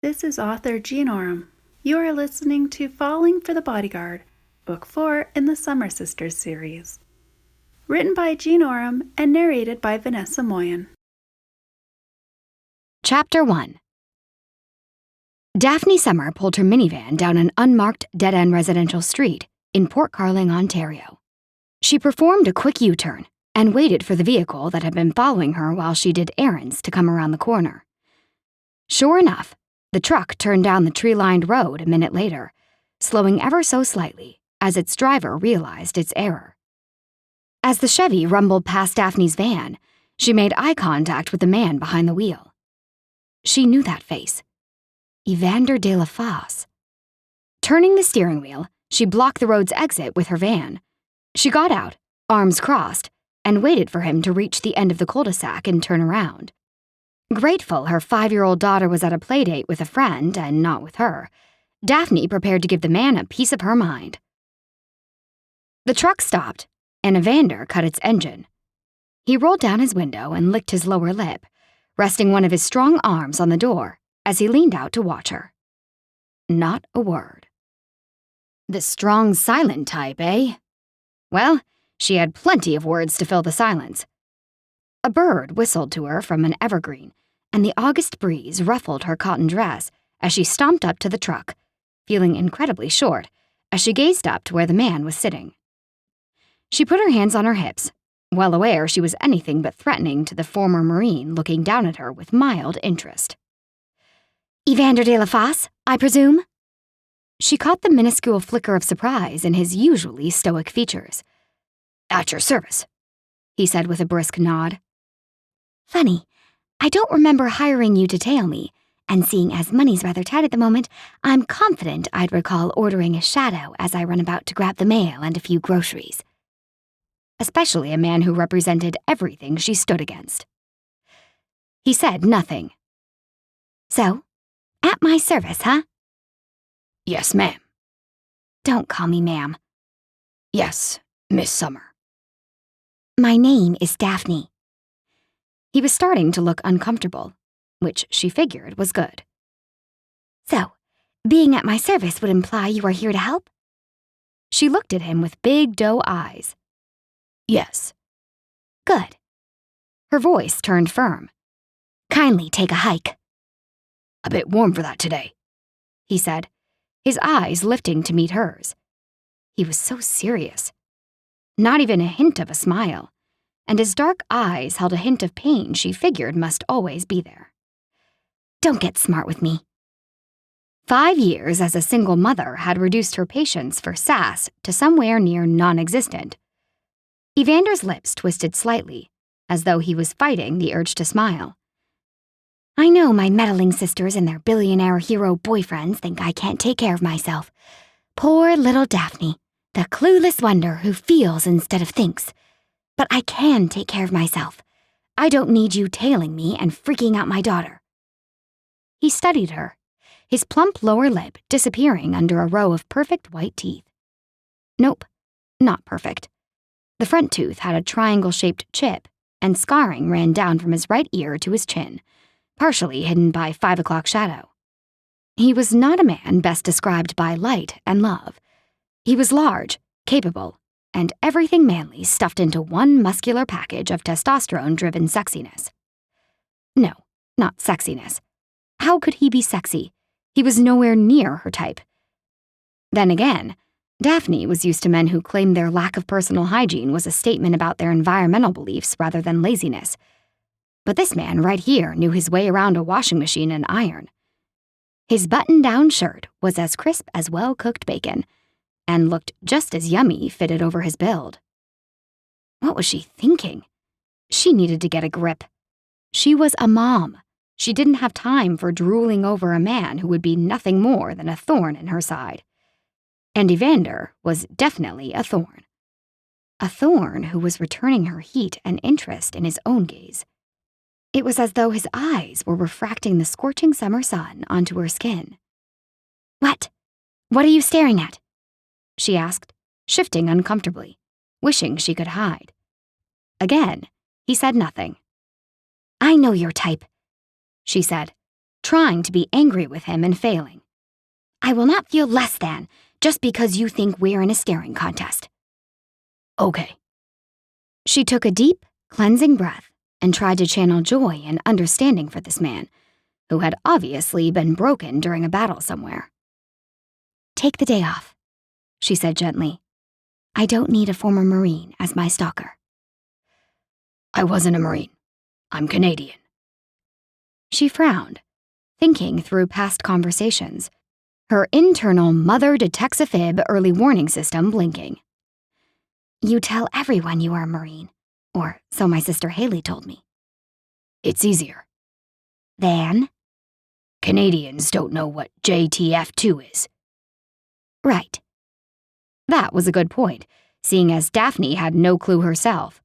This is author Jean Oram. You are listening to Falling for the Bodyguard, Book 4 in the Summer Sisters series. Written by Jean Oram and narrated by Vanessa Moyen. Chapter 1. Daphne Summer pulled her minivan down an unmarked dead-end residential street in Port Carling, Ontario. She performed a quick U-turn and waited for the vehicle that had been following her while she did errands to come around the corner. Sure enough, the truck turned down the tree-lined road a minute later, slowing ever so slightly as its driver realized its error. As the Chevy rumbled past Daphne's van, she made eye contact with the man behind the wheel. She knew that face. Evander de la Fosse. Turning the steering wheel, she blocked the road's exit with her van. She got out, arms crossed, and waited for him to reach the end of the cul-de-sac and turn around. Grateful her 5-year-old daughter was at a playdate with a friend and not with her, Daphne prepared to give the man a piece of her mind. The truck stopped, and Evander cut its engine. He rolled down his window and licked his lower lip, resting one of his strong arms on the door as he leaned out to watch her. Not a word. The strong, silent type, eh? Well, she had plenty of words to fill the silence. A bird whistled to her from an evergreen, and the August breeze ruffled her cotton dress as she stomped up to the truck, feeling incredibly short as she gazed up to where the man was sitting. She put her hands on her hips, well aware she was anything but threatening to the former Marine looking down at her with mild interest. "Evander de la Fosse, I presume?" She caught the minuscule flicker of surprise in his usually stoic features. "At your service," he said with a brisk nod. "Funny, I don't remember hiring you to tail me, and seeing as money's rather tight at the moment, I'm confident I'd recall ordering a shadow as I run about to grab the mail and a few groceries." Especially a man who represented everything she stood against. He said nothing. "So, at my service, huh?" "Yes, ma'am." "Don't call me ma'am." "Yes, Miss Summer." "My name is Daphne." He was starting to look uncomfortable, which she figured was good. "So, being at my service would imply you are here to help?" She looked at him with big doe eyes. "Yes." "Good." Her voice turned firm. "Kindly take a hike." "A bit warm for that today," he said, his eyes lifting to meet hers. He was so serious. Not even a hint of a smile, and his dark eyes held a hint of pain she figured must always be there. "Don't get smart with me." 5 years as a single mother had reduced her patience for sass to somewhere near non-existent. Evander's lips twisted slightly, as though he was fighting the urge to smile. "I know my meddling sisters and their billionaire hero boyfriends think I can't take care of myself. Poor little Daphne, the clueless wonder who feels instead of thinks. But I can take care of myself. I don't need you tailing me and freaking out my daughter." He studied her, his plump lower lip disappearing under a row of perfect white teeth. Nope, not perfect. The front tooth had a triangle-shaped chip, and scarring ran down from his right ear to his chin, partially hidden by 5 o'clock shadow. He was not a man best described by light and love. He was large, capable, and everything manly stuffed into one muscular package of testosterone-driven sexiness. No, not sexiness. How could he be sexy? He was nowhere near her type. Then again, Daphne was used to men who claimed their lack of personal hygiene was a statement about their environmental beliefs rather than laziness. But this man right here knew his way around a washing machine and iron. His button-down shirt was as crisp as well-cooked bacon, and looked just as yummy fitted over his build. What was she thinking? She needed to get a grip. She was a mom. She didn't have time for drooling over a man who would be nothing more than a thorn in her side. And Evander was definitely a thorn. A thorn who was returning her heat and interest in his own gaze. It was as though his eyes were refracting the scorching summer sun onto her skin. "What? What are you staring at?" she asked, shifting uncomfortably, wishing she could hide. Again, he said nothing. "I know your type," she said, trying to be angry with him and failing. I will not feel less than just because you think we're in a staring contest. Okay. She took a deep, cleansing breath and tried to channel joy and understanding for this man, who had obviously been broken during a battle somewhere. Take the day off, she said gently. I don't need a former Marine as my stalker. I wasn't a Marine. I'm Canadian. She frowned, thinking through past conversations, her internal mother detects a fib early warning system blinking. You tell everyone you are a Marine, or so my sister Haley told me. It's easier. Than? Canadians don't know what JTF2 is. Right. That was a good point, seeing as Daphne had no clue herself.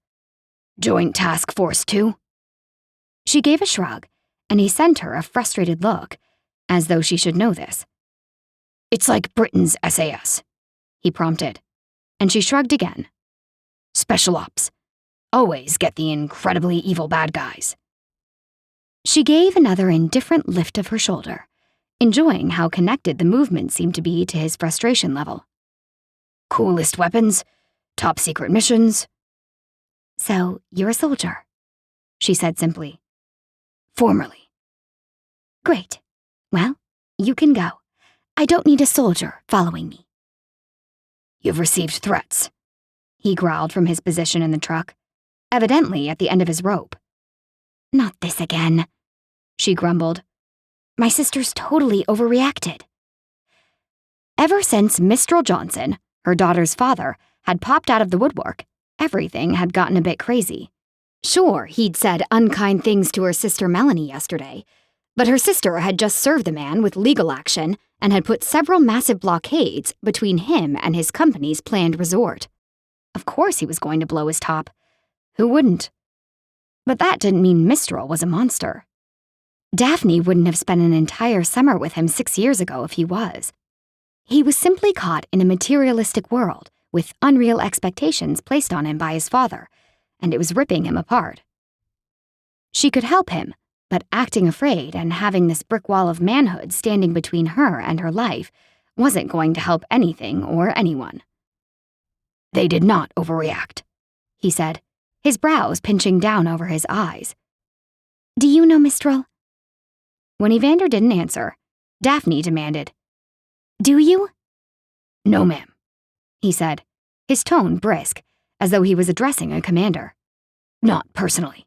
Joint Task Force 2? She gave a shrug, and he sent her a frustrated look, as though she should know this. It's like Britain's SAS, he prompted, and she shrugged again. Special Ops. Always get the incredibly evil bad guys. She gave another indifferent lift of her shoulder, enjoying how connected the movement seemed to be to his frustration level. Coolest weapons, top secret missions. So, you're a soldier, she said simply. Formerly. Great. Well, you can go. I don't need a soldier following me. You've received threats, he growled from his position in the truck, evidently at the end of his rope. Not this again, she grumbled. My sister's totally overreacted. Ever since Mistral Johnson, her daughter's father, had popped out of the woodwork, everything had gotten a bit crazy. Sure, he'd said unkind things to her sister Melanie yesterday, but her sister had just served the man with legal action and had put several massive blockades between him and his company's planned resort. Of course he was going to blow his top. Who wouldn't? But that didn't mean Mistral was a monster. Daphne wouldn't have spent an entire summer with him 6 years ago if he was. He was simply caught in a materialistic world with unreal expectations placed on him by his father, and it was ripping him apart. She could help him, but acting afraid and having this brick wall of manhood standing between her and her life wasn't going to help anything or anyone. They did not overreact, he said, his brows pinching down over his eyes. Do you know Mistral? When Evander didn't answer, Daphne demanded, Do you? No, ma'am, he said, his tone brisk, as though he was addressing a commander. Not personally.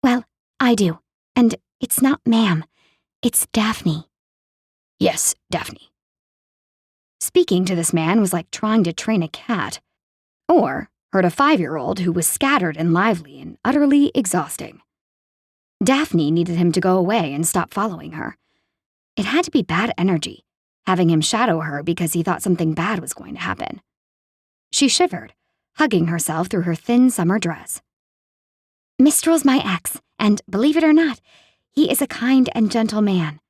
Well, I do, and it's not ma'am, it's Daphne. Yes, Daphne. Speaking to this man was like trying to train a cat, or hurt a 5-year-old who was scattered and lively and utterly exhausting. Daphne needed him to go away and stop following her. It had to be bad energy, having him shadow her because he thought something bad was going to happen. She shivered, hugging herself through her thin summer dress. Mistral's my ex, and believe it or not, he is a kind and gentle man.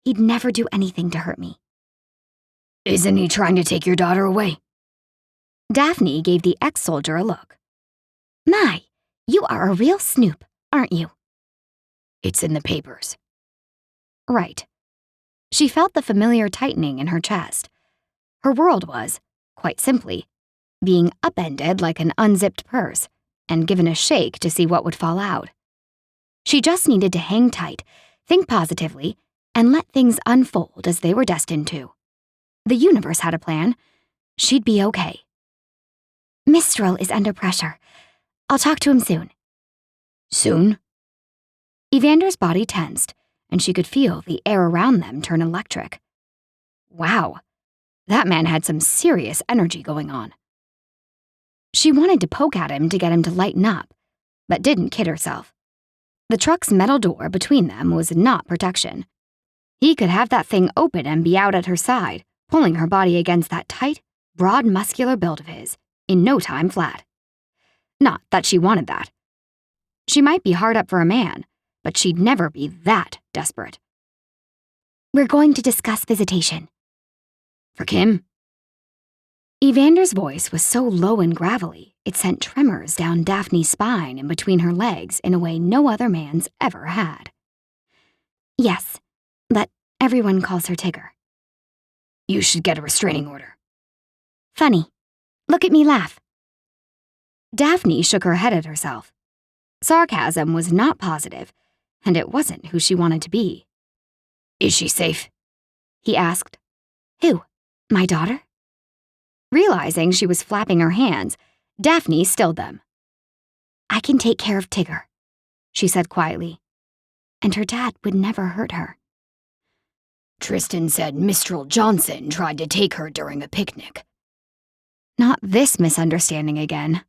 He'd never do anything to hurt me. Isn't he trying to take your daughter away? Daphne gave the ex-soldier a look. My, you are a real snoop, aren't you? It's in the papers. Right. She felt the familiar tightening in her chest. Her world was, quite simply, being upended like an unzipped purse and given a shake to see what would fall out. She just needed to hang tight, think positively, and let things unfold as they were destined to. The universe had a plan. She'd be okay. Mistral is under pressure. I'll talk to him soon. Soon? Evander's body tensed, and she could feel the air around them turn electric. Wow, that man had some serious energy going on. She wanted to poke at him to get him to lighten up, but didn't kid herself. The truck's metal door between them was not protection. He could have that thing open and be out at her side, pulling her body against that tight, broad, muscular build of his, in no time flat. Not that she wanted that. She might be hard up for a man, but she'd never be that desperate. We're going to discuss visitation. For Kim? Evander's voice was so low and gravelly, it sent tremors down Daphne's spine and between her legs in a way no other man's ever had. Yes, Everyone calls her Tigger. You should get a restraining order. Funny. Look at me laugh. Daphne shook her head at herself. Sarcasm was not positive, and it wasn't who she wanted to be. Is she safe? He asked. Who? My daughter? Realizing she was flapping her hands, Daphne stilled them. I can take care of Tigger, she said quietly, and her dad would never hurt her. Tristan said Mistral Johnson tried to take her during a picnic. Not this misunderstanding again.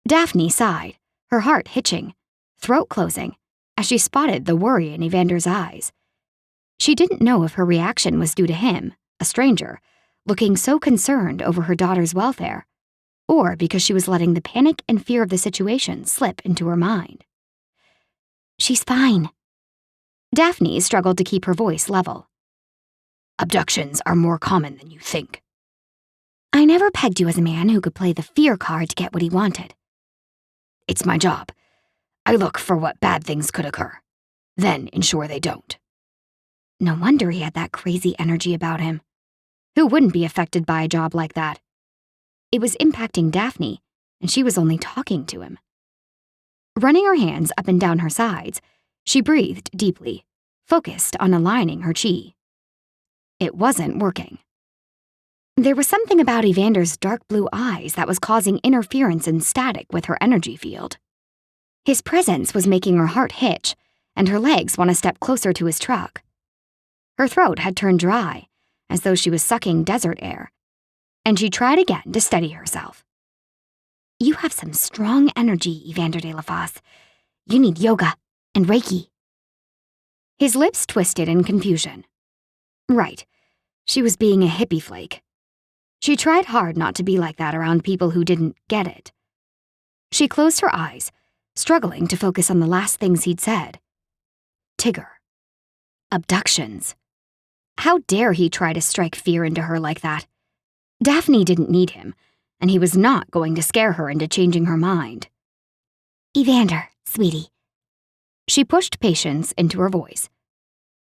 Daphne sighed, her heart hitching, throat closing, as she spotted the worry in Evander's eyes. She didn't know if her reaction was due to him, a stranger, looking so concerned over her daughter's welfare, or because she was letting the panic and fear of the situation slip into her mind. She's fine. Daphne struggled to keep her voice level. Abductions are more common than you think. I never pegged you as a man who could play the fear card to get what he wanted. It's my job. I look for what bad things could occur, then ensure they don't. No wonder he had that crazy energy about him. Who wouldn't be affected by a job like that? It was impacting Daphne, and she was only talking to him. Running her hands up and down her sides, she breathed deeply, focused on aligning her chi. It wasn't working. There was something about Evander's dark blue eyes that was causing interference and static with her energy field. His presence was making her heart hitch, and her legs want to step closer to his truck. Her throat had turned dry, as though she was sucking desert air, and she tried again to steady herself. You have some strong energy, Evander de la Fosse. You need yoga and Reiki. His lips twisted in confusion. Right, she was being a hippie flake. She tried hard not to be like that around people who didn't get it. She closed her eyes, struggling to focus on the last things he'd said. Tigger. Abductions. How dare he try to strike fear into her like that? Daphne didn't need him, and he was not going to scare her into changing her mind. Evander, sweetie. She pushed patience into her voice.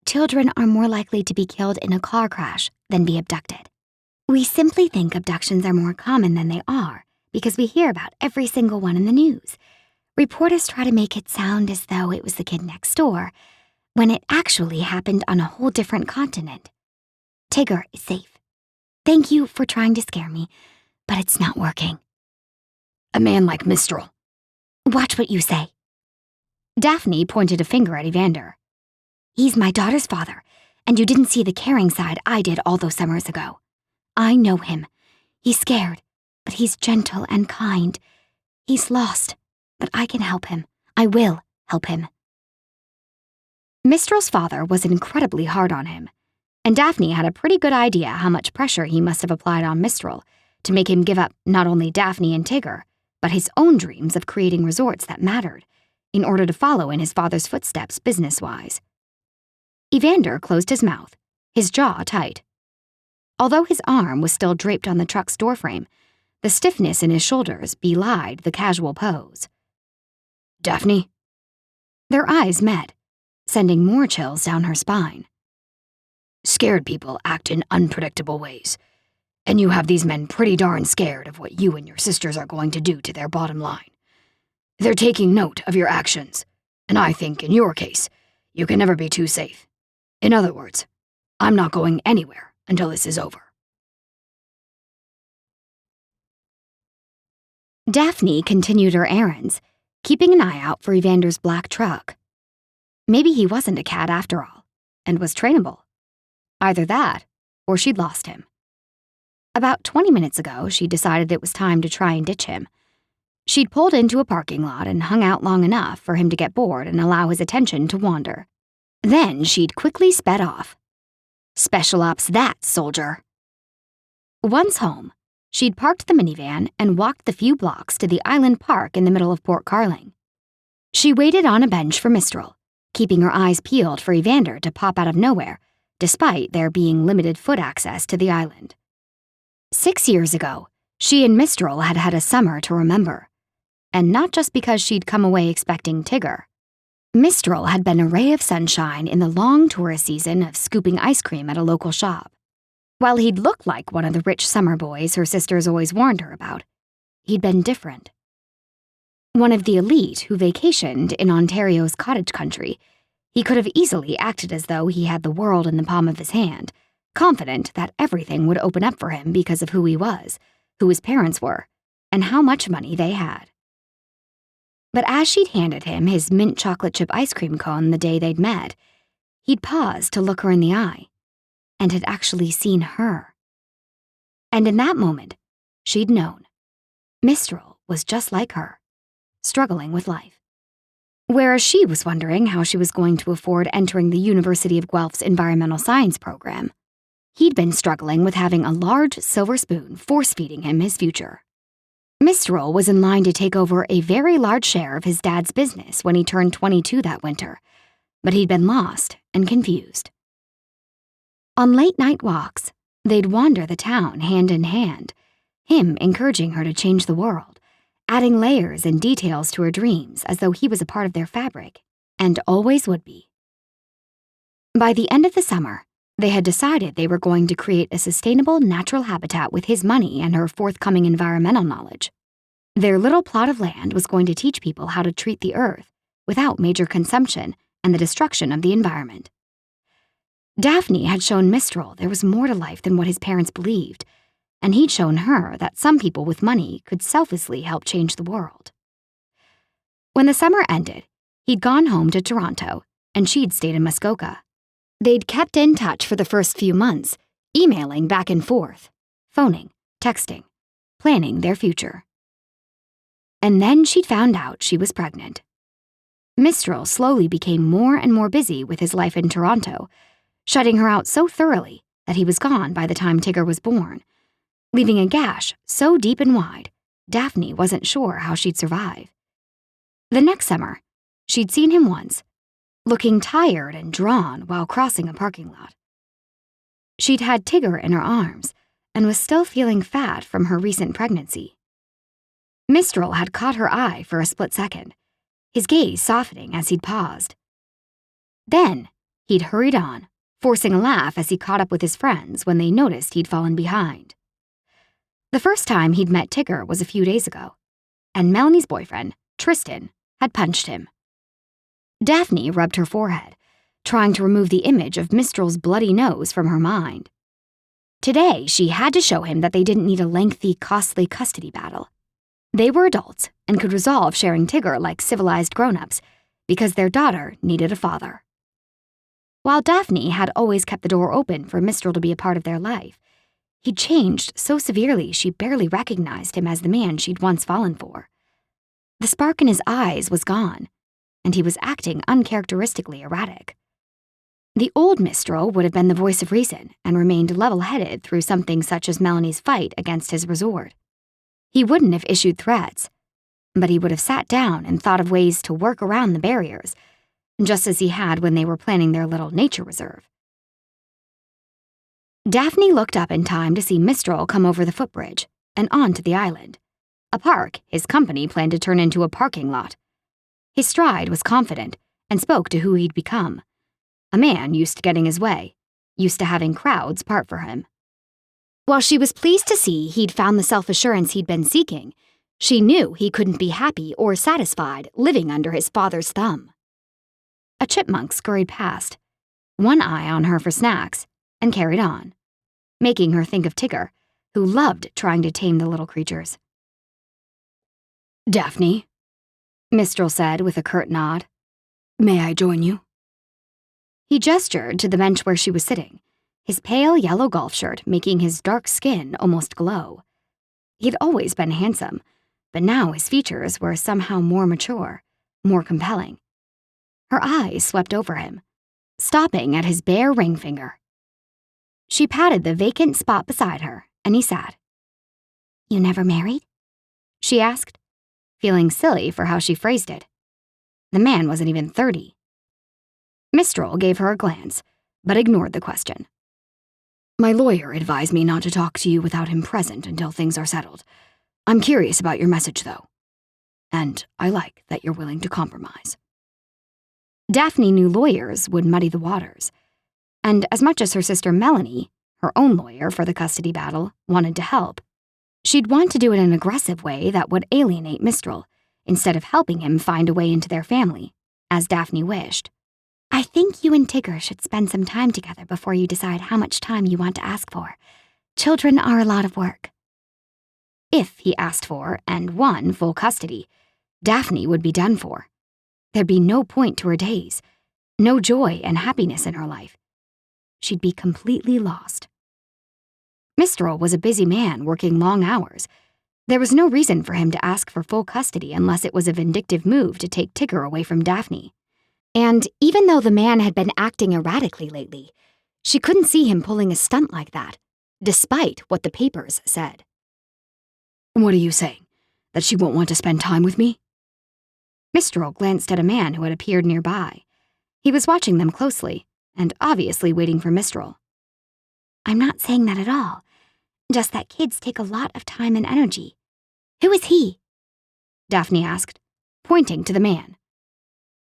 Children are more likely to be killed in a car crash than be abducted. We simply think abductions are more common than they are because we hear about every single one in the news. Reporters try to make it sound as though it was the kid next door, when it actually happened on a whole different continent. Tigger is safe. Thank you for trying to scare me, but it's not working. A man like Mistral. Watch what you say. Daphne pointed a finger at Evander. He's my daughter's father, and you didn't see the caring side I did all those summers ago. I know him. He's scared, but he's gentle and kind. He's lost, but I can help him. I will help him. Mistral's father was incredibly hard on him, and Daphne had a pretty good idea how much pressure he must have applied on Mistral to make him give up not only Daphne and Tigger, but his own dreams of creating resorts that mattered, in order to follow in his father's footsteps business-wise. Evander closed his mouth, his jaw tight. Although his arm was still draped on the truck's doorframe, the stiffness in his shoulders belied the casual pose. Daphne? Their eyes met, sending more chills down her spine. Scared people act in unpredictable ways, and you have these men pretty darn scared of what you and your sisters are going to do to their bottom line. They're taking note of your actions, and I think in your case, you can never be too safe. In other words, I'm not going anywhere until this is over. Daphne continued her errands, keeping an eye out for Evander's black truck. Maybe he wasn't a cat after all, and was trainable. Either that, or she'd lost him. About 20 minutes ago, she decided it was time to try and ditch him. She'd pulled into a parking lot and hung out long enough for him to get bored and allow his attention to wander. Then she'd quickly sped off. Special ops that, soldier. Once home, she'd parked the minivan and walked the few blocks to the island park in the middle of Port Carling. She waited on a bench for Mistral, keeping her eyes peeled for Evander to pop out of nowhere, despite there being limited foot access to the island. 6 years ago, she and Mistral had had a summer to remember. And not just because she'd come away expecting Tigger. Mistral had been a ray of sunshine in the long tourist season of scooping ice cream at a local shop. While he'd looked like one of the rich summer boys her sisters always warned her about, he'd been different. One of the elite who vacationed in Ontario's cottage country, he could have easily acted as though he had the world in the palm of his hand, confident that everything would open up for him because of who he was, who his parents were, and how much money they had. But as she'd handed him his mint chocolate chip ice cream cone the day they'd met, he'd paused to look her in the eye, and had actually seen her. And in that moment, she'd known. Mistral was just like her, struggling with life. Whereas she was wondering how she was going to afford entering the University of Guelph's environmental science program, he'd been struggling with having a large silver spoon force-feeding him his future. Mistral was in line to take over a very large share of his dad's business when he turned 22 that winter, but he'd been lost and confused. On late-night walks, they'd wander the town hand in hand, him encouraging her to change the world, adding layers and details to her dreams as though he was a part of their fabric, and always would be. By the end of the summer, they had decided they were going to create a sustainable natural habitat with his money and her forthcoming environmental knowledge. Their little plot of land was going to teach people how to treat the earth without major consumption and the destruction of the environment. Daphne had shown Mistral there was more to life than what his parents believed, and he'd shown her that some people with money could selflessly help change the world. When the summer ended, he'd gone home to Toronto, and she'd stayed in Muskoka. They'd kept in touch for the first few months, emailing back and forth, phoning, texting, planning their future. And then she'd found out she was pregnant. Mistral slowly became more and more busy with his life in Toronto, shutting her out so thoroughly that he was gone by the time Tigger was born, leaving a gash so deep and wide, Daphne wasn't sure how she'd survive. The next summer, she'd seen him once, looking tired and drawn while crossing a parking lot. She'd had Tigger in her arms and was still feeling fat from her recent pregnancy. Mistral had caught her eye for a split second, his gaze softening as he'd paused. Then, he'd hurried on, forcing a laugh as he caught up with his friends when they noticed he'd fallen behind. The first time he'd met Tigger was a few days ago, and Melanie's boyfriend, Tristan, had punched him. Daphne rubbed her forehead, trying to remove the image of Mistral's bloody nose from her mind. Today, she had to show him that they didn't need a lengthy, costly custody battle. They were adults and could resolve sharing Tigger like civilized grown-ups because their daughter needed a father. While Daphne had always kept the door open for Mistral to be a part of their life, he'd changed so severely she barely recognized him as the man she'd once fallen for. The spark in his eyes was gone, and he was acting uncharacteristically erratic. The old Mistral would have been the voice of reason and remained level-headed through something such as Melanie's fight against his resort. He wouldn't have issued threats, but he would have sat down and thought of ways to work around the barriers, just as he had when they were planning their little nature reserve. Daphne looked up in time to see Mistral come over the footbridge and onto the island, a park his company planned to turn into a parking lot. His stride was confident and spoke to who he'd become, a man used to getting his way, used to having crowds part for him. While she was pleased to see he'd found the self-assurance he'd been seeking, she knew he couldn't be happy or satisfied living under his father's thumb. A chipmunk scurried past, one eye on her for snacks, and carried on, making her think of Tigger, who loved trying to tame the little creatures. Daphne, Mistral said with a curt nod. may I join you? He gestured to the bench where she was sitting, his pale yellow golf shirt making his dark skin almost glow. He'd always been handsome, but now his features were somehow more mature, more compelling. Her eyes swept over him, stopping at his bare ring finger. She patted the vacant spot beside her, and he sat. "You never married?" she asked, feeling silly for how she phrased it. The man wasn't even 30. Mistral gave her a glance, but ignored the question. My lawyer advised me not to talk to you without him present until things are settled. I'm curious about your message, though. And I like that you're willing to compromise. Daphne knew lawyers would muddy the waters, and as much as her sister Melanie, her own lawyer for the custody battle, wanted to help, she'd want to do it in an aggressive way that would alienate Mistral, instead of helping him find a way into their family, as Daphne wished. I think you and Tigger should spend some time together before you decide how much time you want to ask for. Children are a lot of work. If he asked for, and won, full custody, Daphne would be done for. There'd be no point to her days, no joy and happiness in her life. She'd be completely lost. Mistral was a busy man working long hours. There was no reason for him to ask for full custody unless it was a vindictive move to take Tigger away from Daphne. And even though the man had been acting erratically lately, she couldn't see him pulling a stunt like that, despite what the papers said. What are you saying? That she won't want to spend time with me? Mistral glanced at a man who had appeared nearby. He was watching them closely, and obviously waiting for Mistral. I'm not saying that at all. Just that kids take a lot of time and energy. Who is he? Daphne asked, pointing to the man.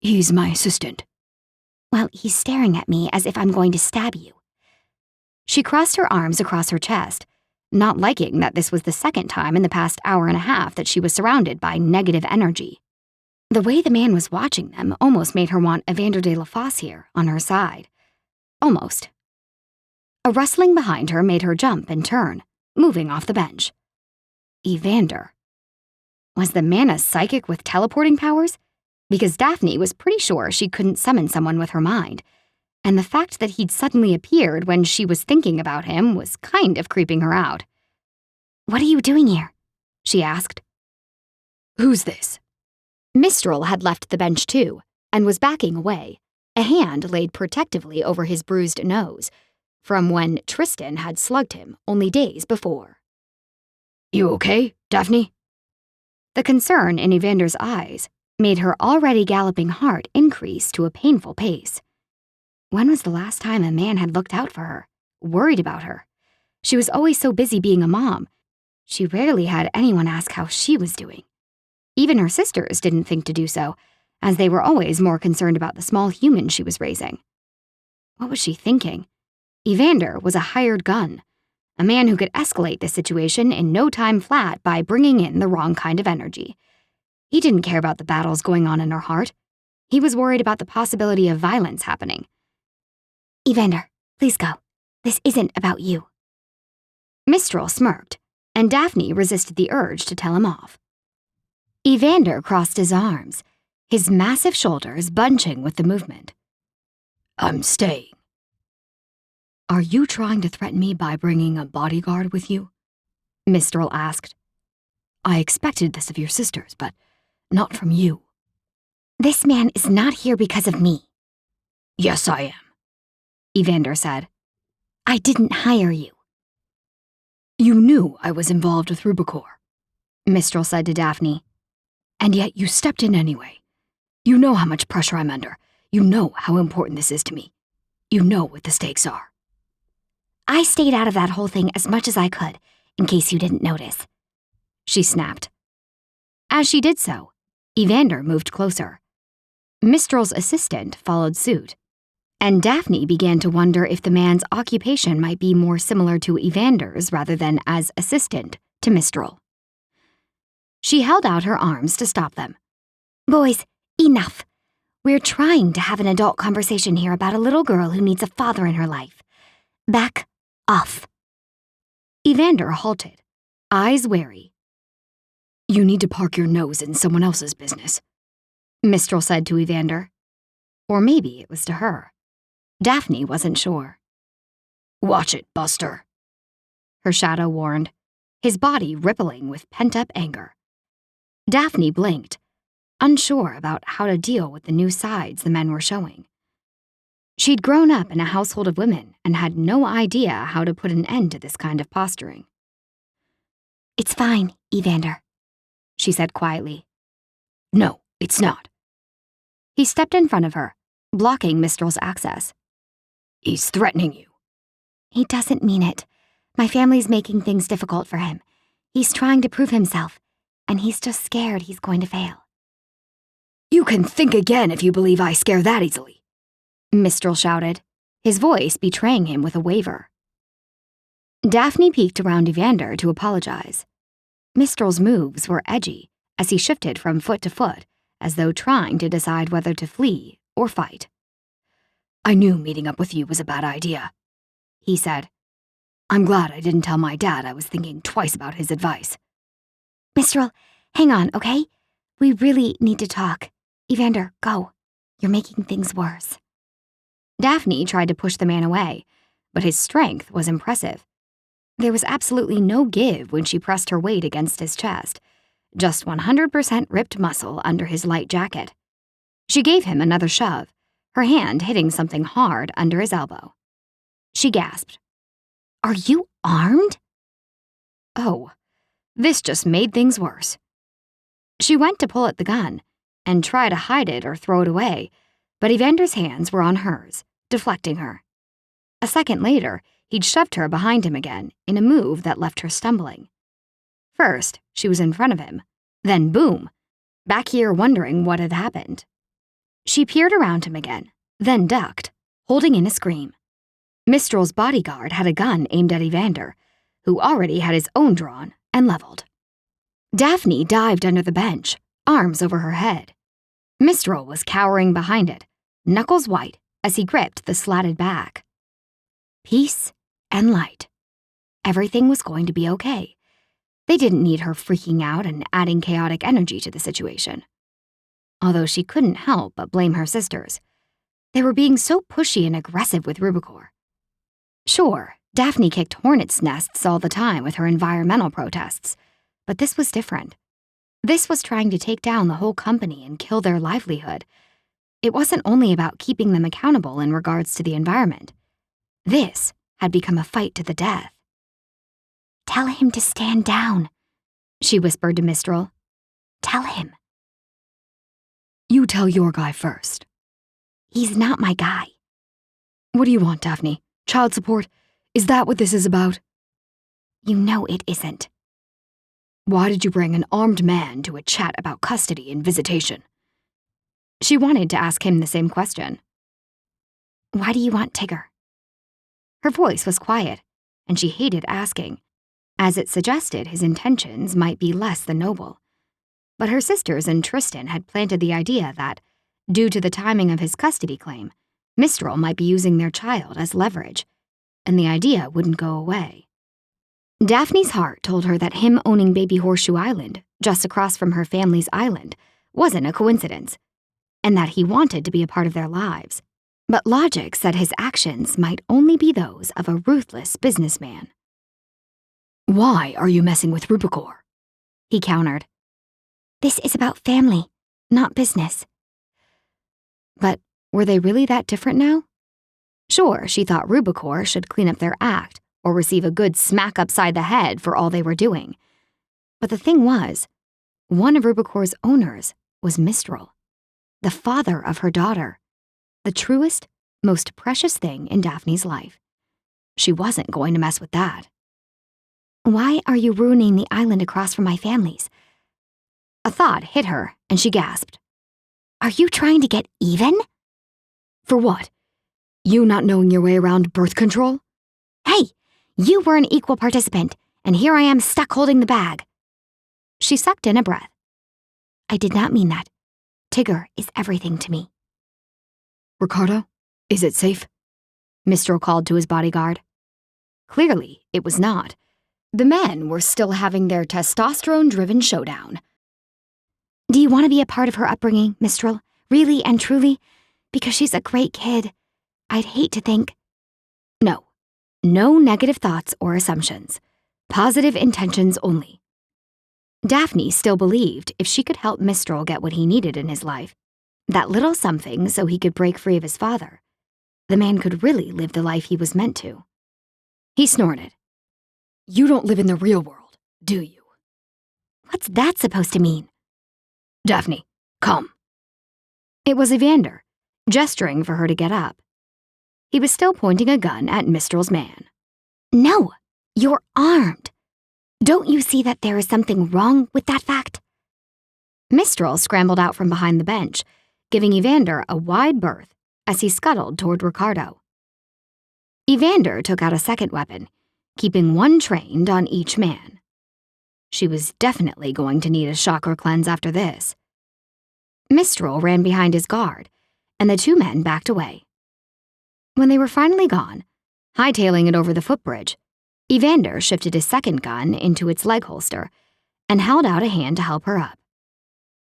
He's my assistant. Well, he's staring at me as if I'm going to stab you. She crossed her arms across her chest, not liking that this was the second time in the past hour and a half that she was surrounded by negative energy. The way the man was watching them almost made her want Evander de la Fosse here, on her side. Almost. A rustling behind her made her jump and turn, moving off the bench. Evander. Was the man a psychic with teleporting powers? Because Daphne was pretty sure she couldn't summon someone with her mind, and the fact that he'd suddenly appeared when she was thinking about him was kind of creeping her out. What are you doing here? She asked. Who's this? Mistral had left the bench too, and was backing away, a hand laid protectively over his bruised nose, from when Tristan had slugged him only days before. You okay, Daphne? The concern in Evander's eyes made her already galloping heart increase to a painful pace. When was the last time a man had looked out for her, worried about her? She was always so busy being a mom. She rarely had anyone ask how she was doing. Even her sisters didn't think to do so, as they were always more concerned about the small human she was raising. What was she thinking? Evander was a hired gun, a man who could escalate the situation in no time flat by bringing in the wrong kind of energy. He didn't care about the battles going on in her heart. He was worried about the possibility of violence happening. Evander, please go. This isn't about you. Mistral smirked, and Daphne resisted the urge to tell him off. Evander crossed his arms, his massive shoulders bunching with the movement. I'm staying. Are you trying to threaten me by bringing a bodyguard with you? Mistral asked. I expected this of your sisters, but not from you. This man is not here because of me. Yes, I am, Evander said. I didn't hire you. You knew I was involved with Rubicor, Mistral said to Daphne. And yet you stepped in anyway. You know how much pressure I'm under. You know how important this is to me. You know what the stakes are. I stayed out of that whole thing as much as I could, in case you didn't notice, she snapped. As she did so, Evander moved closer. Mistral's assistant followed suit, and Daphne began to wonder if the man's occupation might be more similar to Evander's rather than as assistant to Mistral. She held out her arms to stop them. Boys, enough. We're trying to have an adult conversation here about a little girl who needs a father in her life. Back off. Evander halted, eyes wary. You need to park your nose in someone else's business, Mistral said to Evander. Or maybe it was to her. Daphne wasn't sure. Watch it, Buster, her shadow warned, his body rippling with pent-up anger. Daphne blinked, unsure about how to deal with the new sides the men were showing. She'd grown up in a household of women and had no idea how to put an end to this kind of posturing. It's fine, Evander, she said quietly. No, it's not. He stepped in front of her, blocking Mistral's access. He's threatening you. He doesn't mean it. My family's making things difficult for him. He's trying to prove himself, and he's just scared he's going to fail. You can think again if you believe I scare that easily, Mistral shouted, his voice betraying him with a waver. Daphne peeked around Evander to apologize. Mistral's moves were edgy as he shifted from foot to foot, as though trying to decide whether to flee or fight. I knew meeting up with you was a bad idea, he said. I'm glad I didn't tell my dad I was thinking twice about his advice. Mistral, hang on, okay? We really need to talk. Evander, go. You're making things worse. Daphne tried to push the man away, but his strength was impressive. There was absolutely no give when she pressed her weight against his chest, just 100% ripped muscle under his light jacket. She gave him another shove, her hand hitting something hard under his elbow. She gasped. Are you armed? Oh, this just made things worse. She went to pull at the gun and try to hide it or throw it away, but Evander's hands were on hers, deflecting her. A second later, he'd shoved her behind him again in a move that left her stumbling. First, she was in front of him, then boom, back here wondering what had happened. She peered around him again, then ducked, holding in a scream. Mistral's bodyguard had a gun aimed at Evander, who already had his own drawn and leveled. Daphne dived under the bench, arms over her head. Mistral was cowering behind it, knuckles white as he gripped the slatted back. Peace and light. Everything was going to be okay. They didn't need her freaking out and adding chaotic energy to the situation. Although she couldn't help but blame her sisters. They were being so pushy and aggressive with Rubicor. Sure, Daphne kicked hornets' nests all the time with her environmental protests, but this was different. This was trying to take down the whole company and kill their livelihood. It wasn't only about keeping them accountable in regards to the environment. This had become a fight to the death. Tell him to stand down, she whispered to Mistral. Tell him. You tell your guy first. He's not my guy. What do you want, Daphne? Child support? Is that what this is about? You know it isn't. Why did you bring an armed man to a chat about custody and visitation? She wanted to ask him the same question. Why do you want Tigger? Her voice was quiet, and she hated asking, as it suggested his intentions might be less than noble. But her sisters and Tristan had planted the idea that, due to the timing of his custody claim, Mistral might be using their child as leverage, and the idea wouldn't go away. Daphne's heart told her that him owning Baby Horseshoe Island, just across from her family's island, wasn't a coincidence, and that he wanted to be a part of their lives. But logic said his actions might only be those of a ruthless businessman. Why are you messing with Rubicor? He countered. This is about family, not business. But were they really that different now? Sure, she thought Rubicor should clean up their act or receive a good smack upside the head for all they were doing. But the thing was, one of Rubicor's owners was Mistral, the father of her daughter, the truest, most precious thing in Daphne's life. She wasn't going to mess with that. Why are you ruining the island across from my family's? A thought hit her, and she gasped. Are you trying to get even? For what? You not knowing your way around birth control? Hey, you were an equal participant, and here I am stuck holding the bag. She sucked in a breath. I did not mean that. Tigger is everything to me. Ricardo, is it safe? Mistral called to his bodyguard. Clearly, it was not. The men were still having their testosterone-driven showdown. Do you want to be a part of her upbringing, Mistral? Really and truly? Because she's a great kid. I'd hate to think... No. No negative thoughts or assumptions. Positive intentions only. Daphne still believed if she could help Mistral get what he needed in his life, that little something so he could break free of his father, the man could really live the life he was meant to. He snorted. You don't live in the real world, do you? What's that supposed to mean? Daphne, come. It was Evander, gesturing for her to get up. He was still pointing a gun at Mistral's man. No, you're armed. Don't you see that there is something wrong with that fact? Mistral scrambled out from behind the bench, giving Evander a wide berth as he scuttled toward Ricardo. Evander took out a second weapon, keeping one trained on each man. She was definitely going to need a chakra cleanse after this. Mistral ran behind his guard, and the two men backed away. When they were finally gone, hightailing it over the footbridge, Evander shifted his second gun into its leg holster and held out a hand to help her up.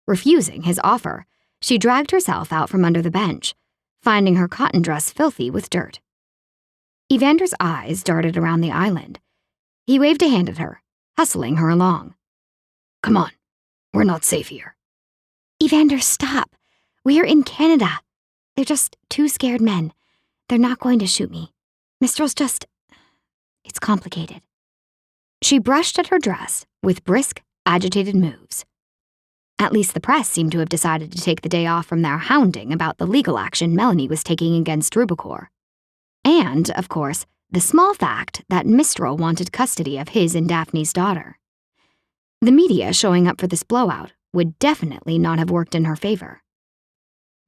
Refusing his offer, she dragged herself out from under the bench, finding her cotton dress filthy with dirt. Evander's eyes darted around the island. He waved a hand at her, hustling her along. Come on, we're not safe here. Evander, stop. We're in Canada. They're just two scared men. They're not going to shoot me. Mistral's just... It's complicated. She brushed at her dress with brisk, agitated moves. At least the press seemed to have decided to take the day off from their hounding about the legal action Melanie was taking against Rubicor. And, of course, the small fact that Mistral wanted custody of his and Daphne's daughter. The media showing up for this blowout would definitely not have worked in her favor.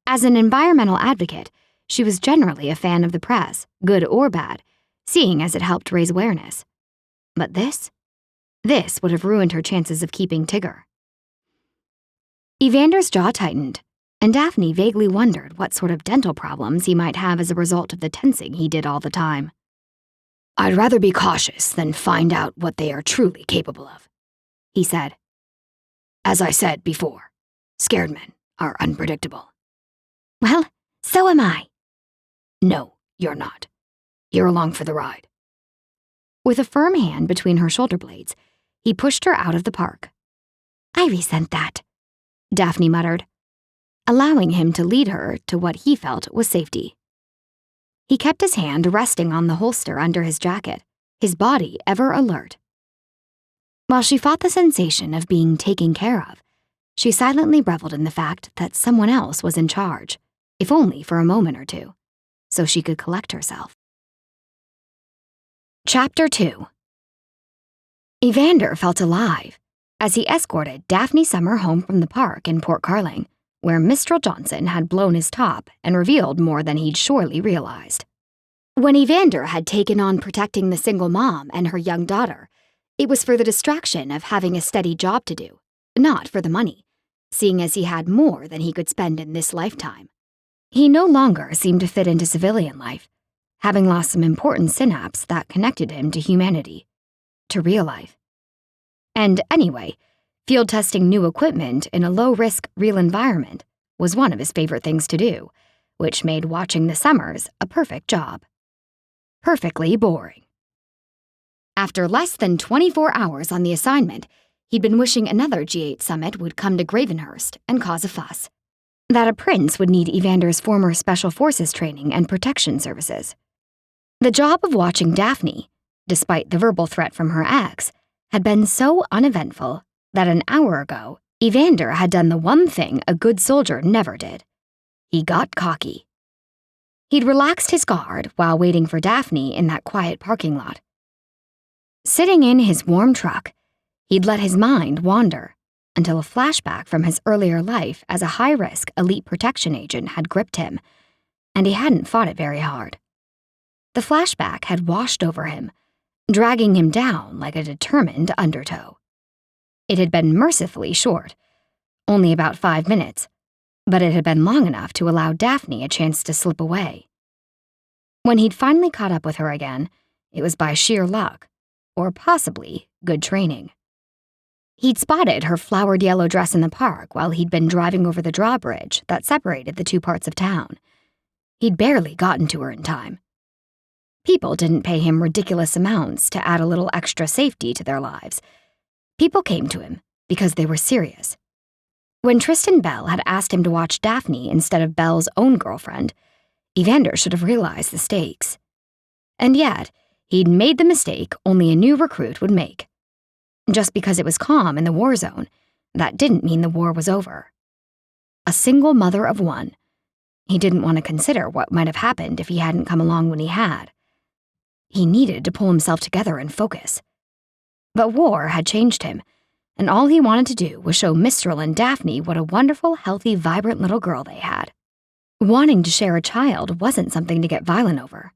As an environmental advocate, she was generally a fan of the press, good or bad, seeing as it helped raise awareness. But this would have ruined her chances of keeping Tigger. Evander's jaw tightened, and Daphne vaguely wondered what sort of dental problems he might have as a result of the tensing he did all the time. I'd rather be cautious than find out what they are truly capable of, he said. As I said before, scared men are unpredictable. Well, so am I. No, you're not. You're along for the ride. With a firm hand between her shoulder blades, he pushed her out of the park. I resent that, Daphne muttered, allowing him to lead her to what he felt was safety. He kept his hand resting on the holster under his jacket, his body ever alert. While she fought the sensation of being taken care of, she silently reveled in the fact that someone else was in charge, if only for a moment or two, so she could collect herself. Chapter 2. Evander felt alive as he escorted Daphne Summer home from the park in Port Carling, where Mistral Johnson had blown his top and revealed more than he'd surely realized. When Evander had taken on protecting the single mom and her young daughter, it was for the distraction of having a steady job to do, not for the money, seeing as he had more than he could spend in this lifetime. He no longer seemed to fit into civilian life, having lost some important synapses that connected him to humanity, to real life. And anyway, field testing new equipment in a low-risk, real environment was one of his favorite things to do, which made watching the Summers a perfect job. Perfectly boring. After less than 24 hours on the assignment, he'd been wishing another G8 summit would come to Gravenhurst and cause a fuss. That a prince would need Evander's former Special Forces training and protection services. The job of watching Daphne, despite the verbal threat from her ex, had been so uneventful that an hour ago, Evander had done the one thing a good soldier never did. He got cocky. He'd relaxed his guard while waiting for Daphne in that quiet parking lot. Sitting in his warm truck, he'd let his mind wander until a flashback from his earlier life as a high-risk elite protection agent had gripped him, and he hadn't fought it very hard. The flashback had washed over him, dragging him down like a determined undertow. It had been mercifully short, only about 5 minutes, but it had been long enough to allow Daphne a chance to slip away. When he'd finally caught up with her again, it was by sheer luck, or possibly good training. He'd spotted her flowered yellow dress in the park while he'd been driving over the drawbridge that separated the two parts of town. He'd barely gotten to her in time. People didn't pay him ridiculous amounts to add a little extra safety to their lives. People came to him because they were serious. When Tristan Bell had asked him to watch Daphne instead of Bell's own girlfriend, Evander should have realized the stakes. And yet, he'd made the mistake only a new recruit would make. Just because it was calm in the war zone, that didn't mean the war was over. A single mother of one. He didn't want to consider what might have happened if he hadn't come along when he had. He needed to pull himself together and focus. But war had changed him, and all he wanted to do was show Mistral and Daphne what a wonderful, healthy, vibrant little girl they had. Wanting to share a child wasn't something to get violent over.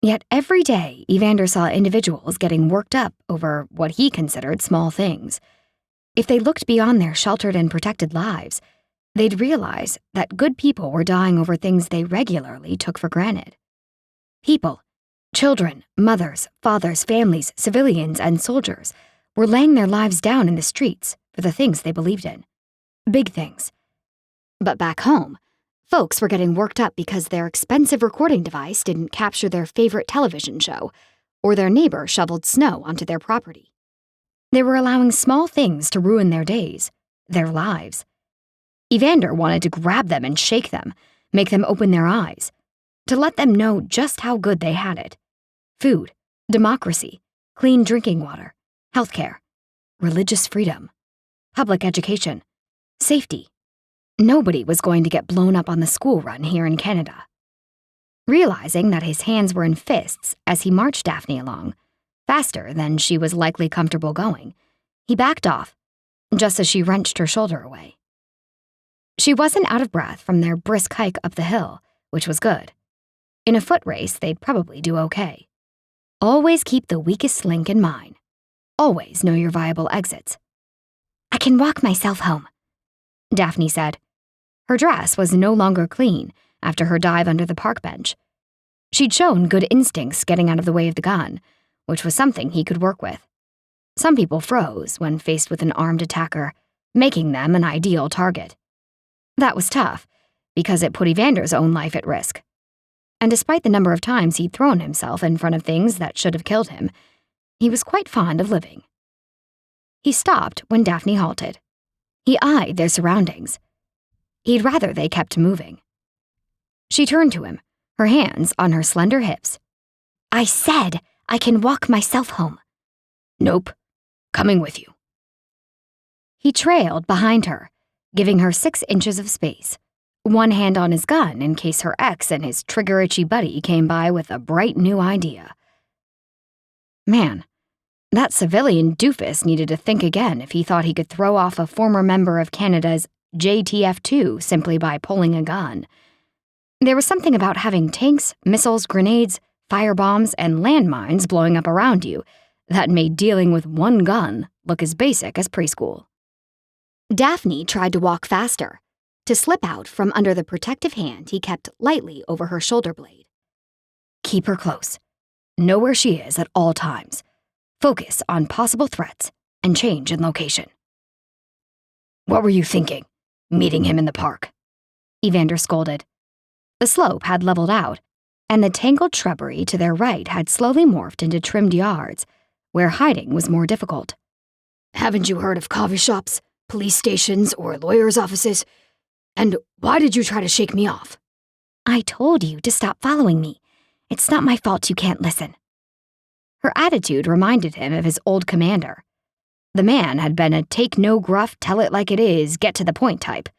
Yet every day, Evander saw individuals getting worked up over what he considered small things. If they looked beyond their sheltered and protected lives, they'd realize that good people were dying over things they regularly took for granted. People, children, mothers, fathers, families, civilians, and soldiers were laying their lives down in the streets for the things they believed in. Big things. But back home, folks were getting worked up because their expensive recording device didn't capture their favorite television show, or their neighbor shoveled snow onto their property. They were allowing small things to ruin their days, their lives. Evander wanted to grab them and shake them, make them open their eyes, to let them know just how good they had it. Food, democracy, clean drinking water, healthcare, religious freedom, public education, safety. Nobody was going to get blown up on the school run here in Canada. Realizing that his hands were in fists as he marched Daphne along, faster than she was likely comfortable going, he backed off, just as she wrenched her shoulder away. She wasn't out of breath from their brisk hike up the hill, which was good. In a foot race, they'd probably do okay. Always keep the weakest link in mind. Always know your viable exits. "I can walk myself home," Daphne said. Her dress was no longer clean after her dive under the park bench. She'd shown good instincts getting out of the way of the gun, which was something he could work with. Some people froze when faced with an armed attacker, making them an ideal target. That was tough, because it put Evander's own life at risk. And despite the number of times he'd thrown himself in front of things that should have killed him, he was quite fond of living. He stopped when Daphne halted. He eyed their surroundings. He'd rather they kept moving. She turned to him, her hands on her slender hips. "I said I can walk myself home." "Nope. Coming with you." He trailed behind her, giving her 6 inches of space, one hand on his gun in case her ex and his trigger-itchy buddy came by with a bright new idea. Man, that civilian doofus needed to think again if he thought he could throw off a former member of Canada's JTF2 simply by pulling a gun. There was something about having tanks, missiles, grenades, firebombs, and landmines blowing up around you that made dealing with one gun look as basic as preschool. Daphne tried to walk faster, to slip out from under the protective hand he kept lightly over her shoulder blade. Keep her close. Know where she is at all times. Focus on possible threats and change in location. "What were you thinking, meeting him in the park?" Evander scolded. The slope had leveled out, and the tangled shrubbery to their right had slowly morphed into trimmed yards, where hiding was more difficult. "Haven't you heard of coffee shops, police stations, or lawyers' offices? And why did you try to shake me off?" "I told you to stop following me. It's not my fault you can't listen." Her attitude reminded him of his old commander. The man had been a take no gruff, tell it like it is, get to the point type.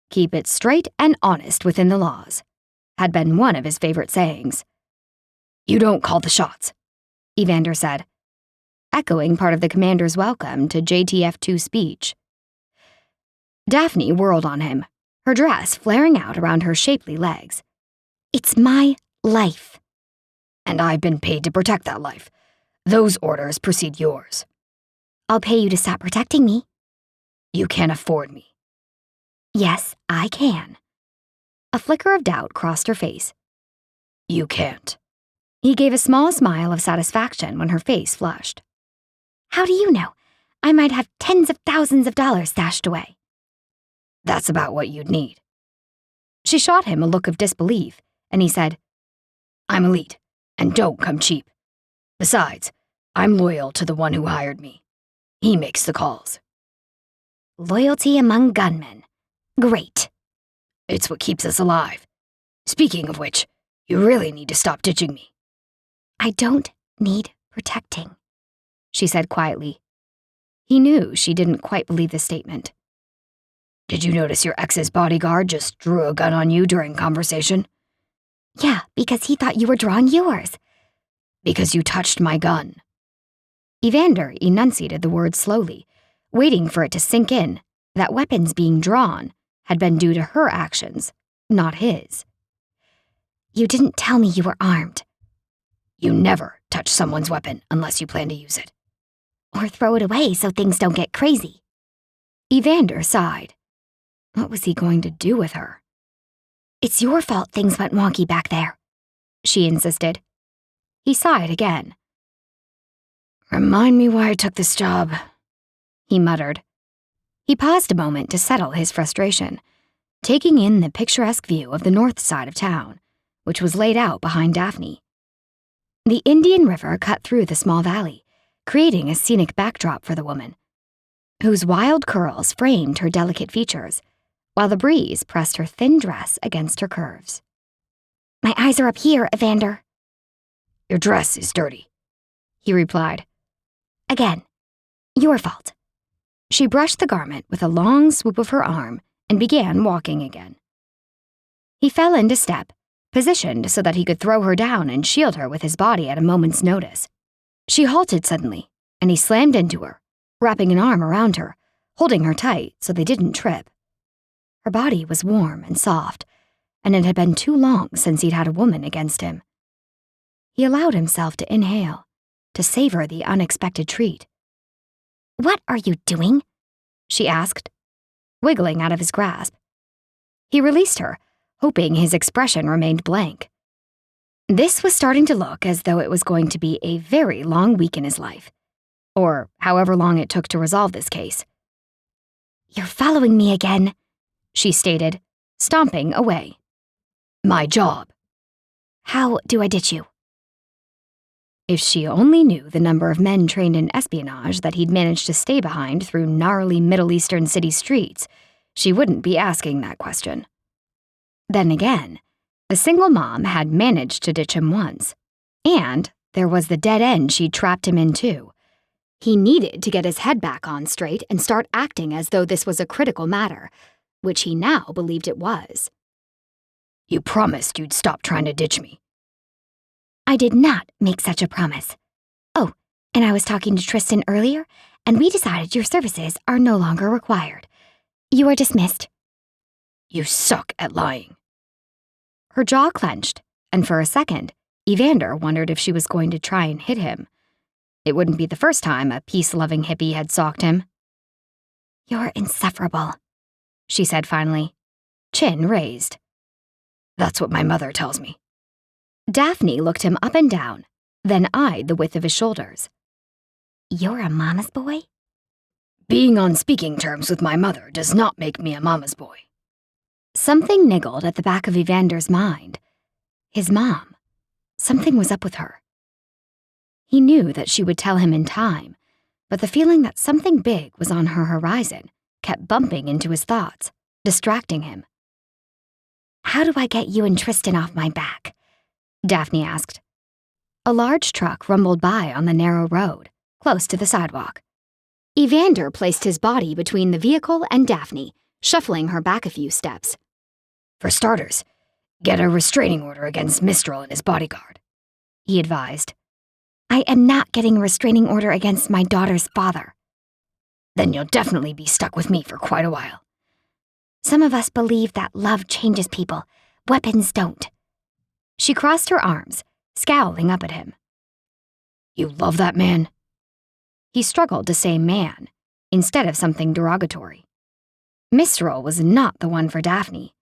"Keep it straight and honest within the laws," had been one of his favorite sayings. "You don't call the shots," Evander said, echoing part of the commander's welcome to JTF2 speech. Daphne whirled on him, her dress flaring out around her shapely legs. "It's my life." "And I've been paid to protect that life. Those orders precede yours." "I'll pay you to stop protecting me." "You can't afford me." "Yes, I can." A flicker of doubt crossed her face. "You can't." He gave a small smile of satisfaction when her face flushed. "How do you know? I might have tens of thousands of dollars stashed away." "That's about what you'd need." She shot him a look of disbelief, and he said, "I'm elite, and don't come cheap. Besides, I'm loyal to the one who hired me. He makes the calls." "Loyalty among gunmen. Great." "It's what keeps us alive. Speaking of which, you really need to stop ditching me." "I don't need protecting," she said quietly. He knew she didn't quite believe the statement. "Did you notice your ex's bodyguard just drew a gun on you during conversation?" "Yeah, because he thought you were drawing yours." "Because you touched my gun." Evander enunciated the word slowly, waiting for it to sink in that weapons being drawn had been due to her actions, not his. You didn't tell me you were armed. You never touch someone's weapon unless you plan to use it. Or throw it away so things don't get crazy. Evander sighed. What was he going to do with her? It's your fault things went wonky back there, she insisted. He sighed again. Remind me why I took this job, he muttered. He paused a moment to settle his frustration, taking in the picturesque view of the north side of town, which was laid out behind Daphne. The Indian River cut through the small valley, creating a scenic backdrop for the woman, whose wild curls framed her delicate features, while the breeze pressed her thin dress against her curves. My eyes are up here, Evander. Your dress is dirty, he replied. Again, your fault. She brushed the garment with a long swoop of her arm and began walking again. He fell into step, positioned so that he could throw her down and shield her with his body at a moment's notice. She halted suddenly, and he slammed into her, wrapping an arm around her, holding her tight so they didn't trip. Her body was warm and soft, and it had been too long since he'd had a woman against him. He allowed himself to inhale, to savor the unexpected treat. What are you doing? She asked, wiggling out of his grasp. He released her, hoping his expression remained blank. This was starting to look as though it was going to be a very long week in his life, or however long it took to resolve this case. You're following me again, she stated, stomping away. My job. How do I ditch you? If she only knew the number of men trained in espionage that he'd managed to stay behind through gnarly Middle Eastern city streets, she wouldn't be asking that question. Then again, the single mom had managed to ditch him once, and there was the dead end she'd trapped him in too. He needed to get his head back on straight and start acting as though this was a critical matter, which he now believed it was. You promised you'd stop trying to ditch me. I did not make such a promise. Oh, and I was talking to Tristan earlier, and we decided your services are no longer required. You are dismissed. You suck at lying. Her jaw clenched, and for a second, Evander wondered if she was going to try and hit him. It wouldn't be the first time a peace-loving hippie had socked him. You're insufferable, she said finally, chin raised. That's what my mother tells me. Daphne looked him up and down, then eyed the width of his shoulders. You're a mama's boy? Being on speaking terms with my mother does not make me a mama's boy. Something niggled at the back of Evander's mind. His mom. Something was up with her. He knew that she would tell him in time, but the feeling that something big was on her horizon kept bumping into his thoughts, distracting him. How do I get you and Tristan off my back? Daphne asked. A large truck rumbled by on the narrow road, close to the sidewalk. Evander placed his body between the vehicle and Daphne, shuffling her back a few steps. For starters, get a restraining order against Mistral and his bodyguard, he advised. I am not getting a restraining order against my daughter's father. Then you'll definitely be stuck with me for quite a while. Some of us believe that love changes people. Weapons don't. She crossed her arms, scowling up at him. You love that man? He struggled to say man, instead of something derogatory. Mistral was not the one for Daphne,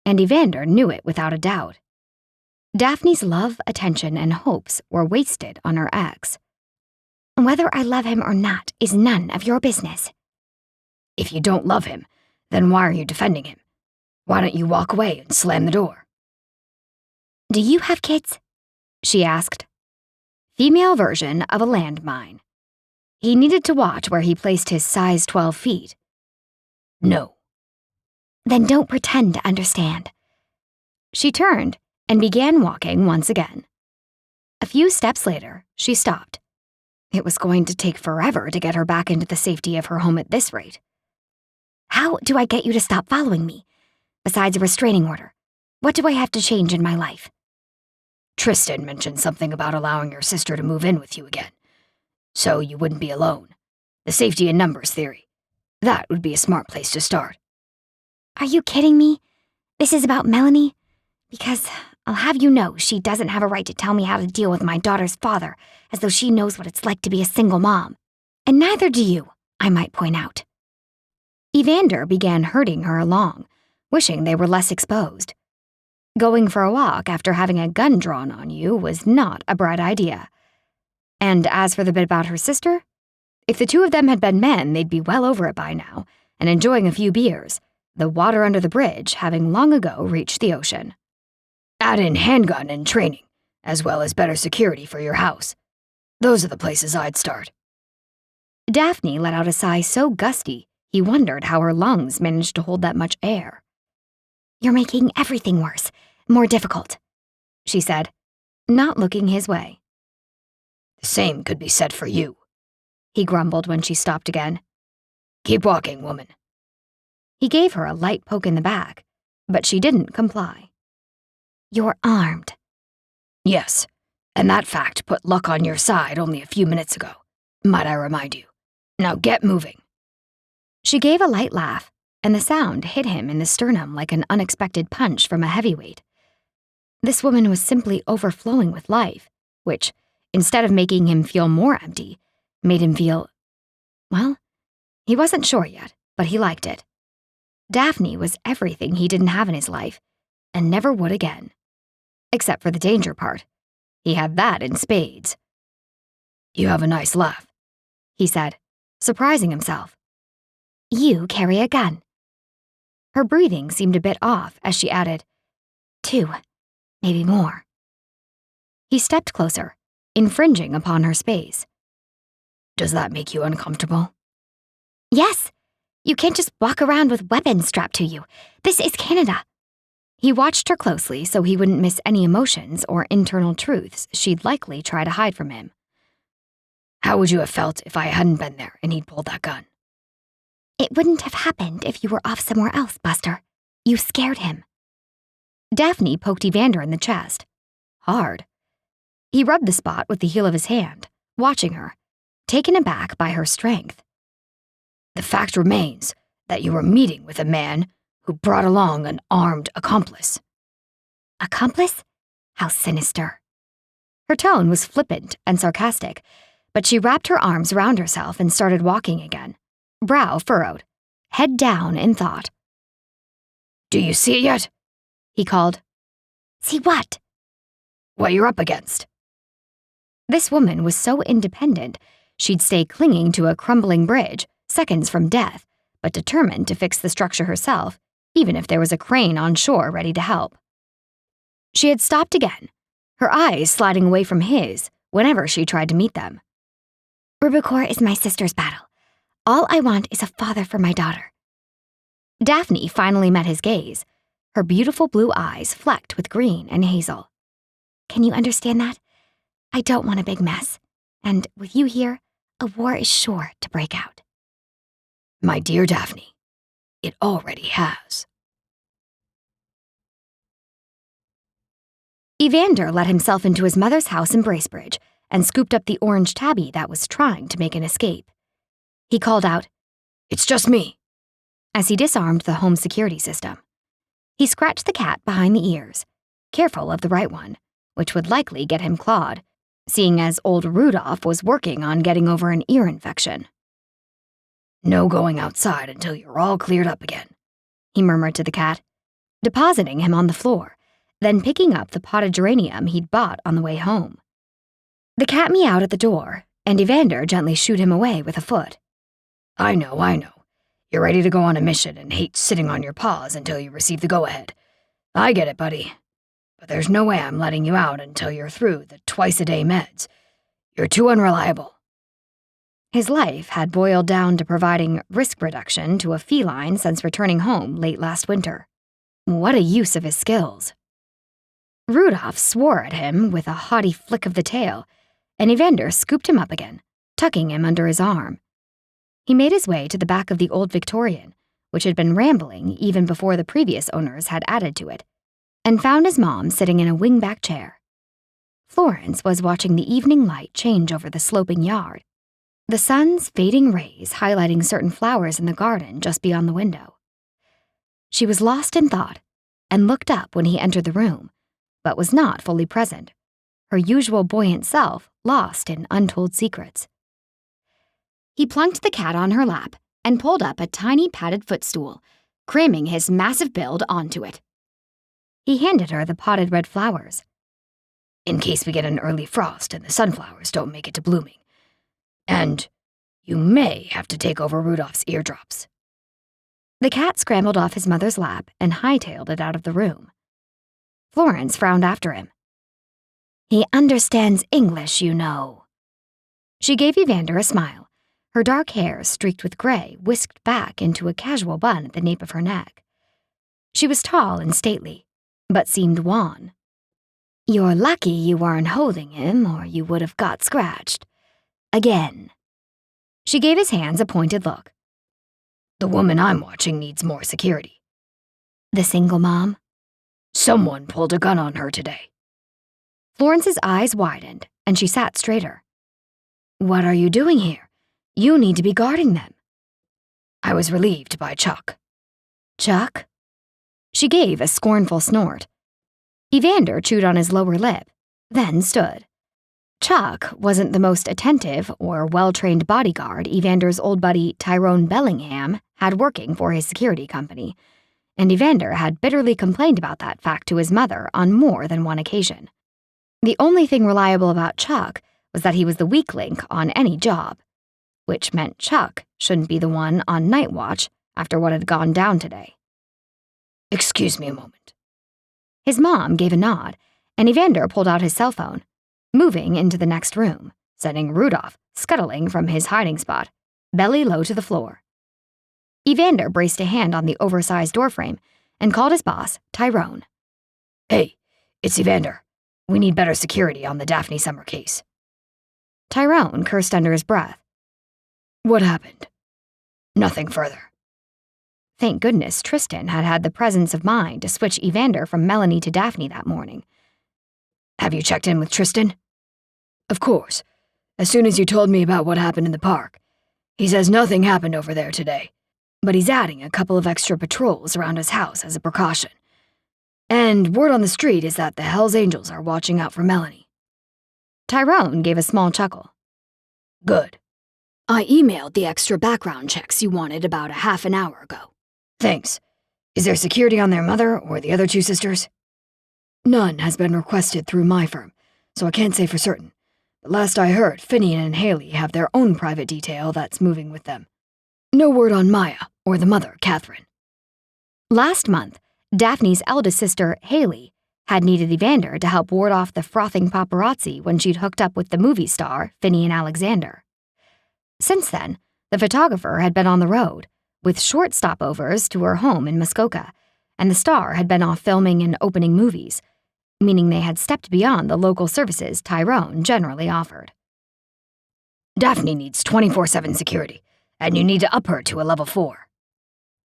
and Evander knew it without a doubt. Daphne's love, attention, and hopes were wasted on her ex. Whether I love him or not is none of your business. If you don't love him, then why are you defending him? Why don't you walk away and slam the door? Do you have kids? She asked. Female version of a landmine. He needed to watch where he placed his size 12 feet. No. Then don't pretend to understand. She turned and began walking once again. A few steps later, she stopped. It was going to take forever to get her back into the safety of her home at this rate. How do I get you to stop following me? Besides a restraining order, what do I have to change in my life? Tristan mentioned something about allowing your sister to move in with you again. So you wouldn't be alone. The safety in numbers theory. That would be a smart place to start. Are you kidding me? This is about Melanie? Because I'll have you know she doesn't have a right to tell me how to deal with my daughter's father, as though she knows what it's like to be a single mom. And neither do you, I might point out. Evander began herding her along, wishing they were less exposed. Going for a walk after having a gun drawn on you was not a bright idea. And as for the bit about her sister, if the two of them had been men, they'd be well over it by now, and enjoying a few beers, the water under the bridge having long ago reached the ocean. Add in handgun and training, as well as better security for your house. Those are the places I'd start. Daphne let out a sigh so gusty, he wondered how her lungs managed to hold that much air. You're making everything worse, more difficult, she said, not looking his way. The same could be said for you, he grumbled when she stopped again. Keep walking, woman. He gave her a light poke in the back, but she didn't comply. You're armed. Yes, and that fact put luck on your side only a few minutes ago, might I remind you. Now get moving. She gave a light laugh, and the sound hit him in the sternum like an unexpected punch from a heavyweight. This woman was simply overflowing with life, which, instead of making him feel more empty, made him feel, well, he wasn't sure yet, but he liked it. Daphne was everything he didn't have in his life, and never would again. Except for the danger part. He had that in spades. You have a nice laugh, he said, surprising himself. You carry a gun. Her breathing seemed a bit off as she added, 2, maybe more. He stepped closer, infringing upon her space. Does that make you uncomfortable? Yes. You can't just walk around with weapons strapped to you. This is Canada. He watched her closely so he wouldn't miss any emotions or internal truths she'd likely try to hide from him. How would you have felt if I hadn't been there and he'd pulled that gun? It wouldn't have happened if you were off somewhere else, Buster. You scared him. Daphne poked Evander in the chest. Hard. He rubbed the spot with the heel of his hand, watching her, taken aback by her strength. The fact remains that you were meeting with a man who brought along an armed accomplice. Accomplice? How sinister. Her tone was flippant and sarcastic, but she wrapped her arms around herself and started walking again, brow furrowed, head down in thought. Do you see it yet? He called. See what? What you're up against. This woman was so independent, she'd stay clinging to a crumbling bridge, seconds from death, but determined to fix the structure herself, even if there was a crane on shore ready to help. She had stopped again, her eyes sliding away from his whenever she tried to meet them. Rubicor is my sister's battle. All I want is a father for my daughter. Daphne finally met his gaze, her beautiful blue eyes flecked with green and hazel. Can you understand that? I don't want a big mess, and with you here, a war is sure to break out. My dear Daphne, it already has. Evander let himself into his mother's house in Bracebridge and scooped up the orange tabby that was trying to make an escape. He called out, "It's just me," as he disarmed the home security system. He scratched the cat behind the ears, careful of the right one, which would likely get him clawed, seeing as old Rudolph was working on getting over an ear infection. "No going outside until you're all cleared up again," he murmured to the cat, depositing him on the floor, then picking up the potted geranium he'd bought on the way home. The cat meowed at the door, and Evander gently shooed him away with a foot. I know. You're ready to go on a mission and hate sitting on your paws until you receive the go-ahead. I get it, buddy. But there's no way I'm letting you out until you're through the twice-a-day meds. You're too unreliable. His life had boiled down to providing risk reduction to a feline since returning home late last winter. What a use of his skills. Rudolph swore at him with a haughty flick of the tail, and Evander scooped him up again, tucking him under his arm. He made his way to the back of the old Victorian, which had been rambling even before the previous owners had added to it, and found his mom sitting in a wingback chair. Florence was watching the evening light change over the sloping yard, the sun's fading rays highlighting certain flowers in the garden just beyond the window. She was lost in thought and looked up when he entered the room, but was not fully present, her usual buoyant self lost in untold secrets. He plunked the cat on her lap and pulled up a tiny padded footstool, cramming his massive build onto it. He handed her the potted red flowers. In case we get an early frost and the sunflowers don't make it to blooming. And you may have to take over Rudolph's eardrops. The cat scrambled off his mother's lap and hightailed it out of the room. Florence frowned after him. He understands English, you know. She gave Evander a smile, her dark hair streaked with gray whisked back into a casual bun at the nape of her neck. She was tall and stately, but seemed wan. You're lucky you weren't holding him, or you would have got scratched. Again. She gave his hands a pointed look. The woman I'm watching needs more security. The single mom? Someone pulled a gun on her today. Florence's eyes widened, and she sat straighter. What are you doing here? You need to be guarding them. I was relieved by Chuck. Chuck? She gave a scornful snort. Evander chewed on his lower lip, then stood. Chuck wasn't the most attentive or well-trained bodyguard Evander's old buddy Tyrone Bellingham had working for his security company, and Evander had bitterly complained about that fact to his mother on more than one occasion. The only thing reliable about Chuck was that he was the weak link on any job, which meant Chuck shouldn't be the one on night watch after what had gone down today. Excuse me a moment. His mom gave a nod, and Evander pulled out his cell phone, moving into the next room, sending Rudolph scuttling from his hiding spot, belly low to the floor. Evander braced a hand on the oversized doorframe and called his boss, Tyrone. Hey, it's Evander. We need better security on the Daphne Summer case. Tyrone cursed under his breath. What happened? Nothing further. Thank goodness Tristan had had the presence of mind to switch Evander from Melanie to Daphne that morning. Have you checked in with Tristan? Of course. As soon as you told me about what happened in the park. He says nothing happened over there today, but he's adding a couple of extra patrols around his house as a precaution. And word on the street is that the Hells Angels are watching out for Melanie. Tyrone gave a small chuckle. Good. I emailed the extra background checks you wanted about a half an hour ago. Thanks. Is there security on their mother or the other two sisters? None has been requested through my firm, so I can't say for certain. But last I heard, Finian and Haley have their own private detail that's moving with them. No word on Maya or the mother, Catherine. Last month, Daphne's eldest sister, Haley, had needed Evander to help ward off the frothing paparazzi when she'd hooked up with the movie star, Finian Alexander. Since then, the photographer had been on the road, with short stopovers to her home in Muskoka, and the star had been off filming and opening movies, meaning they had stepped beyond the local services Tyrone generally offered. Daphne needs 24/7 security, and you need to up her to a level 4.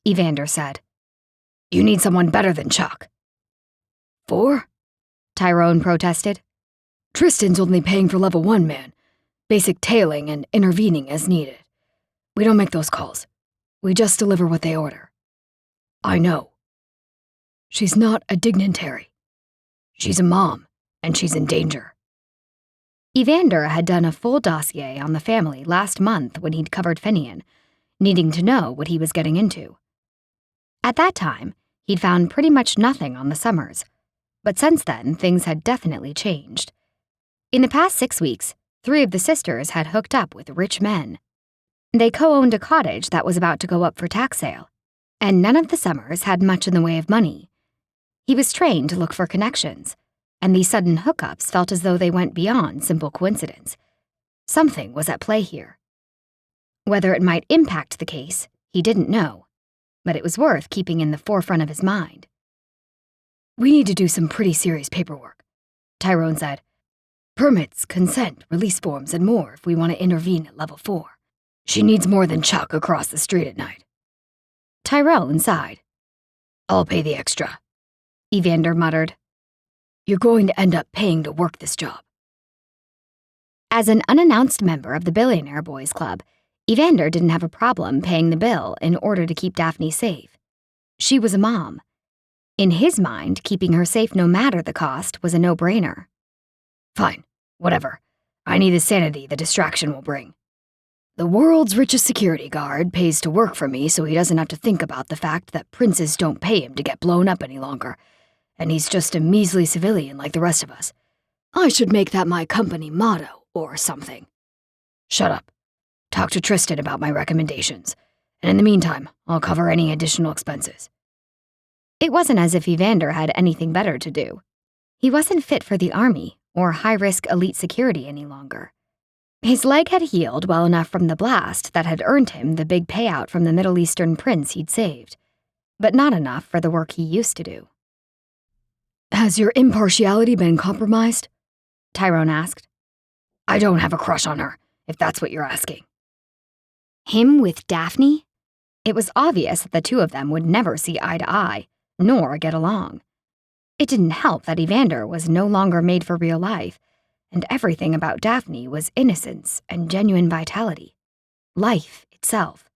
Evander said. You need someone better than Chuck. 4? Tyrone protested. Tristan's only paying for level 1, man. Basic tailing and intervening as needed. We don't make those calls. We just deliver what they order. I know. She's not a dignitary. She's a mom, and she's in danger. Evander had done a full dossier on the family last month when he'd covered Finian, needing to know what he was getting into. At that time, he'd found pretty much nothing on the Summers, but since then, things had definitely changed. In the past 6 weeks, 3 of the sisters had hooked up with rich men. They co-owned a cottage that was about to go up for tax sale, and none of the Summers had much in the way of money. He was trained to look for connections, and these sudden hookups felt as though they went beyond simple coincidence. Something was at play here. Whether it might impact the case, he didn't know, but it was worth keeping in the forefront of his mind. We need to do some pretty serious paperwork, Tyrone said. Permits, consent, release forms, and more if we want to intervene at level 4. She needs more than Chuck across the street at night. Tyrone sighed. I'll pay the extra, Evander muttered. You're going to end up paying to work this job. As an unannounced member of the Billionaire Boys Club, Evander didn't have a problem paying the bill in order to keep Daphne safe. She was a mom. In his mind, keeping her safe no matter the cost was a no-brainer. Fine, whatever. I need the sanity the distraction will bring. The world's richest security guard pays to work for me so he doesn't have to think about the fact that princes don't pay him to get blown up any longer, and he's just a measly civilian like the rest of us. I should make that my company motto or something. Shut up. Talk to Tristan about my recommendations, and in the meantime, I'll cover any additional expenses. It wasn't as if Evander had anything better to do. He wasn't fit for the army or high-risk elite security any longer. His leg had healed well enough from the blast that had earned him the big payout from the Middle Eastern prince he'd saved, but not enough for the work he used to do. Has your impartiality been compromised? Tyrone asked. I don't have a crush on her, if that's what you're asking. Him with Daphne? It was obvious that the two of them would never see eye to eye, nor get along. It didn't help that Evander was no longer made for real life, and everything about Daphne was innocence and genuine vitality. Life itself.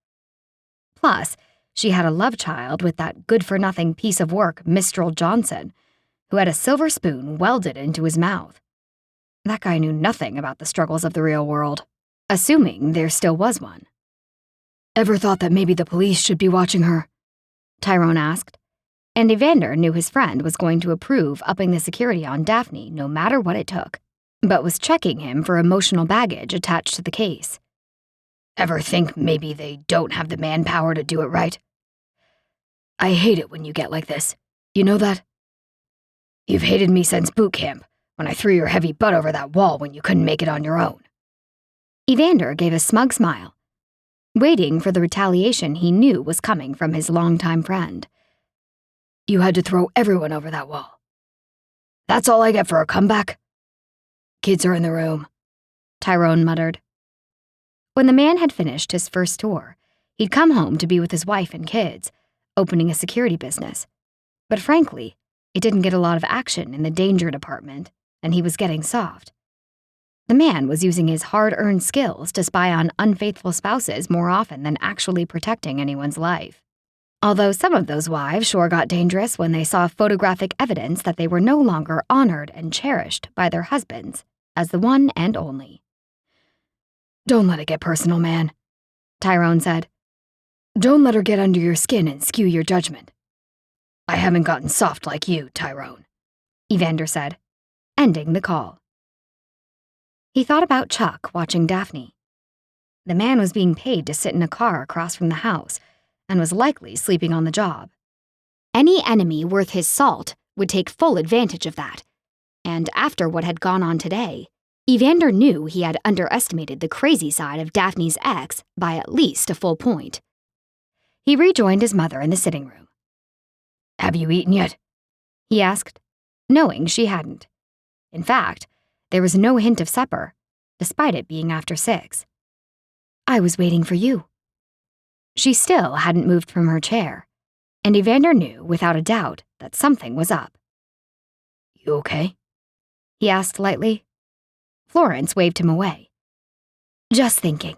Plus, she had a love child with that good-for-nothing piece of work, Mistral Johnson, who had a silver spoon welded into his mouth. That guy knew nothing about the struggles of the real world, assuming there still was one. Ever thought that maybe the police should be watching her? Tyrone asked, and Evander knew his friend was going to approve upping the security on Daphne no matter what it took, but was checking him for emotional baggage attached to the case. Ever think maybe they don't have the manpower to do it right? I hate it when you get like this. You know that? You've hated me since boot camp, when I threw your heavy butt over that wall when you couldn't make it on your own. Evander gave a smug smile, waiting for the retaliation he knew was coming from his longtime friend. You had to throw everyone over that wall. That's all I get for a comeback? Kids are in the room, Tyrone muttered. When the man had finished his first tour, he'd come home to be with his wife and kids, opening a security business. But frankly, it didn't get a lot of action in the danger department, and he was getting soft. The man was using his hard-earned skills to spy on unfaithful spouses more often than actually protecting anyone's life. Although some of those wives sure got dangerous when they saw photographic evidence that they were no longer honored and cherished by their husbands as the one and only. Don't let it get personal, man, Tyrone said. Don't let her get under your skin and skew your judgment. I haven't gotten soft like you, Tyrone, Evander said, ending the call. He thought about Chuck watching Daphne. The man was being paid to sit in a car across from the house and was likely sleeping on the job. Any enemy worth his salt would take full advantage of that, and after what had gone on today, Evander knew he had underestimated the crazy side of Daphne's ex by at least a full point. He rejoined his mother in the sitting room. Have you eaten yet? He asked, knowing she hadn't. In fact, there was no hint of supper, despite it being after 6. I was waiting for you. She still hadn't moved from her chair, and Evander knew without a doubt that something was up. You okay? He asked lightly. Florence waved him away. Just thinking.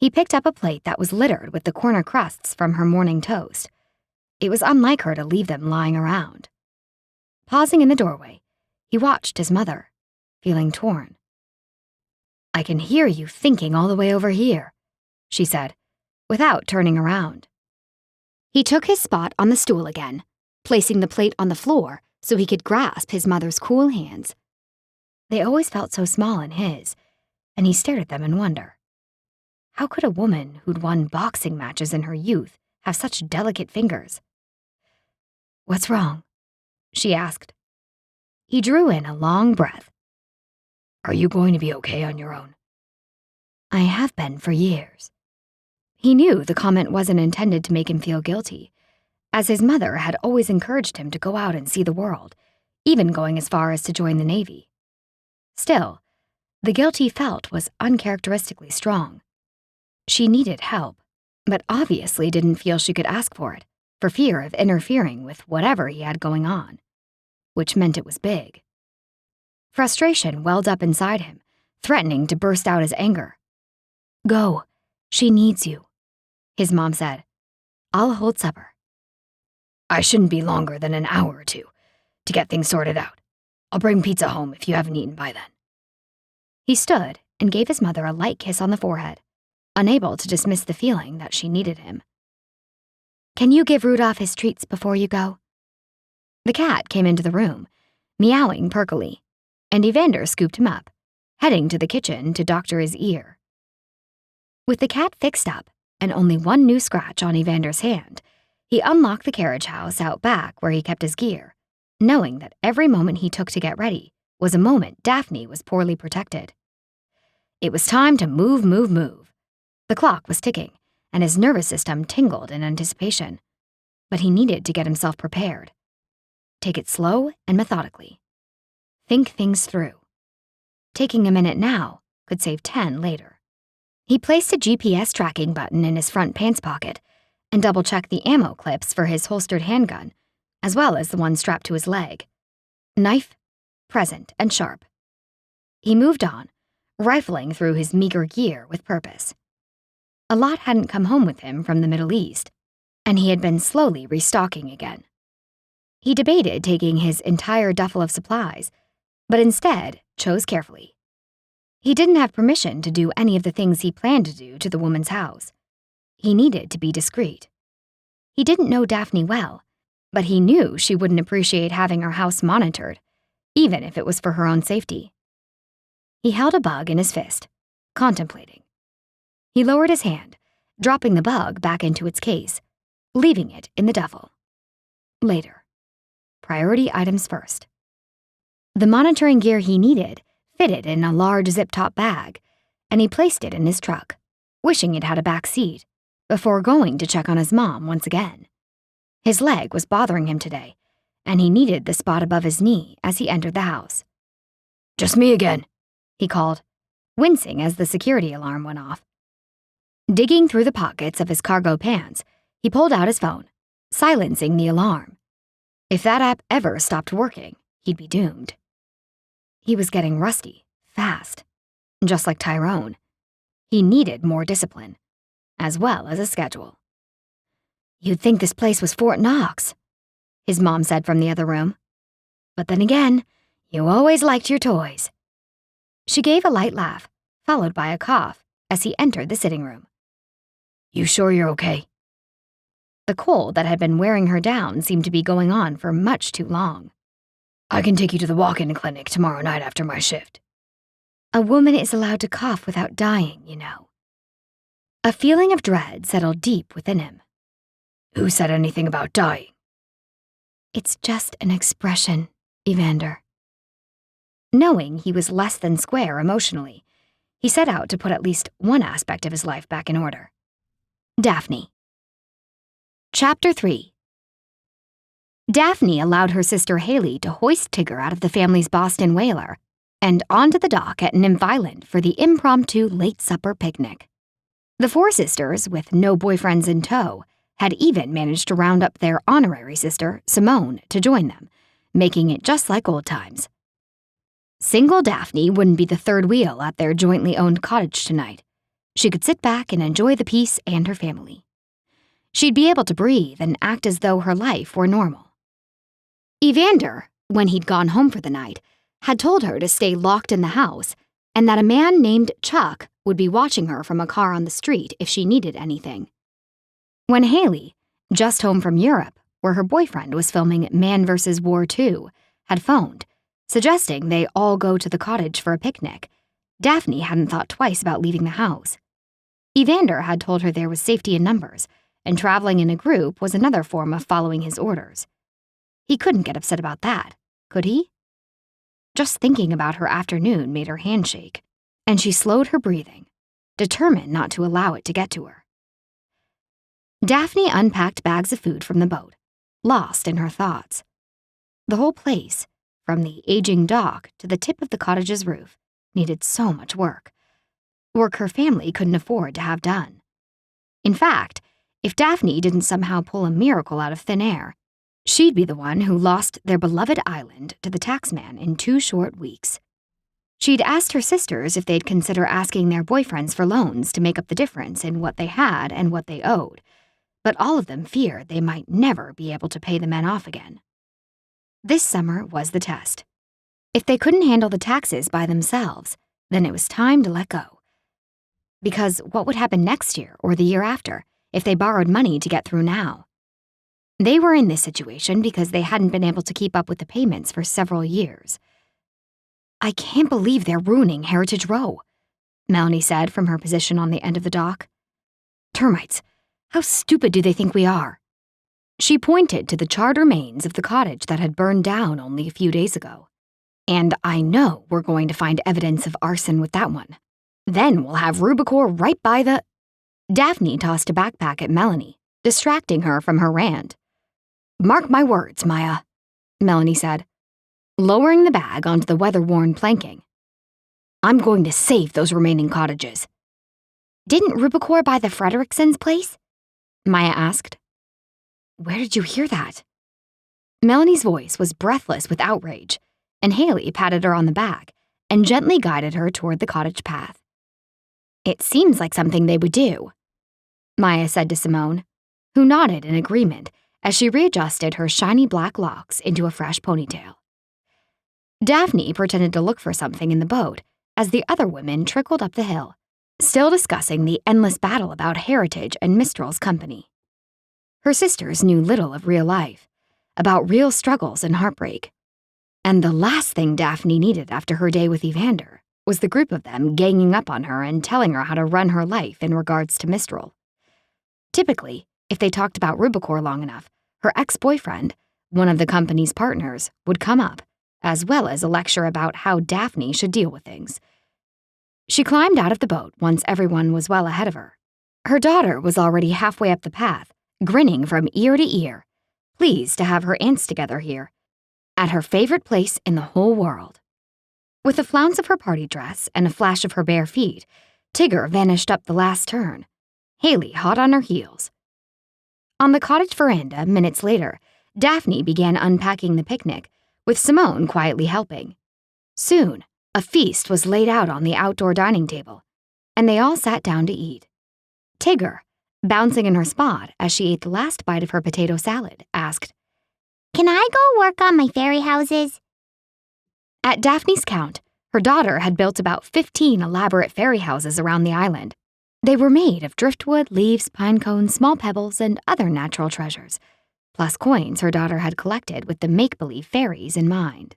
He picked up a plate that was littered with the corner crusts from her morning toast. It was unlike her to leave them lying around. Pausing in the doorway, he watched his mother, feeling torn. I can hear you thinking all the way over here, she said, without turning around. He took his spot on the stool again, placing the plate on the floor so he could grasp his mother's cool hands. They always felt so small in his, and he stared at them in wonder. How could a woman who'd won boxing matches in her youth have such delicate fingers? What's wrong? She asked. He drew in a long breath. Are you going to be okay on your own? I have been for years. He knew the comment wasn't intended to make him feel guilty, as his mother had always encouraged him to go out and see the world, even going as far as to join the Navy. Still, the guilt he felt was uncharacteristically strong. She needed help, but obviously didn't feel she could ask for it, for fear of interfering with whatever he had going on, which meant it was big. Frustration welled up inside him, threatening to burst out his anger. "Go. She needs you," his mom said. "I'll hold supper." I shouldn't be longer than an hour or two to get things sorted out. I'll bring pizza home if you haven't eaten by then. He stood and gave his mother a light kiss on the forehead, unable to dismiss the feeling that she needed him. "Can you give Rudolph his treats before you go?" The cat came into the room, meowing perkily, and Evander scooped him up, heading to the kitchen to doctor his ear. With the cat fixed up and only one new scratch on Evander's hand, he unlocked the carriage house out back where he kept his gear, knowing that every moment he took to get ready was a moment Daphne was poorly protected. It was time to move. The clock was ticking, and his nervous system tingled in anticipation. But he needed to get himself prepared. Take it slow and methodically. Think things through. Taking a minute now could save 10 later. He placed a GPS tracking button in his front pants pocket and double-checked the ammo clips for his holstered handgun, as well as the one strapped to his leg. Knife, present and sharp. He moved on, rifling through his meager gear with purpose. A lot hadn't come home with him from the Middle East, and he had been slowly restocking again. He debated taking his entire duffel of supplies, but instead chose carefully. He didn't have permission to do any of the things he planned to do to the woman's house. He needed to be discreet. He didn't know Daphne well, but he knew she wouldn't appreciate having her house monitored, even if it was for her own safety. He held a bug in his fist, contemplating. He lowered his hand, dropping the bug back into its case, leaving it in the duffel. Later. Priority items first. The monitoring gear he needed fitted in a large zip-top bag, and he placed it in his truck, wishing it had a back seat, before going to check on his mom once again. His leg was bothering him today, and he needed the spot above his knee as he entered the house. "Just me again," he called, wincing as the security alarm went off. Digging through the pockets of his cargo pants, he pulled out his phone, silencing the alarm. If that app ever stopped working, he'd be doomed. He was getting rusty, fast, just like Tyrone. He needed more discipline, as well as a schedule. "You'd think this place was Fort Knox," his mom said from the other room. "But then again, you always liked your toys." She gave a light laugh, followed by a cough, as he entered the sitting room. "You sure you're okay?" The cold that had been wearing her down seemed to be going on for much too long. "I can take you to the walk-in clinic tomorrow night after my shift." A woman is allowed to cough without dying, you know. A feeling of dread settled deep within him. "Who said anything about dying?" "It's just an expression, Evander." Knowing he was less than square emotionally, he set out to put at least one aspect of his life back in order. Daphne. Chapter 3. Daphne allowed her sister Haley to hoist Tigger out of the family's Boston whaler and onto the dock at Nymph Island for the impromptu late supper picnic. The four sisters, with no boyfriends in tow, had even managed to round up their honorary sister, Simone, to join them, making it just like old times. Single Daphne wouldn't be the third wheel at their jointly owned cottage tonight. She could sit back and enjoy the peace and her family. She'd be able to breathe and act as though her life were normal. Evander, when he'd gone home for the night, had told her to stay locked in the house and that a man named Chuck would be watching her from a car on the street if she needed anything. When Haley, just home from Europe, where her boyfriend was filming Man vs. War 2, had phoned, suggesting they all go to the cottage for a picnic, Daphne hadn't thought twice about leaving the house. Evander had told her there was safety in numbers, and traveling in a group was another form of following his orders. He couldn't get upset about that, could he? Just thinking about her afternoon made her hand shake, and she slowed her breathing, determined not to allow it to get to her. Daphne unpacked bags of food from the boat, lost in her thoughts. The whole place, from the aging dock to the tip of the cottage's roof, needed so much work her family couldn't afford to have done. In fact, if Daphne didn't somehow pull a miracle out of thin air, she'd be the one who lost their beloved island to the taxman in 2 short weeks. She'd asked her sisters if they'd consider asking their boyfriends for loans to make up the difference in what they had and what they owed, but all of them feared they might never be able to pay the men off again. This summer was the test. If they couldn't handle the taxes by themselves, then it was time to let go. Because what would happen next year or the year after if they borrowed money to get through now? They were in this situation because they hadn't been able to keep up with the payments for several years. "I can't believe they're ruining Heritage Row," Melanie said from her position on the end of the dock. "Termites. How stupid do they think we are?" She pointed to the charred remains of the cottage that had burned down only a few days ago. "And I know we're going to find evidence of arson with that one. Then we'll have Rubicor right by the—" Daphne tossed a backpack at Melanie, distracting her from her rant. "Mark my words, Maya," Melanie said, lowering the bag onto the weather-worn planking. "I'm going to save those remaining cottages." "Didn't Rubicor buy the Fredericksons' place?" Maya asked. "Where did you hear that?" Melanie's voice was breathless with outrage, and Haley patted her on the back and gently guided her toward the cottage path. "It seems like something they would do," Maya said to Simone, who nodded in agreement as she readjusted her shiny black locks into a fresh ponytail. Daphne pretended to look for something in the boat as the other women trickled up the hill, still discussing the endless battle about Heritage and Mistral's company. Her sisters knew little of real life, about real struggles and heartbreak. And the last thing Daphne needed after her day with Evander was the group of them ganging up on her and telling her how to run her life in regards to Mistral. Typically, if they talked about Rubicor long enough, her ex-boyfriend, one of the company's partners, would come up, as well as a lecture about how Daphne should deal with things. She climbed out of the boat once everyone was well ahead of her. Her daughter was already halfway up the path, grinning from ear to ear, pleased to have her aunts together here, at her favorite place in the whole world. With a flounce of her party dress and a flash of her bare feet, Tigger vanished up the last turn, Haley hot on her heels. On the cottage veranda, minutes later, Daphne began unpacking the picnic, with Simone quietly helping. Soon, a feast was laid out on the outdoor dining table, and they all sat down to eat. Tigger, bouncing in her spot as she ate the last bite of her potato salad, asked, "Can I go work on my fairy houses?" At Daphne's count, her daughter had built about 15 elaborate fairy houses around the island. They were made of driftwood, leaves, pine cones, small pebbles, and other natural treasures, plus coins her daughter had collected with the make-believe fairies in mind.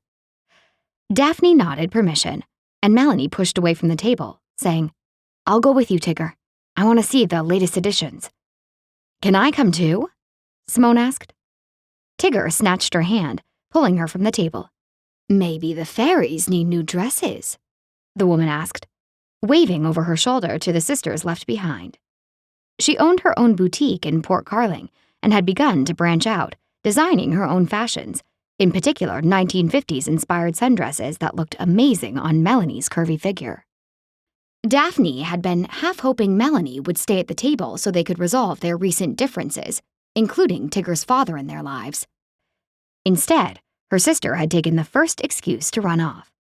Daphne nodded permission, and Melanie pushed away from the table, saying, "I'll go with you, Tigger. I want to see the latest editions." "Can I come too?" Simone asked. Tigger snatched her hand, pulling her from the table. "Maybe the fairies need new dresses," the woman asked, waving over her shoulder to the sisters left behind. She owned her own boutique in Port Carling and had begun to branch out, designing her own fashions, in particular 1950s-inspired sundresses that looked amazing on Melanie's curvy figure. Daphne had been half hoping Melanie would stay at the table so they could resolve their recent differences, including Tigger's father in their lives. Instead, her sister had taken the first excuse to run off.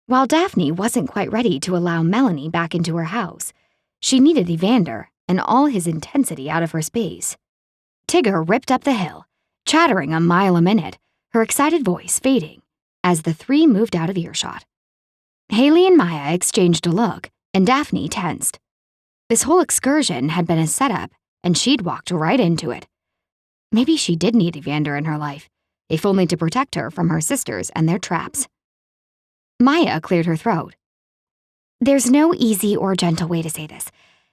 While Daphne wasn't quite ready to allow Melanie back into her house, she needed Evander and all his intensity out of her space. Tigger ripped up the hill, chattering a mile a minute, her excited voice fading as the three moved out of earshot. Haley and Maya exchanged a look, and Daphne tensed. This whole excursion had been a setup, and she'd walked right into it. Maybe she did need Evander in her life, if only to protect her from her sisters and their traps. Maya cleared her throat. "There's no easy or gentle way to say this,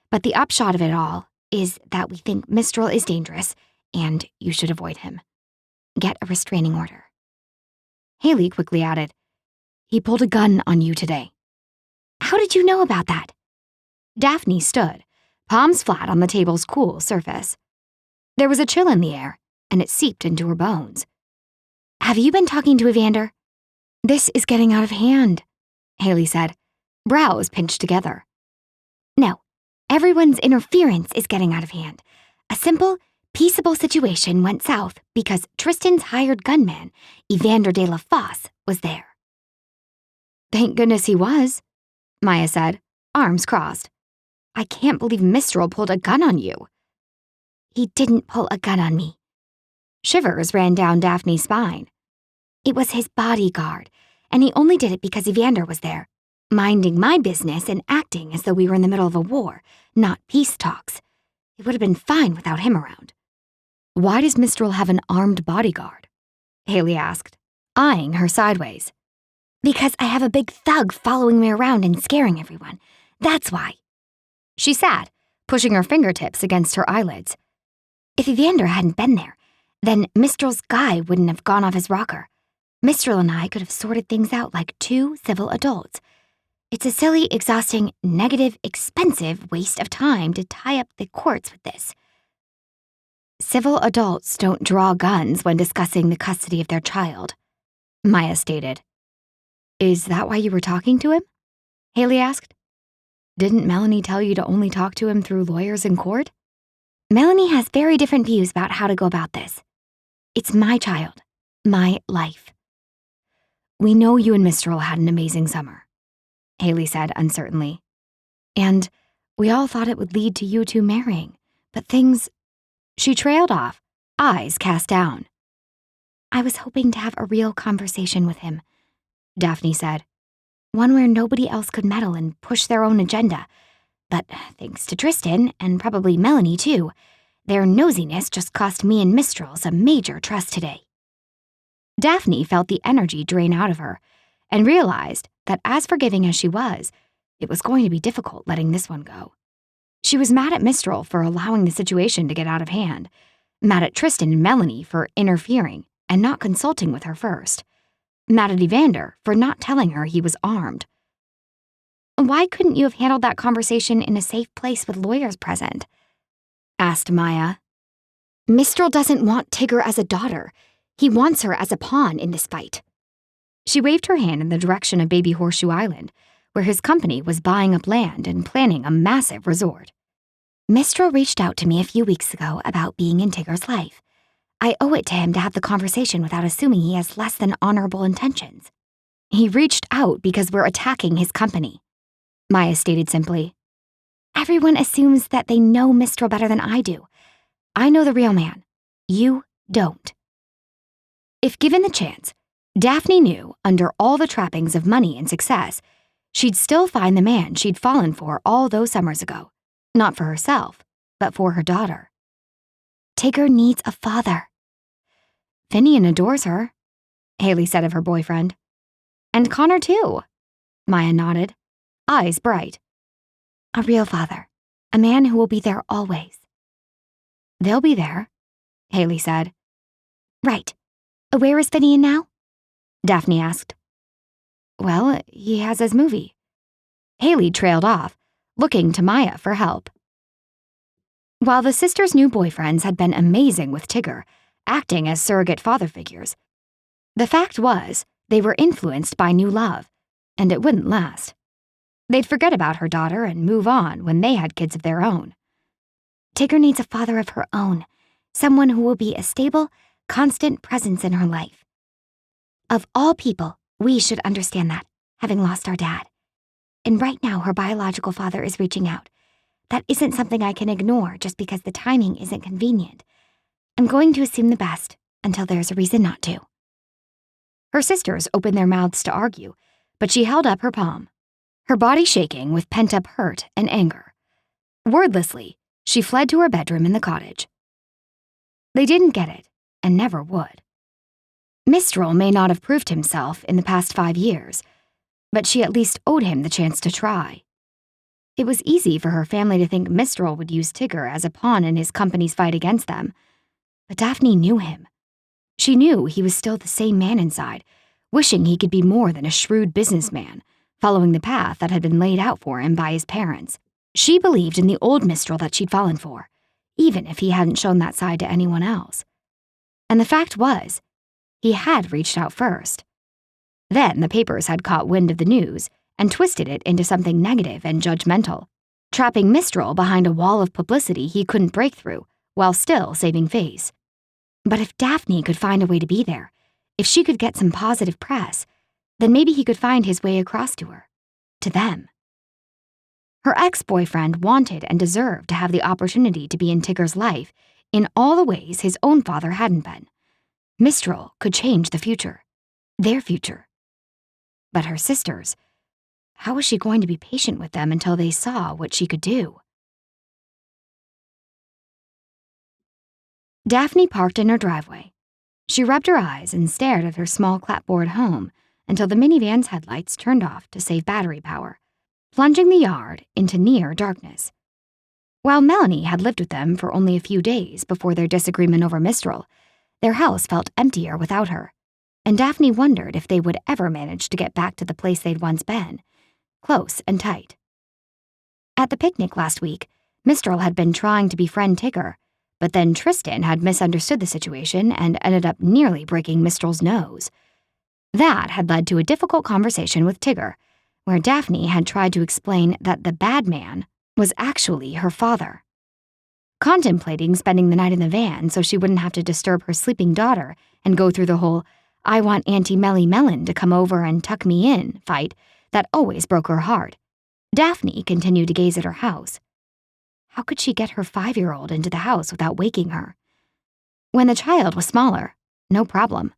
but the upshot of it all is that we think Mistral is dangerous, and you should avoid him. Get a restraining order." Haley quickly added, "He pulled a gun on you today." "How did you know about that?" Daphne stood, palms flat on the table's cool surface. There was a chill in the air, and it seeped into her bones. "Have you been talking to Evander?" "This is getting out of hand," Haley said, brows pinched together. "No, everyone's interference is getting out of hand. A simple, peaceable situation went south because Tristan's hired gunman, Evander de la Fosse, was there." Thank goodness he was, Maya said, arms crossed. I can't believe Mistral pulled a gun on you. He didn't pull a gun on me. Shivers ran down Daphne's spine. It was his bodyguard, and he only did it because Evander was there, minding my business and acting as though we were in the middle of a war, not peace talks. It would have been fine without him around. Why does Mistral have an armed bodyguard? Haley asked, eyeing her sideways. Because I have a big thug following me around and scaring everyone. That's why. She sat, pushing her fingertips against her eyelids. If Evander hadn't been there, then Mistral's guy wouldn't have gone off his rocker. Mistral and I could have sorted things out like two civil adults. It's a silly, exhausting, negative, expensive waste of time to tie up the courts with this. Civil adults don't draw guns when discussing the custody of their child, Maya stated. Is that why you were talking to him? Haley asked. Didn't Melanie tell you to only talk to him through lawyers in court? Melanie has very different views about how to go about this. It's my child, my life. We know you and Mistral had an amazing summer, Haley said uncertainly. And we all thought it would lead to you two marrying, but things... She trailed off, eyes cast down. I was hoping to have a real conversation with him, Daphne said. One where nobody else could meddle and push their own agenda. But thanks to Tristan, and probably Melanie too, their nosiness just cost me and Mistral some major trust today. Daphne felt the energy drain out of her and realized that as forgiving as she was, it was going to be difficult letting this one go. She was mad at Mistral for allowing the situation to get out of hand, mad at Tristan and Melanie for interfering and not consulting with her first, mad at Evander for not telling her he was armed. Why couldn't you have handled that conversation in a safe place with lawyers present? Asked Maya. Mistral doesn't want Tigger as a daughter. He wants her as a pawn in this fight. She waved her hand in the direction of Baby Horseshoe Island, where his company was buying up land and planning a massive resort. Mistral reached out to me a few weeks ago about being in Tigger's life. I owe it to him to have the conversation without assuming he has less than honorable intentions. He reached out because we're attacking his company, Maya stated simply. Everyone assumes that they know Mistral better than I do. I know the real man. You don't. If given the chance, Daphne knew, under all the trappings of money and success, she'd still find the man she'd fallen for all those summers ago. Not for herself, but for her daughter. Tigger needs a father. Finian adores her, Haley said of her boyfriend. And Connor too, Maya nodded, eyes bright. A real father. A man who will be there always. They'll be there, Haley said. Right. Where is Finian now? Daphne asked. Well, he has his movie. Haley trailed off, looking to Maya for help. While the sisters' new boyfriends had been amazing with Tigger, acting as surrogate father figures, the fact was they were influenced by new love, and it wouldn't last. They'd forget about her daughter and move on when they had kids of their own. Tigger needs a father of her own, someone who will be a stable, constant presence in her life. Of all people, we should understand that, having lost our dad. And right now her biological father is reaching out. That isn't something I can ignore just because the timing isn't convenient. I'm going to assume the best until there's a reason not to. Her sisters opened their mouths to argue, but she held up her palm, her body shaking with pent-up hurt and anger. Wordlessly, she fled to her bedroom in the cottage. They didn't get it, and never would. Mistral may not have proved himself in the past 5 years, but she at least owed him the chance to try. It was easy for her family to think Mistral would use Tigger as a pawn in his company's fight against them, but Daphne knew him. She knew he was still the same man inside, wishing he could be more than a shrewd businessman, following the path that had been laid out for him by his parents. She believed in the old Mistral that she'd fallen for, even if he hadn't shown that side to anyone else. And the fact was, he had reached out first. Then the papers had caught wind of the news and twisted it into something negative and judgmental, trapping Mistral behind a wall of publicity he couldn't break through while still saving face. But if Daphne could find a way to be there, if she could get some positive press, then maybe he could find his way across to her, to them. Her ex-boyfriend wanted and deserved to have the opportunity to be in Tigger's life in all the ways his own father hadn't been. Mistral could change the future, their future. But her sisters, how was she going to be patient with them until they saw what she could do? Daphne parked in her driveway. She rubbed her eyes and stared at her small clapboard home until the minivan's headlights turned off to save battery power, plunging the yard into near darkness. While Melanie had lived with them for only a few days before their disagreement over Mistral, their house felt emptier without her, and Daphne wondered if they would ever manage to get back to the place they'd once been, close and tight. At the picnic last week, Mistral had been trying to befriend Tigger, but then Tristan had misunderstood the situation and ended up nearly breaking Mistral's nose. That had led to a difficult conversation with Tigger, where Daphne had tried to explain that the bad man was actually her father. Contemplating spending the night in the van so she wouldn't have to disturb her sleeping daughter and go through the whole "I want Auntie Melly Mellon to come over and tuck me in" fight that always broke her heart, Daphne continued to gaze at her house. How could she get her 5-year-old into the house without waking her? When the child was smaller, no problem.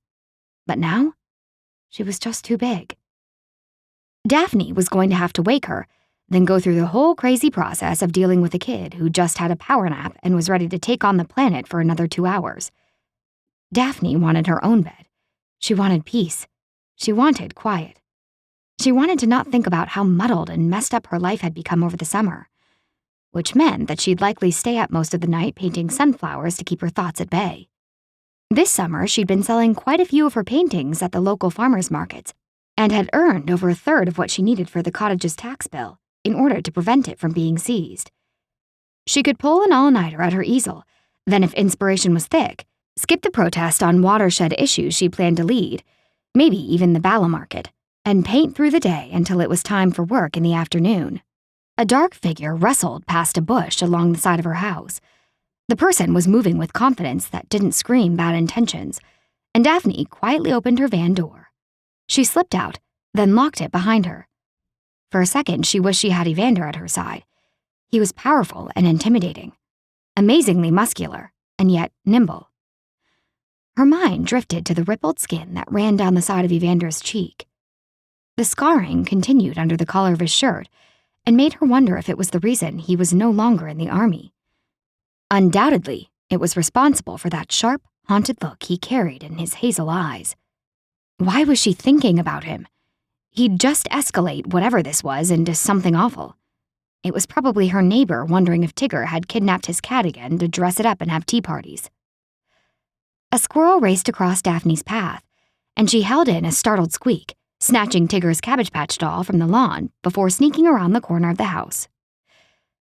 But now, she was just too big. Daphne was going to have to wake her, then go through the whole crazy process of dealing with a kid who just had a power nap and was ready to take on the planet for another 2 hours. Daphne wanted her own bed. She wanted peace. She wanted quiet. She wanted to not think about how muddled and messed up her life had become over the summer, which meant that she'd likely stay up most of the night painting sunflowers to keep her thoughts at bay. This summer, she'd been selling quite a few of her paintings at the local farmers' markets and had earned over 1/3 of what she needed for the cottage's tax bill in order to prevent it from being seized. She could pull an all-nighter at her easel, then if inspiration was thick, skip the protest on watershed issues she planned to lead, maybe even the Bala market, and paint through the day until it was time for work in the afternoon. A dark figure rustled past a bush along the side of her house. The person was moving with confidence that didn't scream bad intentions, and Daphne quietly opened her van door. She slipped out, then locked it behind her. For a second, she wished she had Evander at her side. He was powerful and intimidating, amazingly muscular, and yet nimble. Her mind drifted to the rippled skin that ran down the side of Evander's cheek. The scarring continued under the collar of his shirt and made her wonder if it was the reason he was no longer in the army. Undoubtedly, it was responsible for that sharp, haunted look he carried in his hazel eyes. Why was she thinking about him? He'd just escalate whatever this was into something awful. It was probably her neighbor wondering if Tigger had kidnapped his cat again to dress it up and have tea parties. A squirrel raced across Daphne's path, and she held in a startled squeak, snatching Tigger's Cabbage Patch doll from the lawn before sneaking around the corner of the house.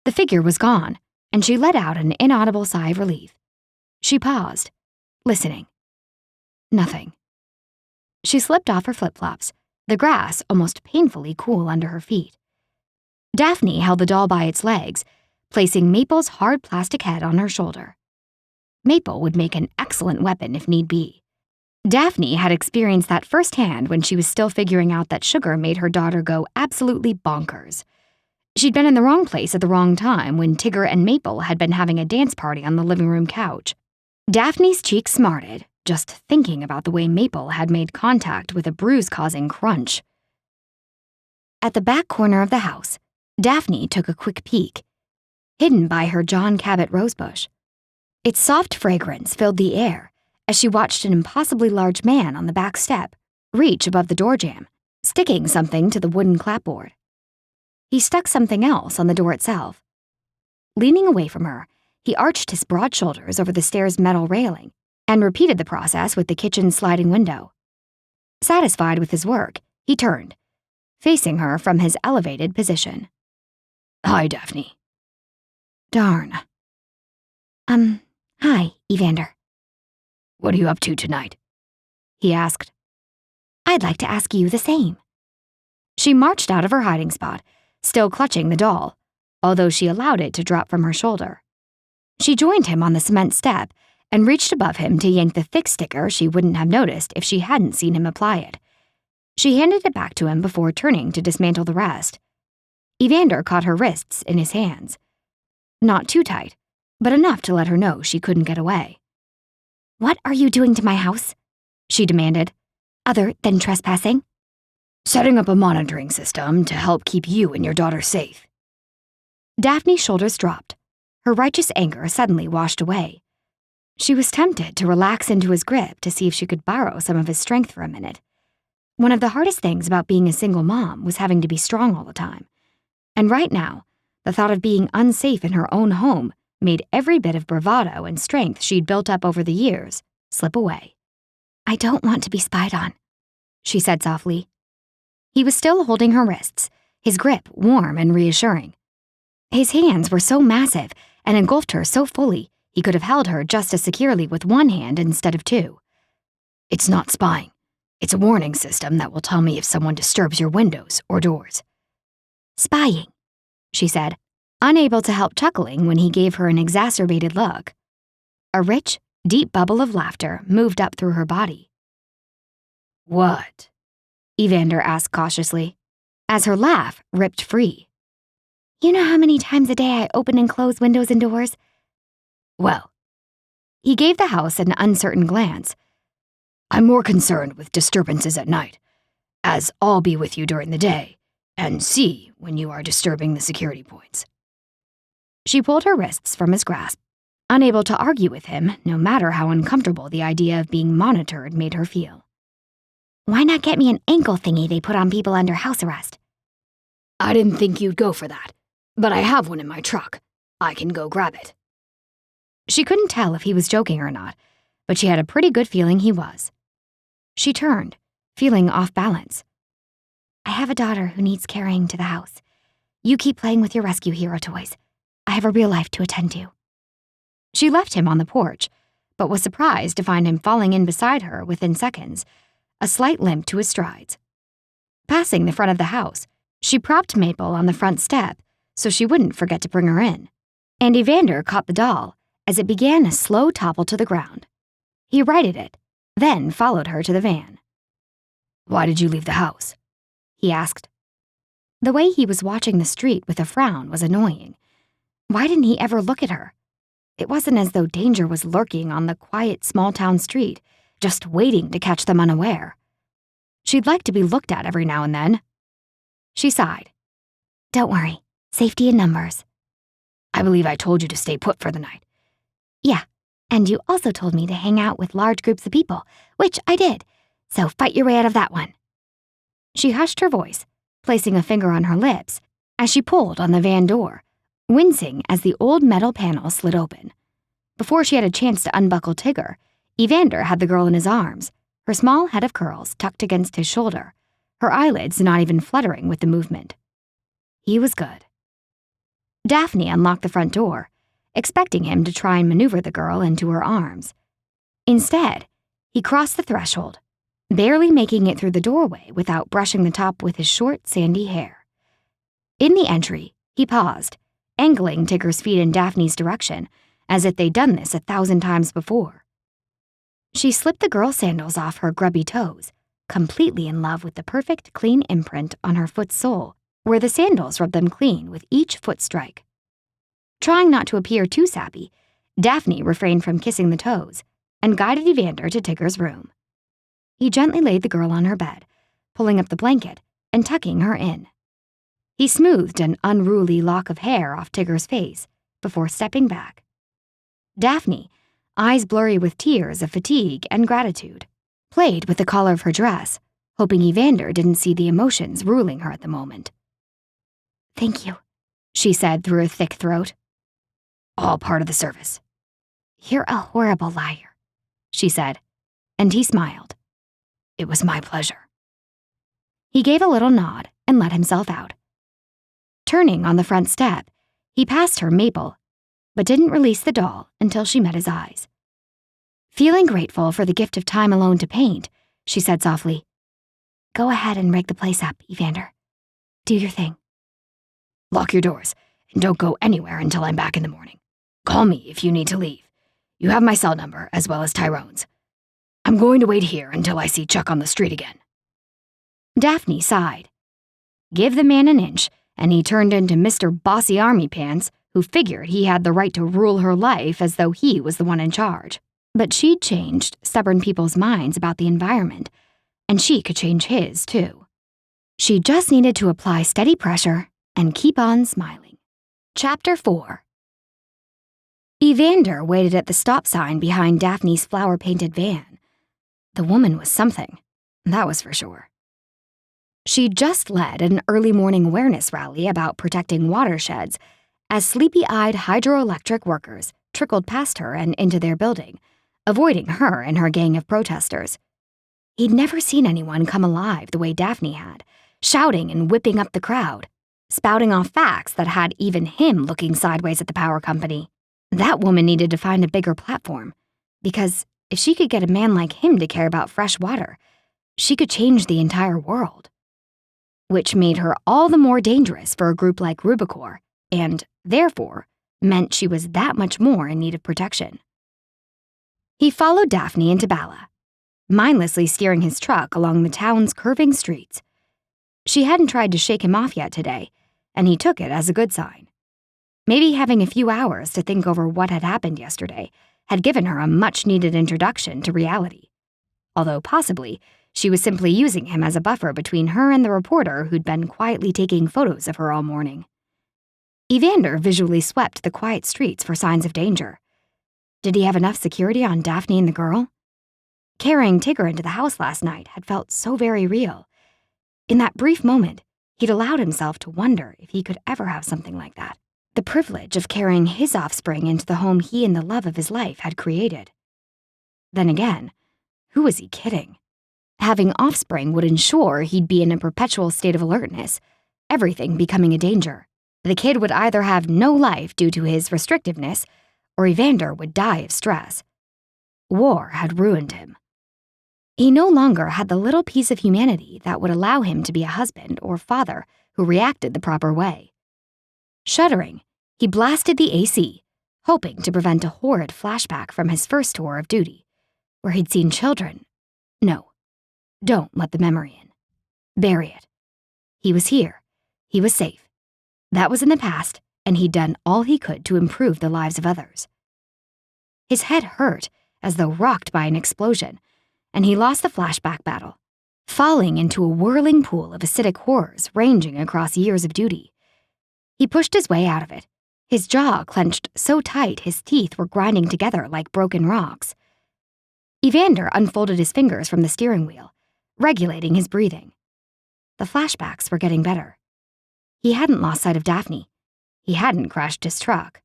The figure was gone, and she let out an inaudible sigh of relief. She paused, listening. Nothing. She slipped off her flip-flops, the grass almost painfully cool under her feet. Daphne held the doll by its legs, placing Maple's hard plastic head on her shoulder. Maple would make an excellent weapon if need be. Daphne had experienced that firsthand when she was still figuring out that sugar made her daughter go absolutely bonkers. She'd been in the wrong place at the wrong time when Tigger and Maple had been having a dance party on the living room couch. Daphne's cheeks smarted just thinking about the way Maple had made contact with a bruise-causing crunch. At the back corner of the house, Daphne took a quick peek, hidden by her John Cabot rosebush. Its soft fragrance filled the air as she watched an impossibly large man on the back step reach above the door jamb, sticking something to the wooden clapboard. He stuck something else on the door itself. Leaning away from her, he arched his broad shoulders over the stair's metal railing and repeated the process with the kitchen's sliding window. Satisfied with his work, he turned, facing her from his elevated position. Hi, Daphne. Darn. Hi, Evander. What are you up to tonight? He asked. I'd like to ask you the same. She marched out of her hiding spot, still clutching the doll, although she allowed it to drop from her shoulder. She joined him on the cement step and reached above him to yank the thick sticker she wouldn't have noticed if she hadn't seen him apply it. She handed it back to him before turning to dismantle the rest. Evander caught her wrists in his hands. Not too tight, but enough to let her know she couldn't get away. What are you doing to my house? She demanded, other than trespassing. Setting up a monitoring system to help keep you and your daughter safe. Daphne's shoulders dropped. Her righteous anger suddenly washed away. She was tempted to relax into his grip to see if she could borrow some of his strength for a minute. One of the hardest things about being a single mom was having to be strong all the time. And right now, the thought of being unsafe in her own home made every bit of bravado and strength she'd built up over the years slip away. I don't want to be spied on, she said softly. He was still holding her wrists, his grip warm and reassuring. His hands were so massive and engulfed her so fully he could have held her just as securely with one hand instead of two. It's not spying. It's a warning system that will tell me if someone disturbs your windows or doors. Spying, she said, unable to help chuckling when he gave her an exacerbated look. A rich, deep bubble of laughter moved up through her body. What? Evander asked cautiously, as her laugh ripped free. You know how many times a day I open and close windows and doors? Well, he gave the house an uncertain glance. I'm more concerned with disturbances at night, as I'll be with you during the day and see when you are disturbing the security points. She pulled her wrists from his grasp, unable to argue with him no matter how uncomfortable the idea of being monitored made her feel. Why not get me an ankle thingy they put on people under house arrest? I didn't think you'd go for that, but I have one in my truck. I can go grab it. She couldn't tell if he was joking or not, but she had a pretty good feeling he was. She turned, feeling off balance. I have a daughter who needs carrying to the house. You keep playing with your rescue hero toys. I have a real life to attend to. She left him on the porch, but was surprised to find him falling in beside her within seconds, a slight limp to his strides. Passing the front of the house, she propped Maple on the front step so she wouldn't forget to bring her in, and Evander caught the doll as it began a slow topple to the ground. He righted it, then followed her to the van. Why did you leave the house? He asked. The way he was watching the street with a frown was annoying. Why didn't he ever look at her? It wasn't as though danger was lurking on the quiet small-town street, just waiting to catch them unaware. She'd like to be looked at every now and then. She sighed. Don't worry. Safety in numbers. I believe I told you to stay put for the night. Yeah, and you also told me to hang out with large groups of people, which I did, so fight your way out of that one. She hushed her voice, placing a finger on her lips, as she pulled on the van door, wincing as the old metal panel slid open. Before she had a chance to unbuckle Tigger, Evander had the girl in his arms, her small head of curls tucked against his shoulder, her eyelids not even fluttering with the movement. He was good. Daphne unlocked the front door, expecting him to try and maneuver the girl into her arms. Instead, he crossed the threshold, barely making it through the doorway without brushing the top with his short, sandy hair. In the entry, he paused, angling Tigger's feet in Daphne's direction, as if they'd done this 1,000 times before. She slipped the girl's sandals off her grubby toes, completely in love with the perfect, clean imprint on her foot's sole, where the sandals rubbed them clean with each foot strike. Trying not to appear too sappy, Daphne refrained from kissing the toes and guided Evander to Tigger's room. He gently laid the girl on her bed, pulling up the blanket and tucking her in. He smoothed an unruly lock of hair off Tigger's face before stepping back. Daphne, eyes blurry with tears of fatigue and gratitude, played with the collar of her dress, hoping Evander didn't see the emotions ruling her at the moment. Thank you, she said through her thick throat. All part of the service. You're a horrible liar, she said, and he smiled. It was my pleasure. He gave a little nod and let himself out. Turning on the front step, he passed her Maple, but didn't release the doll until she met his eyes. Feeling grateful for the gift of time alone to paint, she said softly, Go ahead and rake the place up, Evander. Do your thing. Lock your doors, and don't go anywhere until I'm back in the morning. Call me if you need to leave. You have my cell number as well as Tyrone's. I'm going to wait here until I see Chuck on the street again. Daphne sighed. Give the man an inch, and he turned into Mr. Bossy Army Pants, who figured he had the right to rule her life as though he was the one in charge. But she'd changed stubborn people's minds about the environment, and she could change his, too. She just needed to apply steady pressure and keep on smiling. Chapter 4. Evander waited at the stop sign behind Daphne's flower-painted van. The woman was something, that was for sure. She'd just led an early morning awareness rally about protecting watersheds as sleepy-eyed hydroelectric workers trickled past her and into their building, avoiding her and her gang of protesters. He'd never seen anyone come alive the way Daphne had, shouting and whipping up the crowd, spouting off facts that had even him looking sideways at the power company. That woman needed to find a bigger platform, because if she could get a man like him to care about fresh water, she could change the entire world. Which made her all the more dangerous for a group like Rubicor, and, therefore, meant she was that much more in need of protection. He followed Daphne into Bala, mindlessly steering his truck along the town's curving streets. She hadn't tried to shake him off yet today, and he took it as a good sign. Maybe having a few hours to think over what had happened yesterday had given her a much-needed introduction to reality, although possibly she was simply using him as a buffer between her and the reporter who'd been quietly taking photos of her all morning. Evander visually swept the quiet streets for signs of danger. Did he have enough security on Daphne and the girl? Carrying Tigger into the house last night had felt so very real. In that brief moment, he'd allowed himself to wonder if he could ever have something like that. The privilege of carrying his offspring into the home he and the love of his life had created. Then again, who was he kidding? Having offspring would ensure he'd be in a perpetual state of alertness, everything becoming a danger. The kid would either have no life due to his restrictiveness, or Evander would die of stress. War had ruined him. He no longer had the little piece of humanity that would allow him to be a husband or father who reacted the proper way. Shuddering, he blasted the AC, hoping to prevent a horrid flashback from his first tour of duty, where he'd seen children. No. Don't let the memory in. Bury it. He was here. He was safe. That was in the past, and he'd done all he could to improve the lives of others. His head hurt, as though rocked by an explosion, and he lost the flashback battle, falling into a whirling pool of acidic horrors ranging across years of duty. He pushed his way out of it, his jaw clenched so tight his teeth were grinding together like broken rocks. Evander unfolded his fingers from the steering wheel, regulating his breathing. The flashbacks were getting better. He hadn't lost sight of Daphne. He hadn't crashed his truck.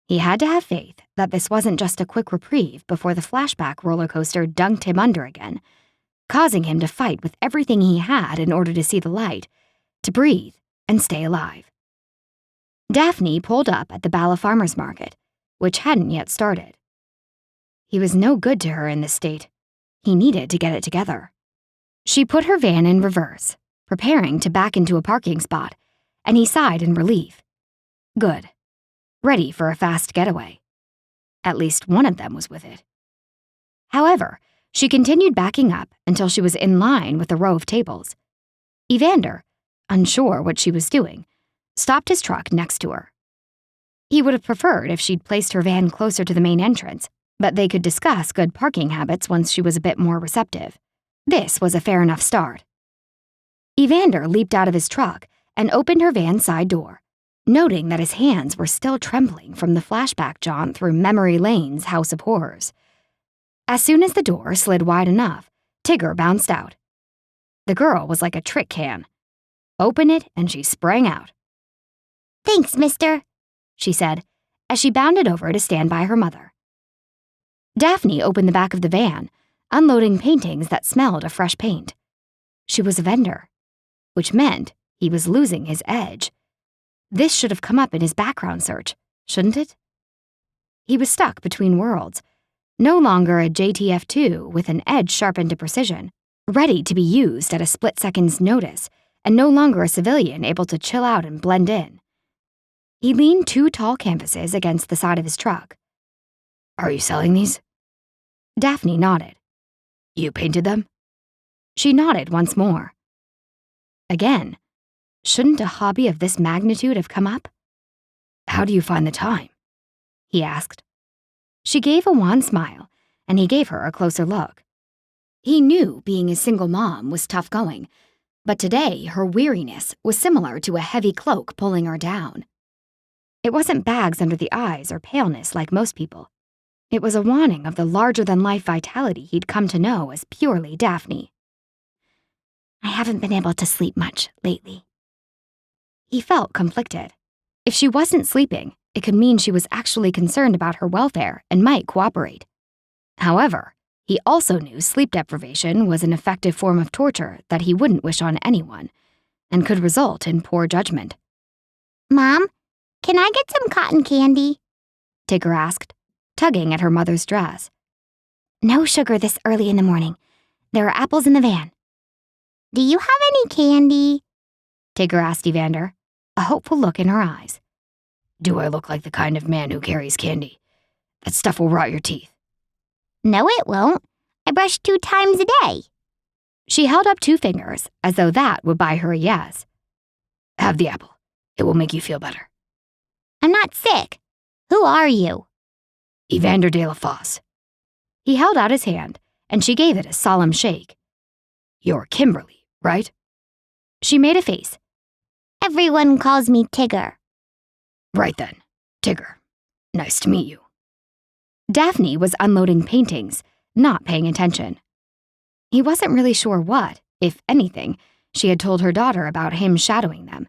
He had to have faith that this wasn't just a quick reprieve before the flashback roller coaster dunked him under again, causing him to fight with everything he had in order to see the light, to breathe, and stay alive. Daphne pulled up at the Bala Farmers Market, which hadn't yet started. He was no good to her in this state. He needed to get it together. She put her van in reverse, preparing to back into a parking spot, and he sighed in relief. Good. Ready for a fast getaway. At least one of them was with it. However, she continued backing up until she was in line with a row of tables. Evander, unsure what she was doing, stopped his truck next to her. He would have preferred if she'd placed her van closer to the main entrance, but they could discuss good parking habits once she was a bit more receptive. This was a fair enough start. Evander leaped out of his truck and opened her van's side door, noting that his hands were still trembling from the flashback jaunt through Memory Lane's House of Horrors. As soon as the door slid wide enough, Tigger bounced out. The girl was like a trick can. Open it and she sprang out. Thanks, mister, she said, as she bounded over to stand by her mother. Daphne opened the back of the van, unloading paintings that smelled of fresh paint. She was a vendor, which meant he was losing his edge. This should have come up in his background search, shouldn't it? He was stuck between worlds, no longer a JTF2 with an edge sharpened to precision, ready to be used at a split second's notice, and no longer a civilian able to chill out and blend in. He leaned 2 tall canvases against the side of his truck. Are you selling these? Daphne nodded. You painted them? She nodded once more. Again, shouldn't a hobby of this magnitude have come up? How do you find the time? He asked. She gave a wan smile, and he gave her a closer look. He knew being a single mom was tough going, but today her weariness was similar to a heavy cloak pulling her down. It wasn't bags under the eyes or paleness like most people. It was a waning of the larger-than-life vitality he'd come to know as purely Daphne. I haven't been able to sleep much lately. He felt conflicted. If she wasn't sleeping, it could mean she was actually concerned about her welfare and might cooperate. However, he also knew sleep deprivation was an effective form of torture that he wouldn't wish on anyone, and could result in poor judgment. Mom, can I get some cotton candy? Tigger asked, tugging at her mother's dress. No sugar this early in the morning. There are apples in the van. Do you have any candy? Tigger asked Evander, a hopeful look in her eyes. Do I look like the kind of man who carries candy? That stuff will rot your teeth. No, it won't. I brush 2 times a day. She held up 2 fingers, as though that would buy her a yes. Have the apple. It will make you feel better. I'm not sick. Who are you? Evander de la Fosse. He held out his hand, and she gave it a solemn shake. You're Kimberly, right? She made a face. Everyone calls me Tigger. Right then, Tigger. Nice to meet you. Daphne was unloading paintings, not paying attention. He wasn't really sure what, if anything, she had told her daughter about him shadowing them,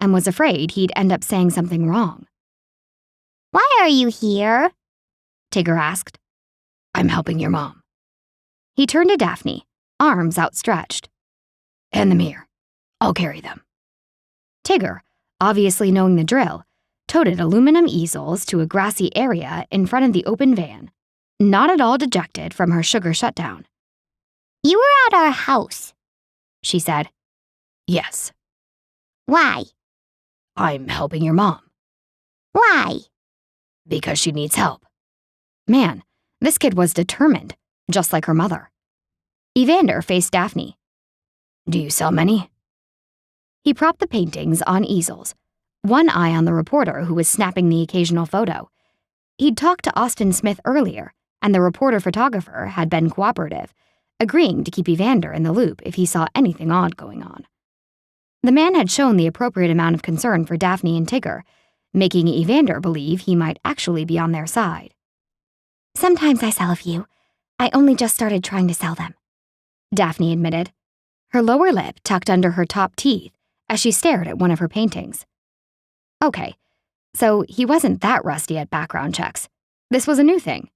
and was afraid he'd end up saying something wrong. Why are you here? Tigger asked. I'm helping your mom. He turned to Daphne, arms outstretched. Hand them here. I'll carry them. Tigger, obviously knowing the drill, toted aluminum easels to a grassy area in front of the open van, not at all dejected from her sugar shutdown. You were at our house, she said. Yes. Why? I'm helping your mom. Why? Because she needs help. Man, this kid was determined, just like her mother. Evander faced Daphne. Do you sell many? He propped the paintings on easels, one eye on the reporter who was snapping the occasional photo. He'd talked to Austin Smith earlier, and the reporter-photographer had been cooperative, agreeing to keep Evander in the loop if he saw anything odd going on. The man had shown the appropriate amount of concern for Daphne and Tigger, making Evander believe he might actually be on their side. Sometimes I sell a few. I only just started trying to sell them, Daphne admitted, her lower lip tucked under her top teeth as she stared at one of her paintings. Okay, so he wasn't that rusty at background checks. This was a new thing.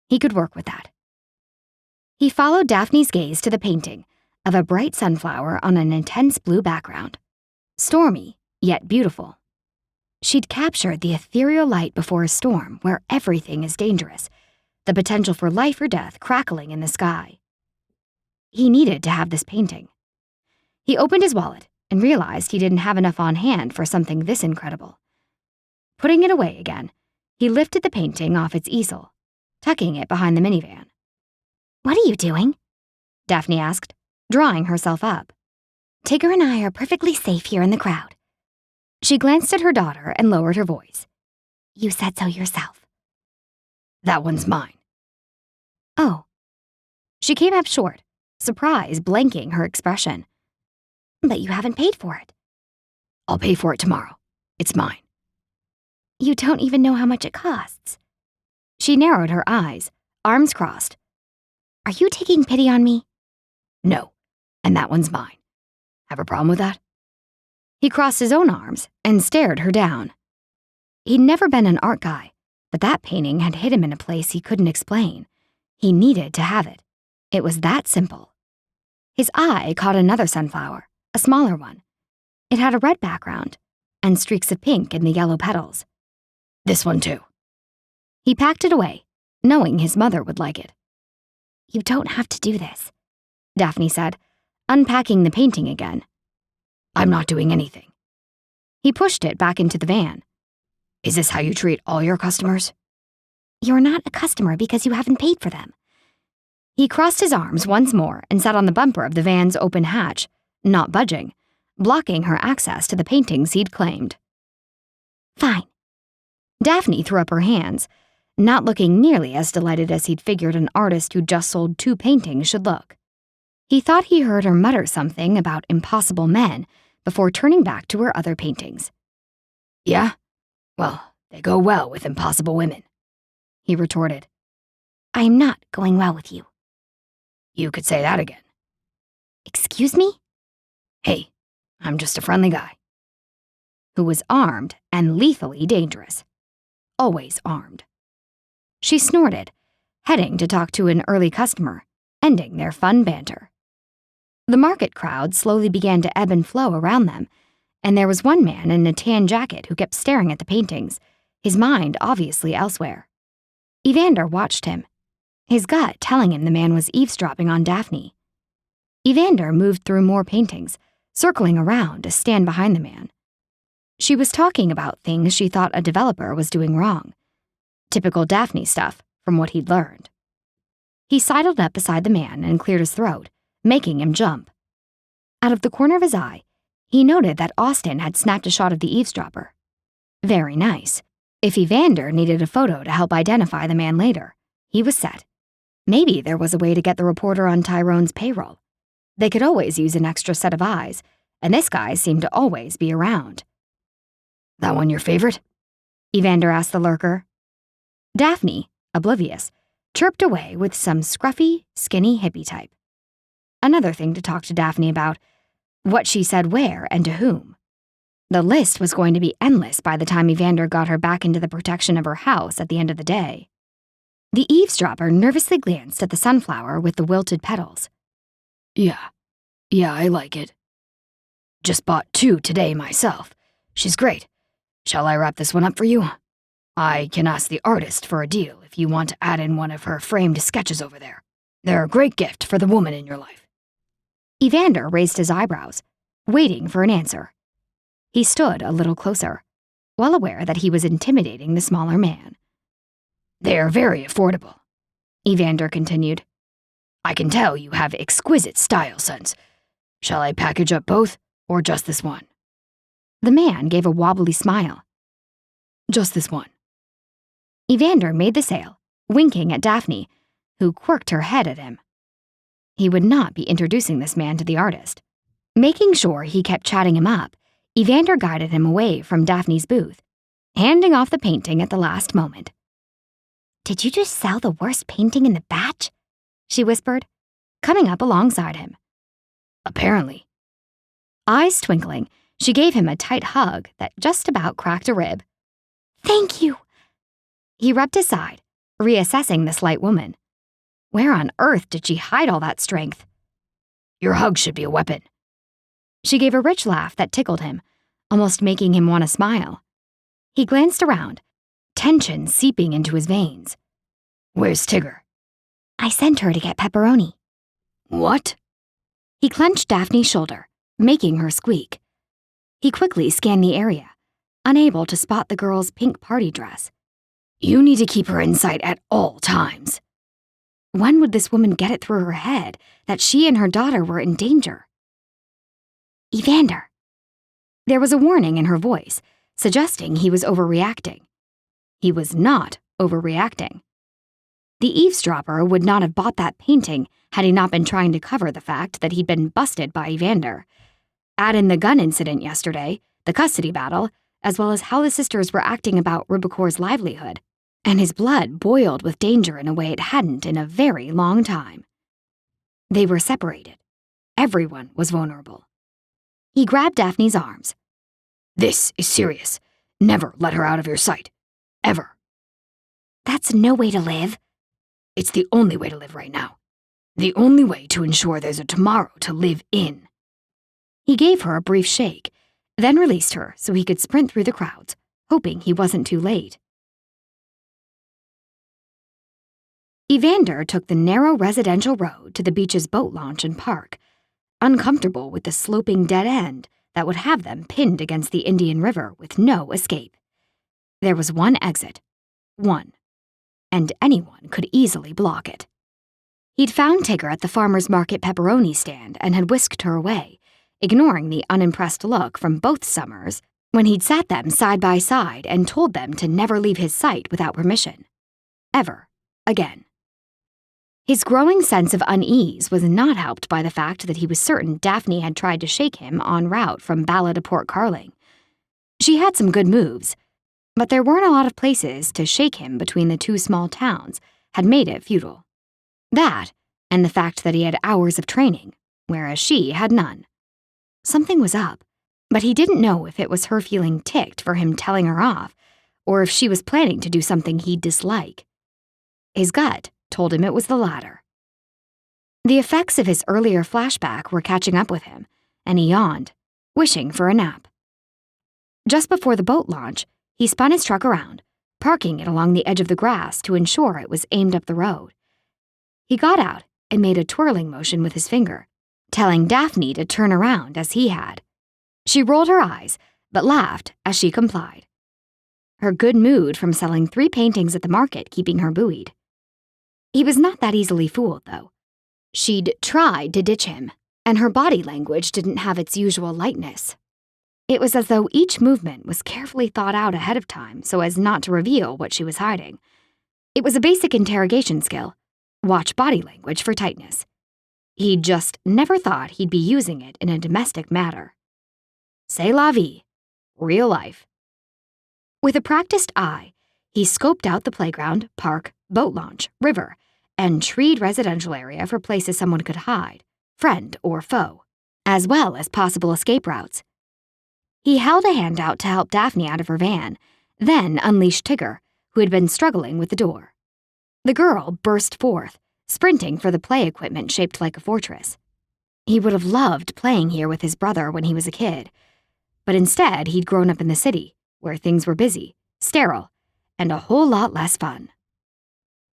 He could work with that. He followed Daphne's gaze to the painting of a bright sunflower on an intense blue background. Stormy, yet beautiful. She'd captured the ethereal light before a storm where everything is dangerous, the potential for life or death crackling in the sky. He needed to have this painting. He opened his wallet and realized he didn't have enough on hand for something this incredible. Putting it away again, he lifted the painting off its easel, tucking it behind the minivan. What are you doing? Daphne asked, drawing herself up. Tigger and I are perfectly safe here in the crowd. She glanced at her daughter and lowered her voice. You said so yourself. That one's mine. Oh. She came up short, surprise blanking her expression. But you haven't paid for it. I'll pay for it tomorrow. It's mine. You don't even know how much it costs. She narrowed her eyes, arms crossed. Are you taking pity on me? No, and that one's mine. Have a problem with that? He crossed his own arms and stared her down. He'd never been an art guy, but that painting had hit him in a place he couldn't explain. He needed to have it. It was that simple. His eye caught another sunflower, a smaller one. It had a red background and streaks of pink in the yellow petals. This one too. He packed it away, knowing his mother would like it. You don't have to do this, Daphne said, unpacking the painting again. I'm not doing anything. He pushed it back into the van. Is this how you treat all your customers? You're not a customer because you haven't paid for them. He crossed his arms once more and sat on the bumper of the van's open hatch, not budging, blocking her access to the paintings he'd claimed. Fine. Daphne threw up her hands, not looking nearly as delighted as he'd figured an artist who just sold 2 paintings should look. He thought he heard her mutter something about impossible men before turning back to her other paintings. Yeah? Well, they go well with impossible women, he retorted. I am not going well with you. You could say that again. Excuse me? Hey, I'm just a friendly guy. Who was armed and lethally dangerous. Always armed. She snorted, heading to talk to an early customer, ending their fun banter. The market crowd slowly began to ebb and flow around them, and there was one man in a tan jacket who kept staring at the paintings, his mind obviously elsewhere. Evander watched him, his gut telling him the man was eavesdropping on Daphne. Evander moved through more paintings, circling around to stand behind the man. She was talking about things she thought a developer was doing wrong. Typical Daphne stuff, from what he'd learned. He sidled up beside the man and cleared his throat, making him jump. Out of the corner of his eye, he noted that Austin had snapped a shot of the eavesdropper. Very nice. If Evander needed a photo to help identify the man later, he was set. Maybe there was a way to get the reporter on Tyrone's payroll. They could always use an extra set of eyes, and this guy seemed to always be around. That one your favorite? Evander asked the lurker. Daphne, oblivious, chirped away with some scruffy, skinny hippie type. Another thing to talk to Daphne about, what she said where and to whom. The list was going to be endless by the time Evander got her back into the protection of her house at the end of the day. The eavesdropper nervously glanced at the sunflower with the wilted petals. Yeah, I like it. Just bought 2 today myself. She's great. Shall I wrap this one up for you? I can ask the artist for a deal if you want to add in one of her framed sketches over there. They're a great gift for the woman in your life. Evander raised his eyebrows, waiting for an answer. He stood a little closer, well aware that he was intimidating the smaller man. They're very affordable, Evander continued. I can tell you have exquisite style sense. Shall I package up both, or just this one? The man gave a wobbly smile. Just this one. Evander made the sale, winking at Daphne, who quirked her head at him. He would not be introducing this man to the artist. Making sure he kept chatting him up, Evander guided him away from Daphne's booth, handing off the painting at the last moment. Did you just sell the worst painting in the batch? She whispered, coming up alongside him. Apparently. Eyes twinkling, she gave him a tight hug that just about cracked a rib. Thank you. He rubbed his side, reassessing the slight woman. Where on earth did she hide all that strength? Your hug should be a weapon. She gave a rich laugh that tickled him, almost making him want to smile. He glanced around, tension seeping into his veins. Where's Tigger? I sent her to get pepperoni. What? He clenched Daphne's shoulder, making her squeak. He quickly scanned the area, unable to spot the girl's pink party dress. You need to keep her in sight at all times. When would this woman get it through her head that she and her daughter were in danger? Evander. There was a warning in her voice, suggesting he was overreacting. He was not overreacting. The eavesdropper would not have bought that painting had he not been trying to cover the fact that he'd been busted by Evander. Add in the gun incident yesterday, the custody battle, as well as how the sisters were acting about Rubicor's livelihood, and his blood boiled with danger in a way it hadn't in a very long time. They were separated. Everyone was vulnerable. He grabbed Daphne's arms. This is serious. Never let her out of your sight. Ever. That's no way to live. It's the only way to live right now. The only way to ensure there's a tomorrow to live in. He gave her a brief shake, then released her so he could sprint through the crowds, hoping he wasn't too late. Evander took the narrow residential road to the beach's boat launch and park, uncomfortable with the sloping dead end that would have them pinned against the Indian River with no escape. There was one exit. One. And anyone could easily block it. He'd found Tigger at the farmer's market pepperoni stand and had whisked her away, ignoring the unimpressed look from both Summers when he'd sat them side by side and told them to never leave his sight without permission. Ever again. His growing sense of unease was not helped by the fact that he was certain Daphne had tried to shake him en route from Bala to Port Carling. She had some good moves, but there weren't a lot of places to shake him between the two small towns had made it futile. That, and the fact that he had hours of training, whereas she had none. Something was up, but he didn't know if it was her feeling ticked for him telling her off, or if she was planning to do something he'd dislike. His gut told him it was the latter. The effects of his earlier flashback were catching up with him, and he yawned, wishing for a nap. Just before the boat launch, he spun his truck around, parking it along the edge of the grass to ensure it was aimed up the road. He got out and made a twirling motion with his finger, telling Daphne to turn around as he had. She rolled her eyes, but laughed as she complied. Her good mood from selling 3 paintings at the market keeping her buoyed. He was not that easily fooled, though. She'd tried to ditch him, and her body language didn't have its usual lightness. It was as though each movement was carefully thought out ahead of time so as not to reveal what she was hiding. It was a basic interrogation skill. Watch body language for tightness. He'd just never thought he'd be using it in a domestic matter. C'est la vie. Real life. With a practiced eye, he scoped out the playground, park, boat launch, river, and treed residential area for places someone could hide, friend or foe, as well as possible escape routes. He held a hand out to help Daphne out of her van, then unleashed Tigger, who had been struggling with the door. The girl burst forth, sprinting for the play equipment shaped like a fortress. He would have loved playing here with his brother when he was a kid, but instead he'd grown up in the city, where things were busy, sterile, and a whole lot less fun.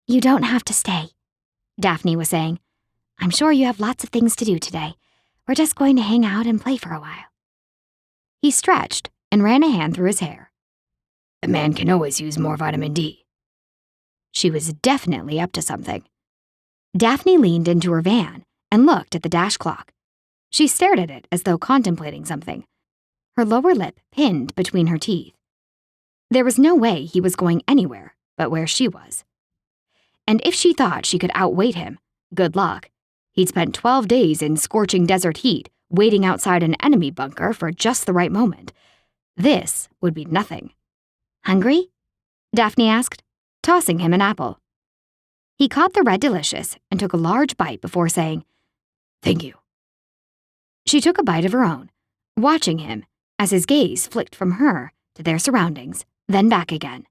You don't have to stay, Daphne was saying. I'm sure you have lots of things to do today. We're just going to hang out and play for a while. He stretched and ran a hand through his hair. A man can always use more vitamin D. She was definitely up to something. Daphne leaned into her van and looked at the dash clock. She stared at it as though contemplating something, her lower lip pinned between her teeth. There was no way he was going anywhere but where she was. And if she thought she could outweight him, good luck. He'd spent 12 days in scorching desert heat, waiting outside an enemy bunker for just the right moment. This would be nothing. Hungry? Daphne asked, tossing him an apple. He caught the red delicious and took a large bite before saying, "Thank you." She took a bite of her own, watching him as his gaze flicked from her to their surroundings, then back again.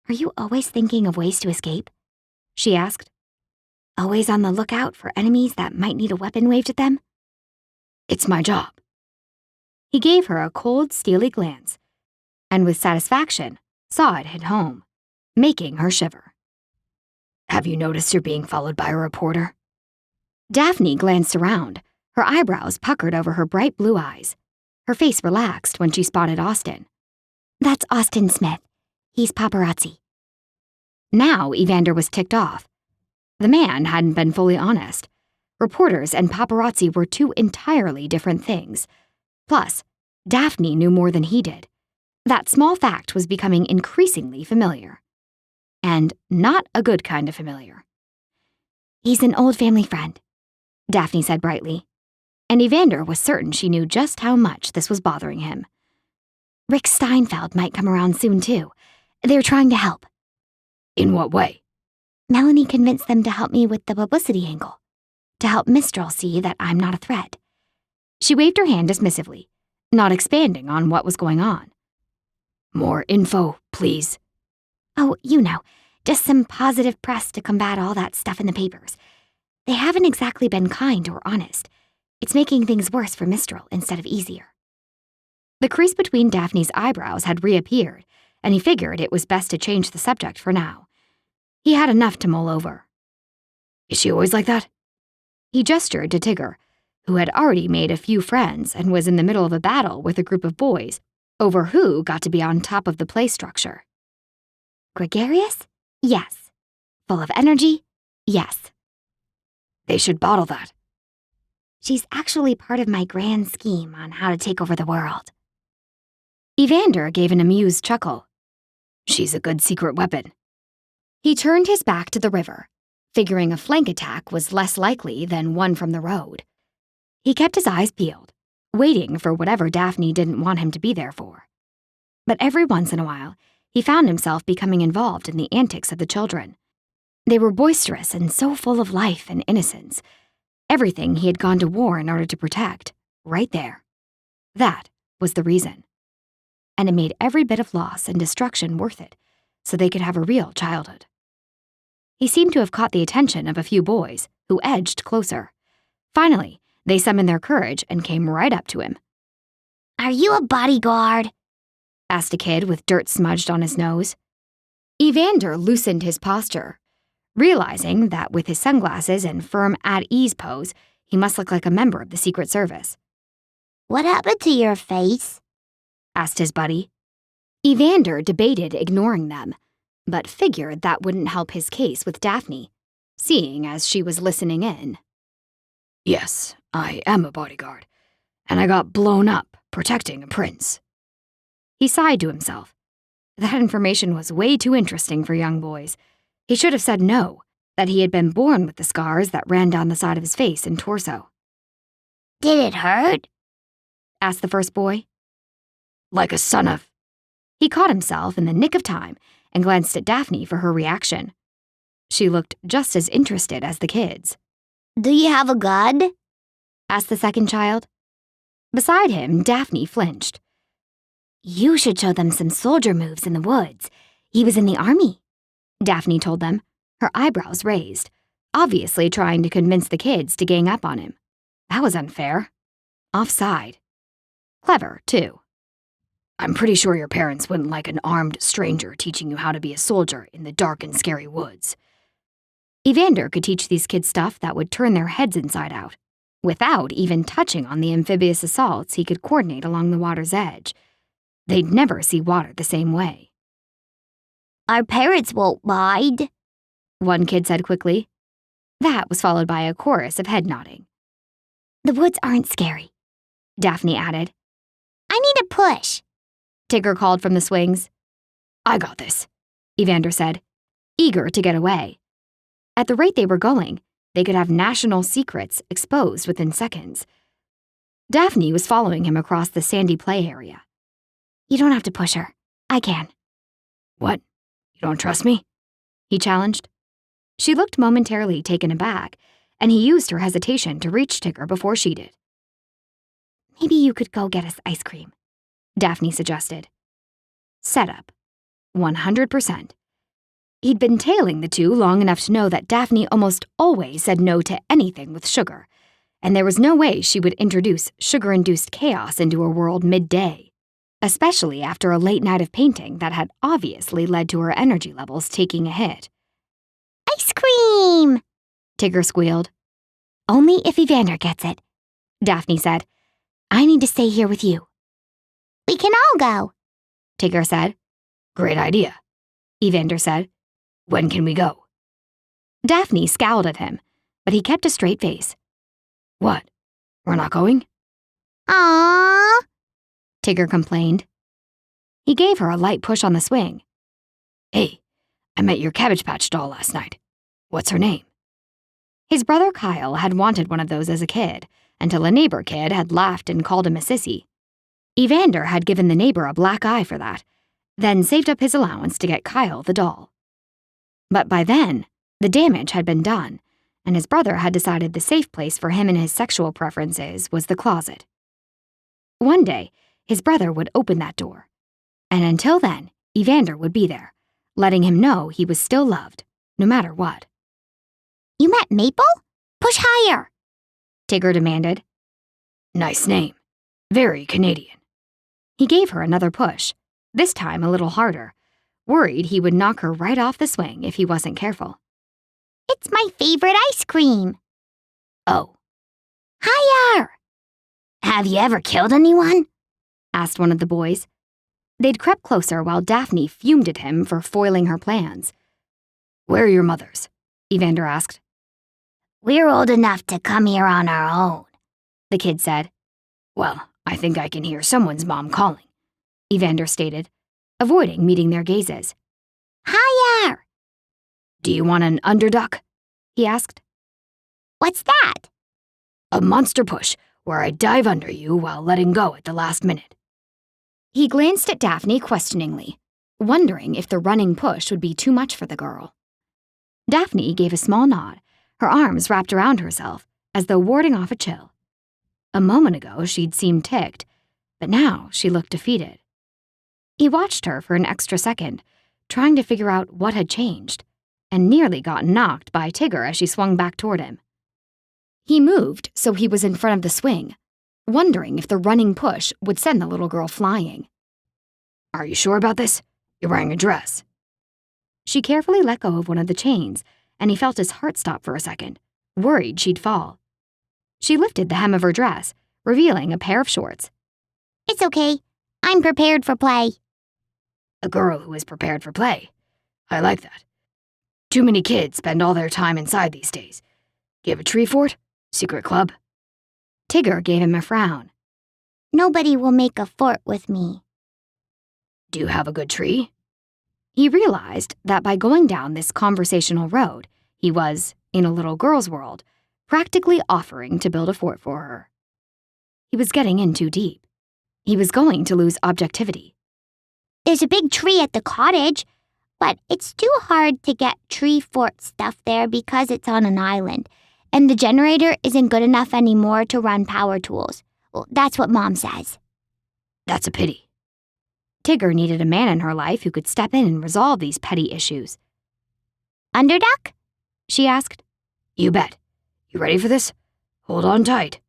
Are you always thinking of ways to escape? She asked. Always on the lookout for enemies that might need a weapon waved at them? It's my job. He gave her a cold, steely glance, and with satisfaction saw it hit home, making her shiver. Have you noticed you're being followed by a reporter? Daphne glanced around, her eyebrows puckered over her bright blue eyes. Her face relaxed when she spotted Austin. That's Austin Smith. He's paparazzi. Now Evander was ticked off. The man hadn't been fully honest. Reporters and paparazzi were 2 entirely different things. Plus, Daphne knew more than he did. That small fact was becoming increasingly familiar. And not a good kind of familiar. He's an old family friend, Daphne said brightly. And Evander was certain she knew just how much this was bothering him. Rick Steinfeld might come around soon, too. They're trying to help. In what way? Melanie convinced them to help me with the publicity angle, to help Mistral see that I'm not a threat. She waved her hand dismissively, not expanding on what was going on. More info, please. Oh, you know, just some positive press to combat all that stuff in the papers. They haven't exactly been kind or honest. It's making things worse for Mistral instead of easier. The crease between Daphne's eyebrows had reappeared, and he figured it was best to change the subject for now. He had enough to mull over. Is she always like that? He gestured to Tigger, who had already made a few friends and was in the middle of a battle with a group of boys over who got to be on top of the play structure. Gregarious? Yes. Full of energy? Yes. They should bottle that. She's actually part of my grand scheme on how to take over the world. Evander gave an amused chuckle. She's a good secret weapon. He turned his back to the river, figuring a flank attack was less likely than one from the road. He kept his eyes peeled, waiting for whatever Daphne didn't want him to be there for. But every once in a while, he found himself becoming involved in the antics of the children. They were boisterous and so full of life and innocence. Everything he had gone to war in order to protect, right there. That was the reason. And it made every bit of loss and destruction worth it, so they could have a real childhood. He seemed to have caught the attention of a few boys, who edged closer. Finally, they summoned their courage and came right up to him. Are you a bodyguard? Asked a kid with dirt smudged on his nose. Evander loosened his posture, realizing that with his sunglasses and firm at-ease pose, he must look like a member of the Secret Service. What happened to your face? Asked his buddy. Evander debated ignoring them, but figured that wouldn't help his case with Daphne, seeing as she was listening in. Yes, I am a bodyguard, and I got blown up protecting a prince. He sighed to himself. That information was way too interesting for young boys. He should have said no, that he had been born with the scars that ran down the side of his face and torso. Did it hurt? Asked the first boy. Like a son of... He caught himself in the nick of time and glanced at Daphne for her reaction. She looked just as interested as the kids. Do you have a gun? Asked the second child. Beside him, Daphne flinched. You should show them some soldier moves in the woods. He was in the army, Daphne told them, her eyebrows raised, obviously trying to convince the kids to gang up on him. That was unfair. Offside. Clever, too. I'm pretty sure your parents wouldn't like an armed stranger teaching you how to be a soldier in the dark and scary woods. Evander could teach these kids stuff that would turn their heads inside out, without even touching on the amphibious assaults he could coordinate along the water's edge. They'd never see water the same way. Our parents won't mind, one kid said quickly. That was followed by a chorus of head nodding. The woods aren't scary, Daphne added. I need a push, Tigger called from the swings. I got this, Evander said, eager to get away. At the rate they were going, they could have national secrets exposed within seconds. Daphne was following him across the sandy play area. You don't have to push her. I can. What? You don't trust me? He challenged. She looked momentarily taken aback, and he used her hesitation to reach Tigger before she did. Maybe you could go get us ice cream, Daphne suggested. Setup. 100%. He'd been tailing the two long enough to know that Daphne almost always said no to anything with sugar, and there was no way she would introduce sugar-induced chaos into her world midday, especially after a late night of painting that had obviously led to her energy levels taking a hit. Ice cream! Tigger squealed. Only if Evander gets it, Daphne said. I need to stay here with you. We can all go, Tigger said. Great idea, Evander said. When can we go? Daphne scowled at him, but he kept a straight face. What? We're not going? Aww, Tigger complained. He gave her a light push on the swing. Hey, I met your Cabbage Patch doll last night. What's her name? His brother Kyle had wanted one of those as a kid, until a neighbor kid had laughed and called him a sissy. Evander had given the neighbor a black eye for that, then saved up his allowance to get Kyle the doll. But by then, the damage had been done, and his brother had decided the safe place for him and his sexual preferences was the closet. One day, his brother would open that door, and until then, Evander would be there, letting him know he was still loved, no matter what. You met Maple? Push higher, Tigger demanded. Nice name. Very Canadian. He gave her another push, this time a little harder, worried he would knock her right off the swing if he wasn't careful. It's my favorite ice cream. Oh. Higher! Have you ever killed anyone? Asked one of the boys. They'd crept closer while Daphne fumed at him for foiling her plans. Where are your mothers? Evander asked. We're old enough to come here on our own, the kid said. Well, I think I can hear someone's mom calling, Evander stated, avoiding meeting their gazes. Higher! Do you want an underduck? He asked. What's that? A monster push, where I dive under you while letting go at the last minute. He glanced at Daphne questioningly, wondering if the running push would be too much for the girl. Daphne gave a small nod, her arms wrapped around herself, as though warding off a chill. A moment ago, she'd seemed ticked, but now she looked defeated. He watched her for an extra second, trying to figure out what had changed, and nearly got knocked by Tigger as she swung back toward him. He moved so he was in front of the swing, wondering if the running push would send the little girl flying. Are you sure about this? You're wearing a dress. She carefully let go of one of the chains, and he felt his heart stop for a second, worried she'd fall. She lifted the hem of her dress, revealing a pair of shorts. It's okay. I'm prepared for play. A girl who is prepared for play. I like that. Too many kids spend all their time inside these days. Do you have a tree fort? Secret club? Tigger gave him a frown. Nobody will make a fort with me. Do you have a good tree? He realized that by going down this conversational road, he was, in a little girl's world, practically offering to build a fort for her. He was getting in too deep. He was going to lose objectivity. There's a big tree at the cottage, but it's too hard to get tree fort stuff there because it's on an island, and the generator isn't good enough anymore to run power tools. Well, that's what Mom says. That's a pity. Tigger needed a man in her life who could step in and resolve these petty issues. Underduck? She asked. You bet. You ready for this? Hold on tight.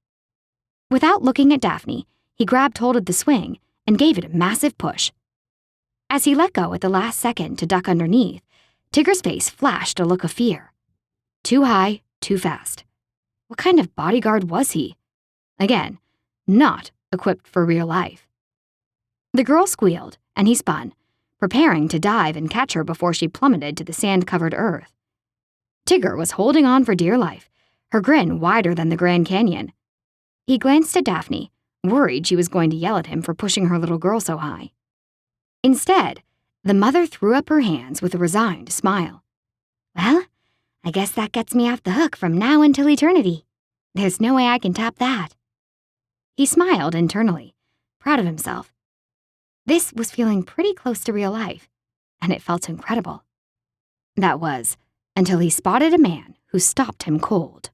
Without looking at Daphne, he grabbed hold of the swing and gave it a massive push. As he let go at the last second to duck underneath, Tigger's face flashed a look of fear. Too high, too fast. What kind of bodyguard was he? Again, not equipped for real life. The girl squealed, and he spun, preparing to dive and catch her before she plummeted to the sand-covered earth. Tigger was holding on for dear life, her grin wider than the Grand Canyon. He glanced at Daphne, worried she was going to yell at him for pushing her little girl so high. Instead, the mother threw up her hands with a resigned smile. Well, I guess that gets me off the hook from now until eternity. There's no way I can top that. He smiled internally, proud of himself. This was feeling pretty close to real life, and it felt incredible. That was, until he spotted a man who stopped him cold.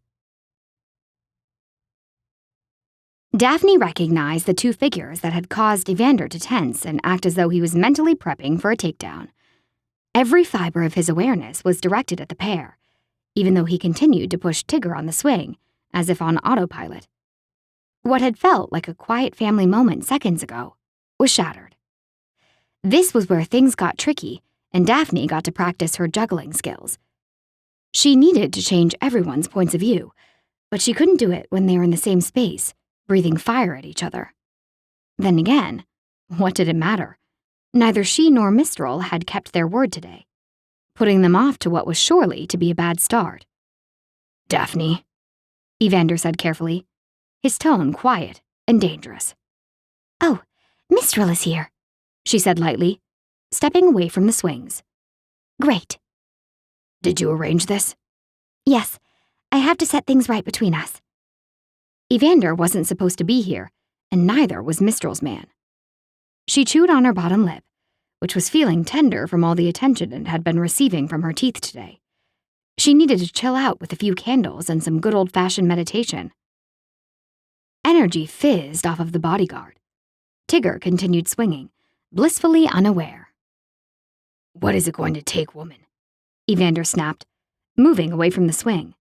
Daphne recognized the two figures that had caused Evander to tense and act as though he was mentally prepping for a takedown. Every fiber of his awareness was directed at the pair, even though he continued to push Tigger on the swing, as if on autopilot. What had felt like a quiet family moment seconds ago was shattered. This was where things got tricky, and Daphne got to practice her juggling skills. She needed to change everyone's points of view, but she couldn't do it when they were in the same space, breathing fire at each other. Then again, what did it matter? Neither she nor Mistral had kept their word today, putting them off to what was surely to be a bad start. Daphne, Evander said carefully, his tone quiet and dangerous. Oh, Mistral is here, she said lightly, stepping away from the swings. Great. did you arrange this? Yes, I have to set things right between us. Evander wasn't supposed to be here, and neither was Mistral's man. She chewed on her bottom lip, which was feeling tender from all the attention it had been receiving from her teeth today. She needed to chill out with a few candles and some good old-fashioned meditation. Energy fizzed off of the bodyguard. Tigger continued swinging, blissfully unaware. What is it going to take, woman? Evander snapped, moving away from the swing.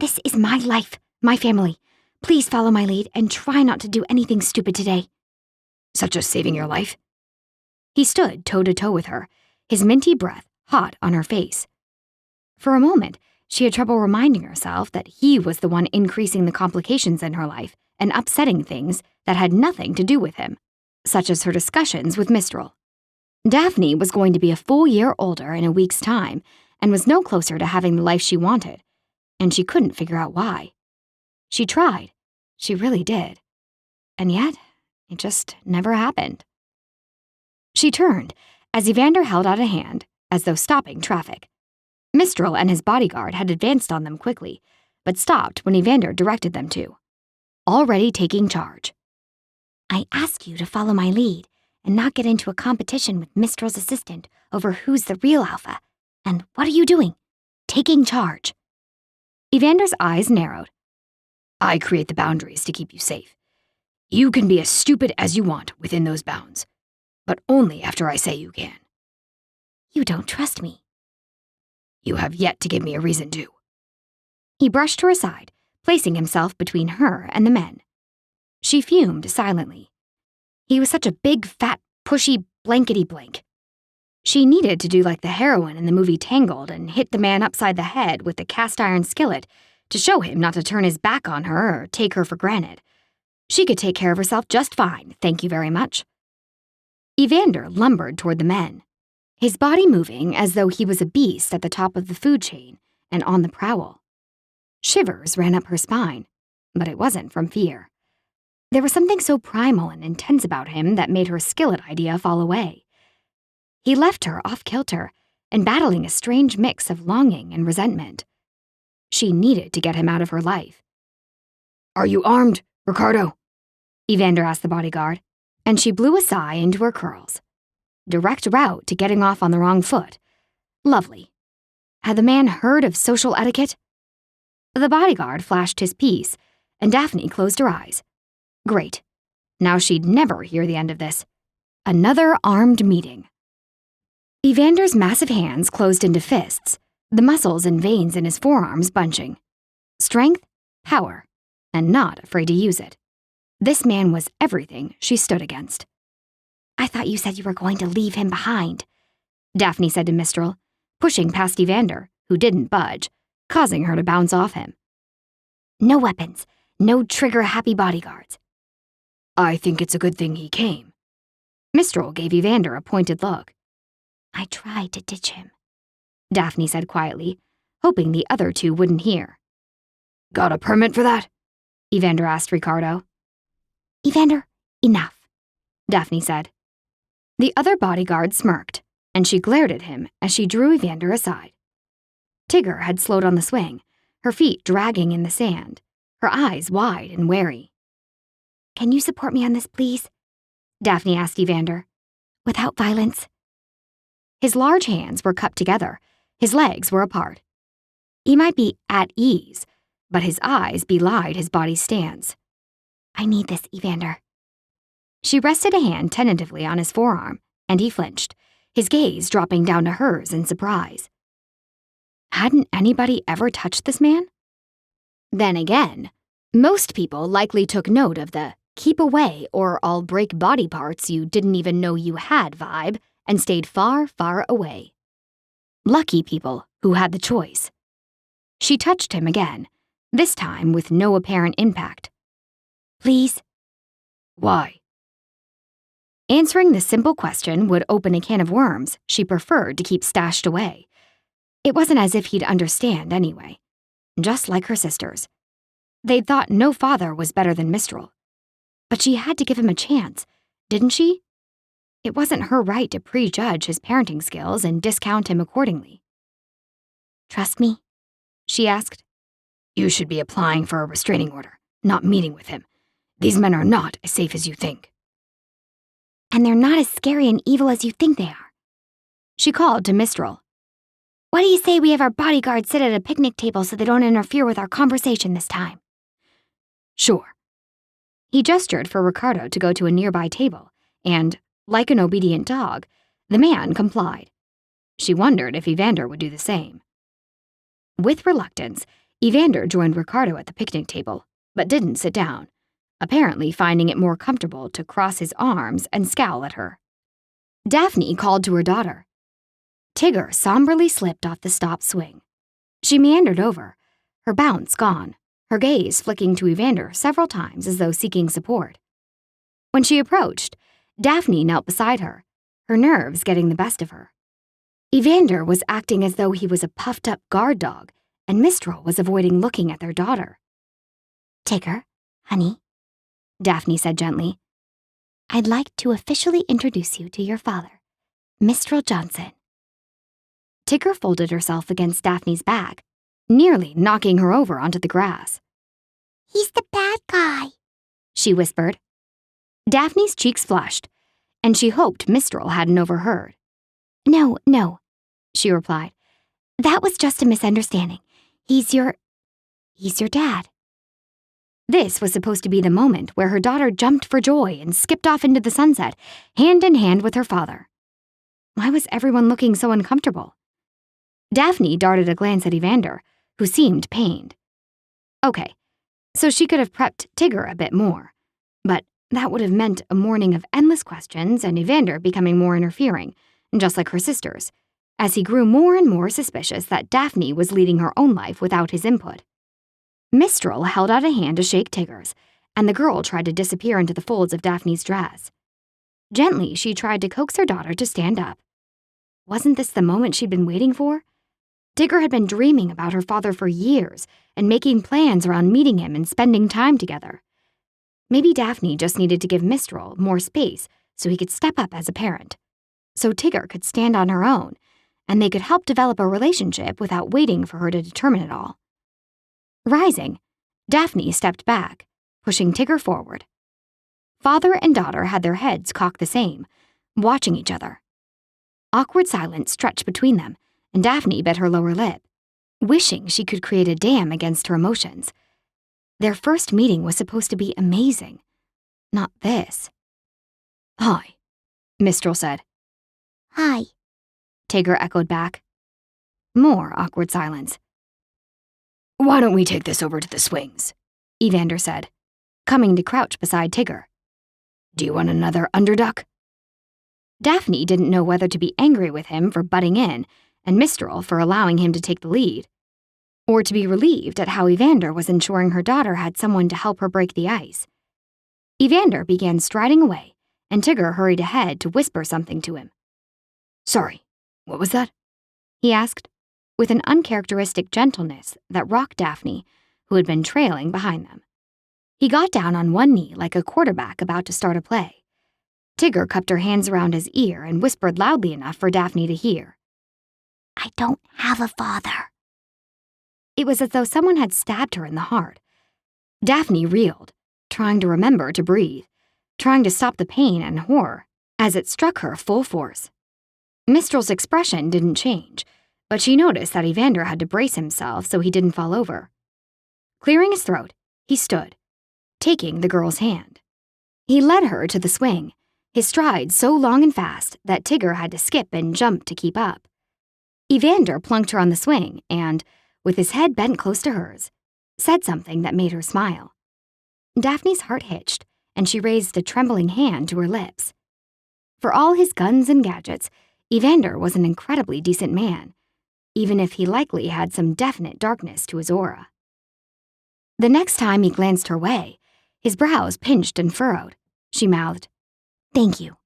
This is my life, my family. Please follow my lead and try not to do anything stupid today. Such as saving your life? He stood toe-to-toe with her, his minty breath hot on her face. For a moment, she had trouble reminding herself that he was the one increasing the complications in her life and upsetting things that had nothing to do with him, such as her discussions with Mistral. Daphne was going to be a full year older in a week's time and was no closer to having the life she wanted, and she couldn't figure out why. She tried, She really did. And yet, it just never happened. She turned as Evander held out a hand, as though stopping traffic. Mistral and his bodyguard had advanced on them quickly, but stopped when Evander directed them to, already taking charge. I ask you to follow my lead and not get into a competition with Mistral's assistant over who's the real alpha. And what are you doing? Taking charge. Evander's eyes narrowed. I create the boundaries to keep you safe. You can be as stupid as you want within those bounds, but only after I say you can. You don't trust me. You have yet to give me a reason to. He brushed her aside, placing himself between her and the men. She fumed silently. He was such a big, fat, pushy blankety-blank. She needed to do like the heroine in the movie Tangled and hit the man upside the head with the cast-iron skillet to show him not to turn his back on her or take her for granted. She could take care of herself just fine, thank you very much. Evander lumbered toward the men, his body moving as though he was a beast at the top of the food chain and on the prowl. Shivers ran up her spine, but it wasn't from fear. There was something so primal and intense about him that made her skillet idea fall away. He left her off-kilter and battling a strange mix of longing and resentment. She needed to get him out of her life. Are you armed, Ricardo? Evander asked the bodyguard, and she blew a sigh into her curls. Direct route to getting off on the wrong foot. Lovely. Had the man heard of social etiquette? The bodyguard flashed his piece, and Daphne closed her eyes. Great. Now she'd never hear the end of this. Another armed meeting. Evander's massive hands closed into fists, the muscles and veins in his forearms bunching. Strength, power, and not afraid to use it. This man was everything she stood against. I thought you said you were going to leave him behind, Daphne said to Mistral, pushing past Evander, who didn't budge, causing her to bounce off him. No weapons, no trigger-happy bodyguards. I think it's a good thing he came. Mistral gave Evander a pointed look. I tried to ditch him, Daphne said quietly, hoping the other two wouldn't hear. Got a permit for that? Evander asked Ricardo. Evander, enough, Daphne said. The other bodyguard smirked, and she glared at him as she drew Evander aside. Tigger had slowed on the swing, her feet dragging in the sand, her eyes wide and wary. Can you support me on this, please? Daphne asked Evander. Without violence. His large hands were cupped together, his legs were apart. He might be at ease, but his eyes belied his body's stance. I need this, Evander. She rested a hand tentatively on his forearm, and he flinched, his gaze dropping down to hers in surprise. Hadn't anybody ever touched this man? Then again, most people likely took note of the keep away or I'll break body parts you didn't even know you had vibe and stayed far, far away. Lucky people who had the choice. She touched him again, this time with no apparent impact. Please? Why? Answering the simple question would open a can of worms she preferred to keep stashed away. It wasn't as if he'd understand anyway. Just like her sisters. They'd thought no father was better than Mistral. But she had to give him a chance, didn't she? It wasn't her right to prejudge his parenting skills and discount him accordingly. Trust me? She asked. You should be applying for a restraining order, not meeting with him. These men are not as safe as you think. And they're not as scary and evil as you think they are. She called to Mistral. What do you say we have our bodyguard sit at a picnic table so they don't interfere with our conversation this time? Sure. He gestured for Ricardo to go to a nearby table, and, like an obedient dog, the man complied. She wondered if Evander would do the same. With reluctance, Evander joined Ricardo at the picnic table, but didn't sit down, apparently finding it more comfortable to cross his arms and scowl at her. Daphne called to her daughter. Tigger somberly slipped off the stop swing. She meandered over, her bounce gone, her gaze flicking to Evander several times as though seeking support. When she approached, Daphne knelt beside her, her nerves getting the best of her. Evander was acting as though he was a puffed-up guard dog, and Mistral was avoiding looking at their daughter. Tigger, Honey, Daphne said gently. I'd like to officially introduce you to your father, Mistral Johnson. Tigger folded herself against Daphne's back, nearly knocking her over onto the grass. He's the bad guy, she whispered. Daphne's cheeks flushed, and she hoped Mistral hadn't overheard. No, she replied. That was just a misunderstanding. He's your dad. This was supposed to be the moment where her daughter jumped for joy and skipped off into the sunset, hand in hand with her father. Why was everyone looking so uncomfortable? Daphne darted a glance at Evander, who seemed pained. Okay, so she could have prepped Tigger a bit more, but that would have meant a morning of endless questions and Evander becoming more interfering, just like her sisters, as he grew more and more suspicious that Daphne was leading her own life without his input. Mistral held out a hand to shake Tigger's, and the girl tried to disappear into the folds of Daphne's dress. Gently, she tried to coax her daughter to stand up. Wasn't this the moment she'd been waiting for? Tigger had been dreaming about her father for years and making plans around meeting him and spending time together. Maybe Daphne just needed to give Mistral more space so he could step up as a parent, so Tigger could stand on her own, and they could help develop a relationship without waiting for her to determine it all. Rising, Daphne stepped back, pushing Tigger forward. Father and daughter had their heads cocked the same, watching each other. Awkward silence stretched between them, and Daphne bit her lower lip, wishing she could create a dam against her emotions. Their first meeting was supposed to be amazing, not this. Hi, Mistral said. Hi, Tigger echoed back. More awkward silence. Why don't we take this over to the swings? Evander said, coming to crouch beside Tigger. Do you want another underduck? Daphne didn't know whether to be angry with him for butting in and Mistral for allowing him to take the lead, or to be relieved at how Evander was ensuring her daughter had someone to help her break the ice. Evander began striding away, and Tigger hurried ahead to whisper something to him. Sorry, what was that? He asked, with an uncharacteristic gentleness that rocked Daphne, who had been trailing behind them. He got down on one knee like a quarterback about to start a play. Tigger cupped her hands around his ear and whispered loudly enough for Daphne to hear. I don't have a father. It was as though someone had stabbed her in the heart. Daphne reeled, trying to remember to breathe, trying to stop the pain and horror as it struck her full force. Mistral's expression didn't change, but she noticed that Evander had to brace himself so he didn't fall over. Clearing his throat, he stood, taking the girl's hand. He led her to the swing, his stride so long and fast that Tigger had to skip and jump to keep up. Evander plunked her on the swing and, with his head bent close to hers, said something that made her smile. Daphne's heart hitched, and she raised a trembling hand to her lips. For all his guns and gadgets, Evander was an incredibly decent man, even if he likely had some definite darkness to his aura. The next time he glanced her way, his brows pinched and furrowed. She mouthed, "Thank you."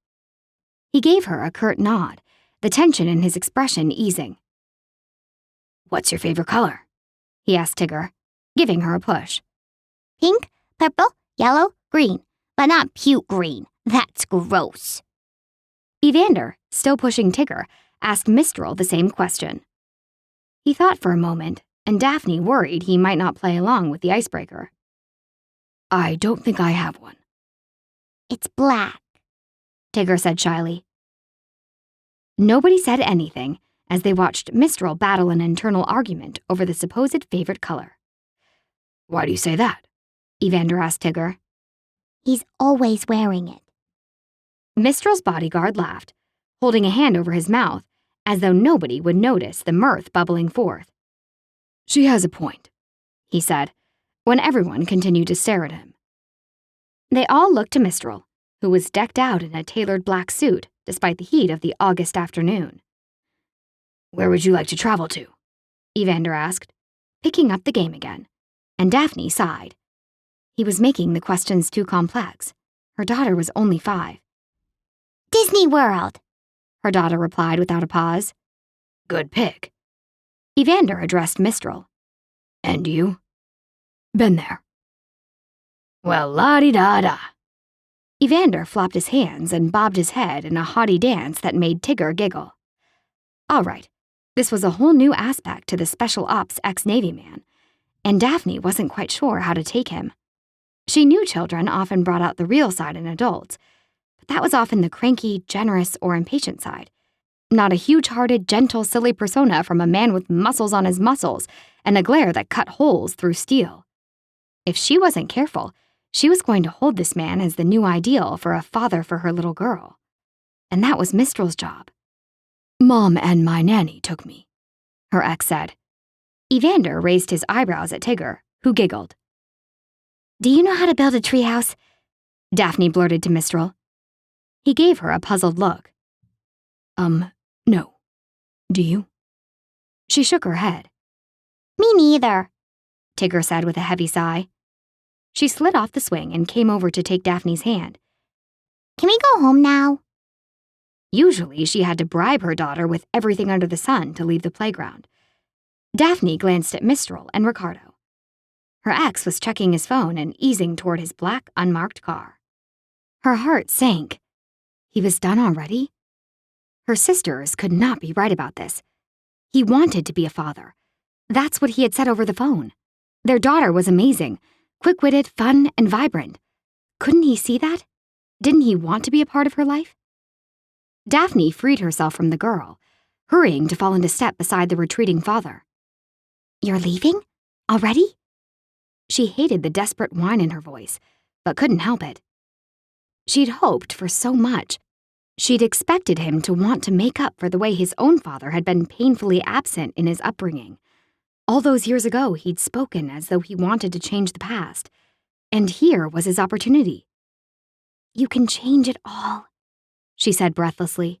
He gave her a curt nod, the tension in his expression easing. What's your favorite color? He asked Tigger, giving her a push. Pink, purple, yellow, green, but not puke green. That's gross. Evander, still pushing Tigger, asked Mistral the same question. He thought for a moment, and Daphne worried he might not play along with the icebreaker. I don't think I have one. It's black, Tigger said shyly. Nobody said anything as they watched Mistral battle an internal argument over the supposed favorite color. Why do you say that? Evander asked Tigger. He's always wearing it. Mistral's bodyguard laughed, holding a hand over his mouth, as though nobody would notice the mirth bubbling forth. She has a point, he said, when everyone continued to stare at him. They all looked to Mistral, who was decked out in a tailored black suit despite the heat of the August afternoon. Where would you like to travel to? Evander asked, picking up the game again, and Daphne sighed. He was making the questions too complex. Her daughter was only 5. Disney World, her daughter replied without a pause. Good pick. Evander addressed Mistral. And you? Been there. Well, la-di-da-da. Evander flopped his hands and bobbed his head in a haughty dance that made Tigger giggle. All right, this was a whole new aspect to the special ops ex-Navy man, and Daphne wasn't quite sure how to take him. She knew children often brought out the real side in adults, but that was often the cranky, generous, or impatient side. Not a huge-hearted, gentle, silly persona from a man with muscles on his muscles and a glare that cut holes through steel. If she wasn't careful, she was going to hold this man as the new ideal for a father for her little girl. And that was Mistral's job. Mom and my nanny took me, her ex said. Evander raised his eyebrows at Tigger, who giggled. Do you know how to build a treehouse? Daphne blurted to Mistral. He gave her a puzzled look. No. Do you? She shook her head. Me neither, Tigger said with a heavy sigh. She slid off the swing and came over to take Daphne's hand. Can we go home now? Usually she had to bribe her daughter with everything under the sun to leave the playground. Daphne glanced at Mistral and Ricardo. Her ex was checking his phone and easing toward his black, unmarked car. Her heart sank. He was done already? Her sisters could not be right about this. He wanted to be a father. That's what he had said over the phone. Their daughter was amazing, quick-witted, fun, and vibrant. Couldn't he see that? Didn't he want to be a part of her life? Daphne freed herself from the girl, hurrying to fall into step beside the retreating father. You're leaving? Already? She hated the desperate whine in her voice, but couldn't help it. She'd hoped for so much. She'd expected him to want to make up for the way his own father had been painfully absent in his upbringing. All those years ago, he'd spoken as though he wanted to change the past, and here was his opportunity. You can change it all, she said breathlessly.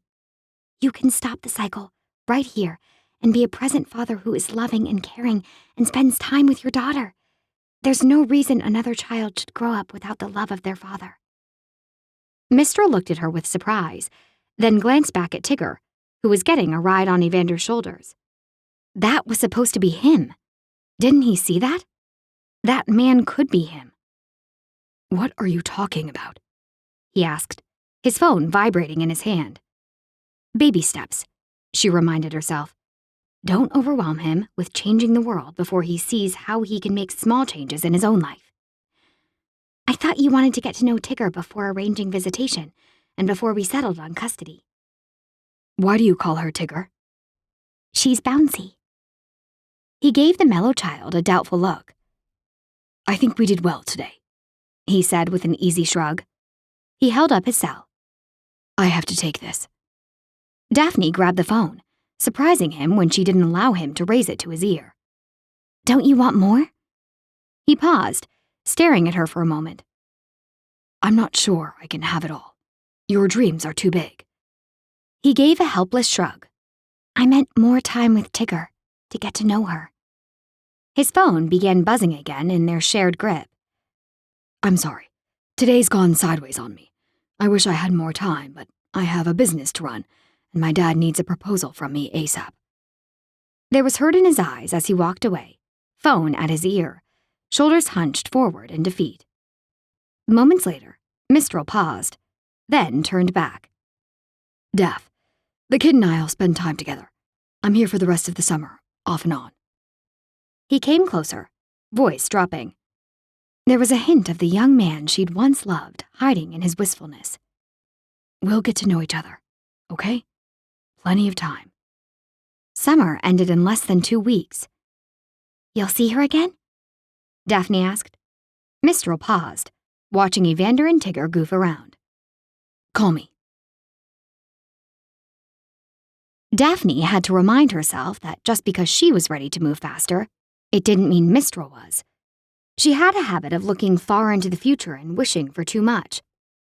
You can stop the cycle right here and be a present father who is loving and caring and spends time with your daughter. There's no reason another child should grow up without the love of their father. Mistral looked at her with surprise, then glanced back at Tigger, who was getting a ride on Evander's shoulders. That was supposed to be him. Didn't he see that? That man could be him. What are you talking about? He asked, his phone vibrating in his hand. Baby steps, she reminded herself. Don't overwhelm him with changing the world before he sees how he can make small changes in his own life. I thought you wanted to get to know Tigger before arranging visitation and before we settled on custody. Why do you call her Tigger? She's bouncy. He gave the mellow child a doubtful look. I think we did well today, he said with an easy shrug. He held up his cell. I have to take this. Daphne grabbed the phone, surprising him when she didn't allow him to raise it to his ear. Don't you want more? He paused, staring at her for a moment. I'm not sure I can have it all. Your dreams are too big. He gave a helpless shrug. I meant more time with Tigger, to get to know her. His phone began buzzing again in their shared grip. I'm sorry. Today's gone sideways on me. I wish I had more time, but I have a business to run, and my dad needs a proposal from me ASAP. There was hurt in his eyes as he walked away, phone at his ear, shoulders hunched forward in defeat. Moments later, Mistral paused, then turned back. Daph, the kid and I'll spend time together. I'm here for the rest of the summer, off and on. He came closer, voice dropping. There was a hint of the young man she'd once loved hiding in his wistfulness. We'll get to know each other, okay? Plenty of time. Summer ended in less than 2 weeks. You'll see her again? Daphne asked. Mistral paused, watching Evander and Tigger goof around. Call me. Daphne had to remind herself that just because she was ready to move faster, it didn't mean Mistral was. She had a habit of looking far into the future and wishing for too much.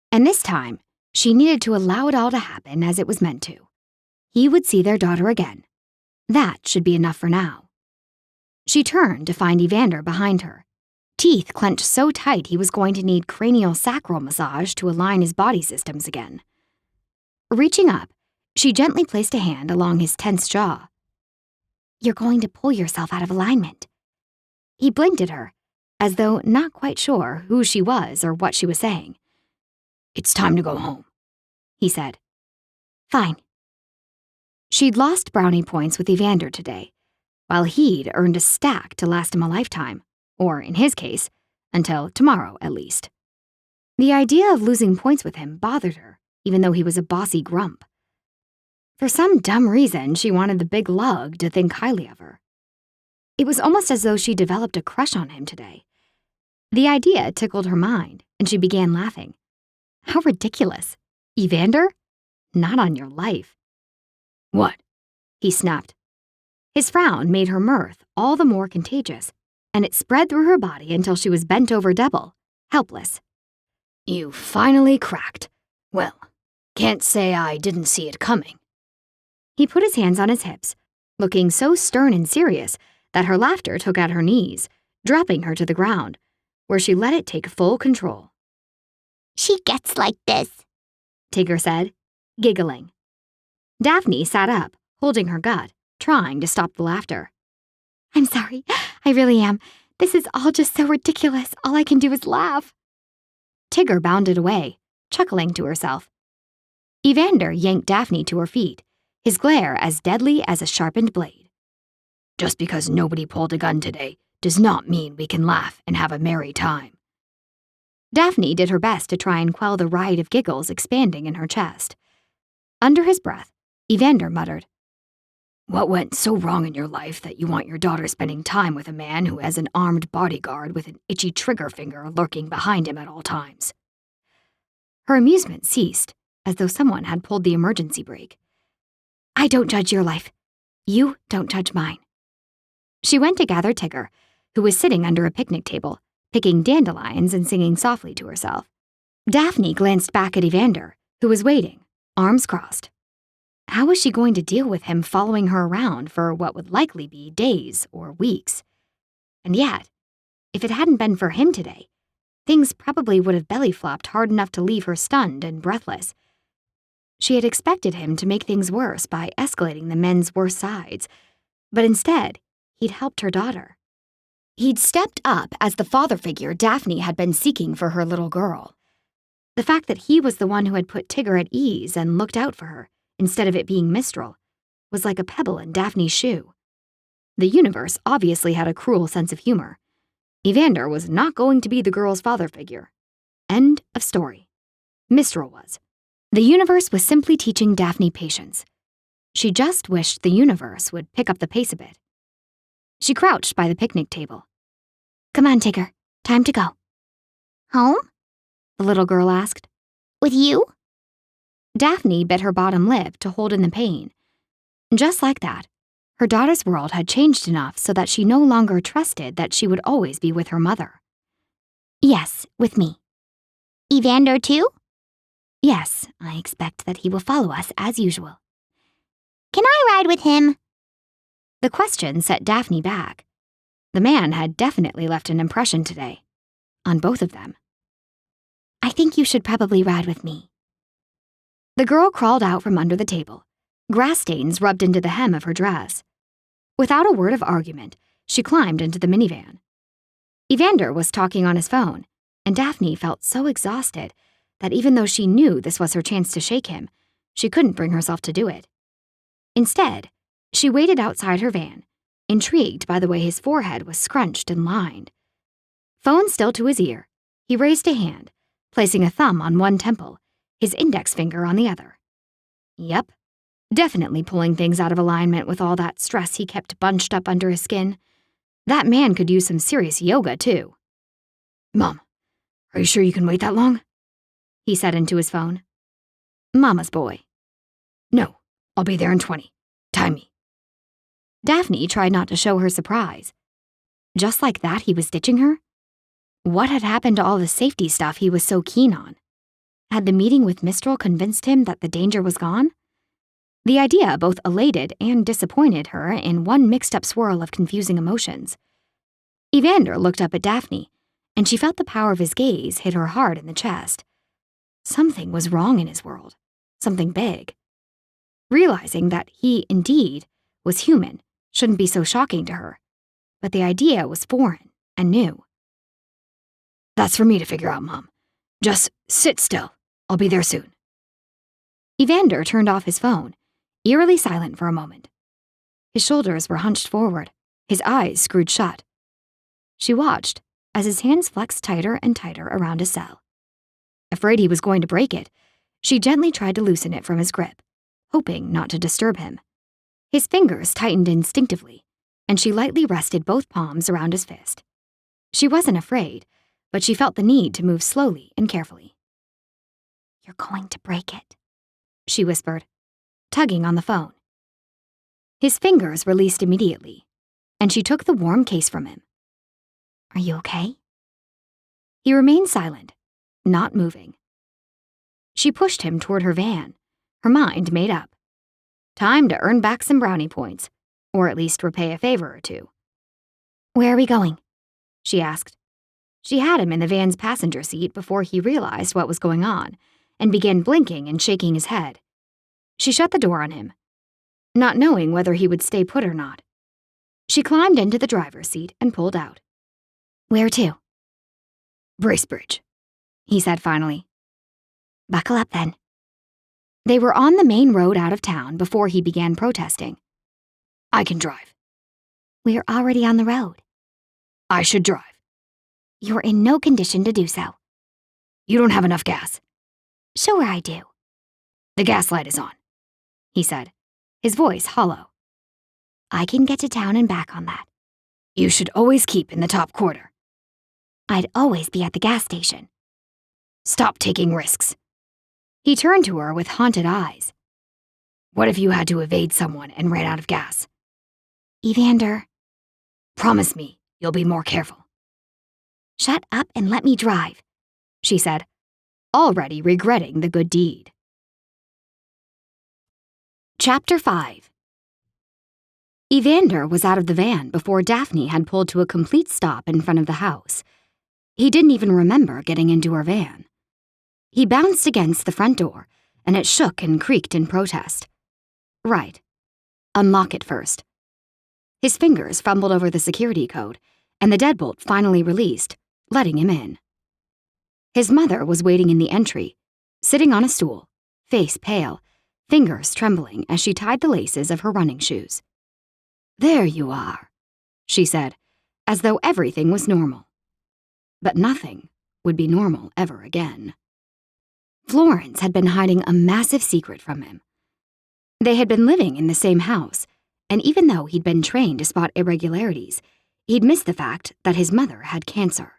And this time, she needed to allow it all to happen as it was meant to. He would see their daughter again. That should be enough for now. She turned to find Evander behind her, teeth clenched so tight he was going to need cranial sacral massage to align his body systems again. Reaching up, she gently placed a hand along his tense jaw. You're going to pull yourself out of alignment. He blinked at her, as though not quite sure who she was or what she was saying. "It's time to go home," he said. Fine. She'd lost brownie points with Evander today, while he'd earned a stack to last him a lifetime, or in his case, until tomorrow at least. The idea of losing points with him bothered her, even though he was a bossy grump. For some dumb reason, she wanted the big lug to think highly of her. It was almost as though she developed a crush on him today. The idea tickled her mind, and she began laughing. How ridiculous. Evander? Not on your life. "What?" He snapped. His frown made her mirth all the more contagious, and it spread through her body until she was bent over double, helpless. "You finally cracked. Well, can't say I didn't see it coming." He put his hands on his hips, looking so stern and serious that her laughter took at her knees, dropping her to the ground, where she let it take full control. She gets like this, Tigger said, giggling. Daphne sat up, holding her gut, trying to stop the laughter. I'm sorry, I really am. This is all just so ridiculous. All I can do is laugh. Tigger bounded away, chuckling to herself. Evander yanked Daphne to her feet, his glare as deadly as a sharpened blade. "Just because nobody pulled a gun today does not mean we can laugh and have a merry time." Daphne did her best to try and quell the riot of giggles expanding in her chest. Under his breath, Evander muttered, "What went so wrong in your life that you want your daughter spending time with a man who has an armed bodyguard with an itchy trigger finger lurking behind him at all times?" Her amusement ceased, as though someone had pulled the emergency brake. I don't judge your life. You don't judge mine. She went to gather Tigger, who was sitting under a picnic table, picking dandelions and singing softly to herself. Daphne glanced back at Evander, who was waiting, arms crossed. How was she going to deal with him following her around for what would likely be days or weeks? And yet, if it hadn't been for him today, things probably would have belly-flopped hard enough to leave her stunned and breathless. She had expected him to make things worse by escalating the men's worst sides, but instead, he'd helped her daughter. He'd stepped up as the father figure Daphne had been seeking for her little girl. The fact that he was the one who had put Tigger at ease and looked out for her, instead of it being Mistral, was like a pebble in Daphne's shoe. The universe obviously had a cruel sense of humor. Evander was not going to be the girl's father figure. End of story. Mistral was. The universe was simply teaching Daphne patience. She just wished the universe would pick up the pace a bit. She crouched by the picnic table. Come on, Tigger. Time to go. Home? The little girl asked. With you? Daphne bit her bottom lip to hold in the pain. Just like that, her daughter's world had changed enough so that she no longer trusted that she would always be with her mother. Yes, with me. Evander too? Yes, I expect that he will follow us as usual. Can I ride with him? The question set Daphne back. The man had definitely left an impression today. On both of them. I think you should probably ride with me. The girl crawled out from under the table. Grass stains rubbed into the hem of her dress. Without a word of argument, she climbed into the minivan. Evander was talking on his phone, and Daphne felt so exhausted that even though she knew this was her chance to shake him, she couldn't bring herself to do it. Instead, she waited outside her van, intrigued by the way his forehead was scrunched and lined. Phone still to his ear, he raised a hand, placing a thumb on one temple, his index finger on the other. Yep, definitely pulling things out of alignment with all that stress he kept bunched up under his skin. That man could use some serious yoga, too. "Mom, are you sure you can wait that long?" he said into his phone. Mama's boy. "No, I'll be there in 20. Time me." Daphne tried not to show her surprise. Just like that, he was ditching her? What had happened to all the safety stuff he was so keen on? Had the meeting with Mistral convinced him that the danger was gone? The idea both elated and disappointed her in one mixed-up swirl of confusing emotions. Evander looked up at Daphne, and she felt the power of his gaze hit her hard in the chest. Something was wrong in his world. Something big. Realizing that he, indeed, was human shouldn't be so shocking to her, but the idea was foreign and new. That's for me to figure out, Mom. Just sit still. I'll be there soon. Evander turned off his phone, eerily silent for a moment. His shoulders were hunched forward, his eyes screwed shut. She watched as his hands flexed tighter and tighter around his cell. Afraid he was going to break it, she gently tried to loosen it from his grip, hoping not to disturb him. His fingers tightened instinctively, and she lightly rested both palms around his fist. She wasn't afraid, but she felt the need to move slowly and carefully. You're going to break it, she whispered, tugging on the phone. His fingers released immediately, and she took the warm case from him. Are you okay? He remained silent, not moving. She pushed him toward her van, her mind made up. Time to earn back some brownie points, or at least repay a favor or two. Where are we going? She asked. She had him in the van's passenger seat before he realized what was going on and began blinking and shaking his head. She shut the door on him, not knowing whether he would stay put or not. She climbed into the driver's seat and pulled out. Where to? Bracebridge, he said finally. Buckle up then. They were on the main road out of town before he began protesting. I can drive. We're already on the road. I should drive. You're in no condition to do so. You don't have enough gas. Sure I do. The gas light is on, he said, his voice hollow. I can get to town and back on that. You should always keep in the top quarter. I'd always be at the gas station. Stop taking risks. He turned to her with haunted eyes. What if you had to evade someone and ran out of gas? Evander. Promise me you'll be more careful. Shut up and let me drive, she said, already regretting the good deed. Chapter 5. Evander was out of the van before Daphne had pulled to a complete stop in front of the house. He didn't even remember getting into her van. He bounced against the front door, and it shook and creaked in protest. Right. Unlock it first. His fingers fumbled over the security code, and the deadbolt finally released, letting him in. His mother was waiting in the entry, sitting on a stool, face pale, fingers trembling as she tied the laces of her running shoes. "There you are," she said, as though everything was normal. But nothing would be normal ever again. Florence had been hiding a massive secret from him. They had been living in the same house, and even though he'd been trained to spot irregularities, he'd missed the fact that his mother had cancer.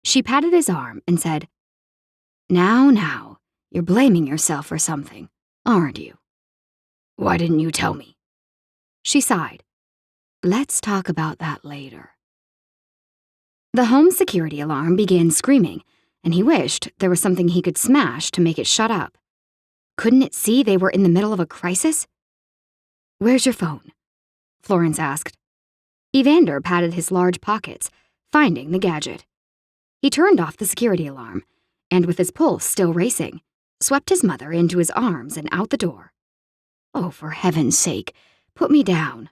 She patted his arm and said, Now, you're blaming yourself for something, aren't you?" Why didn't you tell me? She sighed. "Let's talk about that later." The home security alarm began screaming, and he wished there was something he could smash to make it shut up. Couldn't it see they were in the middle of a crisis? "Where's your phone?" Florence asked. Evander patted his large pockets, finding the gadget. He turned off the security alarm, and with his pulse still racing, swept his mother into his arms and out the door. "Oh, for heaven's sake, put me down."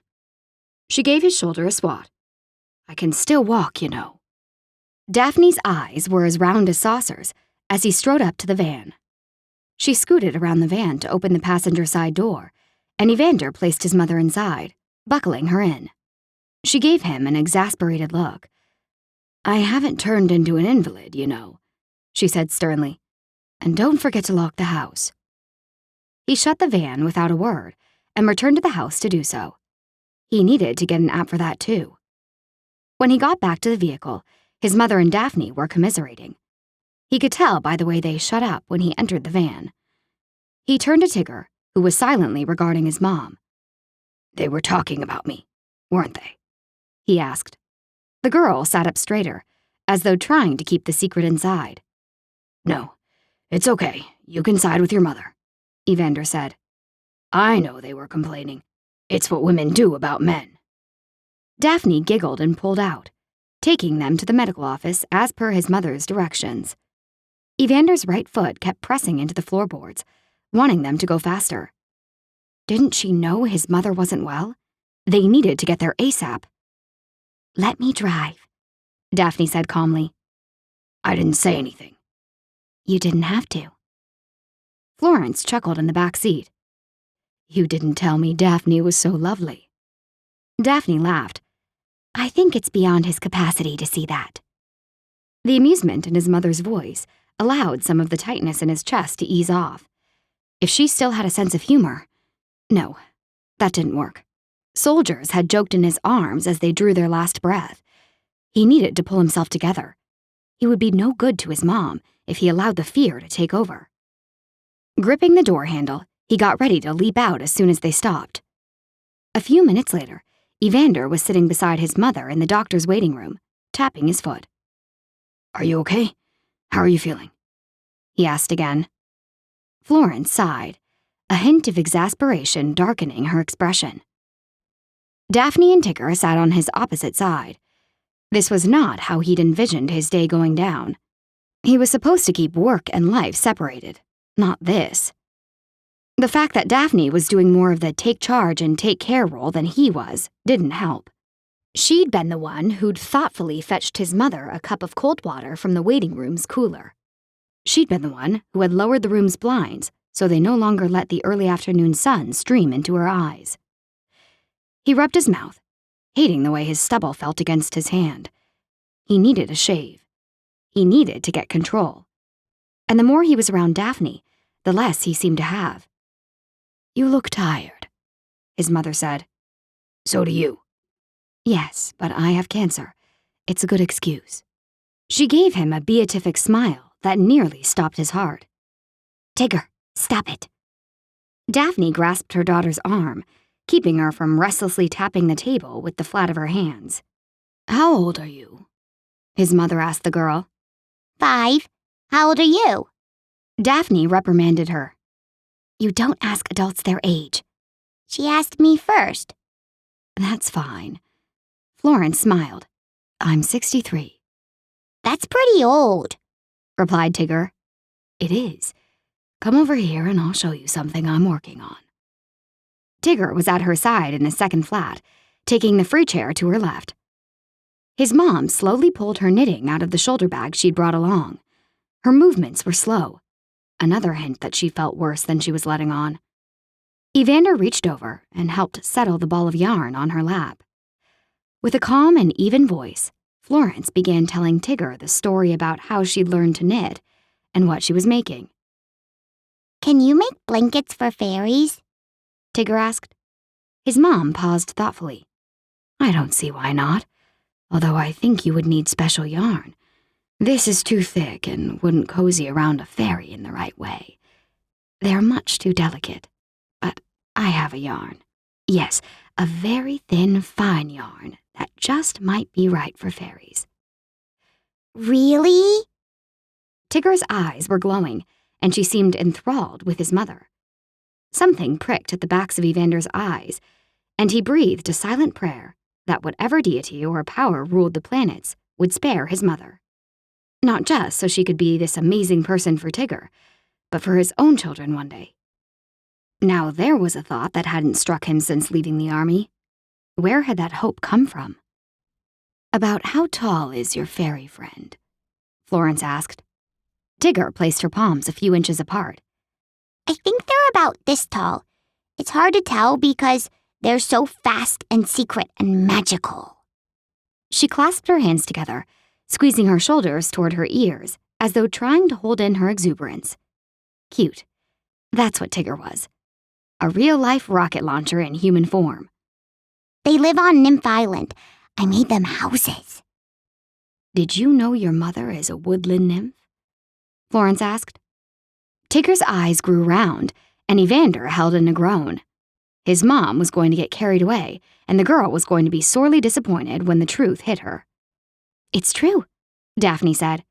She gave his shoulder a swat. "I can still walk, you know." Daphne's eyes were as round as saucers as he strode up to the van. She scooted around the van to open the passenger side door, and Evander placed his mother inside, buckling her in. She gave him an exasperated look. "I haven't turned into an invalid, you know," she said sternly. "And don't forget to lock the house." He shut the van without a word and returned to the house to do so. He needed to get an app for that too. When he got back to the vehicle, his mother and Daphne were commiserating. He could tell by the way they shut up when he entered the van. He turned to Tigger, who was silently regarding his mom. "They were talking about me, weren't they?" he asked. The girl sat up straighter, as though trying to keep the secret inside. "No, it's okay. You can side with your mother," Evander said. "I know they were complaining. It's what women do about men." Daphne giggled and pulled out, taking them to the medical office as per his mother's directions. Evander's right foot kept pressing into the floorboards, wanting them to go faster. Didn't she know his mother wasn't well? They needed to get there ASAP. "Let me drive," Daphne said calmly. I didn't say anything. You didn't have to. Florence chuckled in the back seat. You didn't tell me Daphne was so lovely. Daphne laughed. I think it's beyond his capacity to see that. The amusement in his mother's voice allowed some of the tightness in his chest to ease off. If she still had a sense of humor. No, that didn't work. Soldiers had joked in his arms as they drew their last breath. He needed to pull himself together. He would be no good to his mom if he allowed the fear to take over. Gripping the door handle, he got ready to leap out as soon as they stopped. A few minutes later, Evander was sitting beside his mother in the doctor's waiting room, tapping his foot. Are you okay? How are you feeling? He asked again. Florence sighed, a hint of exasperation darkening her expression. Daphne and Tigger sat on his opposite side. This was not how he'd envisioned his day going down. He was supposed to keep work and life separated, not this. The fact that Daphne was doing more of the take charge and take care role than he was didn't help. She'd been the one who'd thoughtfully fetched his mother a cup of cold water from the waiting room's cooler. She'd been the one who had lowered the room's blinds so they no longer let the early afternoon sun stream into her eyes. He rubbed his mouth, hating the way his stubble felt against his hand. He needed a shave. He needed to get control. And the more he was around Daphne, the less he seemed to have. You look tired, his mother said. So do you. Yes, but I have cancer. It's a good excuse. She gave him a beatific smile that nearly stopped his heart. Tigger, stop it. Daphne grasped her daughter's arm, keeping her from restlessly tapping the table with the flat of her hands. How old are you? His mother asked the girl. 5. How old are you? Daphne reprimanded her. You don't ask adults their age. She asked me first. That's fine. Florence smiled. I'm 63. That's pretty old, replied Tigger. It is. Come over here and I'll show you something I'm working on. Tigger was at her side in the second flat, taking the free chair to her left. His mom slowly pulled her knitting out of the shoulder bag she'd brought along. Her movements were slow, another hint that she felt worse than she was letting on. Evander reached over and helped settle the ball of yarn on her lap. With a calm and even voice, Florence began telling Tigger the story about how she'd learned to knit and what she was making. Can you make blankets for fairies? Tigger asked. His mom paused thoughtfully. I don't see why not, although I think you would need special yarn. This is too thick and wouldn't cozy around a fairy in the right way. They're much too delicate, but I have a yarn. Yes, a very thin, fine yarn that just might be right for fairies. Really? Tigger's eyes were glowing, and she seemed enthralled with his mother. Something pricked at the backs of Evander's eyes, and he breathed a silent prayer that whatever deity or power ruled the planets would spare his mother. Not just so she could be this amazing person for Tigger, but for his own children one day. Now there was a thought that hadn't struck him since leaving the army. Where had that hope come from? About how tall is your fairy friend? Florence asked. Tigger placed her palms a few inches apart. I think they're about this tall. It's hard to tell because they're so fast and secret and magical. She clasped her hands together, squeezing her shoulders toward her ears as though trying to hold in her exuberance. Cute. That's what Tigger was. A real-life rocket launcher in human form. They live on Nymph Island. I made them houses. Did you know your mother is a woodland nymph? Florence asked. Tigger's eyes grew round, and Evander held in a groan. His mom was going to get carried away, and the girl was going to be sorely disappointed when the truth hit her. It's true, Daphne said.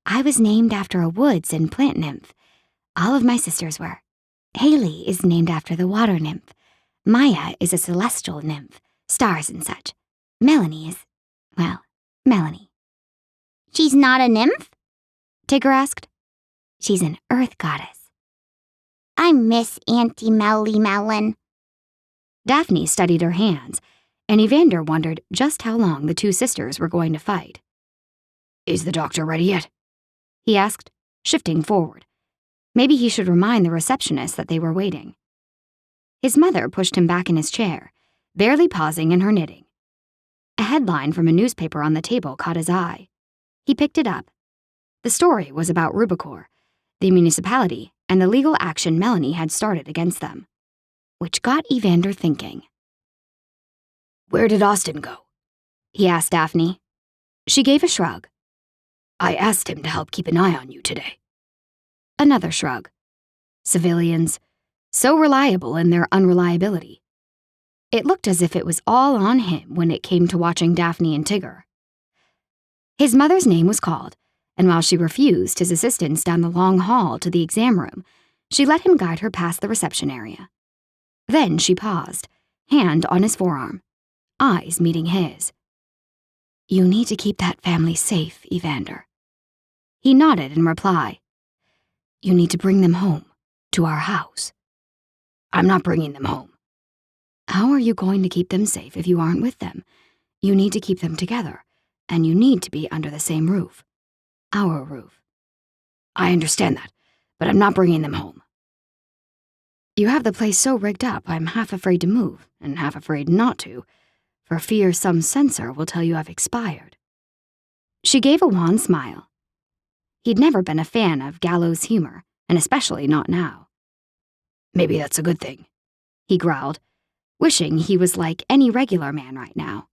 I was named after a woods and plant nymph. All of my sisters were. Haley is named after the water nymph. Maya is a celestial nymph, stars and such. Melanie is, well, Melanie. She's not a nymph? Tigger asked. She's an earth goddess. I miss Auntie Melly Melon. Daphne studied her hands, and Evander wondered just how long the two sisters were going to fight. Is the doctor ready yet? he asked, shifting forward. Maybe he should remind the receptionist that they were waiting. His mother pushed him back in his chair, barely pausing in her knitting. A headline from a newspaper on the table caught his eye. He picked it up. The story was about Rubicor, the municipality, and the legal action Melanie had started against them, which got Evander thinking. "Where did Austin go?" he asked Daphne. She gave a shrug. "I asked him to help keep an eye on you today." Another shrug. Civilians, so reliable in their unreliability. It looked as if it was all on him when it came to watching Daphne and Tigger. His mother's name was called, and while she refused his assistance down the long hall to the exam room, she let him guide her past the reception area. Then she paused, hand on his forearm, eyes meeting his. "You need to keep that family safe, Evander." He nodded in reply. "You need to bring them home, to our house." "I'm not bringing them home." "How are you going to keep them safe if you aren't with them? You need to keep them together, and you need to be under the same roof. Our roof." "I understand that, but I'm not bringing them home." "You have the place so rigged up, I'm half afraid to move, and half afraid not to, for fear some censor will tell you I've expired." She gave a wan smile. He'd never been a fan of gallows humor, and especially not now. "Maybe that's a good thing," he growled, wishing he was like any regular man right now,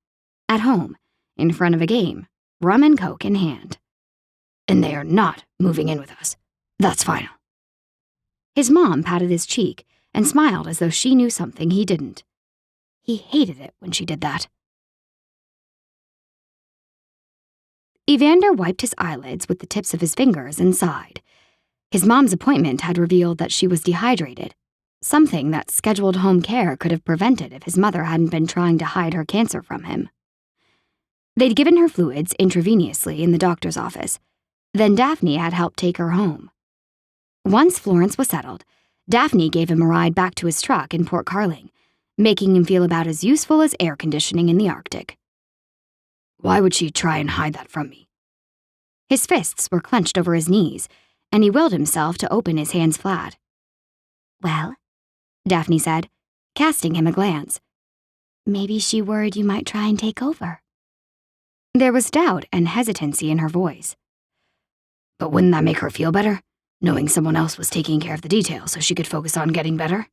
at home, in front of a game, rum and coke in hand. "And they are not moving in with us. That's final." His mom patted his cheek and smiled as though she knew something he didn't. He hated it when she did that. Evander wiped his eyelids with the tips of his fingers and sighed. His mom's appointment had revealed that she was dehydrated, something that scheduled home care could have prevented if his mother hadn't been trying to hide her cancer from him. They'd given her fluids intravenously in the doctor's office. Then Daphne had helped take her home. Once Florence was settled, Daphne gave him a ride back to his truck in Port Carling, making him feel about as useful as air conditioning in the Arctic. "Why would she try and hide that from me?" His fists were clenched over his knees, and he willed himself to open his hands flat. Well, Daphne said, casting him a glance. maybe she worried you might try and take over. There was doubt and hesitancy in her voice. "But wouldn't that make her feel better, knowing someone else was taking care of the details so she could focus on getting better?"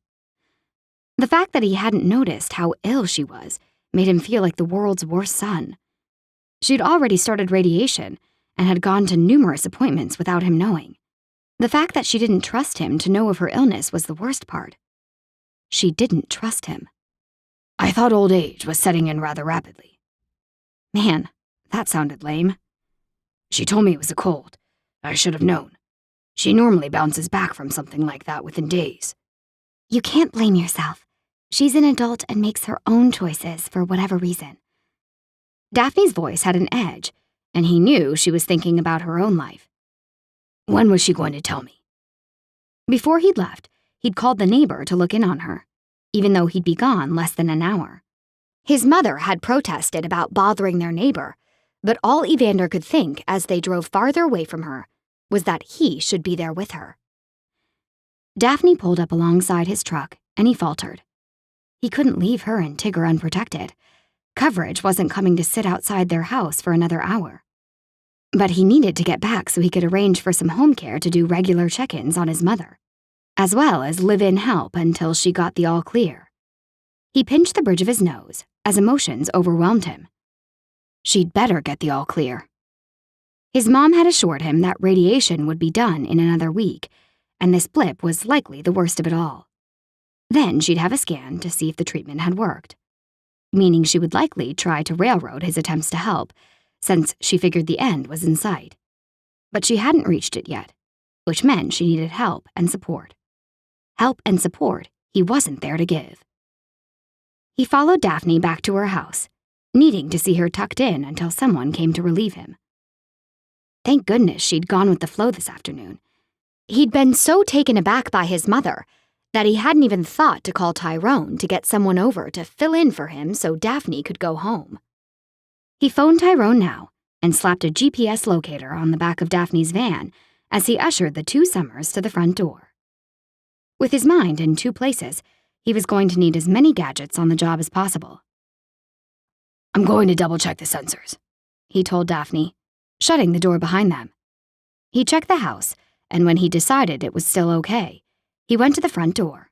The fact that he hadn't noticed how ill she was made him feel like the world's worst son. She'd already started radiation and had gone to numerous appointments without him knowing. The fact that she didn't trust him to know of her illness was the worst part. She didn't trust him. "I thought old age was setting in rather rapidly." Man, that sounded lame. "She told me it was a cold. I should have known. She normally bounces back from something like that within days." You can't blame yourself. She's an adult and makes her own choices for whatever reason. Daphne's voice had an edge, and he knew she was thinking about her own life. "When was she going to tell me?" Before he'd left, he'd called the neighbor to look in on her, even though he'd be gone less than an hour. His mother had protested about bothering their neighbor, but all Evander could think as they drove farther away from her was that he should be there with her. Daphne pulled up alongside his truck, and he faltered. He couldn't leave her and Tigger unprotected. Coverage wasn't coming to sit outside their house for another hour. But he needed to get back so he could arrange for some home care to do regular check-ins on his mother, as well as live-in help until she got the all clear. He pinched the bridge of his nose as emotions overwhelmed him. She'd better get the all clear. His mom had assured him that radiation would be done in another week, and this blip was likely the worst of it all. Then she'd have a scan to see if the treatment had worked, meaning she would likely try to railroad his attempts to help, since she figured the end was in sight. But she hadn't reached it yet, which meant she needed help and support. Help and support he wasn't there to give. He followed Daphne back to her house, needing to see her tucked in until someone came to relieve him. Thank goodness she'd gone with the flow this afternoon. He'd been so taken aback by his mother that he hadn't even thought to call Tyrone to get someone over to fill in for him so Daphne could go home. He phoned Tyrone now and slapped a GPS locator on the back of Daphne's van, as he ushered the two Summers to the front door. With his mind in two places, he was going to need as many gadgets on the job as possible. I'm going to double-check the sensors, he told Daphne, shutting the door behind them. He checked the house, and when he decided it was still okay, he went to the front door.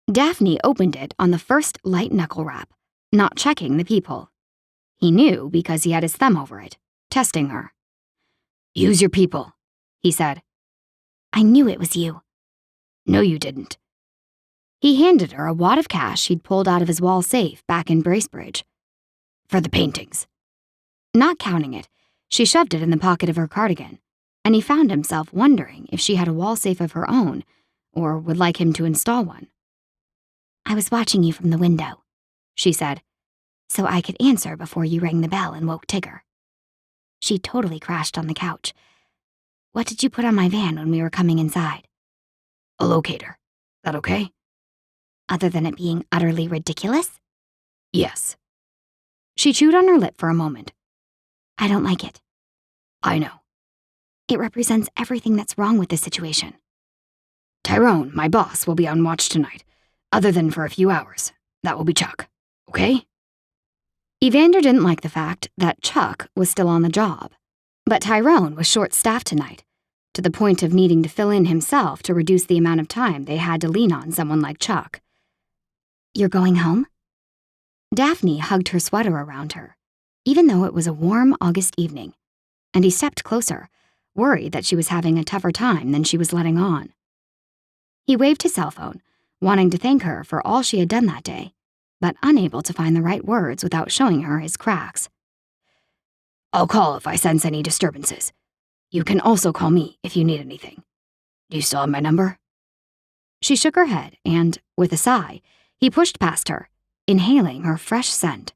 Daphne opened it on the first light knuckle rap, not checking the peephole. He knew because he had his thumb over it, testing her. Use your peephole, he said. I knew it was you. No, you didn't. He handed her a wad of cash he'd pulled out of his wall safe back in Bracebridge. For the paintings. Not counting it, she shoved it in the pocket of her cardigan, and he found himself wondering if she had a wall safe of her own, or would like him to install one. I was watching you from the window, she said, so I could answer before you rang the bell and woke Tigger. She totally crashed on the couch. What did you put on my van when we were coming inside? A locator. That okay? Other than it being utterly ridiculous? Yes. She chewed on her lip for a moment. I don't like it. I know. It represents everything that's wrong with this situation. Tyrone, my boss, will be on watch tonight. Other than for a few hours. That will be Chuck. Okay? Evander didn't like the fact that Chuck was still on the job, but Tyrone was short-staffed tonight, to the point of needing to fill in himself to reduce the amount of time they had to lean on someone like Chuck. You're going home? Daphne hugged her sweater around her, even though it was a warm August evening, and he stepped closer, worried that she was having a tougher time than she was letting on. He waved his cell phone, wanting to thank her for all she had done that day, but unable to find the right words without showing her his cracks. I'll call if I sense any disturbances. You can also call me if you need anything. Do you still have my number? She shook her head and, with a sigh, he pushed past her, inhaling her fresh scent.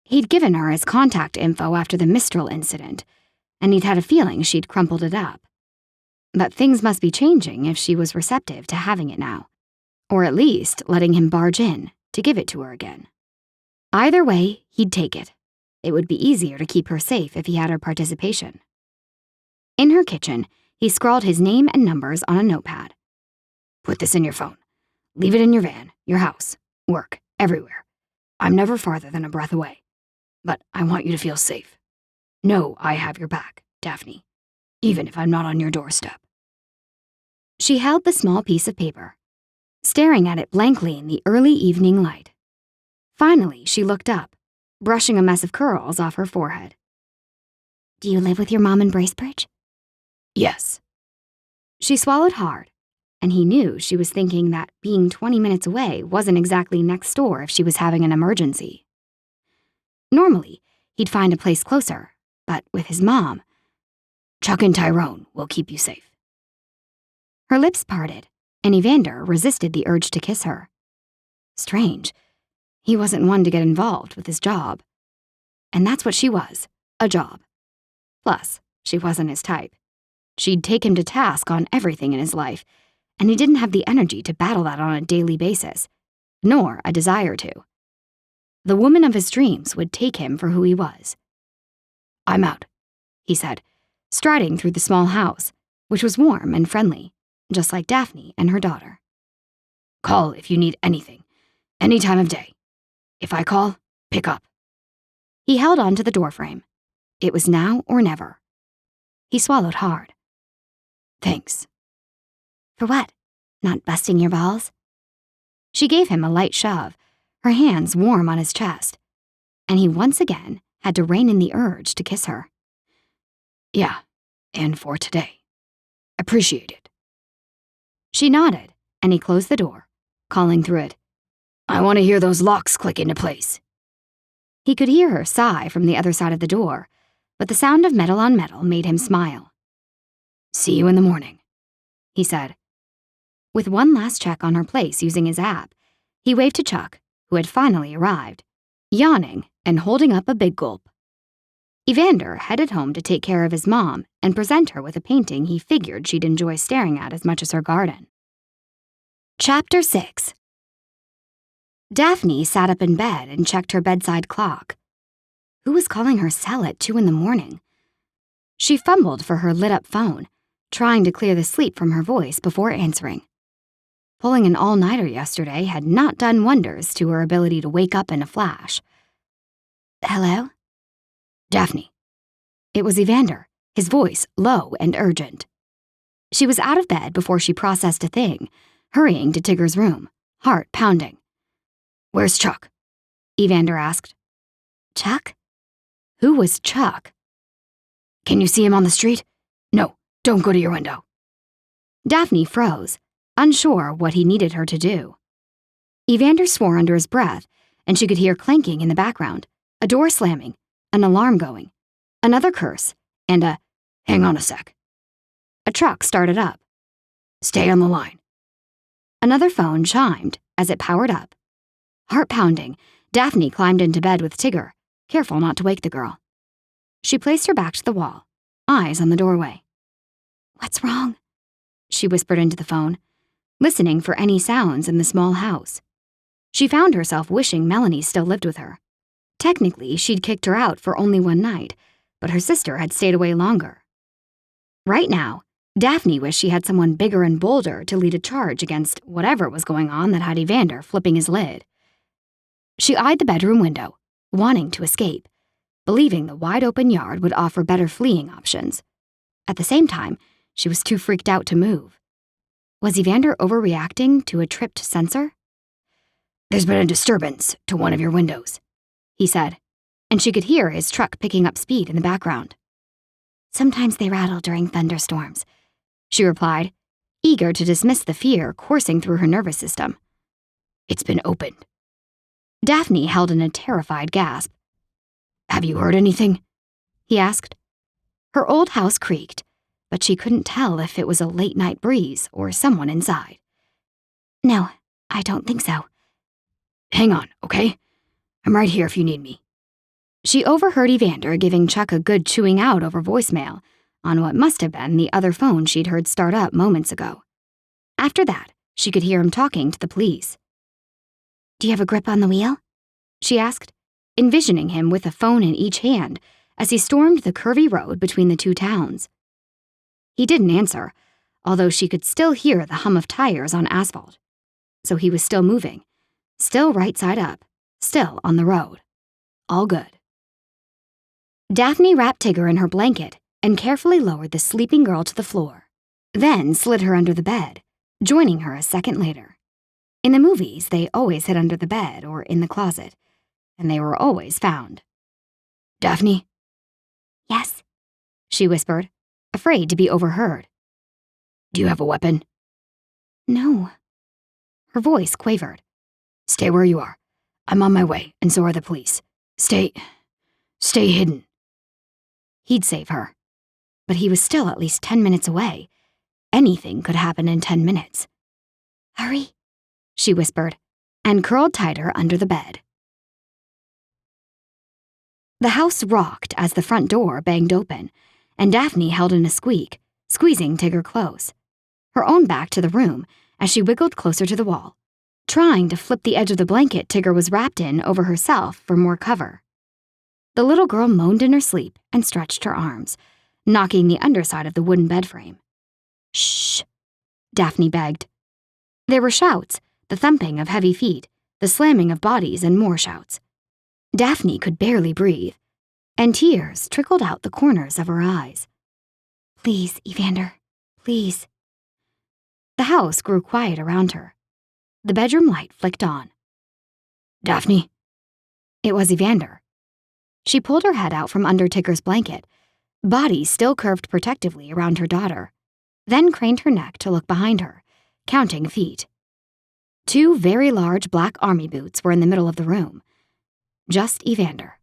He'd given her his contact info after the Mistral incident, and he'd had a feeling she'd crumpled it up. But things must be changing if she was receptive to having it now, or at least letting him barge in to give it to her again. Either way, he'd take it. It would be easier to keep her safe if he had her participation. In her kitchen, he scrawled his name and numbers on a notepad. Put this in your phone. Leave it in your van, your house, work, everywhere. I'm never farther than a breath away. But I want you to feel safe. Know I have your back, Daphne, even if I'm not on your doorstep. She held the small piece of paper, staring at it blankly in the early evening light. Finally, she looked up, brushing a mess of curls off her forehead. Do you live with your mom in Bracebridge? Yes. She swallowed hard, and he knew she was thinking that being 20 minutes away wasn't exactly next door if she was having an emergency. Normally, he'd find a place closer, but with his mom, Chuck and Tyrone will keep you safe. Her lips parted, and Evander resisted the urge to kiss her. Strange. He wasn't one to get involved with his job. And that's what she was, a job. Plus, she wasn't his type. She'd take him to task on everything in his life, and he didn't have the energy to battle that on a daily basis, nor a desire to. The woman of his dreams would take him for who he was. I'm out, he said, striding through the small house, which was warm and friendly, just like Daphne and her daughter. Call if you need anything, any time of day. If I call, pick up. He held on to the doorframe. It was now or never. He swallowed hard. Thanks. For what? Not busting your balls? She gave him a light shove, her hands warm on his chest, and he once again had to rein in the urge to kiss her. Yeah, and for today. Appreciate it. She nodded, and he closed the door, calling through it. I want to hear those locks click into place. He could hear her sigh from the other side of the door, but the sound of metal on metal made him smile. See you in the morning, he said. With one last check on her place using his app, he waved to Chuck, who had finally arrived, yawning and holding up a big gulp. Evander headed home to take care of his mom and present her with a painting he figured she'd enjoy staring at as much as her garden. Chapter 6. Daphne sat up in bed and checked her bedside clock. Who was calling her cell at 2 a.m? She fumbled for her lit-up phone, trying to clear the sleep from her voice before answering. Pulling an all-nighter yesterday had not done wonders to her ability to wake up in a flash. Hello? Daphne. It was Evander, his voice low and urgent. She was out of bed before she processed a thing, hurrying to Tigger's room, heart pounding. Where's Chuck? Evander asked. Chuck? Who was Chuck? Can you see him on the street? No, don't go to your window. Daphne froze, unsure what he needed her to do. Evander swore under his breath, and she could hear clanking in the background, a door slamming, an alarm going, another curse, and a, "Hang on a sec." A truck started up. "Stay on the line." Another phone chimed as it powered up. Heart pounding, Daphne climbed into bed with Tigger, careful not to wake the girl. She placed her back to the wall, eyes on the doorway. What's wrong? She whispered into the phone, listening for any sounds in the small house. She found herself wishing Melanie still lived with her. Technically, she'd kicked her out for only one night, but her sister had stayed away longer. Right now, Daphne wished she had someone bigger and bolder to lead a charge against whatever was going on that had Evander flipping his lid. She eyed the bedroom window, wanting to escape, believing the wide-open yard would offer better fleeing options. At the same time, she was too freaked out to move. Was Evander overreacting to a tripped sensor? "There's been a disturbance to one of your windows," he said, and she could hear his truck picking up speed in the background. Sometimes they rattle during thunderstorms, she replied, eager to dismiss the fear coursing through her nervous system. "It's been opened." Daphne held in a terrified gasp. "Have you heard anything?" he asked. Her old house creaked, but she couldn't tell if it was a late-night breeze or someone inside. No, I don't think so. "Hang on, okay? I'm right here if you need me." She overheard Evander giving Chuck a good chewing out over voicemail on what must have been the other phone she'd heard start up moments ago. After that, she could hear him talking to the police. Do you have a grip on the wheel? She asked, envisioning him with a phone in each hand as he stormed the curvy road between the two towns. He didn't answer, although she could still hear the hum of tires on asphalt. So he was still moving, still right side up, still on the road. All good. Daphne wrapped Tigger in her blanket and carefully lowered the sleeping girl to the floor, then slid her under the bed, joining her a second later. In the movies, they always hid under the bed or in the closet, and they were always found. "Daphne?" Yes. She whispered, afraid to be overheard. "Do you have a weapon?" No. Her voice quavered. "Stay where you are. I'm on my way, and so are the police. Stay hidden." He'd save her. But he was still at least 10 minutes away. Anything could happen in 10 minutes. Hurry, she whispered, and curled tighter under the bed. The house rocked as the front door banged open, and Daphne held in a squeak, squeezing Tigger close, her own back to the room as she wiggled closer to the wall, trying to flip the edge of the blanket Tigger was wrapped in over herself for more cover. The little girl moaned in her sleep and stretched her arms, knocking the underside of the wooden bed frame. "Shh," Daphne begged. There were shouts, the thumping of heavy feet, the slamming of bodies, and more shouts. Daphne could barely breathe, and tears trickled out the corners of her eyes. please, Evander, please. The house grew quiet around her. The bedroom light flicked on. "Daphne?" It was Evander. She pulled her head out from under Tigger's blanket, body still curved protectively around her daughter, then craned her neck to look behind her, counting feet. 2 very large black army boots were in the middle of the room. Just Evander.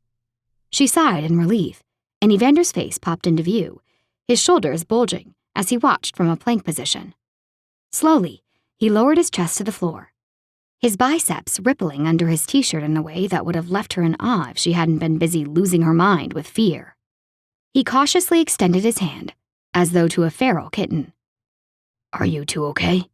She sighed in relief, and Evander's face popped into view, his shoulders bulging as he watched from a plank position. Slowly, he lowered his chest to the floor, his biceps rippling under his t-shirt in a way that would have left her in awe if she hadn't been busy losing her mind with fear. He cautiously extended his hand, as though to a feral kitten. "Are you two okay?"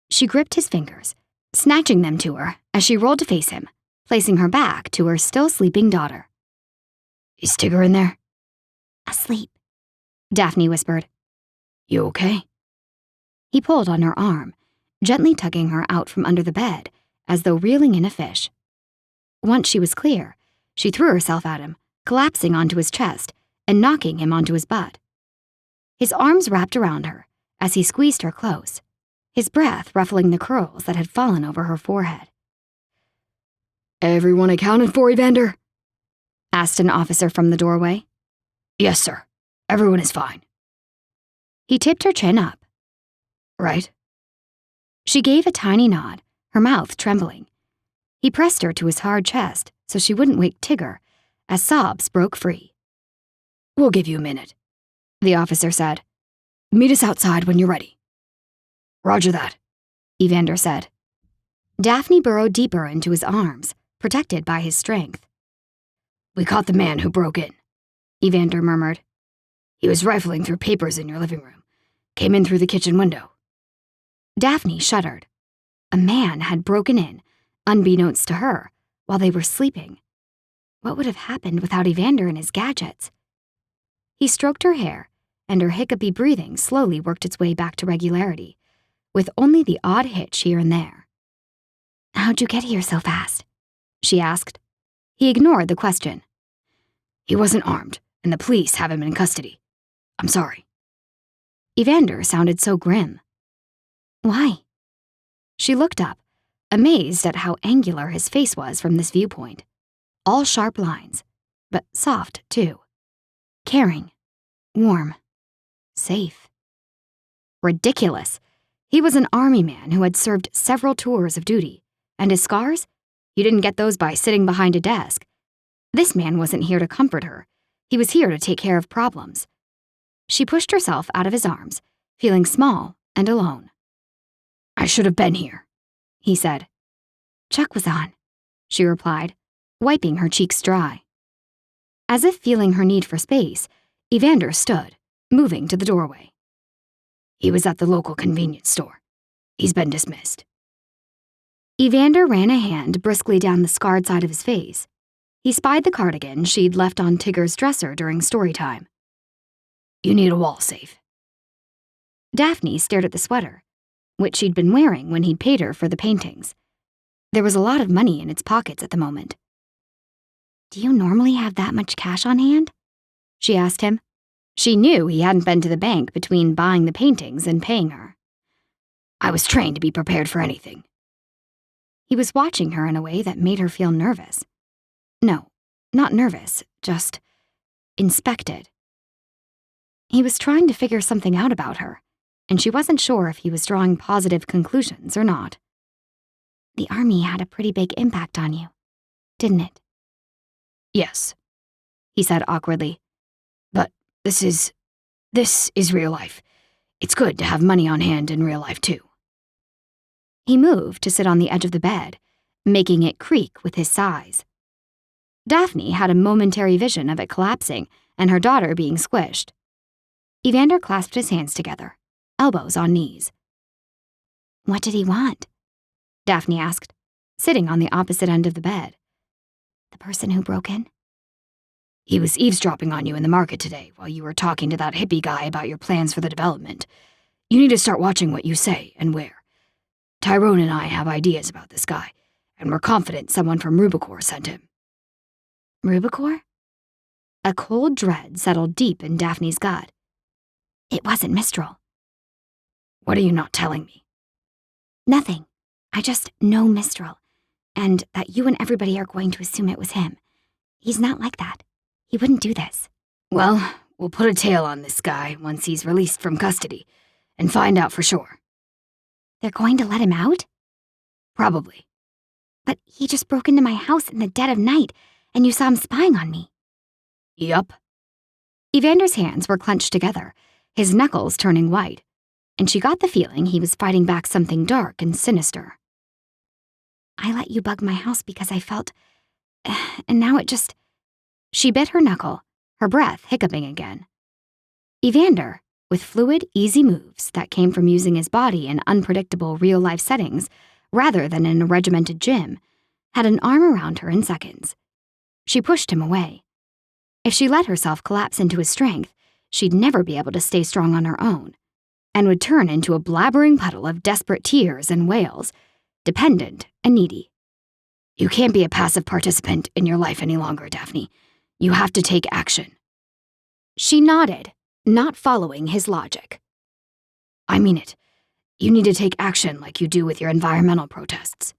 She gripped his fingers, snatching them to her as she rolled to face him, placing her back to her still sleeping daughter. "Is Tigger in there?" Asleep. Daphne whispered. You okay? He pulled on her arm, gently tugging her out from under the bed, as though reeling in a fish. Once she was clear, she threw herself at him, collapsing onto his chest and knocking him onto his butt. His arms wrapped around her as he squeezed her close, his breath ruffling the curls that had fallen over her forehead. Everyone accounted for, Evander? Asked an officer from the doorway. Yes, sir. Everyone is fine. He tipped her chin up. Right? She gave a tiny nod, her mouth trembling. He pressed her to his hard chest so she wouldn't wake Tigger, as sobs broke free. We'll give you a minute, the officer said. Meet us outside when you're ready. Roger that, Evander said. Daphne burrowed deeper into his arms, protected by his strength. We caught the man who broke in, Evander murmured. He was rifling through papers in your living room. Came in through the kitchen window. Daphne shuddered. A man had broken in, unbeknownst to her, while they were sleeping. What would have happened without Evander and his gadgets? He stroked her hair, and her hiccupy breathing slowly worked its way back to regularity, with only the odd hitch here and there. "How'd you get here so fast?" she asked. He ignored the question. He wasn't armed, and the police have him in custody. I'm sorry. Evander sounded so grim. Why? She looked up, amazed at how angular his face was from this viewpoint. All sharp lines, but soft, too. Caring, warm, safe. Ridiculous. He was an army man who had served several tours of duty, and his scars? You didn't get those by sitting behind a desk. This man wasn't here to comfort her. He was here to take care of problems. She pushed herself out of his arms, feeling small and alone. I should have been here, he said. Chuck was on, she replied, wiping her cheeks dry. As if feeling her need for space, Evander stood, moving to the doorway. He was at the local convenience store. He's been dismissed. Evander ran a hand briskly down the scarred side of his face. He spied the cardigan she'd left on Tigger's dresser during story time. You need a wall safe. Daphne stared at the sweater, which she'd been wearing when he'd paid her for the paintings. There was a lot of money in its pockets at the moment. Do you normally have that much cash on hand? She asked him. She knew he hadn't been to the bank between buying the paintings and paying her. I was trained to be prepared for anything. He was watching her in a way that made her feel nervous. No, not nervous, just inspected. He was trying to figure something out about her, and she wasn't sure if he was drawing positive conclusions or not. The army had a pretty big impact on you, didn't it? Yes, he said awkwardly. But this is real life. It's good to have money on hand in real life, too. He moved to sit on the edge of the bed, making it creak with his sighs. Daphne had a momentary vision of it collapsing and her daughter being squished. Evander clasped his hands together, elbows on knees. What did he want? Daphne asked, sitting on the opposite end of the bed. The person who broke in? He was eavesdropping on you in the market today while you were talking to that hippie guy about your plans for the development. You need to start watching what you say and where. Tyrone and I have ideas about this guy, and we're confident someone from Rubicor sent him. Rubicor? A cold dread settled deep in Daphne's gut. It wasn't Mistral. What are you not telling me? Nothing. I just know Mistral, and that you and everybody are going to assume it was him. He's not like that. He wouldn't do this. Well, we'll put a tail on this guy once he's released from custody, and find out for sure. They're going to let him out? Probably. But he just broke into my house in the dead of night, and you saw him spying on me. Yup. Evander's hands were clenched together, his knuckles turning white, and she got the feeling he was fighting back something dark and sinister. I let you bug my house because I felt... and now it just... She bit her knuckle, her breath hiccuping again. Evander, with fluid, easy moves that came from using his body in unpredictable real-life settings rather than in a regimented gym, had an arm around her in seconds. She pushed him away. If she let herself collapse into his strength, she'd never be able to stay strong on her own, and would turn into a blabbering puddle of desperate tears and wails, dependent and needy. You can't be a passive participant in your life any longer, Daphne. You have to take action. She nodded, not following his logic. I mean it. You need to take action like you do with your environmental protests.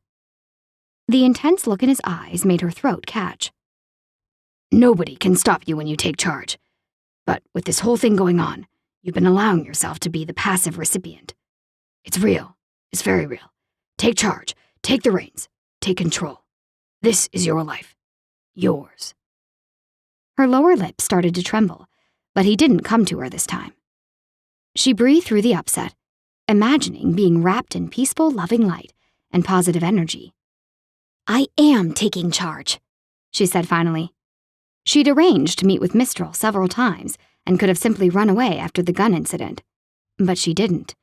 The intense look in his eyes made her throat catch. Nobody can stop you when you take charge. But with this whole thing going on, you've been allowing yourself to be the passive recipient. It's real. It's very real. Take charge. Take the reins. Take control. This is your life. Yours. Her lower lip started to tremble, but he didn't come to her this time. She breathed through the upset, imagining being wrapped in peaceful, loving light and positive energy. I am taking charge, she said finally. She'd arranged to meet with Mistral several times and could have simply run away after the gun incident. But she didn't.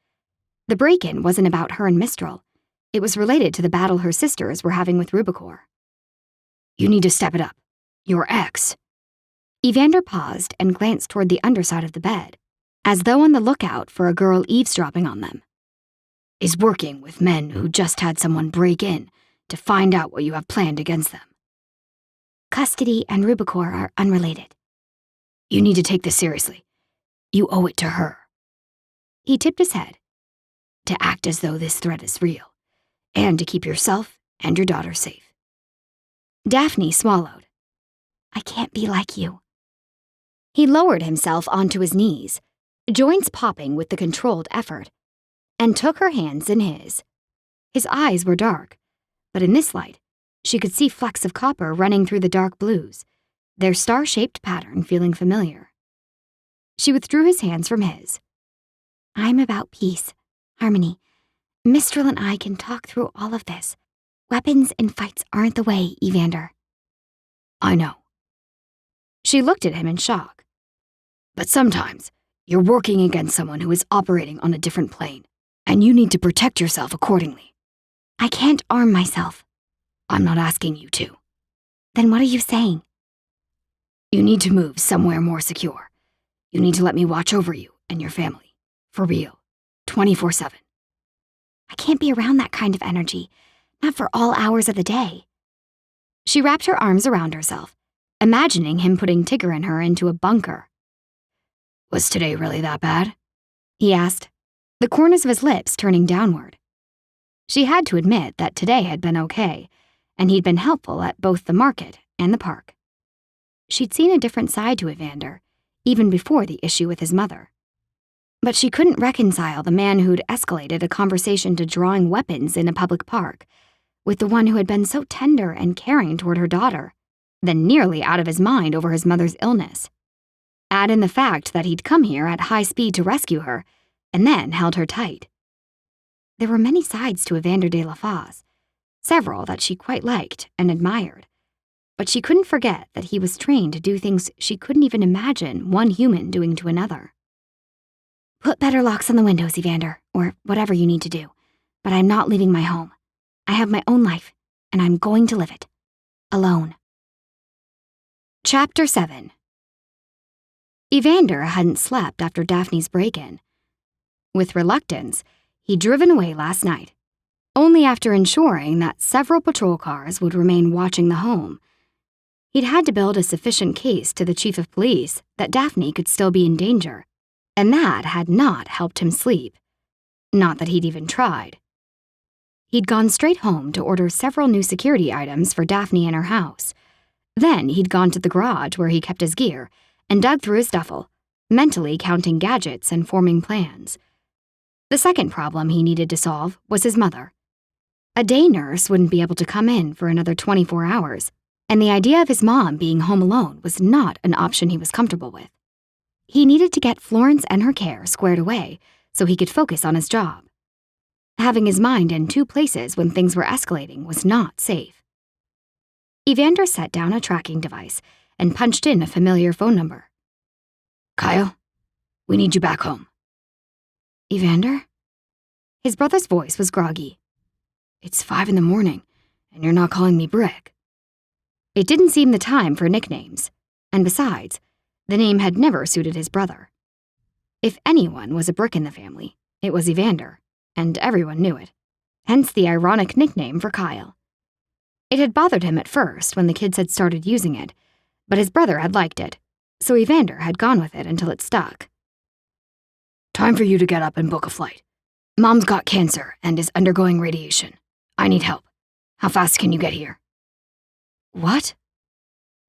The break-in wasn't about her and Mistral. It was related to the battle her sisters were having with Rubicor. You need to step it up. Your ex. Evander paused and glanced toward the underside of the bed, as though on the lookout for a girl eavesdropping on them. Is working with men who just had someone break in to find out what you have planned against them. Custody and Rubicor are unrelated. You need to take this seriously. You owe it to her. He tipped his head. To act as though this threat is real, and to keep yourself and your daughter safe. Daphne swallowed. I can't be like you. He lowered himself onto his knees, joints popping with the controlled effort, and took her hands in his. His eyes were dark, but in this light, she could see flecks of copper running through the dark blues, their star-shaped pattern feeling familiar. She withdrew his hands from his. I'm about peace, harmony. Mistral and I can talk through all of this. Weapons and fights aren't the way, Evander. I know. She looked at him in shock. But sometimes, you're working against someone who is operating on a different plane, and you need to protect yourself accordingly. I can't arm myself. I'm not asking you to. Then what are you saying? You need to move somewhere more secure. You need to let me watch over you and your family. For real. 24/7. I can't be around that kind of energy. Not for all hours of the day. She wrapped her arms around herself, imagining him putting Tigger and her into a bunker. Was today really that bad? He asked, the corners of his lips turning downward. She had to admit that today had been okay, and he'd been helpful at both the market and the park. She'd seen a different side to Evander, even before the issue with his mother. But she couldn't reconcile the man who'd escalated a conversation to drawing weapons in a public park with the one who had been so tender and caring toward her daughter, then nearly out of his mind over his mother's illness. Add in the fact that he'd come here at high speed to rescue her, and then held her tight. There were many sides to Evander de la Fosse, several that she quite liked and admired, but she couldn't forget that he was trained to do things she couldn't even imagine one human doing to another. Put better locks on the windows, Evander, or whatever you need to do, but I'm not leaving my home. I have my own life, and I'm going to live it. Alone. Chapter 7. Evander hadn't slept after Daphne's break-in. With reluctance, he'd driven away last night, only after ensuring that several patrol cars would remain watching the home. He'd had to build a sufficient case to the chief of police that Daphne could still be in danger, and that had not helped him sleep. Not that he'd even tried. He'd gone straight home to order several new security items for Daphne in her house. Then he'd gone to the garage where he kept his gear and dug through his duffel, mentally counting gadgets and forming plans. The second problem he needed to solve was his mother. A day nurse wouldn't be able to come in for another 24 hours, and the idea of his mom being home alone was not an option he was comfortable with. He needed to get Florence and her care squared away so he could focus on his job. Having his mind in two places when things were escalating was not safe. Evander set down a tracking device and punched in a familiar phone number. Kyle, we need you back home. Evander? His brother's voice was groggy. It's 5 a.m, and you're not calling me Brick. It didn't seem the time for nicknames, and besides, the name had never suited his brother. If anyone was a brick in the family, it was Evander, and everyone knew it, hence the ironic nickname for Kyle. It had bothered him at first when the kids had started using it, but his brother had liked it, so Evander had gone with it until it stuck. Time for you to get up and book a flight. Mom's got cancer and is undergoing radiation. I need help. How fast can you get here? What?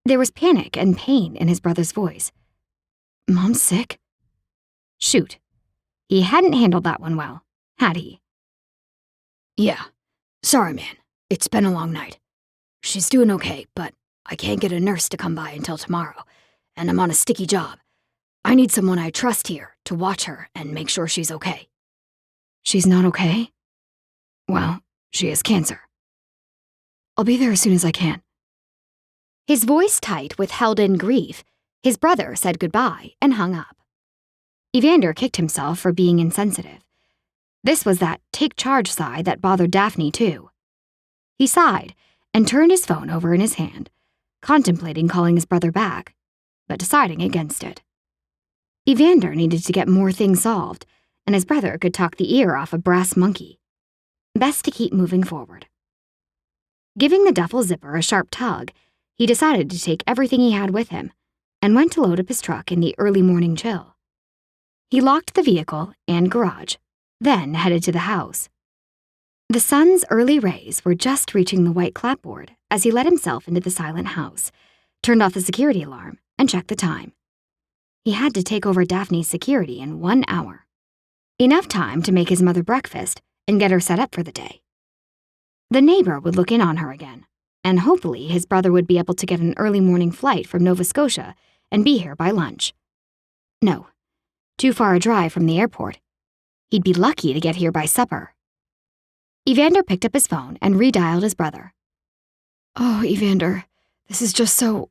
There was panic and pain in his brother's voice. Mom's sick? Shoot. He hadn't handled that one well, had he? Yeah. Sorry, man. It's been a long night. She's doing okay, but I can't get a nurse to come by until tomorrow, and I'm on a sticky job. I need someone I trust here to watch her and make sure she's okay. She's not okay? Well, she has cancer. I'll be there as soon as I can. His voice tight with held-in grief, his brother said goodbye and hung up. Evander kicked himself for being insensitive. This was that take-charge side that bothered Daphne, too. He sighed and turned his phone over in his hand, contemplating calling his brother back, but deciding against it. Evander needed to get more things solved, and his brother could talk the ear off a brass monkey. Best to keep moving forward. Giving the duffel zipper a sharp tug, he decided to take everything he had with him and went to load up his truck in the early morning chill. He locked the vehicle and garage, then headed to the house. The sun's early rays were just reaching the white clapboard as he let himself into the silent house, turned off the security alarm, and checked the time. He had to take over Daphne's security in 1 hour. Enough time to make his mother breakfast and get her set up for the day. The neighbor would look in on her again, and hopefully his brother would be able to get an early morning flight from Nova Scotia and be here by lunch. No, too far a drive from the airport. He'd be lucky to get here by supper. Evander picked up his phone and redialed his brother. Oh, Evander, this is just so...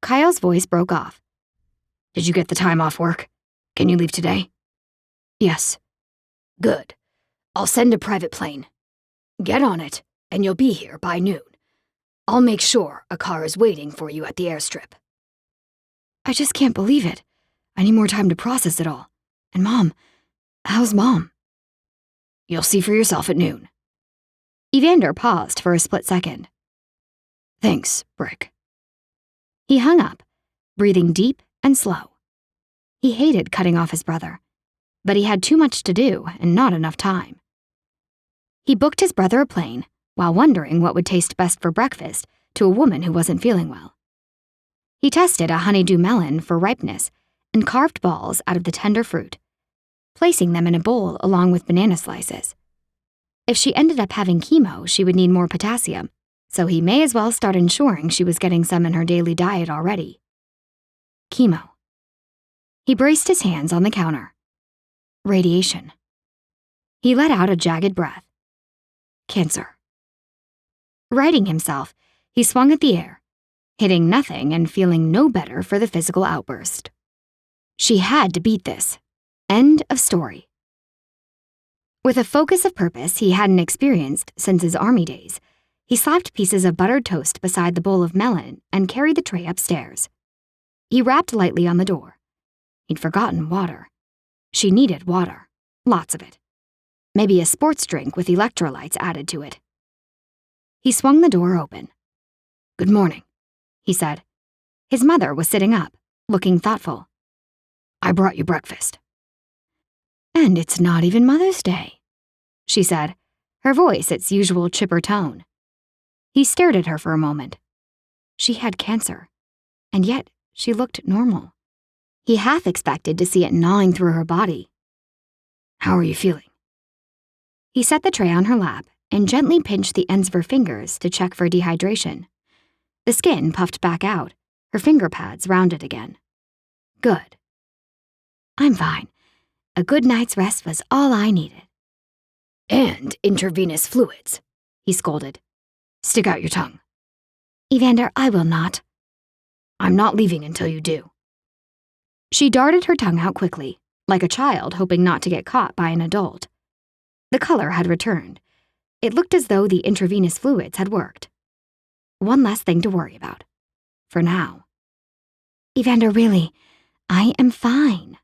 Kyle's voice broke off. Did you get the time off work? Can you leave today? Yes. Good. I'll send a private plane. Get on it, and you'll be here by noon. I'll make sure a car is waiting for you at the airstrip. I just can't believe it. I need more time to process it all. And Mom, how's Mom? You'll see for yourself at noon. Evander paused for a split second. Thanks, Brick. He hung up, breathing deep and slow. He hated cutting off his brother, but he had too much to do and not enough time. He booked his brother a plane while wondering what would taste best for breakfast to a woman who wasn't feeling well. He tested a honeydew melon for ripeness and carved balls out of the tender fruit, placing them in a bowl along with banana slices. If she ended up having chemo, she would need more potassium, so he may as well start ensuring she was getting some in her daily diet already. Chemo. He braced his hands on the counter. Radiation. He let out a jagged breath. Cancer. Righting himself, he swung at the air, hitting nothing and feeling no better for the physical outburst. She had to beat this. End of story. With a focus of purpose he hadn't experienced since his army days, he slapped pieces of buttered toast beside the bowl of melon and carried the tray upstairs. He rapped lightly on the door. He'd forgotten water. She needed water. Lots of it. Maybe a sports drink with electrolytes added to it. He swung the door open. Good morning, he said. His mother was sitting up, looking thoughtful. I brought you breakfast. And it's not even Mother's Day, she said, her voice its usual chipper tone. He stared at her for a moment. She had cancer, and yet she looked normal. He half expected to see it gnawing through her body. How are you feeling? He set the tray on her lap and gently pinched the ends of her fingers to check for dehydration. The skin puffed back out, her finger pads rounded again. Good. I'm fine. A good night's rest was all I needed. And intravenous fluids, he scolded. Stick out your tongue. Evander, I will not. I'm not leaving until you do. She darted her tongue out quickly, like a child hoping not to get caught by an adult. The color had returned. It looked as though the intravenous fluids had worked. One less thing to worry about. For now. Evander, really, I am fine.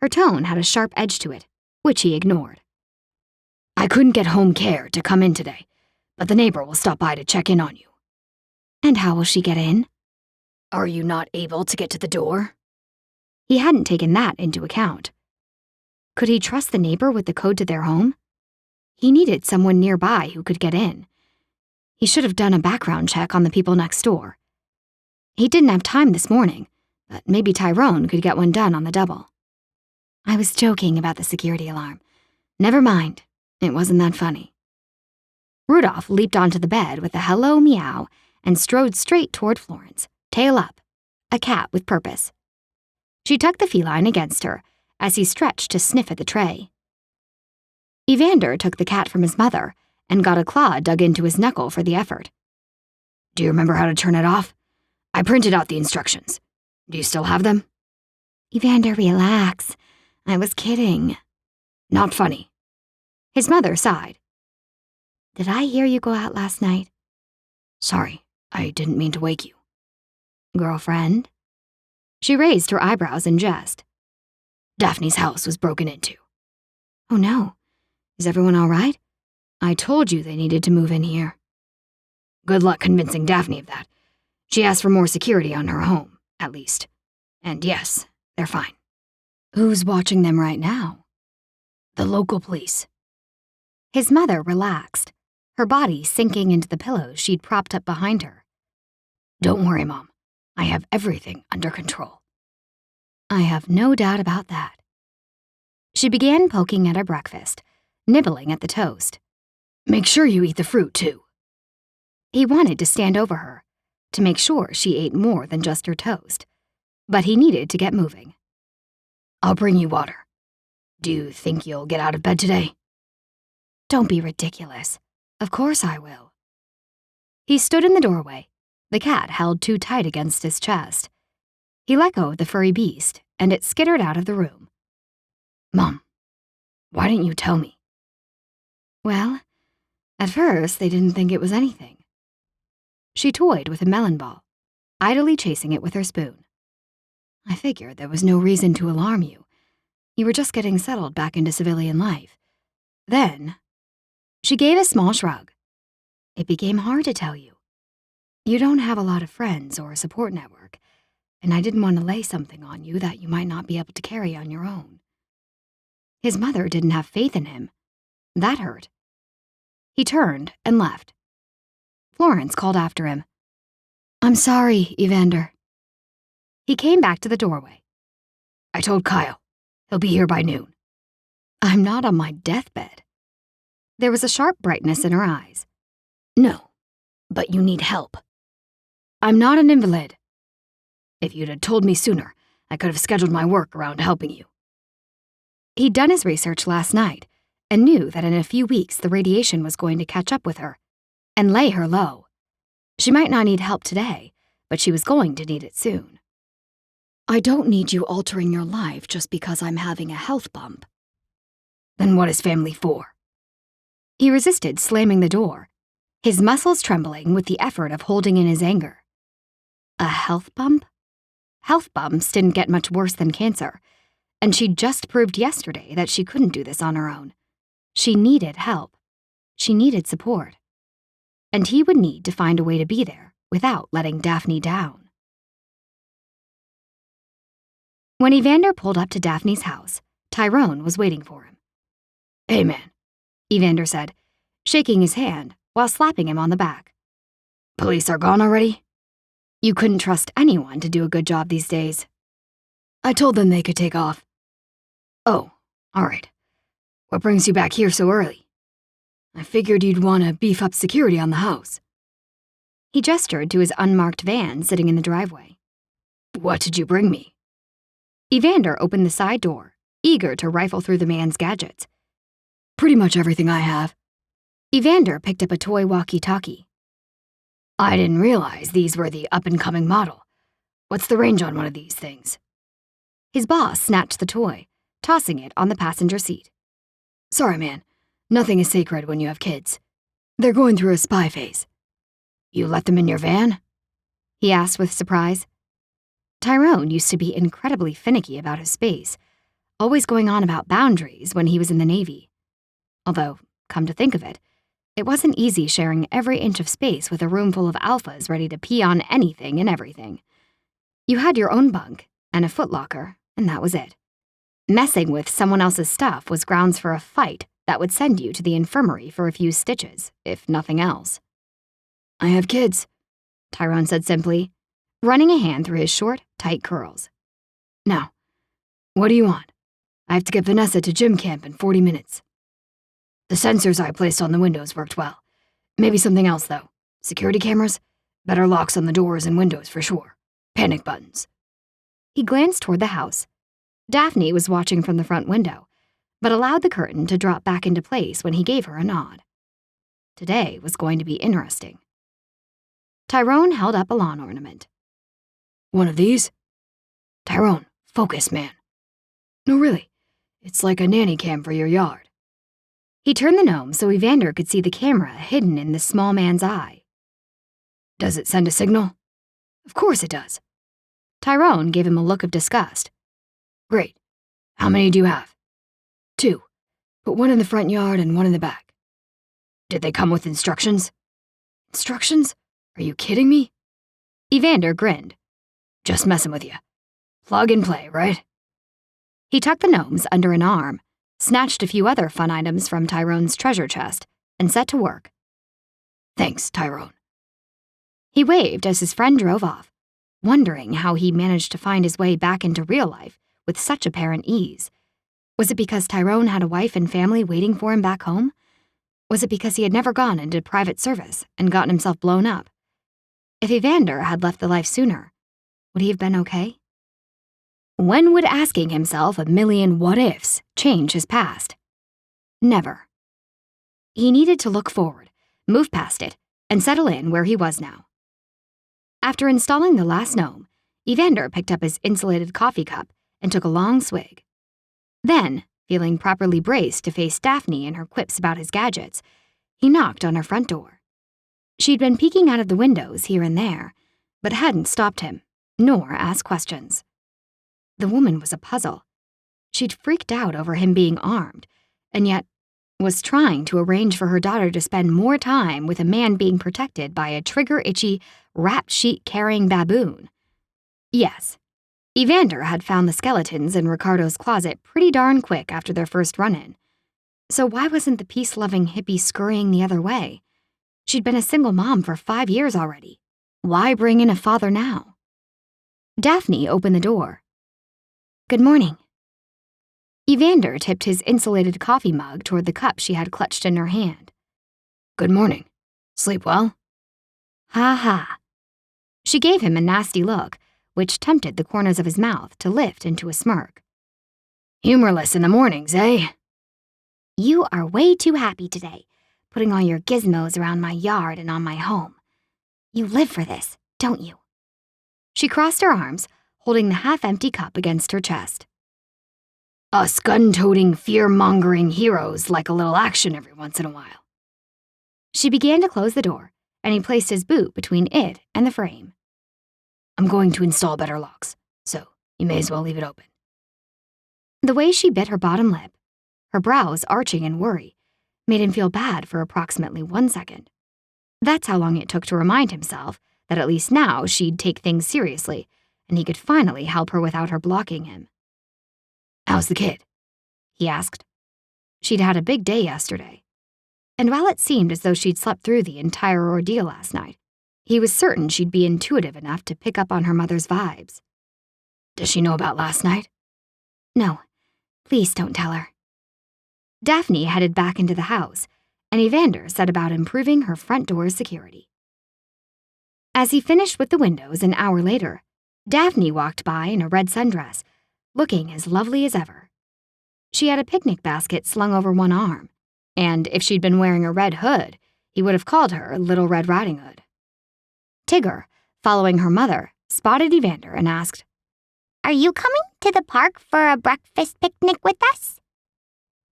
Her tone had a sharp edge to it, which he ignored. I couldn't get home care to come in today, but the neighbor will stop by to check in on you. And how will she get in? Are you not able to get to the door? He hadn't taken that into account. Could he trust the neighbor with the code to their home? He needed someone nearby who could get in. He should have done a background check on the people next door. He didn't have time this morning, but maybe Tyrone could get one done on the double. I was joking about the security alarm. Never mind, it wasn't that funny. Rudolph leaped onto the bed with a hello meow and strode straight toward Florence, tail up, a cat with purpose. She tucked the feline against her as he stretched to sniff at the tray. Evander took the cat from his mother and got a claw dug into his knuckle for the effort. Do you remember how to turn it off? I printed out the instructions. Do you still have them? Evander, relax. I was kidding. Not funny. His mother sighed. Did I hear you go out last night? Sorry, I didn't mean to wake you. Girlfriend? She raised her eyebrows in jest. Daphne's house was broken into. Oh no. Is everyone all right? I told you they needed to move in here. Good luck convincing Daphne of that. She asked for more security on her home, at least. And yes, they're fine. Who's watching them right now? The local police. His mother relaxed, her body sinking into the pillows she'd propped up behind her. Don't worry, Mom. I have everything under control. I have no doubt about that. She began poking at her breakfast, nibbling at the toast. Make sure you eat the fruit, too. He wanted to stand over her, to make sure she ate more than just her toast, but he needed to get moving. I'll bring you water. Do you think you'll get out of bed today? Don't be ridiculous. Of course I will. He stood in the doorway, the cat held too tight against his chest. He let go of the furry beast, and it skittered out of the room. Mom, why didn't you tell me? Well, at first they didn't think it was anything. She toyed with a melon ball, idly chasing it with her spoon. I figured there was no reason to alarm you. You were just getting settled back into civilian life. Then, she gave a small shrug. It became hard to tell you. You don't have a lot of friends or a support network, and I didn't want to lay something on you that you might not be able to carry on your own. His mother didn't have faith in him. That hurt. He turned and left. Florence called after him. I'm sorry, Evander. He came back to the doorway. I told Kyle. He'll be here by noon. I'm not on my deathbed. There was a sharp brightness in her eyes. No, but you need help. I'm not an invalid. If you'd had told me sooner, I could have scheduled my work around helping you. He'd done his research last night and knew that in a few weeks the radiation was going to catch up with her and lay her low. She might not need help today, but she was going to need it soon. I don't need you altering your life just because I'm having a health bump. Then what is family for? He resisted slamming the door, his muscles trembling with the effort of holding in his anger. A health bump? Health bumps didn't get much worse than cancer, and she'd just proved yesterday that she couldn't do this on her own. She needed help. She needed support. And he would need to find a way to be there without letting Daphne down. When Evander pulled up to Daphne's house, Tyrone was waiting for him. Hey, man, Evander said, shaking his hand while slapping him on the back. Police are gone already? You couldn't trust anyone to do a good job these days. I told them they could take off. Oh, all right. What brings you back here so early? I figured you'd want to beef up security on the house. He gestured to his unmarked van sitting in the driveway. What did you bring me? Evander opened the side door, eager to rifle through the man's gadgets. Pretty much everything I have. Evander picked up a toy walkie-talkie. I didn't realize these were the up-and-coming model. What's the range on one of these things? His boss snatched the toy, tossing it on the passenger seat. Sorry, man. Nothing is sacred when you have kids. They're going through a spy phase. You let them in your van? He asked with surprise. Tyrone used to be incredibly finicky about his space, always going on about boundaries when he was in the Navy. Although, come to think of it, it wasn't easy sharing every inch of space with a room full of alphas ready to pee on anything and everything. You had your own bunk and a footlocker, and that was it. Messing with someone else's stuff was grounds for a fight that would send you to the infirmary for a few stitches, if nothing else. I have kids, Tyrone said simply, running a hand through his short, tight curls. Now, what do you want? I have to get Vanessa to gym camp in 40 minutes. The sensors I placed on the windows worked well. Maybe something else, though. Security cameras? Better locks on the doors and windows for sure. Panic buttons. He glanced toward the house. Daphne was watching from the front window, but allowed the curtain to drop back into place when he gave her a nod. Today was going to be interesting. Tyrone held up a lawn ornament. One of these? Tyrone, focus, man. No, really. It's like a nanny cam for your yard. He turned the gnome so Evander could see the camera hidden in the small man's eye. Does it send a signal? Of course it does. Tyrone gave him a look of disgust. Great. How many do you have? 2. Put one in the front yard and one in the back. Did they come with instructions? Instructions? Are you kidding me? Evander grinned. Just messing with you. Plug and play, right? He tucked the gnomes under an arm, snatched a few other fun items from Tyrone's treasure chest, and set to work. Thanks, Tyrone. He waved as his friend drove off, wondering how he managed to find his way back into real life with such apparent ease. Was it because Tyrone had a wife and family waiting for him back home? Was it because he had never gone into private service and gotten himself blown up? If Evander had left the life sooner, would he have been okay? When would asking himself a million what-ifs change his past? Never. He needed to look forward, move past it, and settle in where he was now. After installing the last gnome, Evander picked up his insulated coffee cup and took a long swig. Then, feeling properly braced to face Daphne and her quips about his gadgets, he knocked on her front door. She'd been peeking out of the windows here and there, but hadn't stopped him, nor asked questions. The woman was a puzzle. She'd freaked out over him being armed, and yet was trying to arrange for her daughter to spend more time with a man being protected by a trigger-itchy, wrapped sheet-carrying baboon. Yes, Evander had found the skeletons in Ricardo's closet pretty darn quick after their first run-in. So why wasn't the peace-loving hippie scurrying the other way? She'd been a single mom for 5 years already. Why bring in a father now? Daphne opened the door. Good morning. Evander tipped his insulated coffee mug toward the cup she had clutched in her hand. Good morning. Sleep well? Ha ha. She gave him a nasty look, which tempted the corners of his mouth to lift into a smirk. Humorless in the mornings, eh? You are way too happy today, putting all your gizmos around my yard and on my home. You live for this, don't you? She crossed her arms, holding the half-empty cup against her chest. Us gun-toting, fear-mongering heroes like a little action every once in a while. She began to close the door, and he placed his boot between it and the frame. I'm going to install better locks, so you may as well leave it open. The way she bit her bottom lip, her brows arching in worry, made him feel bad for approximately 1 second. That's how long it took to remind himself that at least now she'd take things seriously, and he could finally help her without her blocking him. How's the kid? He asked. She'd had a big day yesterday, and while it seemed as though she'd slept through the entire ordeal last night, he was certain she'd be intuitive enough to pick up on her mother's vibes. Does she know about last night? No, please don't tell her. Daphne headed back into the house, and Evander set about improving her front door's security. As he finished with the windows an hour later, Daphne walked by in a red sundress, looking as lovely as ever. She had a picnic basket slung over one arm, and if she'd been wearing a red hood, he would have called her Little Red Riding Hood. Tigger, following her mother, spotted Evander and asked, Are you coming to the park for a breakfast picnic with us?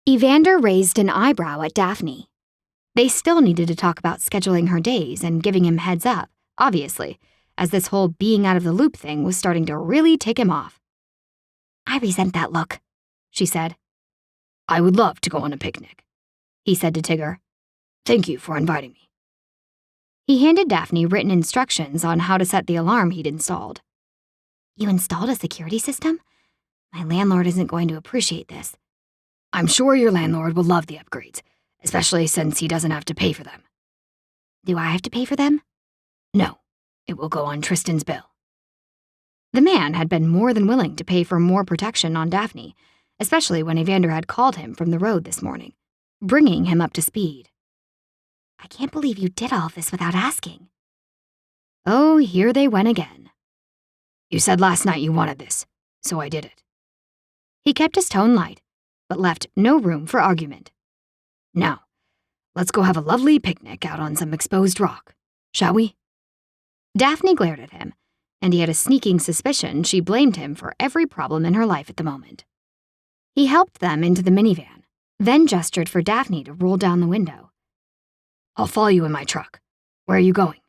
Evander raised an eyebrow at Daphne. They still needed to talk about scheduling her days and giving him heads up, obviously, as this whole being out of the loop thing was starting to really tick him off. I resent that look, she said. I would love to go on a picnic, he said to Tigger. Thank you for inviting me. He handed Daphne written instructions on how to set the alarm he'd installed. You installed a security system? My landlord isn't going to appreciate this. I'm sure your landlord will love the upgrades, especially since he doesn't have to pay for them. Do I have to pay for them? No, it will go on Tristan's bill. The man had been more than willing to pay for more protection on Daphne, especially when Evander had called him from the road this morning, bringing him up to speed. I can't believe you did all this without asking. Oh, here they went again. You said last night you wanted this, so I did it. He kept his tone light, but left no room for argument. Now, let's go have a lovely picnic out on some exposed rock, shall we? Daphne glared at him, and he had a sneaking suspicion she blamed him for every problem in her life at the moment. He helped them into the minivan, then gestured for Daphne to roll down the window. I'll follow you in my truck. Where are you going?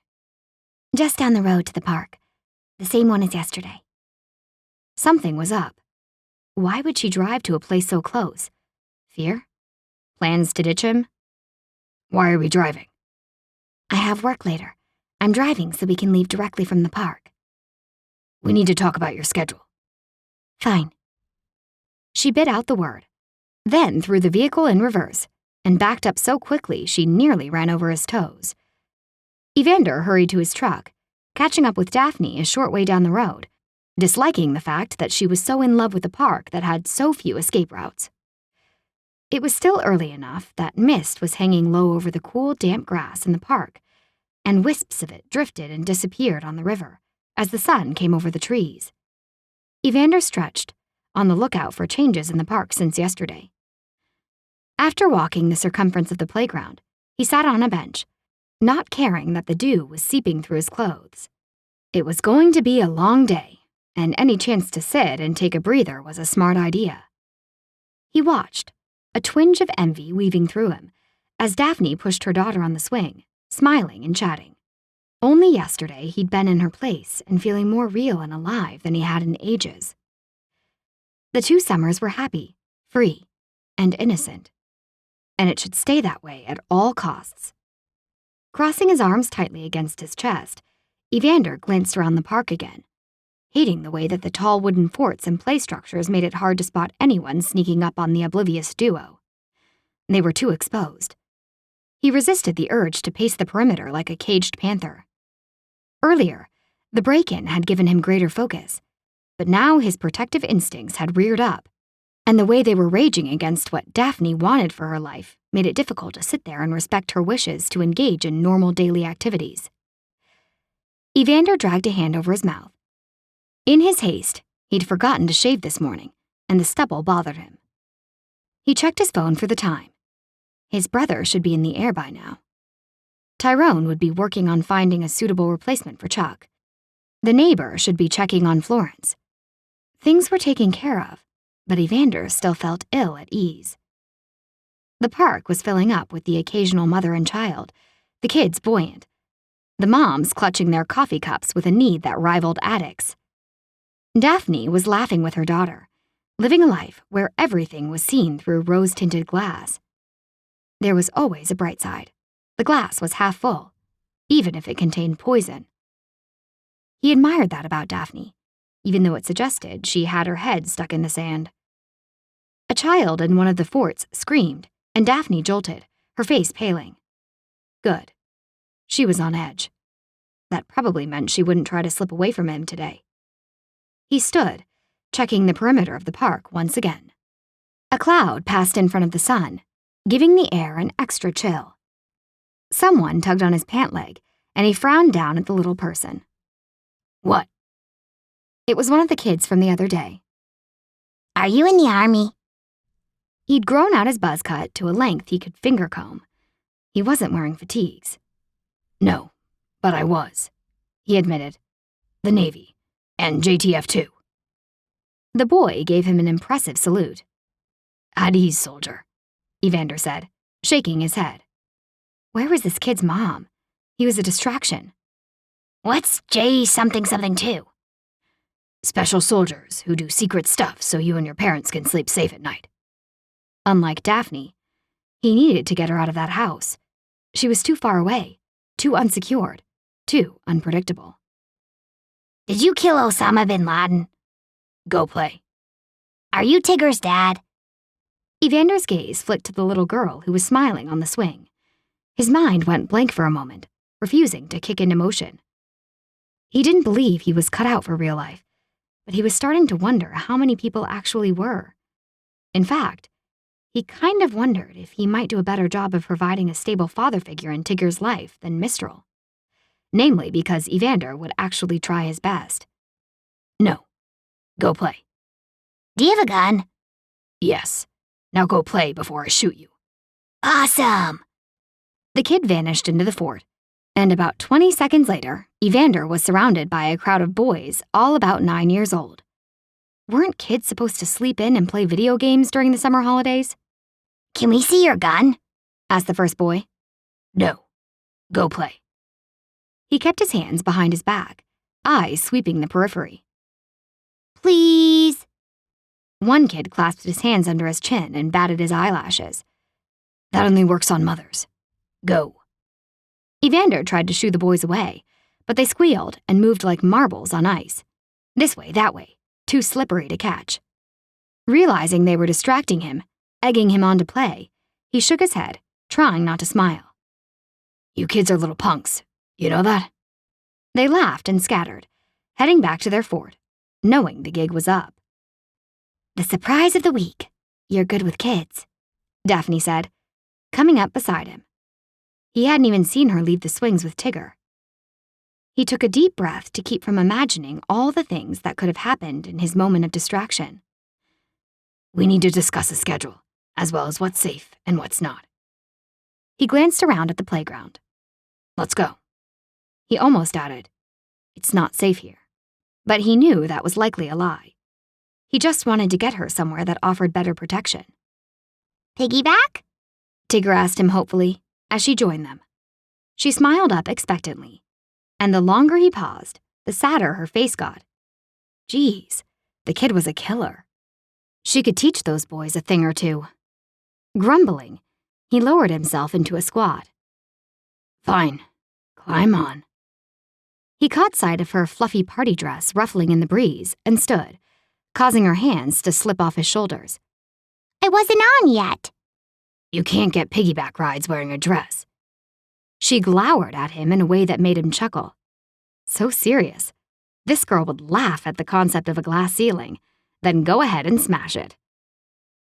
Just down the road to the park. The same one as yesterday. Something was up. Why would she drive to a place so close? Fear? Plans to ditch him? Why are we driving? I have work later. I'm driving so we can leave directly from the park. We need to talk about your schedule. Fine. She bit out the word, then threw the vehicle in reverse and backed up so quickly she nearly ran over his toes. Evander hurried to his truck, catching up with Daphne a short way down the road, disliking the fact that she was so in love with the park that had so few escape routes. It was still early enough that mist was hanging low over the cool, damp grass in the park, and wisps of it drifted and disappeared on the river as the sun came over the trees. Evander stretched, on the lookout for changes in the park since yesterday. After walking the circumference of the playground, he sat on a bench, not caring that the dew was seeping through his clothes. It was going to be a long day, and any chance to sit and take a breather was a smart idea. He watched, a twinge of envy weaving through him, as Daphne pushed her daughter on the swing, smiling and chatting. Only yesterday he'd been in her place and feeling more real and alive than he had in ages. The 2 summers were happy, free, and innocent, and it should stay that way at all costs. Crossing his arms tightly against his chest, Evander glanced around the park again, hating the way that the tall wooden forts and play structures made it hard to spot anyone sneaking up on the oblivious duo. They were too exposed. He resisted the urge to pace the perimeter like a caged panther. Earlier, the break-in had given him greater focus, but now his protective instincts had reared up, and the way they were raging against what Daphne wanted for her life made it difficult to sit there and respect her wishes to engage in normal daily activities. Evander dragged a hand over his mouth. In his haste, he'd forgotten to shave this morning, and the stubble bothered him. He checked his phone for the time. His brother should be in the air by now. Tyrone would be working on finding a suitable replacement for Chuck. The neighbor should be checking on Florence. Things were taken care of, but Evander still felt ill at ease. The park was filling up with the occasional mother and child, the kids buoyant, the moms clutching their coffee cups with a need that rivaled addicts. Daphne was laughing with her daughter, living a life where everything was seen through rose-tinted glass. There was always a bright side. The glass was half full, even if it contained poison. He admired that about Daphne, even though it suggested she had her head stuck in the sand. A child in one of the forts screamed, and Daphne jolted, her face paling. Good. She was on edge. That probably meant she wouldn't try to slip away from him today. He stood, checking the perimeter of the park once again. A cloud passed in front of the sun, giving the air an extra chill. Someone tugged on his pant leg, and he frowned down at the little person. What? It was one of the kids from the other day. Are you in the army? He'd grown out his buzz cut to a length he could finger comb. He wasn't wearing fatigues. No, but I was, he admitted. The Navy, and JTF too. The boy gave him an impressive salute. At ease, soldier, Evander said, shaking his head. Where was this kid's mom? He was a distraction. What's J something something too? Special soldiers who do secret stuff so you and your parents can sleep safe at night. Unlike Daphne, he needed to get her out of that house. She was too far away, too unsecured, too unpredictable. Did you kill Osama bin Laden? Go play. Are you Tigger's dad? Evander's gaze flicked to the little girl who was smiling on the swing. His mind went blank for a moment, refusing to kick into motion. He didn't believe he was cut out for real life, but he was starting to wonder how many people actually were. In fact, he kind of wondered if he might do a better job of providing a stable father figure in Tigger's life than Mistral. Namely because Evander would actually try his best. No. Go play. Do you have a gun? Yes. Now go play before I shoot you. Awesome! The kid vanished into the fort, and about 20 seconds later, Evander was surrounded by a crowd of boys all about 9 years old. Weren't kids supposed to sleep in and play video games during the summer holidays? Can we see your gun? Asked the first boy. No. Go play. He kept his hands behind his back, eyes sweeping the periphery. Please. One kid clasped his hands under his chin and batted his eyelashes. That only works on mothers. Go. Evander tried to shoo the boys away, but they squealed and moved like marbles on ice. This way, that way, too slippery to catch. Realizing they were distracting him, egging him on to play, he shook his head, trying not to smile. You kids are little punks. You know that? They laughed and scattered, heading back to their fort, knowing the gig was up. The surprise of the week. You're good with kids, Daphne said, coming up beside him. He hadn't even seen her leave the swings with Tigger. He took a deep breath to keep from imagining all the things that could have happened in his moment of distraction. We need to discuss a schedule, as well as what's safe and what's not. He glanced around at the playground. Let's go. He almost added, "It's not safe here." But he knew that was likely a lie. He just wanted to get her somewhere that offered better protection. Piggyback? Tigger asked him hopefully, as she joined them. She smiled up expectantly, and the longer he paused, the sadder her face got. Geez, the kid was a killer. She could teach those boys a thing or two. Grumbling, he lowered himself into a squat. Fine. Climb on. He caught sight of her fluffy party dress ruffling in the breeze and stood, causing her hands to slip off his shoulders. I wasn't on yet. You can't get piggyback rides wearing a dress. She glowered at him in a way that made him chuckle. So serious. This girl would laugh at the concept of a glass ceiling, then go ahead and smash it.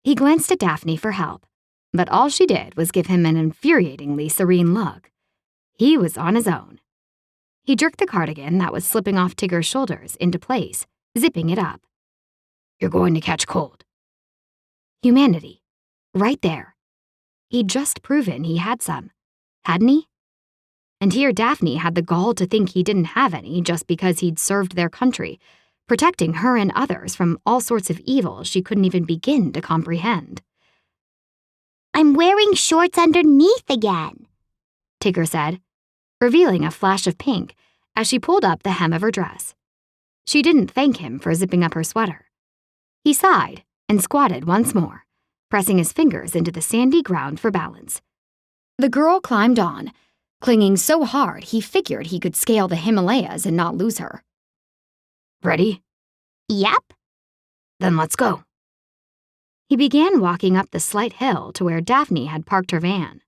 He glanced at Daphne for help, but all she did was give him an infuriatingly serene look. He was on his own. He jerked the cardigan that was slipping off Tigger's shoulders into place, zipping it up. You're going to catch cold. Humanity. Right there. He'd just proven he had some, hadn't he? And here Daphne had the gall to think he didn't have any just because he'd served their country, protecting her and others from all sorts of evil she couldn't even begin to comprehend. I'm wearing shorts underneath again, Tigger said, revealing a flash of pink as she pulled up the hem of her dress. She didn't thank him for zipping up her sweater. He sighed and squatted once more, pressing his fingers into the sandy ground for balance. The girl climbed on, clinging so hard he figured he could scale the Himalayas and not lose her. Ready? Yep. Then let's go. He began walking up the slight hill to where Daphne had parked her van.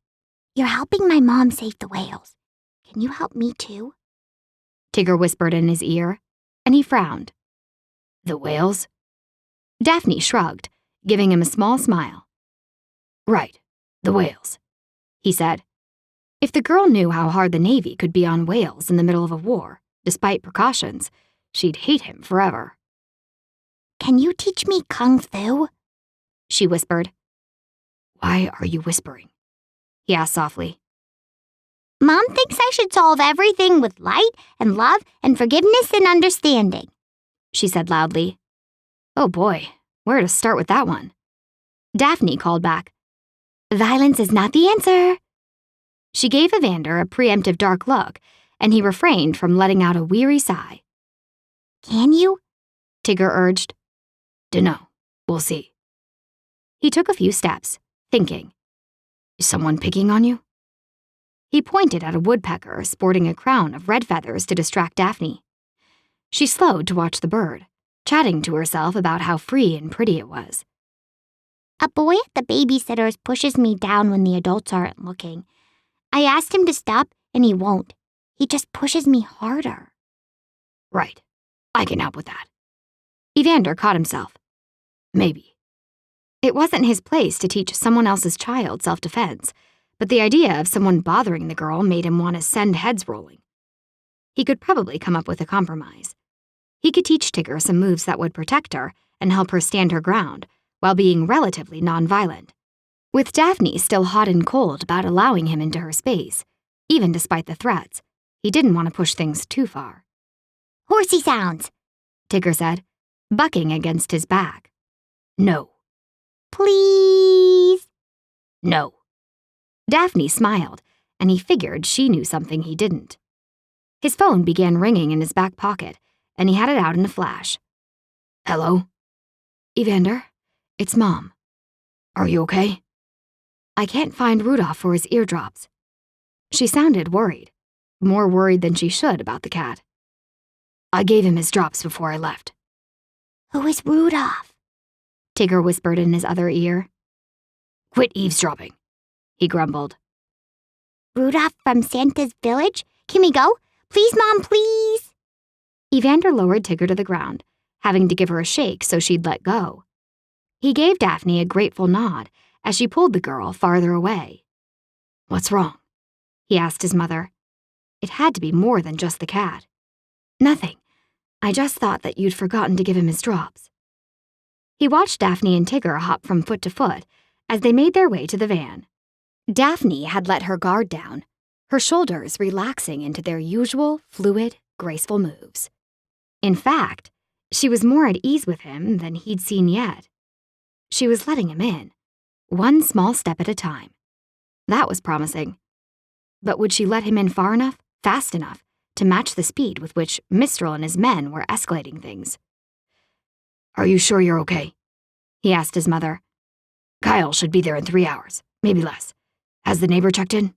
You're helping my mom save the whales. Can you help me too? Tigger whispered in his ear, and he frowned. The whales? Daphne shrugged, giving him a small smile. Right, the whales, he said. If the girl knew how hard the Navy could be on whales in the middle of a war, despite precautions, she'd hate him forever. Can you teach me kung fu? She whispered. Why are you whispering? He asked softly. Mom thinks I should solve everything with light and love and forgiveness and understanding, she said loudly. Oh boy, where to start with that one? Daphne called back. Violence is not the answer. She gave Evander a preemptive dark look, and he refrained from letting out a weary sigh. Can you? Tigger urged. Dunno. We'll see. He took a few steps, thinking. Is someone picking on you? He pointed at a woodpecker sporting a crown of red feathers to distract Daphne. She slowed to watch the bird, chatting to herself about how free and pretty it was. A boy at the babysitter's pushes me down when the adults aren't looking. I asked him to stop, and he won't. He just pushes me harder. Right. I can help with that. Evander caught himself. Maybe. It wasn't his place to teach someone else's child self-defense, but the idea of someone bothering the girl made him want to send heads rolling. He could probably come up with a compromise. He could teach Tigger some moves that would protect her and help her stand her ground, while being relatively nonviolent. With Daphne still hot and cold about allowing him into her space, even despite the threats, he didn't want to push things too far. Horsey sounds, Tigger said, bucking against his back. No. please. No. Daphne smiled, and he figured she knew something he didn't. His phone began ringing in his back pocket, and he had it out in a flash. Hello? Evander, it's Mom. Are you okay? I can't find Rudolph for his eardrops. She sounded worried, more worried than she should about the cat. I gave him his drops before I left. Who is Rudolph? Tigger whispered in his other ear. Quit eavesdropping, he grumbled. Rudolph from Santa's village? Can we go? Please, Mom, please. Evander lowered Tigger to the ground, having to give her a shake so she'd let go. He gave Daphne a grateful nod as she pulled the girl farther away. What's wrong? He asked his mother. It had to be more than just the cat. Nothing. I just thought that you'd forgotten to give him his drops. He watched Daphne and Tigger hop from foot to foot as they made their way to the van. Daphne had let her guard down, her shoulders relaxing into their usual, fluid, graceful moves. In fact, she was more at ease with him than he'd seen yet. She was letting him in, one small step at a time. That was promising. But would she let him in far enough, fast enough, to match the speed with which Mistral and his men were escalating things? Are you sure you're okay? He asked his mother. Kyle should be there in 3 hours, maybe less. Has the neighbor checked in?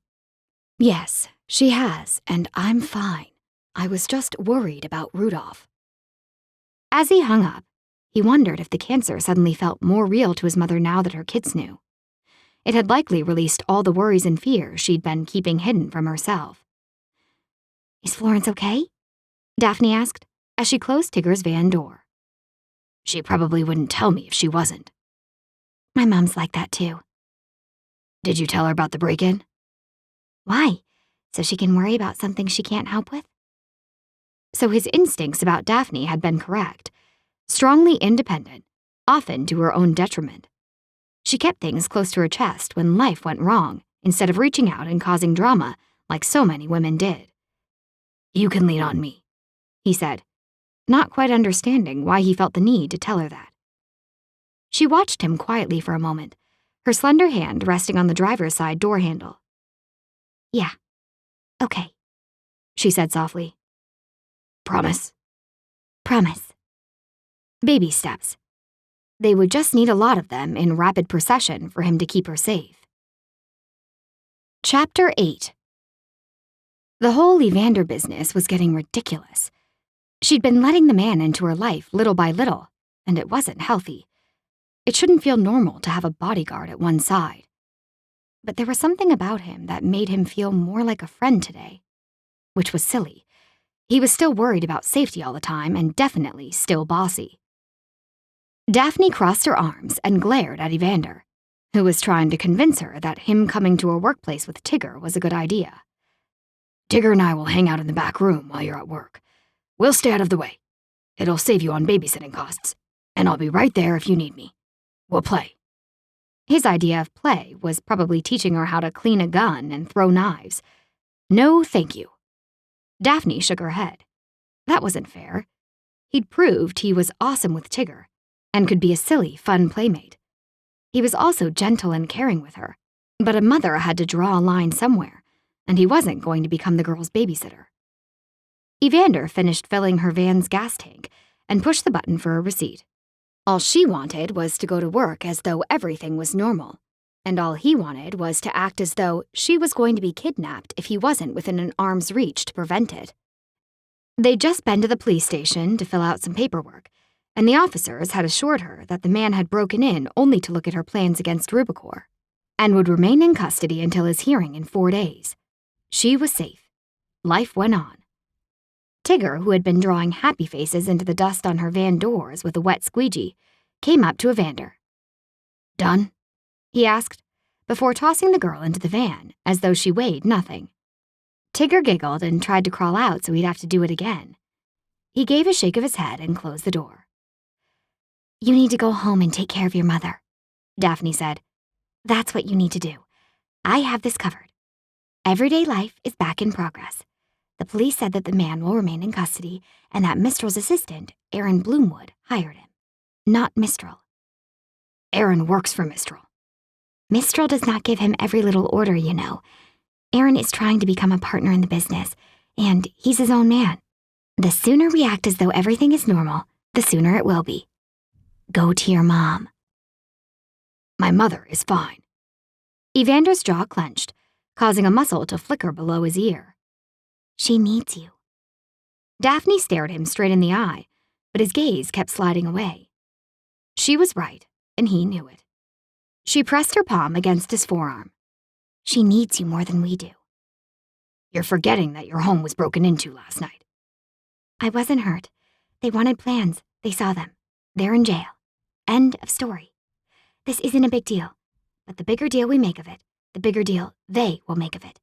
Yes, she has, and I'm fine. I was just worried about Rudolph. As he hung up, he wondered if the cancer suddenly felt more real to his mother now that her kids knew. It had likely released all the worries and fears she'd been keeping hidden from herself. Is Florence okay? Daphne asked as she closed Tigger's van door. She probably wouldn't tell me if she wasn't. My mom's like that too. Did you tell her about the break-in? Why? So she can worry about something she can't help with? So his instincts about Daphne had been correct. Strongly independent, often to her own detriment. She kept things close to her chest when life went wrong, instead of reaching out and causing drama like so many women did. You can lean on me, he said, not quite understanding why he felt the need to tell her that. She watched him quietly for a moment, her slender hand resting on the driver's side door handle. Yeah. Okay, she said softly. Promise? Promise. Baby steps. They would just need a lot of them in rapid procession for him to keep her safe. Chapter 8. The whole Evander business was getting ridiculous. She'd been letting the man into her life little by little, and it wasn't healthy. It shouldn't feel normal to have a bodyguard at one side. But there was something about him that made him feel more like a friend today, which was silly. He was still worried about safety all the time and definitely still bossy. Daphne crossed her arms and glared at Evander, who was trying to convince her that him coming to her workplace with Tigger was a good idea. Tigger and I will hang out in the back room while you're at work. We'll stay out of the way. It'll save you on babysitting costs, and I'll be right there if you need me. We'll play. His idea of play was probably teaching her how to clean a gun and throw knives. No, thank you. Daphne shook her head. That wasn't fair. He'd proved he was awesome with Tigger and could be a silly, fun playmate. He was also gentle and caring with her, but a mother had to draw a line somewhere, and he wasn't going to become the girl's babysitter. Evander finished filling her van's gas tank and pushed the button for a receipt. All she wanted was to go to work as though everything was normal, and all he wanted was to act as though she was going to be kidnapped if he wasn't within an arm's reach to prevent it. They'd just been to the police station to fill out some paperwork, and the officers had assured her that the man had broken in only to look at her plans against Rubicor, and would remain in custody until his hearing in 4 days. She was safe. Life went on. Tigger, who had been drawing happy faces into the dust on her van doors with a wet squeegee, came up to Evander. "Done?" he asked, before tossing the girl into the van, as though she weighed nothing. Tigger giggled and tried to crawl out so he'd have to do it again. He gave a shake of his head and closed the door. "You need to go home and take care of your mother," Daphne said. "That's what you need to do. I have this covered. Everyday life is back in progress. The police said that the man will remain in custody and that Mistral's assistant, Aaron Bloomwood, hired him. Not Mistral. Aaron works for Mistral. Mistral does not give him every little order, you know. Aaron is trying to become a partner in the business, and he's his own man. The sooner we act as though everything is normal, the sooner it will be. Go to your mom." My mother is fine. Evander's jaw clenched, causing a muscle to flicker below his ear. "She needs you." Daphne stared him straight in the eye, but his gaze kept sliding away. She was right, and he knew it. She pressed her palm against his forearm. "She needs you more than we do." You're forgetting that your home was broken into last night. "I wasn't hurt. They wanted plans. They saw them. They're in jail. End of story. This isn't a big deal, but the bigger deal we make of it, the bigger deal they will make of it.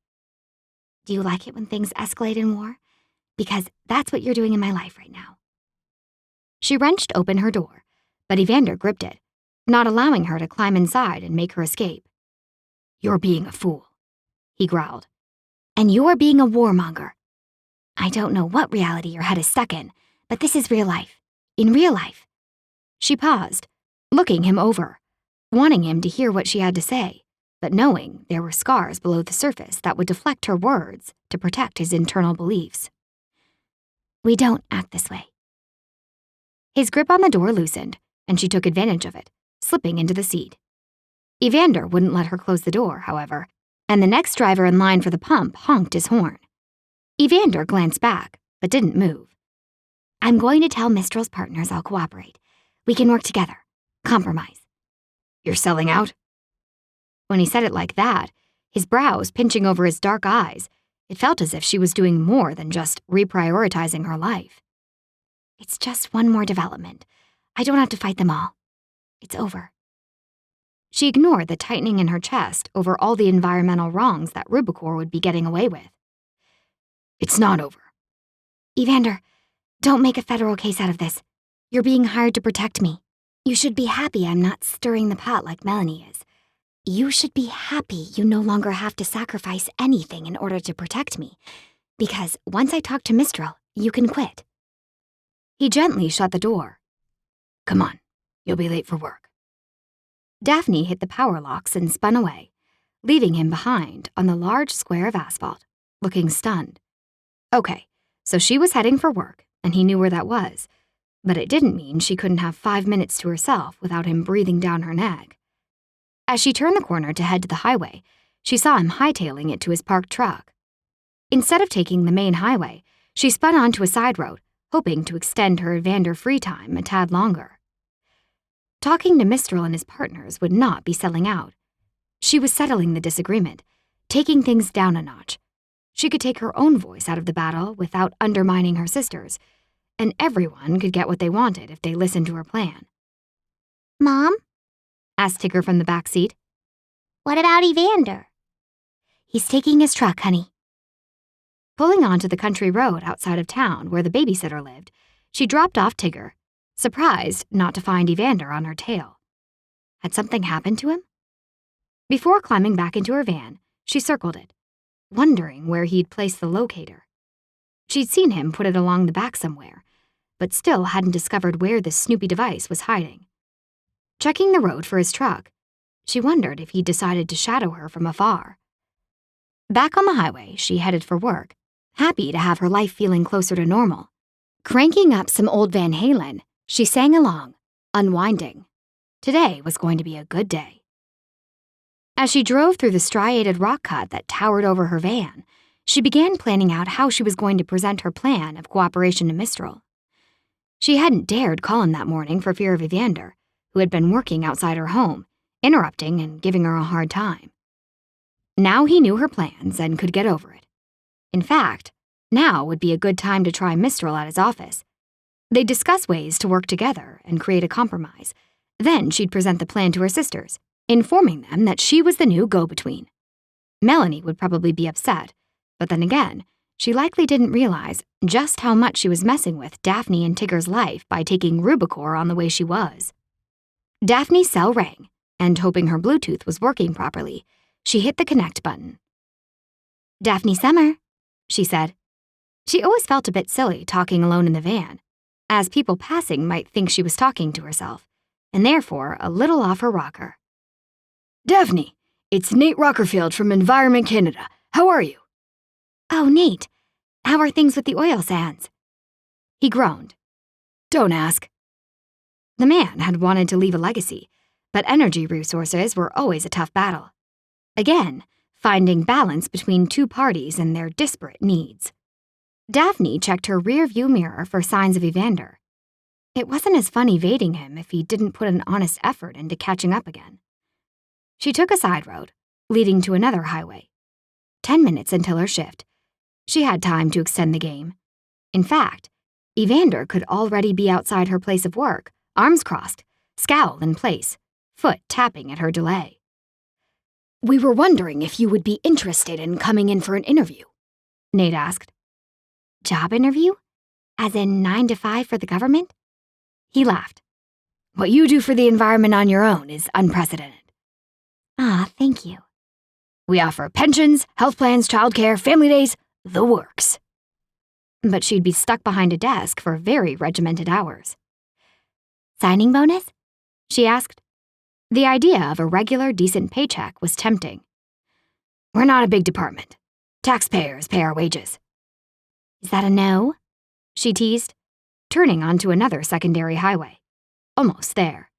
Do you like it when things escalate in war? Because that's what you're doing in my life right now." She wrenched open her door, but Evander gripped it, not allowing her to climb inside and make her escape. You're being a fool, he growled. "And you're being a warmonger. I don't know what reality your head is stuck in, but this is real life. In real life." She paused, looking him over, wanting him to hear what she had to say, but knowing there were scars below the surface that would deflect her words to protect his internal beliefs. "We don't act this way." His grip on the door loosened, and she took advantage of it, slipping into the seat. Evander wouldn't let her close the door, however, and the next driver in line for the pump honked his horn. Evander glanced back, but didn't move. "I'm going to tell Mistral's partners I'll cooperate. We can work together. Compromise." You're selling out? When he said it like that, his brows pinching over his dark eyes, it felt as if she was doing more than just reprioritizing her life. "It's just one more development. I don't have to fight them all. It's over." She ignored the tightening in her chest over all the environmental wrongs that Rubicor would be getting away with. It's not over. "Evander, don't make a federal case out of this. You're being hired to protect me. You should be happy I'm not stirring the pot like Melanie is. You should be happy you no longer have to sacrifice anything in order to protect me. Because once I talk to Mistral, you can quit." He gently shut the door. Come on, you'll be late for work. Daphne hit the power locks and spun away, leaving him behind on the large square of asphalt, looking stunned. Okay, so she was heading for work, and he knew where that was, but it didn't mean she couldn't have 5 minutes to herself without him breathing down her neck. As she turned the corner to head to the highway, she saw him hightailing it to his parked truck. Instead of taking the main highway, she spun onto a side road, hoping to extend her Evander free time a tad longer. Talking to Mistral and his partners would not be selling out. She was settling the disagreement, taking things down a notch. She could take her own voice out of the battle without undermining her sisters, and everyone could get what they wanted if they listened to her plan. "Mom?" asked Tigger from the back seat. "What about Evander?" "He's taking his truck, honey." Pulling onto the country road outside of town where the babysitter lived, she dropped off Tigger, surprised not to find Evander on her tail. Had something happened to him? Before climbing back into her van, she circled it, wondering where he'd placed the locator. She'd seen him put it along the back somewhere, but still hadn't discovered where this snoopy device was hiding. Checking the road for his truck, she wondered if he'd decided to shadow her from afar. Back on the highway, she headed for work, happy to have her life feeling closer to normal. Cranking up some old Van Halen, she sang along, unwinding. Today was going to be a good day. As she drove through the striated rock cut that towered over her van, she began planning out how she was going to present her plan of cooperation to Mistral. She hadn't dared call him that morning for fear of Evander, who had been working outside her home, interrupting and giving her a hard time. Now he knew her plans and could get over it. In fact, now would be a good time to try Mistral at his office. They'd discuss ways to work together and create a compromise. Then she'd present the plan to her sisters, informing them that she was the new go-between. Melanie would probably be upset, but then again, she likely didn't realize just how much she was messing with Daphne and Tigger's life by taking Rubicor on the way she was. Daphne's cell rang, and hoping her Bluetooth was working properly, she hit the connect button. Daphne Summer, she said. She always felt a bit silly talking alone in the van, as people passing might think she was talking to herself, and therefore a little off her rocker. Daphne, it's Nate Rockerfield from Environment Canada. How are you? Oh, Nate. How are things with the oil sands? He groaned. Don't ask. The man had wanted to leave a legacy, but energy resources were always a tough battle. Again, finding balance between two parties and their disparate needs. Daphne checked her rear-view mirror for signs of Evander. It wasn't as fun evading him if he didn't put an honest effort into catching up again. She took a side road, leading to another highway. 10 minutes until her shift. She had time to extend the game. In fact, Evander could already be outside her place of work, arms crossed, scowl in place, foot tapping at her delay. We were wondering if you would be interested in coming in for an interview, Nate asked. Job interview? As in 9 to 5 for the government? He laughed. What you do for the environment on your own is unprecedented. Ah, thank you. We offer pensions, health plans, childcare, family days, the works. But she'd be stuck behind a desk for very regimented hours. Signing bonus? She asked. The idea of a regular, decent paycheck was tempting. We're not a big department. Taxpayers pay our wages. Is that a no? She teased, turning onto another secondary highway. Almost there.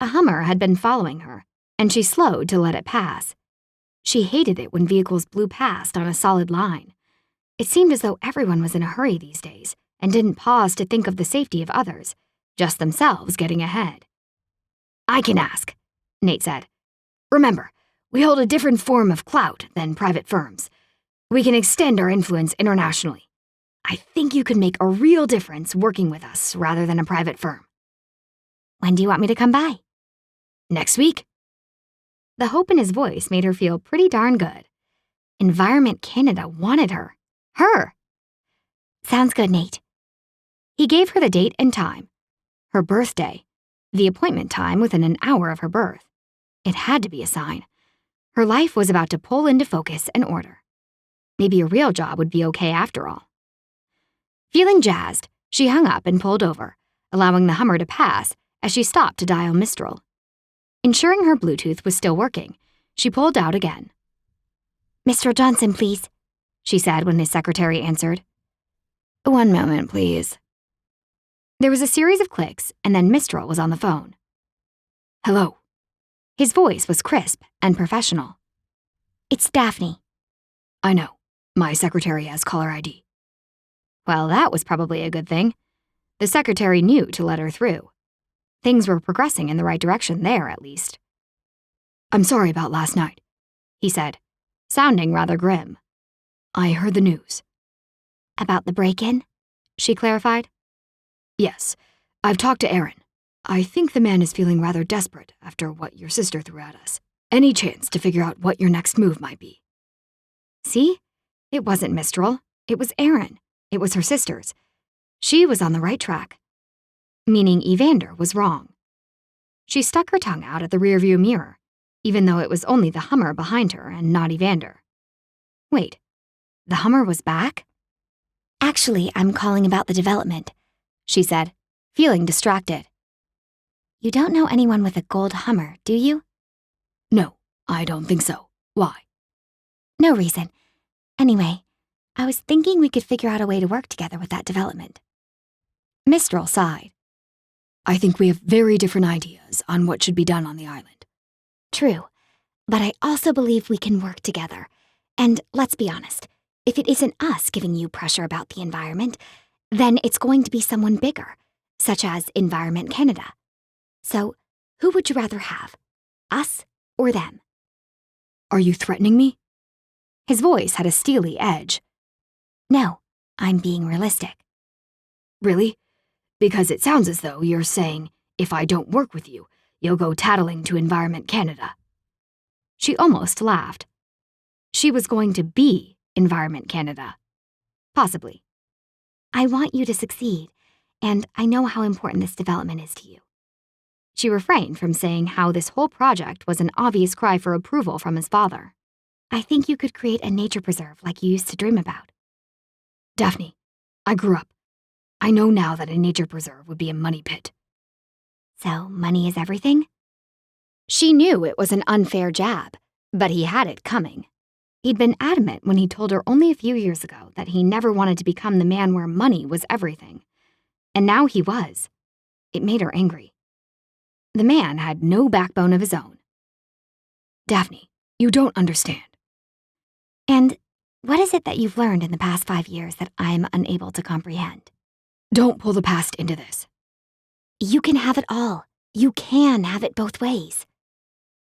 A Hummer had been following her, and she slowed to let it pass. She hated it when vehicles blew past on a solid line. It seemed as though everyone was in a hurry these days and didn't pause to think of the safety of others, just themselves getting ahead. I can ask, Nate said. Remember, we hold a different form of clout than private firms. We can extend our influence internationally. I think you could make a real difference working with us rather than a private firm. When do you want me to come by? Next week. The hope in his voice made her feel pretty darn good. Environment Canada wanted her. Her! Sounds good, Nate. He gave her the date and time. Her birthday. The appointment time within an hour of her birth. It had to be a sign. Her life was about to pull into focus and order. Maybe a real job would be okay after all. Feeling jazzed, she hung up and pulled over, allowing the Hummer to pass as she stopped to dial Mistral. Ensuring her Bluetooth was still working, she pulled out again. Mr. Johnson, please, she said when his secretary answered. 1 moment, please. There was a series of clicks, and then Mistral was on the phone. Hello. His voice was crisp and professional. It's Daphne. I know. My secretary has caller ID. Well, that was probably a good thing. The secretary knew to let her through. Things were progressing in the right direction there, at least. I'm sorry about last night, he said, sounding rather grim. I heard the news. About the break-in? She clarified. Yes, I've talked to Aaron. I think the man is feeling rather desperate after what your sister threw at us. Any chance to figure out what your next move might be? See? It wasn't Mistral. It was Aaron. It was her sisters. She was on the right track. Meaning Evander was wrong. She stuck her tongue out at the rearview mirror, even though it was only the Hummer behind her and not Evander. Wait, the Hummer was back? Actually, I'm calling about the development, she said, feeling distracted. You don't know anyone with a gold Hummer, do you? No, I don't think so. Why? No reason. Anyway, I was thinking we could figure out a way to work together with that development. Mistral sighed. I think we have very different ideas on what should be done on the island. True, but I also believe we can work together. And let's be honest, if it isn't us giving you pressure about the environment, then it's going to be someone bigger, such as Environment Canada. So, who would you rather have? Us or them? Are you threatening me? His voice had a steely edge. No, I'm being realistic. Really? Because it sounds as though you're saying, if I don't work with you, you'll go tattling to Environment Canada. She almost laughed. She was going to be Environment Canada. Possibly. I want you to succeed, and I know how important this development is to you. She refrained from saying how this whole project was an obvious cry for approval from his father. I think you could create a nature preserve like you used to dream about. Daphne, I grew up. I know now that a nature preserve would be a money pit. So, money is everything? She knew it was an unfair jab, but he had it coming. He'd been adamant when he told her only a few years ago that he never wanted to become the man where money was everything. And now he was. It made her angry. The man had no backbone of his own. Daphne, you don't understand. And what is it that you've learned in the past 5 years that I'm unable to comprehend? Don't pull the past into this. You can have it all. You can have it both ways.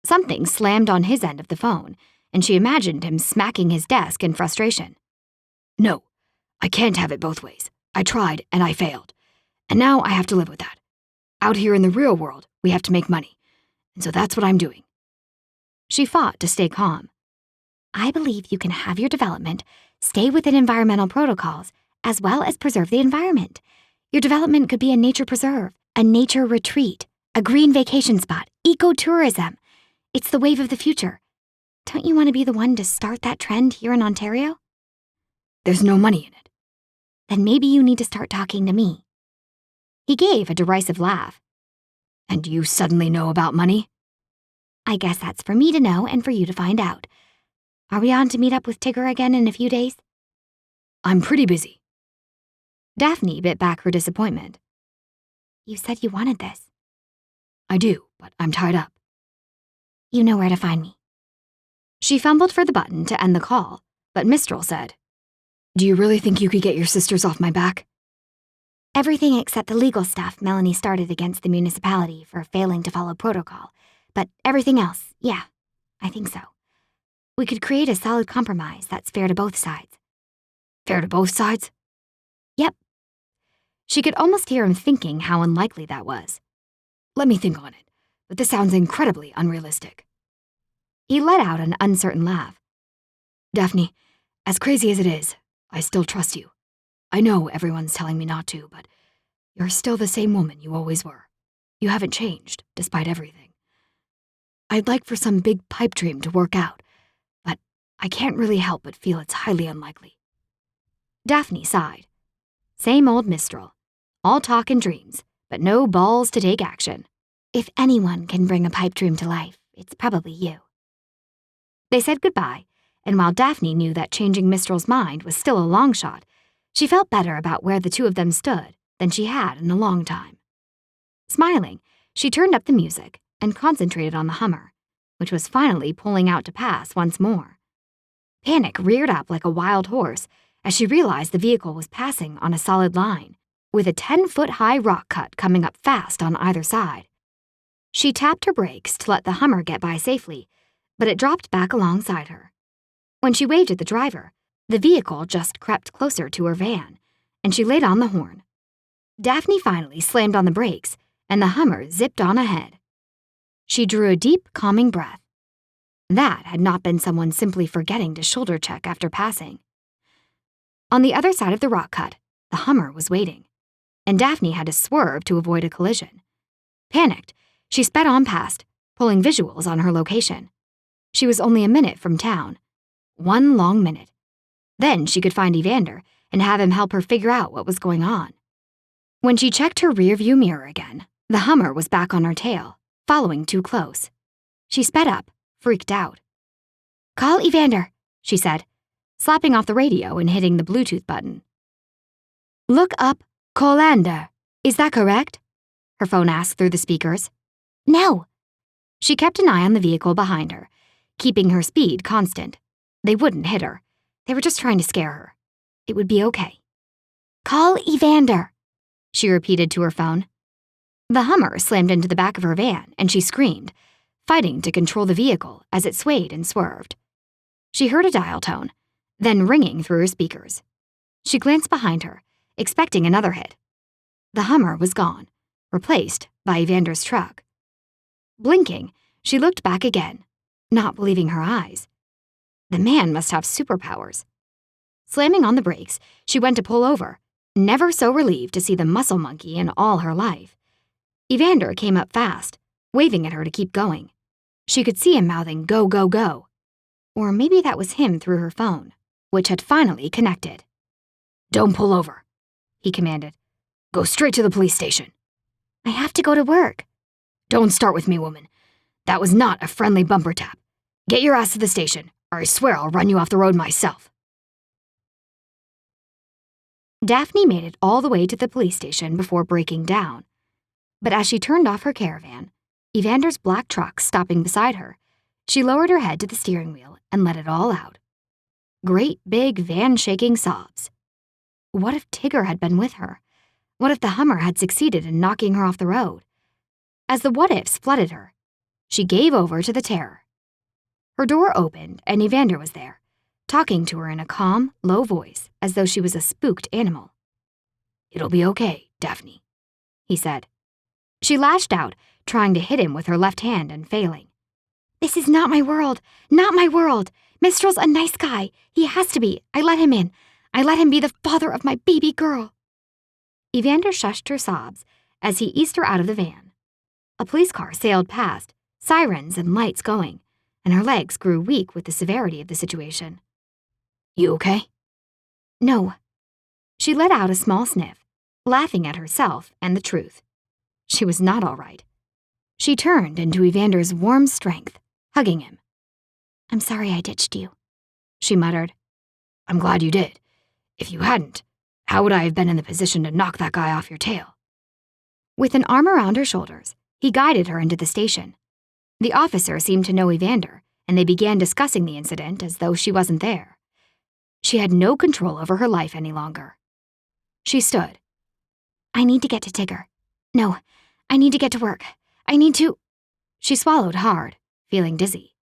Something slammed on his end of the phone, and she imagined him smacking his desk in frustration. No, I can't have it both ways. I tried, and I failed. And now I have to live with that. Out here in the real world, we have to make money. And so that's what I'm doing. She fought to stay calm. I believe you can have your development, stay within environmental protocols, as well as preserve the environment. Your development could be a nature preserve, a nature retreat, a green vacation spot, ecotourism. It's the wave of the future. Don't you want to be the one to start that trend here in Ontario? There's no money in it. Then maybe you need to start talking to me. He gave a derisive laugh. And you suddenly know about money? I guess that's for me to know and for you to find out. Are we on to meet up with Tigger again in a few days? I'm pretty busy. Daphne bit back her disappointment. You said you wanted this. I do, but I'm tied up. You know where to find me. She fumbled for the button to end the call, but Mistral said, Do you really think you could get your sisters off my back? Everything except the legal stuff Melanie started against the municipality for failing to follow protocol. But everything else, yeah, I think so. We could create a solid compromise that's fair to both sides. Fair to both sides? Yep. She could almost hear him thinking how unlikely that was. Let me think on it, but this sounds incredibly unrealistic. He let out an uncertain laugh. Daphne, as crazy as it is, I still trust you. I know everyone's telling me not to, but you're still the same woman you always were. You haven't changed, despite everything. I'd like for some big pipe dream to work out, but I can't really help but feel it's highly unlikely. Daphne sighed. Same old Mistral. All talk and dreams, but no balls to take action. If anyone can bring a pipe dream to life, it's probably you. They said goodbye, and while Daphne knew that changing Mistral's mind was still a long shot, she felt better about where the two of them stood than she had in a long time. Smiling, she turned up the music and concentrated on the Hummer, which was finally pulling out to pass once more. Panic reared up like a wild horse as she realized the vehicle was passing on a solid line, with a 10-foot-high rock cut coming up fast on either side. She tapped her brakes to let the Hummer get by safely, but it dropped back alongside her. When she waved at the driver, the vehicle just crept closer to her van, and she laid on the horn. Daphne finally slammed on the brakes, and the Hummer zipped on ahead. She drew a deep, calming breath. That had not been someone simply forgetting to shoulder check after passing. On the other side of the rock cut, the Hummer was waiting, and Daphne had to swerve to avoid a collision. Panicked, she sped on past, pulling visuals on her location. She was only a minute from town. 1 long minute. Then she could find Evander and have him help her figure out what was going on. When she checked her rearview mirror again, the Hummer was back on her tail, following too close. She sped up, freaked out. Call Evander, she said, slapping off the radio and hitting the Bluetooth button. Look up Colander, Is that correct? Her phone asked through the speakers. No. She kept an eye on the vehicle behind her, keeping her speed constant. They wouldn't hit her. They were just trying to scare her. It would be okay. Call Evander, she repeated to her phone. The Hummer slammed into the back of her van, and she screamed, fighting to control the vehicle as it swayed and swerved. She heard a dial tone, then ringing through her speakers. She glanced behind her, expecting another hit. The Hummer was gone, replaced by Evander's truck. Blinking, she looked back again, not believing her eyes. The man must have superpowers. Slamming on the brakes, she went to pull over, never so relieved to see the muscle monkey in all her life. Evander came up fast, waving at her to keep going. She could see him mouthing, "Go, go, go." Or maybe that was him through her phone, which had finally connected. "Don't pull over," he commanded. "Go straight to the police station." I have to go to work. Don't start with me, woman. That was not a friendly bumper tap. Get your ass to the station, or I swear I'll run you off the road myself. Daphne made it all the way to the police station before breaking down. But as she turned off her caravan, Evander's black truck stopping beside her, she lowered her head to the steering wheel and let it all out. Great big van-shaking sobs. What if Tigger had been with her? What if the Hummer had succeeded in knocking her off the road? As the what-ifs flooded her, she gave over to the terror. Her door opened and Evander was there, talking to her in a calm, low voice as though she was a spooked animal. "It'll be okay, Daphne," he said. She lashed out, trying to hit him with her left hand and failing. This is not my world. Not my world. Mistral's a nice guy. He has to be. I let him in. I let him be the father of my baby girl. Evander shushed her sobs as he eased her out of the van. A police car sailed past, sirens and lights going, and her legs grew weak with the severity of the situation. "You okay?" No. She let out a small sniff, laughing at herself and the truth. She was not all right. She turned into Evander's warm strength, hugging him. I'm sorry I ditched you, she muttered. "I'm glad you did. If you hadn't, how would I have been in the position to knock that guy off your tail?" With an arm around her shoulders, he guided her into the station. The officer seemed to know Evander, and they began discussing the incident as though she wasn't there. She had no control over her life any longer. She stood. I need to get to Tigger. No, I need to get to work. I need to... She swallowed hard, feeling dizzy.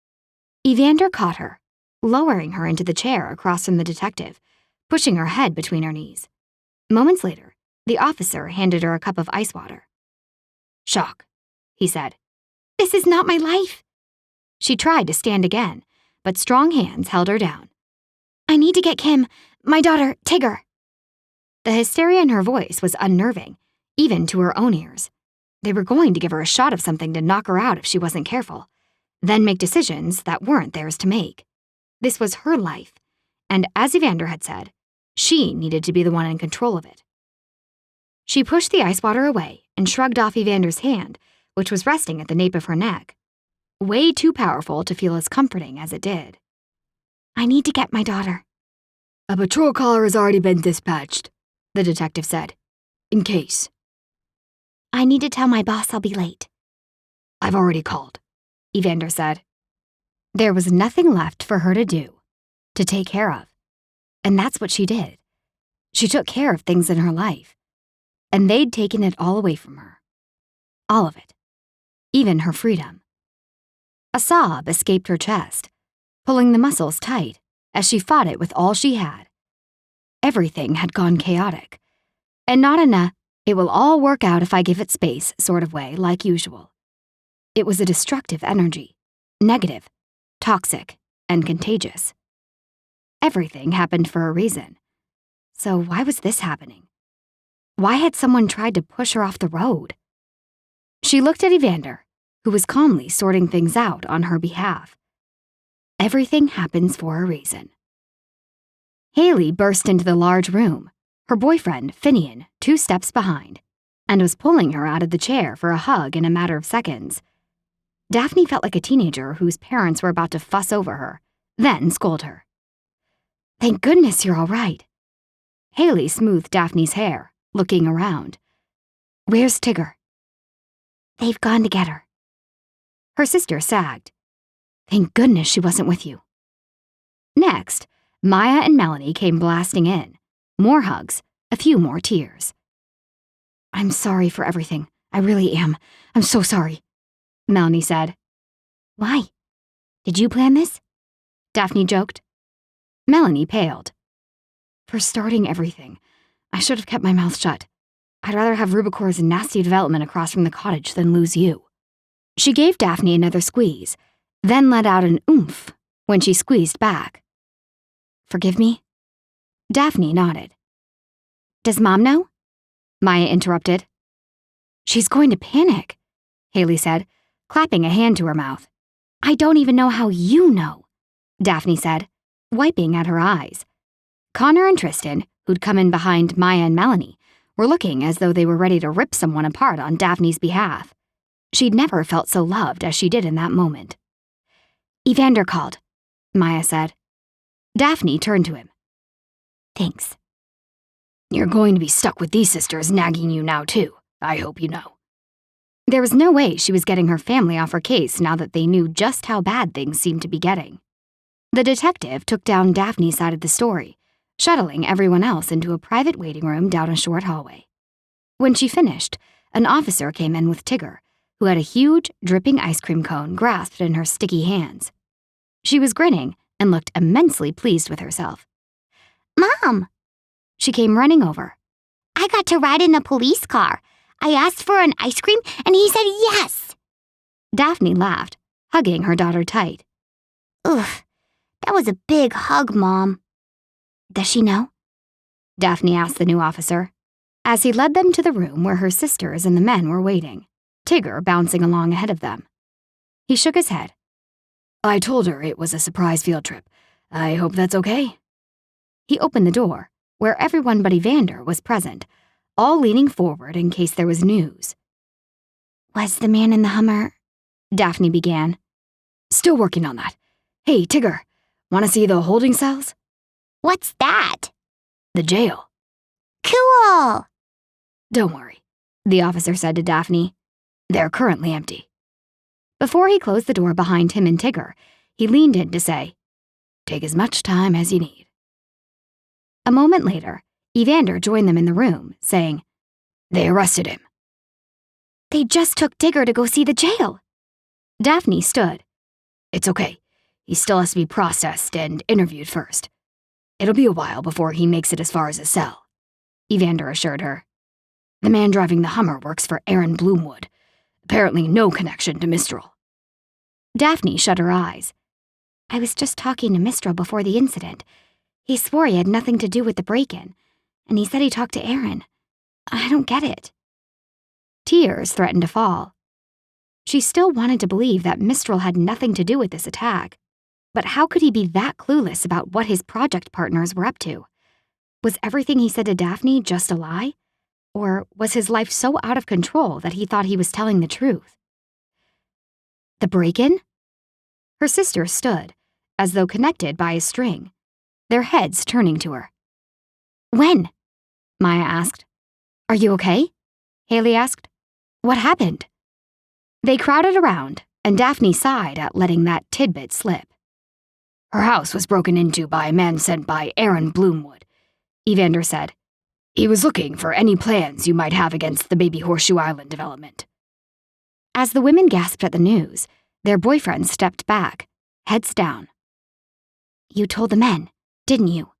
Evander caught her, lowering her into the chair across from the detective, pushing her head between her knees. Moments later, the officer handed her a cup of ice water. "Shock," he said. This is not my life. She tried to stand again, but strong hands held her down. I need to get Kim, my daughter, Tigger. The hysteria in her voice was unnerving, even to her own ears. They were going to give her a shot of something to knock her out if she wasn't careful, then make decisions that weren't theirs to make. This was her life, and as Evander had said, she needed to be the one in control of it. She pushed the ice water away and shrugged off Evander's hand, which was resting at the nape of her neck. Way too powerful to feel as comforting as it did. I need to get my daughter. "A patrol car has already been dispatched," the detective said. "In case." I need to tell my boss I'll be late. "I've already called," Evander said. There was nothing left for her to do, to take care of. And that's what she did. She took care of things in her life. And they'd taken it all away from her. All of it. Even her freedom. A sob escaped her chest, pulling the muscles tight as she fought it with all she had. Everything had gone chaotic, and not in a "it will all work out if I give it space" sort of way like usual. It was a destructive energy, negative, toxic, and contagious. Everything happened for a reason. So why was this happening? Why had someone tried to push her off the road? She looked at Evander, who was calmly sorting things out on her behalf. Everything happens for a reason. Haley burst into the large room, her boyfriend, Finian, 2 steps behind, and was pulling her out of the chair for a hug in a matter of seconds. Daphne felt like a teenager whose parents were about to fuss over her, then scold her. Thank goodness you're all right. Haley smoothed Daphne's hair, looking around. Where's Tigger? They've gone to get her. Her sister sagged. Thank goodness she wasn't with you. Next, Maya and Melanie came blasting in. More hugs, a few more tears. I'm sorry for everything. I really am. I'm so sorry, Melanie said. Why? Did you plan this? Daphne joked. Melanie paled. For starting everything, I should have kept my mouth shut. I'd rather have Rubicore's nasty development across from the cottage than lose you. She gave Daphne another squeeze, then let out an oomph when she squeezed back. Forgive me? Daphne nodded. Does Mom know? Maya interrupted. She's going to panic, Haley said, clapping a hand to her mouth. I don't even know how you know, Daphne said, wiping at her eyes. Connor and Tristan, who'd come in behind Maya and Melanie, were looking as though they were ready to rip someone apart on Daphne's behalf. She'd never felt so loved as she did in that moment. Evander called, Maya said. Daphne turned to him. Thanks. You're going to be stuck with these sisters nagging you now, too. I hope you know. There was no way she was getting her family off her case now that they knew just how bad things seemed to be getting. The detective took down Daphne's side of the story, shuttling everyone else into a private waiting room down a short hallway. When she finished, an officer came in with Tigger, who had a huge, dripping ice cream cone grasped in her sticky hands. She was grinning and looked immensely pleased with herself. Mom! She came running over. I got to ride in the police car. I asked for an ice cream, and he said yes. Daphne laughed, hugging her daughter tight. Oof, that was a big hug, Mom. Does she know? Daphne asked the new officer, as he led them to the room where her sisters and the men were waiting, Tigger bouncing along ahead of them. He shook his head. I told her it was a surprise field trip. I hope that's okay. He opened the door, where everyone but Evander was present, all leaning forward in case there was news. Was the man in the Hummer? Daphne began. Still working on that. Hey, Tigger, want to see the holding cells? What's that? The jail. Cool! Don't worry, the officer said to Daphne. They're currently empty. Before he closed the door behind him and Tigger, he leaned in to say, Take as much time as you need. A moment later, Evander joined them in the room, saying, They arrested him. They just took Tigger to go see the jail. Daphne stood. It's okay. He still has to be processed and interviewed first. It'll be a while before he makes it as far as his cell, Evander assured her. The man driving the Hummer works for Aaron Bloomwood. Apparently no connection to Mistral. Daphne shut her eyes. I was just talking to Mistral before the incident. He swore he had nothing to do with the break-in, and he said he talked to Aaron. I don't get it. Tears threatened to fall. She still wanted to believe that Mistral had nothing to do with this attack. But how could he be that clueless about what his project partners were up to? Was everything he said to Daphne just a lie? Or was his life so out of control that he thought he was telling the truth? The break-in? Her sisters stood, as though connected by a string, their heads turning to her. When? Maya asked. Are you okay? Haley asked. What happened? They crowded around, and Daphne sighed at letting that tidbit slip. Her house was broken into by a man sent by Aaron Bloomwood, Evander said. He was looking for any plans you might have against the Baby Horseshoe Island development. As the women gasped at the news, their boyfriends stepped back, heads down. You told the men, didn't you?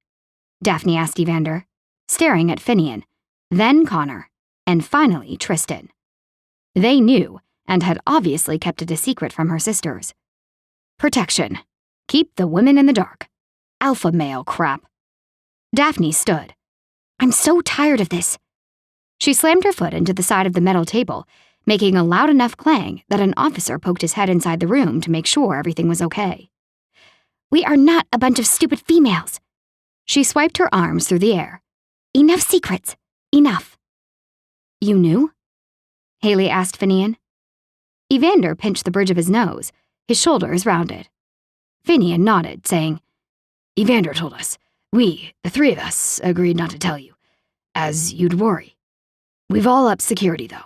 Daphne asked Evander, staring at Finian, then Connor, and finally Tristan. They knew and had obviously kept it a secret from her sisters. Protection. Keep the women in the dark. Alpha male crap. Daphne stood. I'm so tired of this. She slammed her foot into the side of the metal table, making a loud enough clang that an officer poked his head inside the room to make sure everything was okay. We are not a bunch of stupid females. She swiped her arms through the air. Enough secrets. Enough. You knew? Haley asked Finian. Evander pinched the bridge of his nose, his shoulders rounded. Finian nodded, saying, Evander told us. We, the three of us, agreed not to tell you, as you'd worry. We've all upped security, though.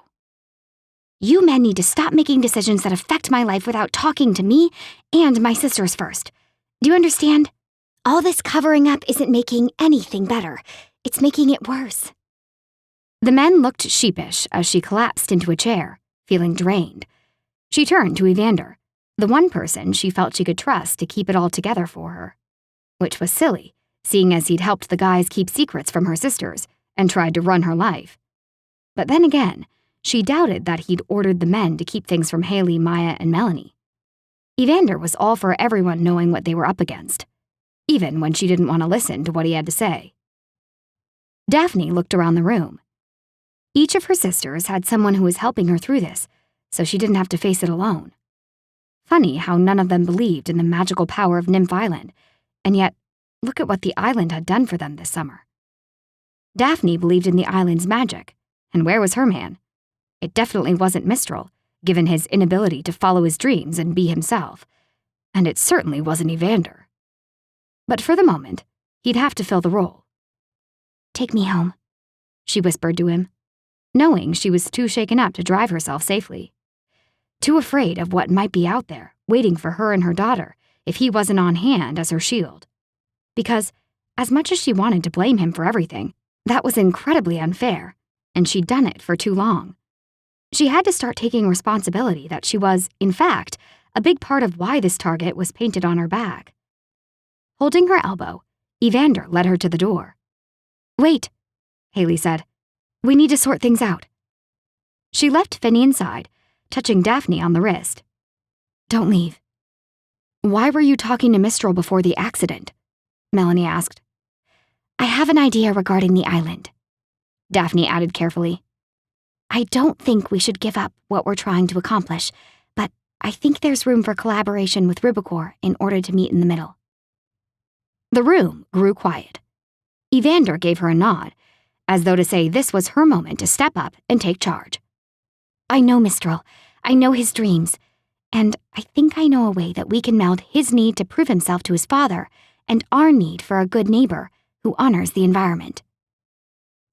You men need to stop making decisions that affect my life without talking to me and my sisters first. Do you understand? All this covering up isn't making anything better. It's making it worse. The men looked sheepish as she collapsed into a chair, feeling drained. She turned to Evander, the one person she felt she could trust to keep it all together for her. Which was silly, seeing as he'd helped the guys keep secrets from her sisters and tried to run her life. But then again, she doubted that he'd ordered the men to keep things from Haley, Maya, and Melanie. Evander was all for everyone knowing what they were up against, even when she didn't want to listen to what he had to say. Daphne looked around the room. Each of her sisters had someone who was helping her through this, so she didn't have to face it alone. Funny how none of them believed in the magical power of Nymph Island, and yet, look at what the island had done for them this summer. Daphne believed in the island's magic, and where was her man? It definitely wasn't Mistral, given his inability to follow his dreams and be himself, and it certainly wasn't Evander. But for the moment, he'd have to fill the role. Take me home, she whispered to him, knowing she was too shaken up to drive herself safely. Too afraid of what might be out there, waiting for her and her daughter, if he wasn't on hand as her shield. Because, as much as she wanted to blame him for everything, that was incredibly unfair, and she'd done it for too long. She had to start taking responsibility that she was, in fact, a big part of why this target was painted on her back. Holding her elbow, Evander led her to the door. "Wait," Haley said. "We need to sort things out." She left Finny inside, touching Daphne on the wrist. "Don't leave." "Why were you talking to Mistral before the accident?" Melanie asked. I have an idea regarding the island, Daphne added carefully. I don't think we should give up what we're trying to accomplish, but I think there's room for collaboration with Rubicor in order to meet in the middle. The room grew quiet. Evander gave her a nod, as though to say this was her moment to step up and take charge. I know Mistral. I know his dreams. And I think I know a way that we can meld his need to prove himself to his father and our need for a good neighbor who honors the environment.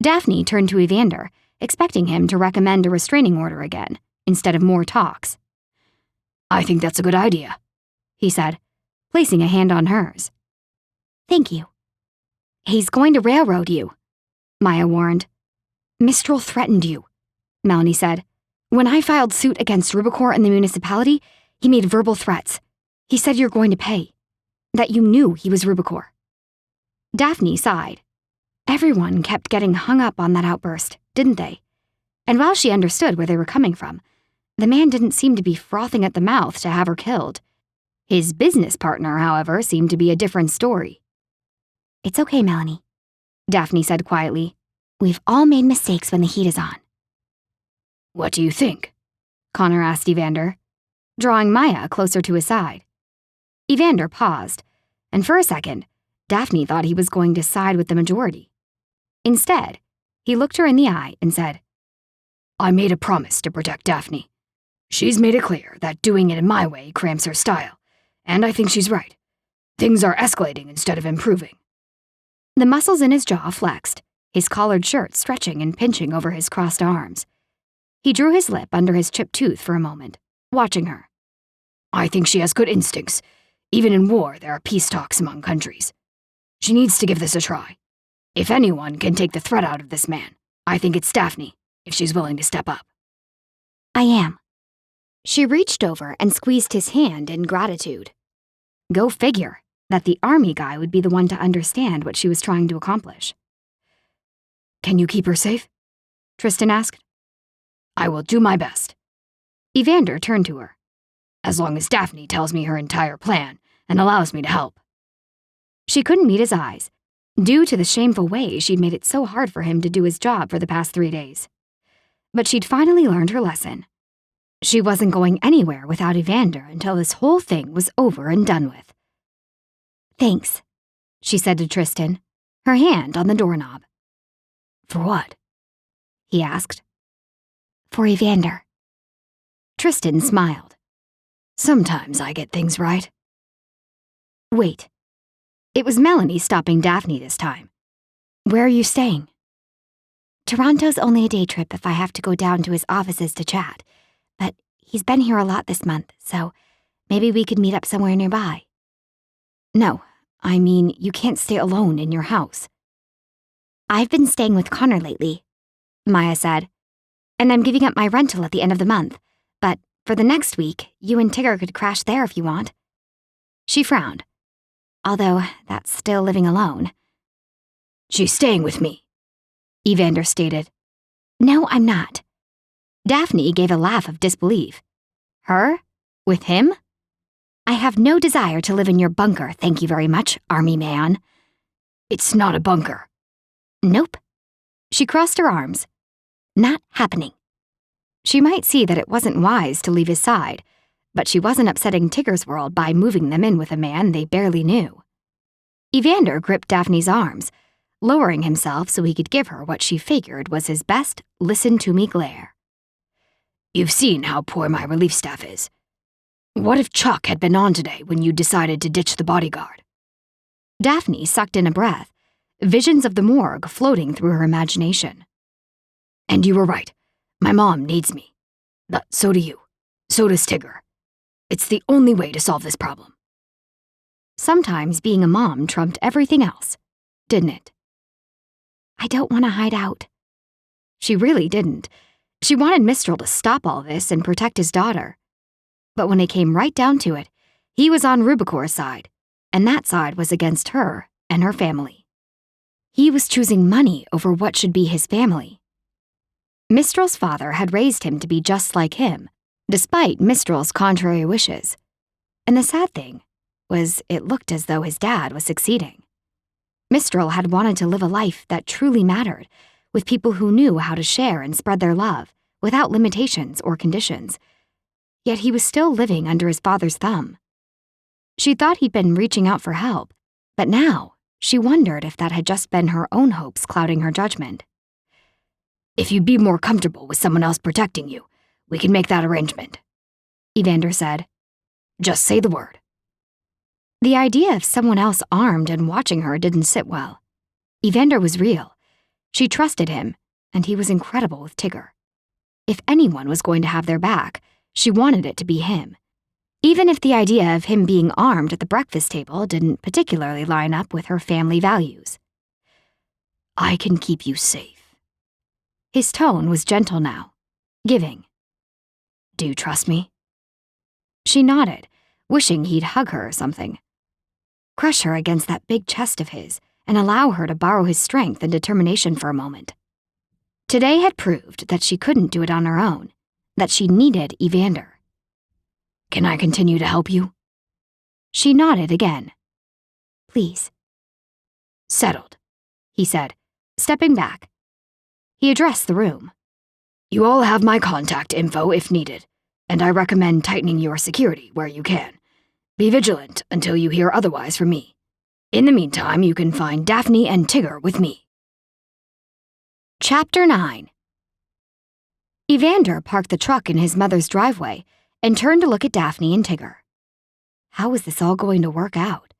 Daphne turned to Evander, expecting him to recommend a restraining order again, instead of more talks. I think that's a good idea, he said, placing a hand on hers. Thank you. He's going to railroad you, Maya warned. Mistral threatened you, Melanie said. When I filed suit against Rubicor and the municipality, he made verbal threats. He said you're going to pay. That you knew he was Rubicor. Daphne sighed. Everyone kept getting hung up on that outburst, didn't they? And while she understood where they were coming from, the man didn't seem to be frothing at the mouth to have her killed. His business partner, however, seemed to be a different story. It's okay, Melanie, Daphne said quietly. We've all made mistakes when the heat is on. What do you think? Connor asked Evander, drawing Maya closer to his side. Evander paused, and for a second, Daphne thought he was going to side with the majority. Instead, he looked her in the eye and said, I made a promise to protect Daphne. She's made it clear that doing it in my way cramps her style, and I think she's right. Things are escalating instead of improving. The muscles in his jaw flexed, his collared shirt stretching and pinching over his crossed arms. He drew his lip under his chipped tooth for a moment, watching her. I think she has good instincts. Even in war, there are peace talks among countries. She needs to give this a try. If anyone can take the threat out of this man, I think it's Daphne, if she's willing to step up. I am. She reached over and squeezed his hand in gratitude. Go figure that the army guy would be the one to understand what she was trying to accomplish. Can you keep her safe? Tristan asked. I will do my best. Evander turned to her. As long as Daphne tells me her entire plan and allows me to help. She couldn't meet his eyes, due to the shameful way she'd made it so hard for him to do his job for the past 3 days. But she'd finally learned her lesson. She wasn't going anywhere without Evander until this whole thing was over and done with. Thanks, she said to Tristan, her hand on the doorknob. For what? He asked. For Evander. Tristan smiled. Sometimes I get things right. Wait. It was Melanie stopping Daphne this time. Where are you staying? Toronto's only a day trip if I have to go down to his offices to chat, but he's been here a lot this month, so maybe we could meet up somewhere nearby. No, I mean, you can't stay alone in your house. I've been staying with Connor lately, Maya said, and I'm giving up my rental at the end of the month, but for the next week, you and Tigger could crash there if you want. She frowned. Although that's still living alone. She's staying with me, Evander stated. No, I'm not. Daphne gave a laugh of disbelief. Her? With him? I have no desire to live in your bunker, thank you very much, army man. It's not a bunker. Nope. She crossed her arms. Not happening. She might see that it wasn't wise to leave his side, but she wasn't upsetting Tigger's world by moving them in with a man they barely knew. Evander gripped Daphne's arms, lowering himself so he could give her what she figured was his best listen-to-me glare. You've seen how poor my relief staff is. What if Chuck had been on today when you decided to ditch the bodyguard? Daphne sucked in a breath, visions of the morgue floating through her imagination. And you were right. My mom needs me. But so do you. So does Tigger. It's the only way to solve this problem. Sometimes being a mom trumped everything else, didn't it? I don't want to hide out. She really didn't. She wanted Mistral to stop all this and protect his daughter. But when it came right down to it, he was on Rubicor's side, and that side was against her and her family. He was choosing money over what should be his family. Mistral's father had raised him to be just like him, despite Mistral's contrary wishes. And the sad thing was it looked as though his dad was succeeding. Mistral had wanted to live a life that truly mattered, with people who knew how to share and spread their love, without limitations or conditions. Yet he was still living under his father's thumb. She thought he'd been reaching out for help, but now she wondered if that had just been her own hopes clouding her judgment. If you'd be more comfortable with someone else protecting you, we can make that arrangement, Evander said. Just say the word. The idea of someone else armed and watching her didn't sit well. Evander was real. She trusted him, and he was incredible with Tigger. If anyone was going to have their back, she wanted it to be him, even if the idea of him being armed at the breakfast table didn't particularly line up with her family values. I can keep you safe. His tone was gentle now, giving. Do you trust me? She nodded, wishing he'd hug her or something. Crush her against that big chest of his and allow her to borrow his strength and determination for a moment. Today had proved that she couldn't do it on her own, that she needed Evander. Can I continue to help you? She nodded again. Please. Settled, he said, stepping back. He addressed the room. You all have my contact info if needed, and I recommend tightening your security where you can. Be vigilant until you hear otherwise from me. In the meantime, you can find Daphne and Tigger with me. Chapter 9. Evander parked the truck in his mother's driveway and turned to look at Daphne and Tigger. How was this all going to work out?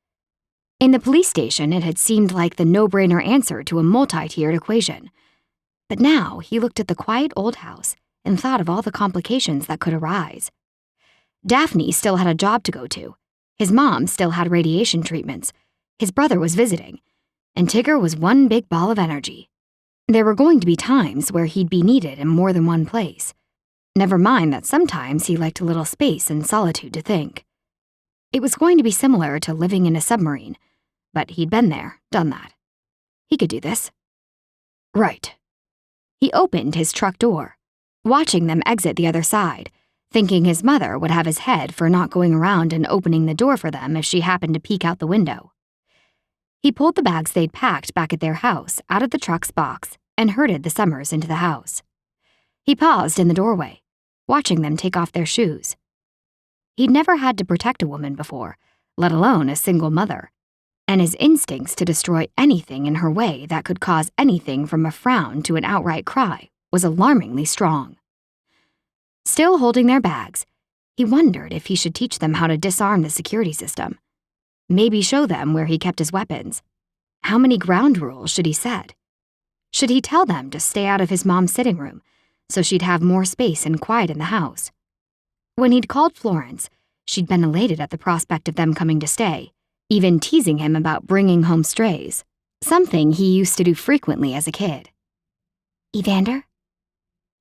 In the police station, it had seemed like the no-brainer answer to a multi-tiered equation. But now he looked at the quiet old house and thought of all the complications that could arise. Daphne still had a job to go to. His mom still had radiation treatments. His brother was visiting. And Tigger was one big ball of energy. There were going to be times where he'd be needed in more than one place. Never mind that sometimes he liked a little space and solitude to think. It was going to be similar to living in a submarine, but he'd been there, done that. He could do this. Right. He opened his truck door, watching them exit the other side, thinking his mother would have his head for not going around and opening the door for them if she happened to peek out the window. He pulled the bags they'd packed back at their house out of the truck's box and herded the Summers into the house. He paused in the doorway, watching them take off their shoes. He'd never had to protect a woman before, let alone a single mother, and his instincts to destroy anything in her way that could cause anything from a frown to an outright cry was alarmingly strong. Still holding their bags, he wondered if he should teach them how to disarm the security system. Maybe show them where he kept his weapons. How many ground rules should he set? Should he tell them to stay out of his mom's sitting room so she'd have more space and quiet in the house? When he'd called Florence, she'd been elated at the prospect of them coming to stay, even teasing him about bringing home strays, something he used to do frequently as a kid. Evander?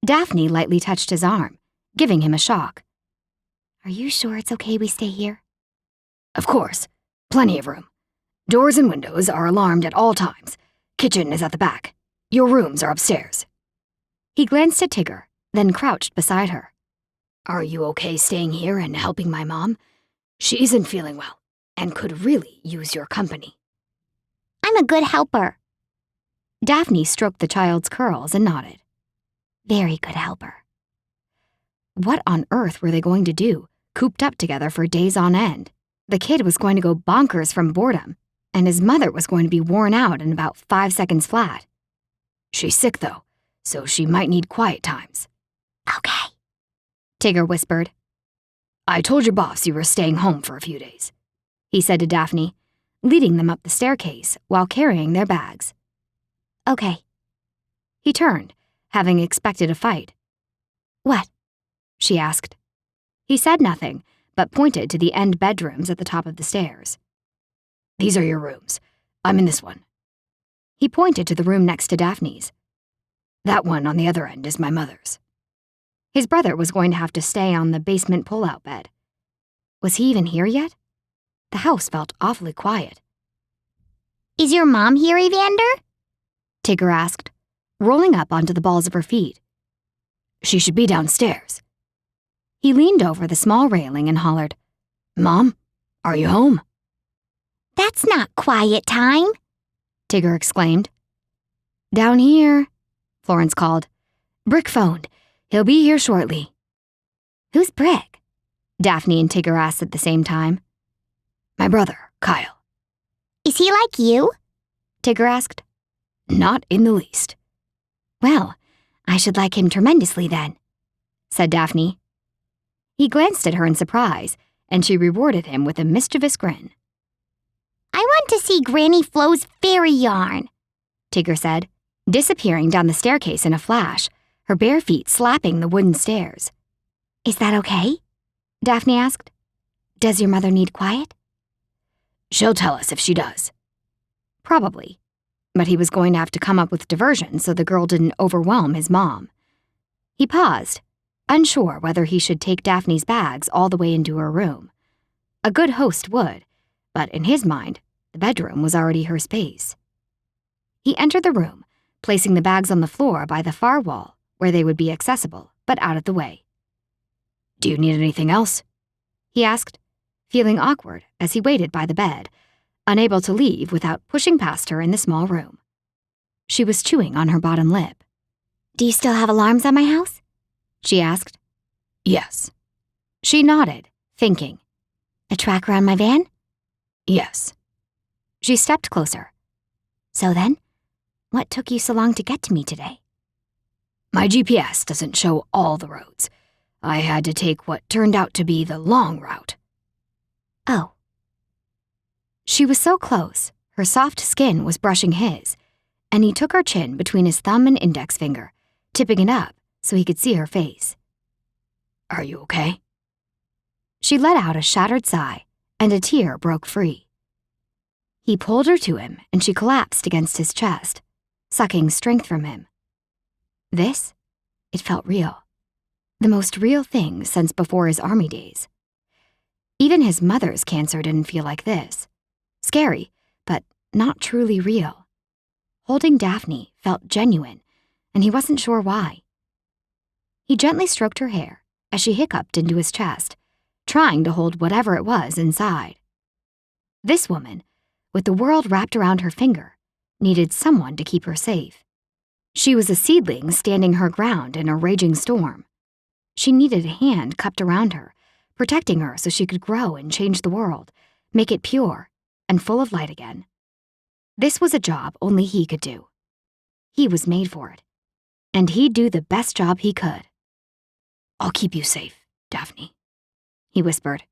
Daphne lightly touched his arm, giving him a shock. Are you sure it's okay we stay here? Of course. Plenty of room. Doors and windows are alarmed at all times. Kitchen is at the back. Your rooms are upstairs. He glanced at Tigger, then crouched beside her. Are you okay staying here and helping my mom? She isn't feeling well and could really use your company. I'm a good helper. Daphne stroked the child's curls and nodded. Very good helper. What on earth were they going to do, cooped up together for days on end? The kid was going to go bonkers from boredom, and his mother was going to be worn out in about 5 seconds flat. She's sick, though, so she might need quiet times. Okay, Tigger whispered. I told your boss you were staying home for a few days, he said to Daphne, leading them up the staircase while carrying their bags. Okay. He turned, having expected a fight. What? She asked. He said nothing, but pointed to the end bedrooms at the top of the stairs. These are your rooms. I'm in this one. He pointed to the room next to Daphne's. That one on the other end is my mother's. His brother was going to have to stay on the basement pull-out bed. Was he even here yet? The house felt awfully quiet. Is your mom here, Evander? Tigger asked, rolling up onto the balls of her feet. She should be downstairs. He leaned over the small railing and hollered, Mom, are you home? That's not quiet time, Tigger exclaimed. Down here, Florence called. Brick phoned. He'll be here shortly. Who's Brick? Daphne and Tigger asked at the same time. My brother, Kyle. Is he like you? Tigger asked. Not in the least. Well, I should like him tremendously then, said Daphne. He glanced at her in surprise, and she rewarded him with a mischievous grin. I want to see Granny Flo's fairy yarn, Tigger said, disappearing down the staircase in a flash, her bare feet slapping the wooden stairs. Is that okay? Daphne asked. Does your mother need quiet? She'll tell us if she does. Probably. But he was going to have to come up with diversions so the girl didn't overwhelm his mom. He paused, unsure whether he should take Daphne's bags all the way into her room. A good host would, but in his mind, the bedroom was already her space. He entered the room, placing the bags on the floor by the far wall, where they would be accessible, but out of the way. Do you need anything else? He asked, feeling awkward as he waited by the bed, unable to leave without pushing past her in the small room. She was chewing on her bottom lip. Do you still have alarms on my house? She asked. Yes. She nodded, thinking. A tracker on my van? Yes. She stepped closer. So then, what took you so long to get to me today? My GPS doesn't show all the roads. I had to take what turned out to be the long route. Oh. She was so close, her soft skin was brushing his, and he took her chin between his thumb and index finger, tipping it up so he could see her face. Are you okay? She let out a shattered sigh, and a tear broke free. He pulled her to him, and she collapsed against his chest, sucking strength from him. This, it felt real. The most real thing since before his army days. Even his mother's cancer didn't feel like this. Scary, but not truly real. Holding Daphne felt genuine, and he wasn't sure why. He gently stroked her hair as she hiccuped into his chest, trying to hold whatever it was inside. This woman, with the world wrapped around her finger, needed someone to keep her safe. She was a seedling standing her ground in a raging storm. She needed a hand cupped around her, protecting her so she could grow and change the world, make it pure and full of light again. This was a job only he could do. He was made for it, and he'd do the best job he could. I'll keep you safe, Daphne, he whispered.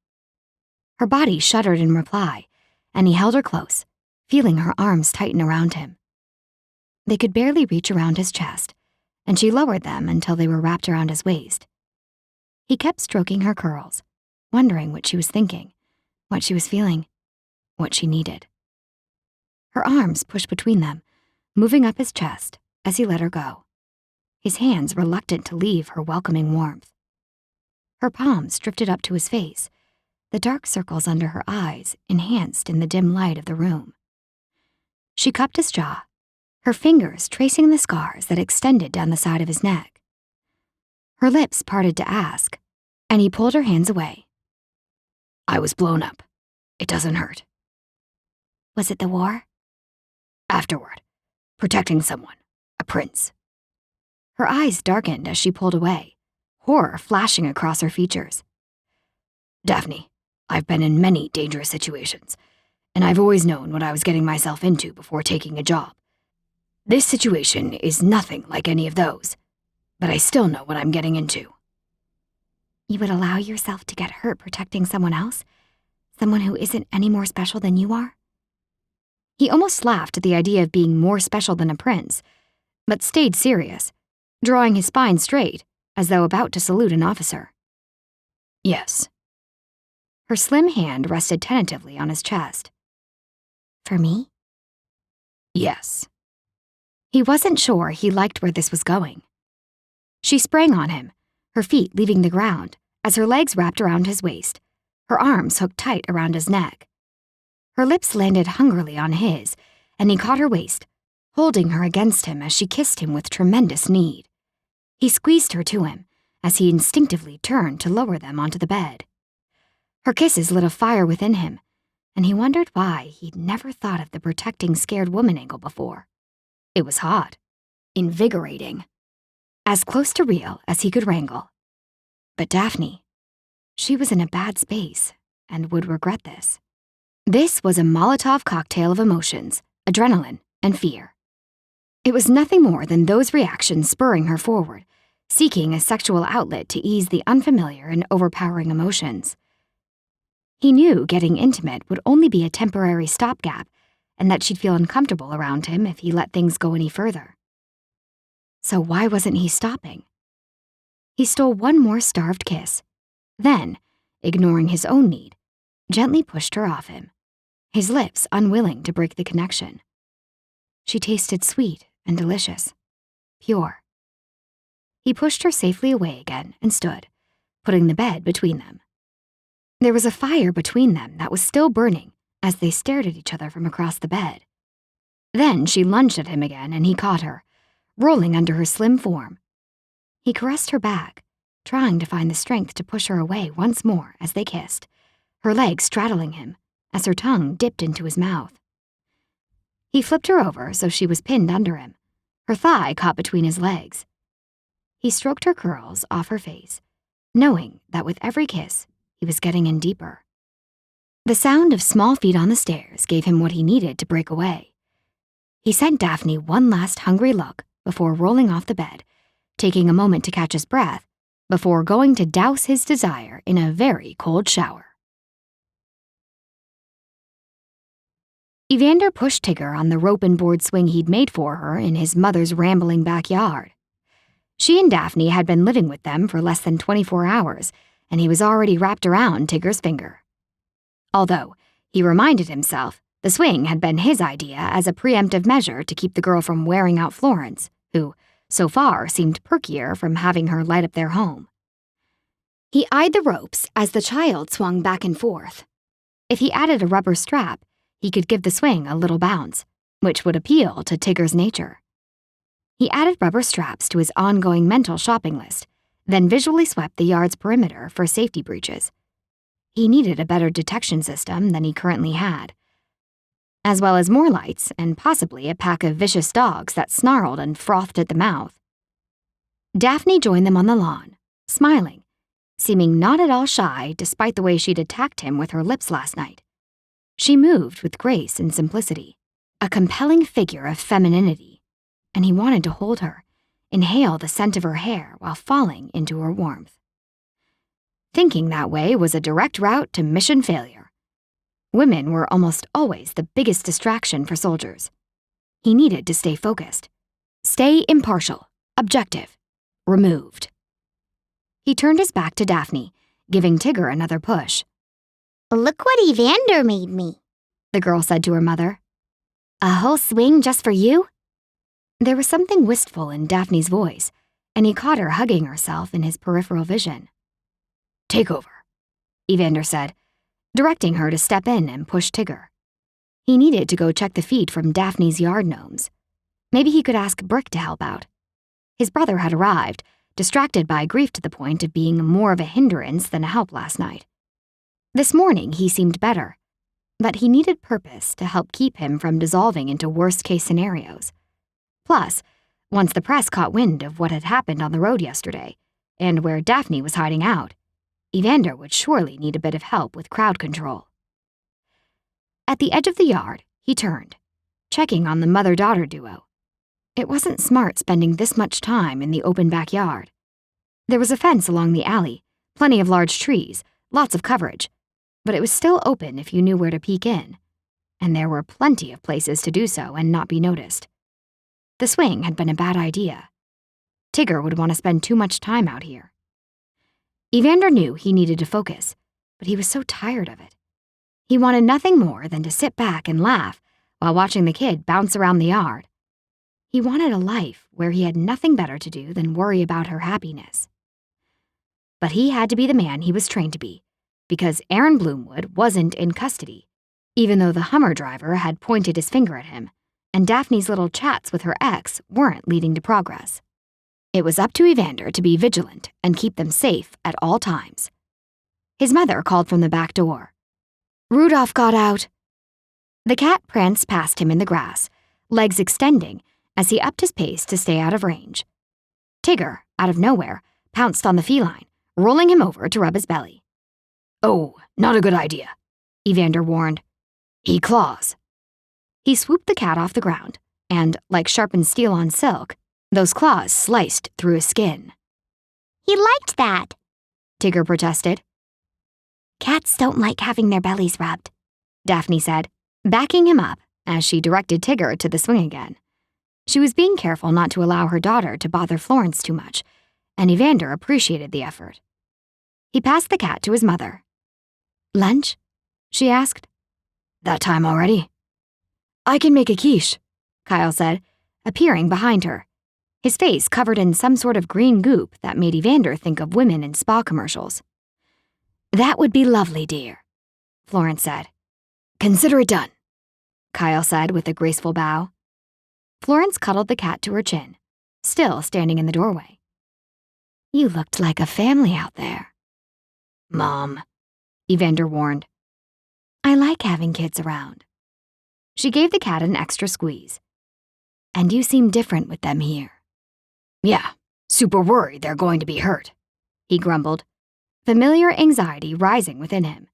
Her body shuddered in reply, and he held her close, feeling her arms tighten around him. They could barely reach around his chest, and she lowered them until they were wrapped around his waist. He kept stroking her curls, wondering what she was thinking, what she was feeling, what she needed. Her arms pushed between them, moving up his chest as he let her go, his hands reluctant to leave her welcoming warmth. Her palms drifted up to his face, the dark circles under her eyes enhanced in the dim light of the room. She cupped his jaw, her fingers tracing the scars that extended down the side of his neck. Her lips parted to ask, and he pulled her hands away. I was blown up. It doesn't hurt. Was it the war? Afterward, protecting someone, a prince. Her eyes darkened as she pulled away, horror flashing across her features. Daphne, I've been in many dangerous situations, and I've always known what I was getting myself into before taking a job. This situation is nothing like any of those, but I still know what I'm getting into. You would allow yourself to get hurt protecting someone else? Someone who isn't any more special than you are? He almost laughed at the idea of being more special than a prince, but stayed serious, drawing his spine straight, as though about to salute an officer. Yes. Her slim hand rested tentatively on his chest. For me? Yes. He wasn't sure he liked where this was going. She sprang on him, her feet leaving the ground, as her legs wrapped around his waist, her arms hooked tight around his neck. Her lips landed hungrily on his, and he caught her waist, holding her against him as she kissed him with tremendous need. He squeezed her to him, as he instinctively turned to lower them onto the bed. Her kisses lit a fire within him, and he wondered why he'd never thought of the protecting scared woman angle before. It was hot, invigorating, as close to real as he could wrangle. But Daphne, she was in a bad space and would regret this. This was a Molotov cocktail of emotions, adrenaline, and fear. It was nothing more than those reactions spurring her forward, seeking a sexual outlet to ease the unfamiliar and overpowering emotions. He knew getting intimate would only be a temporary stopgap, and that she'd feel uncomfortable around him if he let things go any further. So why wasn't he stopping? He stole one more starved kiss, then, ignoring his own need, gently pushed her off him, his lips unwilling to break the connection. She tasted sweet and delicious, pure. He pushed her safely away again and stood, putting the bed between them. There was a fire between them that was still burning as they stared at each other from across the bed. Then she lunged at him again and he caught her, rolling under her slim form. He caressed her back, trying to find the strength to push her away once more as they kissed, her legs straddling him as her tongue dipped into his mouth. He flipped her over so she was pinned under him, her thigh caught between his legs. He stroked her curls off her face, knowing that with every kiss, he was getting in deeper. The sound of small feet on the stairs gave him what he needed to break away. He sent Daphne one last hungry look before rolling off the bed, taking a moment to catch his breath, before going to douse his desire in a very cold shower. Evander pushed Tigger on the rope and board swing he'd made for her in his mother's rambling backyard. She and Daphne had been living with them for less than 24 hours, and he was already wrapped around Tigger's finger. Although, he reminded himself, the swing had been his idea as a preemptive measure to keep the girl from wearing out Florence, who, so far, seemed perkier from having her light up their home. He eyed the ropes as the child swung back and forth. If he added a rubber strap, he could give the swing a little bounce, which would appeal to Tigger's nature. He added rubber straps to his ongoing mental shopping list, then visually swept the yard's perimeter for safety breaches. He needed a better detection system than he currently had, as well as more lights and possibly a pack of vicious dogs that snarled and frothed at the mouth. Daphne joined them on the lawn, smiling, seeming not at all shy despite the way she'd attacked him with her lips last night. She moved with grace and simplicity, a compelling figure of femininity, and he wanted to hold her, inhale the scent of her hair while falling into her warmth. Thinking that way was a direct route to mission failure. Women were almost always the biggest distraction for soldiers. He needed to stay focused, Stay impartial, objective, removed. He turned his back to Daphne, giving Tigger another push. Look what Evander made me, The girl said to her mother. a whole swing just for you? There was something wistful in Daphne's voice, and he caught her hugging herself in his peripheral vision. Take over, Evander said, directing her to step in and push Tigger. He needed to go check the feed from Daphne's yard gnomes. Maybe he could ask Brick to help out. His brother had arrived, distracted by grief to the point of being more of a hindrance than a help last night. This morning he seemed better, but he needed purpose to help keep him from dissolving into worst-case scenarios. Plus, once the press caught wind of what had happened on the road yesterday, and where Daphne was hiding out, Evander would surely need a bit of help with crowd control. At the edge of the yard, he turned, checking on the mother-daughter duo. It wasn't smart spending this much time in the open backyard. There was a fence along the alley, plenty of large trees, lots of coverage, but it was still open if you knew where to peek in, and there were plenty of places to do so and not be noticed. The swing had been a bad idea. Tigger would want to spend too much time out here. Evander knew he needed to focus, but he was so tired of it. He wanted nothing more than to sit back and laugh while watching the kid bounce around the yard. He wanted a life where he had nothing better to do than worry about her happiness. But he had to be the man he was trained to be, because Aaron Bloomwood wasn't in custody, even though the Hummer driver had pointed his finger at him, and Daphne's little chats with her ex weren't leading to progress. It was up to Evander to be vigilant and keep them safe at all times. His mother called from the back door. Rudolph got out. The cat pranced past him in the grass, legs extending as he upped his pace to stay out of range. Tigger, out of nowhere, pounced on the feline, rolling him over to rub his belly. Oh, not a good idea, Evander warned. He claws. He swooped the cat off the ground, and, like sharpened steel on silk, those claws sliced through his skin. He liked that, Tigger protested. Cats don't like having their bellies rubbed, Daphne said, backing him up as she directed Tigger to the swing again. She was being careful not to allow her daughter to bother Florence too much, and Evander appreciated the effort. He passed the cat to his mother. Lunch? She asked. That time already? I can make a quiche, Kyle said, appearing behind her, his face covered in some sort of green goop that made Evander think of women in spa commercials. That would be lovely, dear, Florence said. Consider it done, Kyle said with a graceful bow. Florence cuddled the cat to her chin, still standing in the doorway. You looked like a family out there. Mom, Evander warned. I like having kids around. She gave the cat an extra squeeze. And you seem different with them here. Yeah, super worried they're going to be hurt, he grumbled, familiar anxiety rising within him.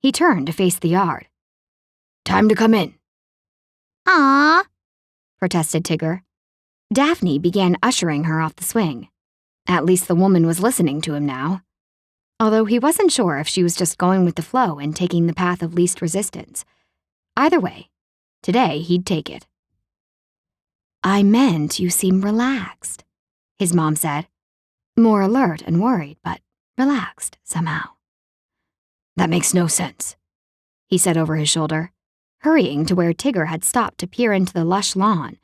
He turned to face the yard. Time to come in. Aww, protested Tigger. Daphne began ushering her off the swing. At least the woman was listening to him now. Although he wasn't sure if she was just going with the flow and taking the path of least resistance. Either way, today he'd take it. I meant you seem relaxed, his mom said. More alert and worried, but relaxed somehow. That makes no sense, he said over his shoulder, hurrying to where Tigger had stopped to peer into the lush lawn.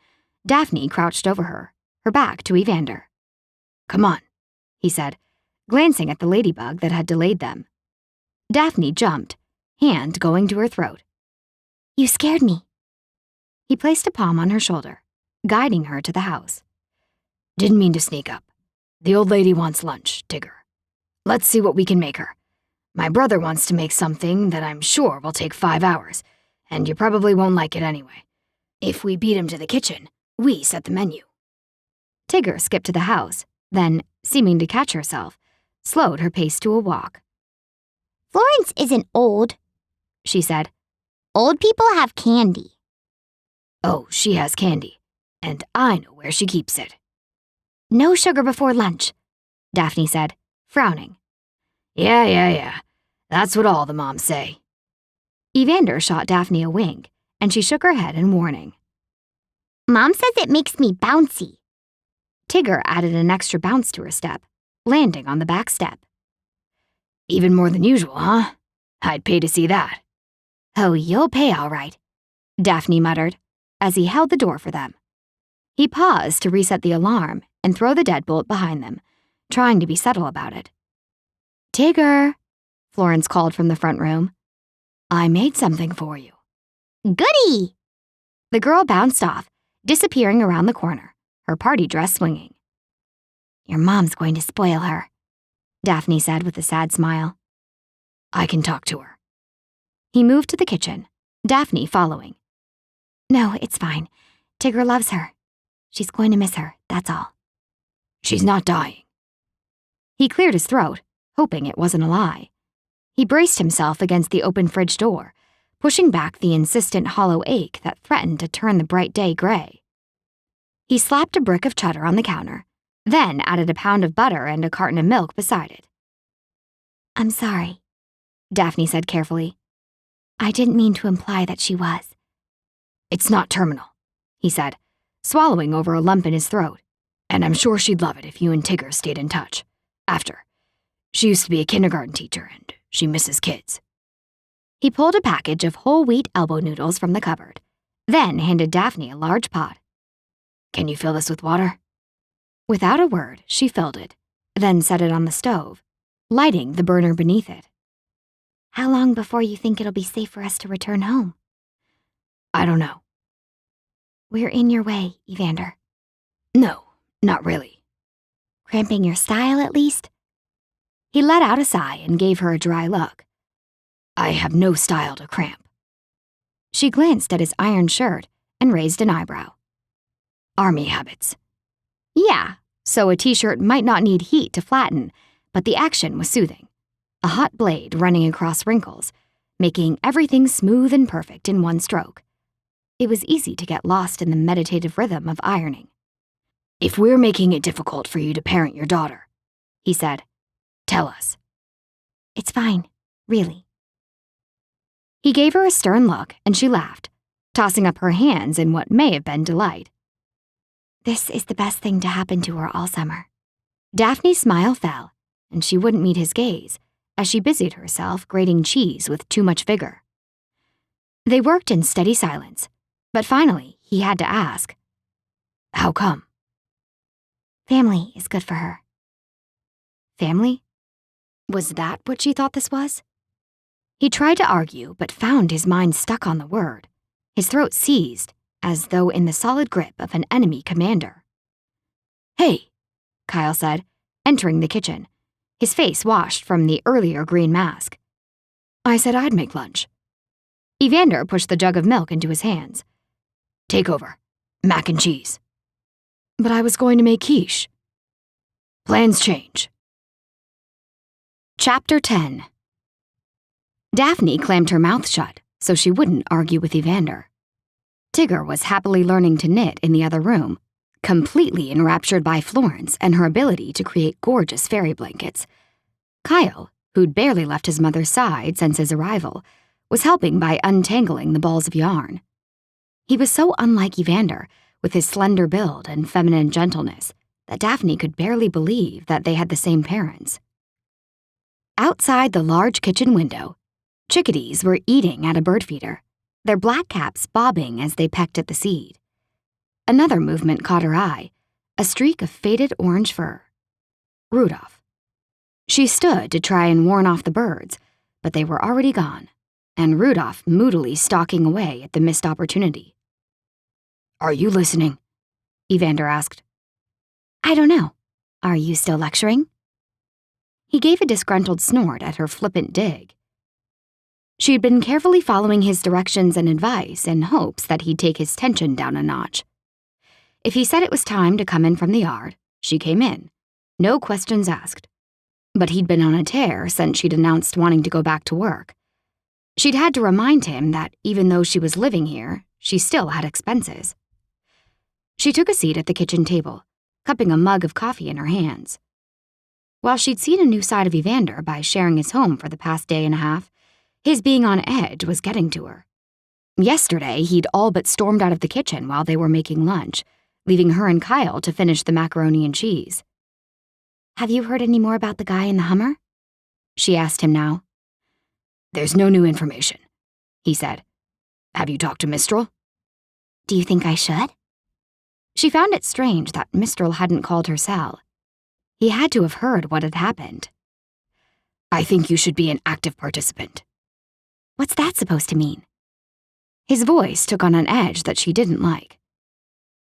Daphne crouched over her back to Evander. Come on, he said, glancing at the ladybug that had delayed them. Daphne jumped, hand going to her throat. you scared me. He placed a palm on her shoulder, guiding her to the house. Didn't mean to sneak up. The old lady wants lunch, Tigger. Let's see what we can make her. My brother wants to make something that I'm sure will take 5 hours, and you probably won't like it anyway. If we beat him to the kitchen, we set the menu. Tigger skipped to the house, then, seeming to catch herself, slowed her pace to a walk. Florence isn't old, She said. Old people have candy. Oh, she has candy, and I know where she keeps it. No sugar before lunch, Daphne said, frowning. Yeah. That's what all the moms say. Evander shot Daphne a wink, and she shook her head in warning. Mom says it makes me bouncy. Tigger added an extra bounce to her step, landing on the back step. Even more than usual, huh? I'd pay to see that. Oh, you'll pay all right, Daphne muttered as he held the door for them. He paused to reset the alarm and throw the deadbolt behind them, trying to be subtle about it. Tigger, Florence called from the front room. I made something for you. Goody! The girl bounced off, disappearing around the corner, her party dress swinging. Your mom's going to spoil her, Daphne said with a sad smile. I can talk to her. He moved to the kitchen, Daphne following. No, it's fine. Tigger loves her. She's going to miss her, that's all. She's not dying. He cleared his throat, hoping it wasn't a lie. He braced himself against the open fridge door, pushing back the insistent hollow ache that threatened to turn the bright day gray. He slapped a brick of cheddar on the counter, then added a pound of butter and a carton of milk beside it. I'm sorry, Daphne said carefully. I didn't mean to imply that she was. It's not terminal, he said, swallowing over a lump in his throat. And I'm sure she'd love it if you and Tigger stayed in touch. After. She used to be a kindergarten teacher, and she misses kids. He pulled a package of whole wheat elbow noodles from the cupboard, then handed Daphne a large pot. Can you fill this with water? Without a word, she filled it, then set it on the stove, lighting the burner beneath it. How long before you think it'll be safe for us to return home? I don't know. We're in your way, Evander. No, not really. Cramping your style, at least? He let out a sigh and gave her a dry look. I have no style to cramp. She glanced at his iron shirt and raised an eyebrow. Army habits. Yeah, so a t-shirt might not need heat to flatten, but the action was soothing. A hot blade running across wrinkles, making everything smooth and perfect in one stroke. It was easy to get lost in the meditative rhythm of ironing. If we're making it difficult for you to parent your daughter, he said, tell us. It's fine, really. He gave her a stern look and she laughed, tossing up her hands in what may have been delight. This is the best thing to happen to her all summer. Daphne's smile fell, and she wouldn't meet his gaze as she busied herself grating cheese with too much vigor. They worked in steady silence, but finally he had to ask, how come? Family is good for her. Family? Was that what she thought this was? He tried to argue, but found his mind stuck on the word, his throat seized, as though in the solid grip of an enemy commander. Hey, Kyle said, entering the kitchen, his face washed from the earlier green mask. I said I'd make lunch. Evander pushed the jug of milk into his hands. Take over. Mac and cheese. But I was going to make quiche. Plans change. Chapter 10. Daphne clammed her mouth shut so she wouldn't argue with Evander. Tigger was happily learning to knit in the other room, completely enraptured by Florence and her ability to create gorgeous fairy blankets. Kyle, who'd barely left his mother's side since his arrival, was helping by untangling the balls of yarn. He was so unlike Evander, with his slender build and feminine gentleness, that Daphne could barely believe that they had the same parents. Outside the large kitchen window, chickadees were eating at a bird feeder, their black caps bobbing as they pecked at the seed. Another movement caught her eye, a streak of faded orange fur. Rudolph. She stood to try and warn off the birds, but they were already gone, and Rudolph moodily stalking away at the missed opportunity. Are you listening? Evander asked. I don't know. Are you still lecturing? He gave a disgruntled snort at her flippant dig. She had been carefully following his directions and advice in hopes that he'd take his tension down a notch. If he said it was time to come in from the yard, she came in, no questions asked. But he'd been on a tear since she'd announced wanting to go back to work. She'd had to remind him that even though she was living here, she still had expenses. She took a seat at the kitchen table, cupping a mug of coffee in her hands. While she'd seen a new side of Evander by sharing his home for the past day and a half, his being on edge was getting to her. Yesterday, he'd all but stormed out of the kitchen while they were making lunch, leaving her and Kyle to finish the macaroni and cheese. Have you heard any more about the guy in the Hummer? She asked him now. There's no new information, he said. Have you talked to Mistral? Do you think I should? She found it strange that Mistral hadn't called her cell. He had to have heard what had happened. I think you should be an active participant. What's that supposed to mean? His voice took on an edge that she didn't like.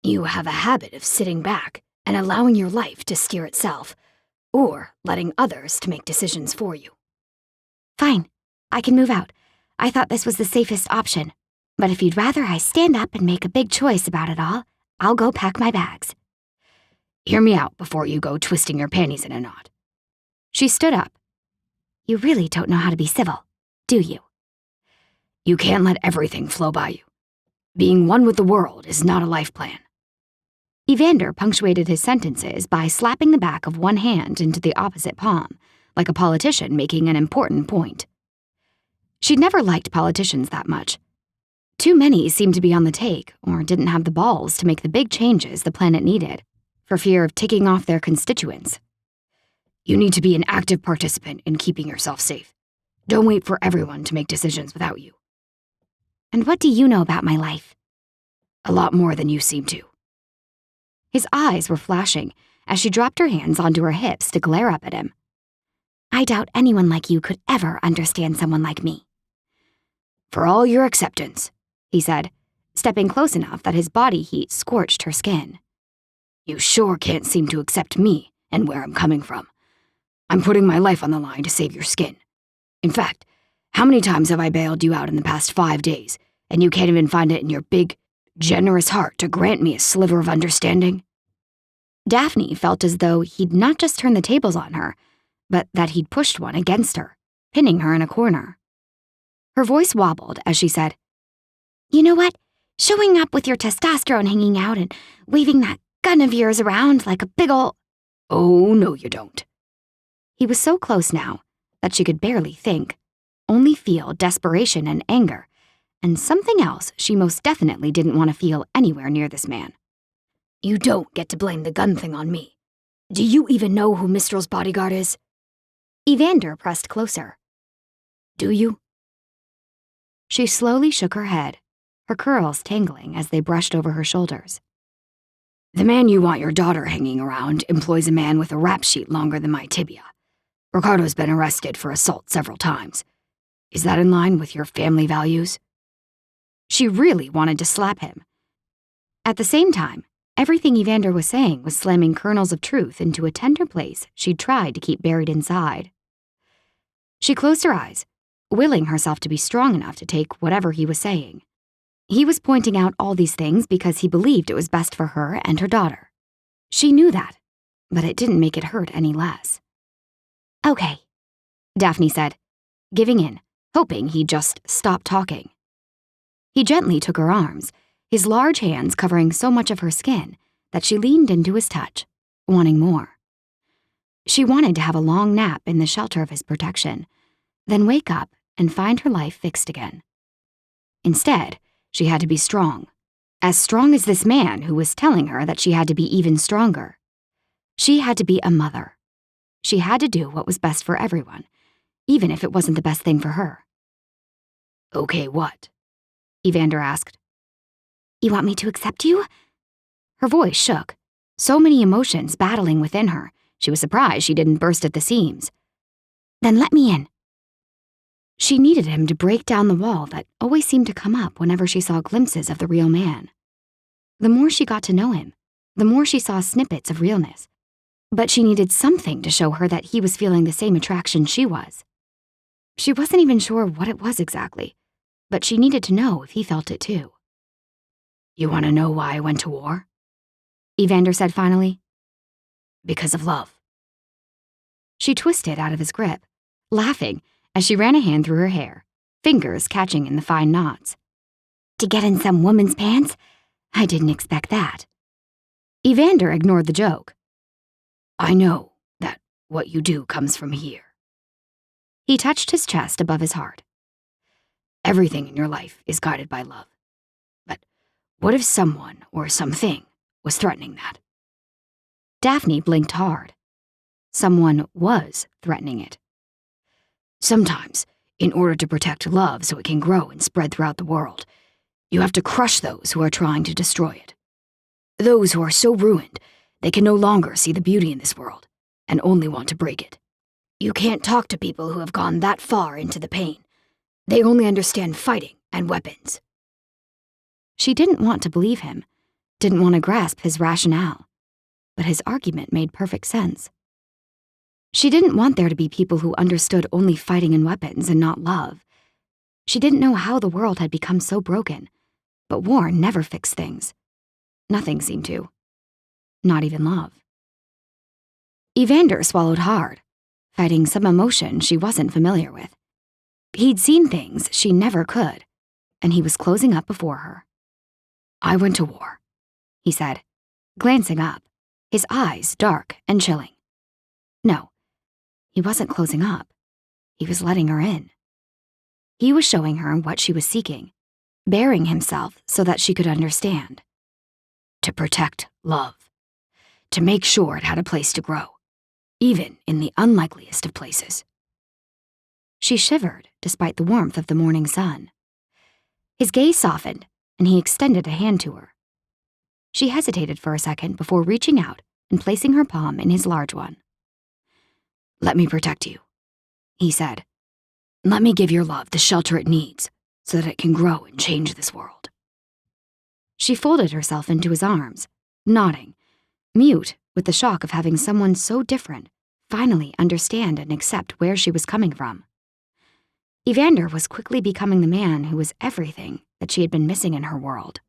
You have a habit of sitting back and allowing your life to steer itself, or letting others to make decisions for you. Fine, I can move out. I thought this was the safest option. But if you'd rather I stand up and make a big choice about it all, I'll go pack my bags. Hear me out before you go twisting your panties in a knot. She stood up. You really don't know how to be civil, do you? You can't let everything flow by you. Being one with the world is not a life plan. Evander punctuated his sentences by slapping the back of one hand into the opposite palm, like a politician making an important point. She'd never liked politicians that much. Too many seemed to be on the take or didn't have the balls to make the big changes the planet needed, for fear of ticking off their constituents. You need to be an active participant in keeping yourself safe. Don't wait for everyone to make decisions without you. And what do you know about my life? A lot more than you seem to. His eyes were flashing as she dropped her hands onto her hips to glare up at him. I doubt anyone like you could ever understand someone like me. For all your acceptance, he said, stepping close enough that his body heat scorched her skin. You sure can't seem to accept me and where I'm coming from. I'm putting my life on the line to save your skin. In fact, how many times have I bailed you out in the past 5 days, and you can't even find it in your big, generous heart to grant me a sliver of understanding? Daphne felt as though he'd not just turned the tables on her, but that he'd pushed one against her, pinning her in a corner. Her voice wobbled as she said, You know what? Showing up with your testosterone hanging out and waving that gun of yours around like a big ol'— Oh, no you don't. He was so close now that she could barely think, only feel desperation and anger, and something else she most definitely didn't want to feel anywhere near this man. You don't get to blame the gun thing on me. Do you even know who Mistral's bodyguard is? Evander pressed closer. Do you? She slowly shook her head, her curls tangling as they brushed over her shoulders. The man you want your daughter hanging around employs a man with a rap sheet longer than my tibia. Ricardo's been arrested for assault several times. Is that in line with your family values? She really wanted to slap him. At the same time, everything Evander was saying was slamming kernels of truth into a tender place she'd tried to keep buried inside. She closed her eyes, willing herself to be strong enough to take whatever he was saying. He was pointing out all these things because he believed it was best for her and her daughter. She knew that, but it didn't make it hurt any less. Okay, Daphne said, giving in, hoping he'd just stop talking. He gently took her arms, his large hands covering so much of her skin that she leaned into his touch, wanting more. She wanted to have a long nap in the shelter of his protection, then wake up and find her life fixed again. Instead, she had to be strong, as strong as this man who was telling her that she had to be even stronger. She had to be a mother. She had to do what was best for everyone, even if it wasn't the best thing for her. Okay, what? Evander asked. You want me to accept you? Her voice shook, so many emotions battling within her, she was surprised she didn't burst at the seams. Then let me in. She needed him to break down the wall that always seemed to come up whenever she saw glimpses of the real man. The more she got to know him, the more she saw snippets of realness. But she needed something to show her that he was feeling the same attraction she was. She wasn't even sure what it was exactly, but she needed to know if he felt it too. You want to know why I went to war? Evander said finally. Because of love. She twisted out of his grip, laughing as she ran a hand through her hair, fingers catching in the fine knots. To get in some woman's pants? I didn't expect that. Evander ignored the joke. I know that what you do comes from here. He touched his chest above his heart. Everything in your life is guided by love. But what if someone or something was threatening that? Daphne blinked hard. Someone was threatening it. Sometimes, in order to protect love so it can grow and spread throughout the world, you have to crush those who are trying to destroy it. Those who are so ruined, they can no longer see the beauty in this world and only want to break it. You can't talk to people who have gone that far into the pain. They only understand fighting and weapons. She didn't want to believe him, didn't want to grasp his rationale, but his argument made perfect sense. She didn't want there to be people who understood only fighting and weapons and not love. She didn't know how the world had become so broken, but war never fixed things. Nothing seemed to. Not even love. Evander swallowed hard, fighting some emotion she wasn't familiar with. He'd seen things she never could, and he was closing up before her. I went to war, he said, glancing up, his eyes dark and chilling. No, he wasn't closing up. He was letting her in. He was showing her what she was seeking, baring himself so that she could understand. to protect love, to make sure it had a place to grow, even in the unlikeliest of places. She shivered despite the warmth of the morning sun. His gaze softened, and he extended a hand to her. She hesitated for a second before reaching out and placing her palm in his large one. Let me protect you, he said. Let me give your love the shelter it needs so that it can grow and change this world. She folded herself into his arms, nodding, mute with the shock of having someone so different finally understand and accept where she was coming from. Evander was quickly becoming the man who was everything that she had been missing in her world.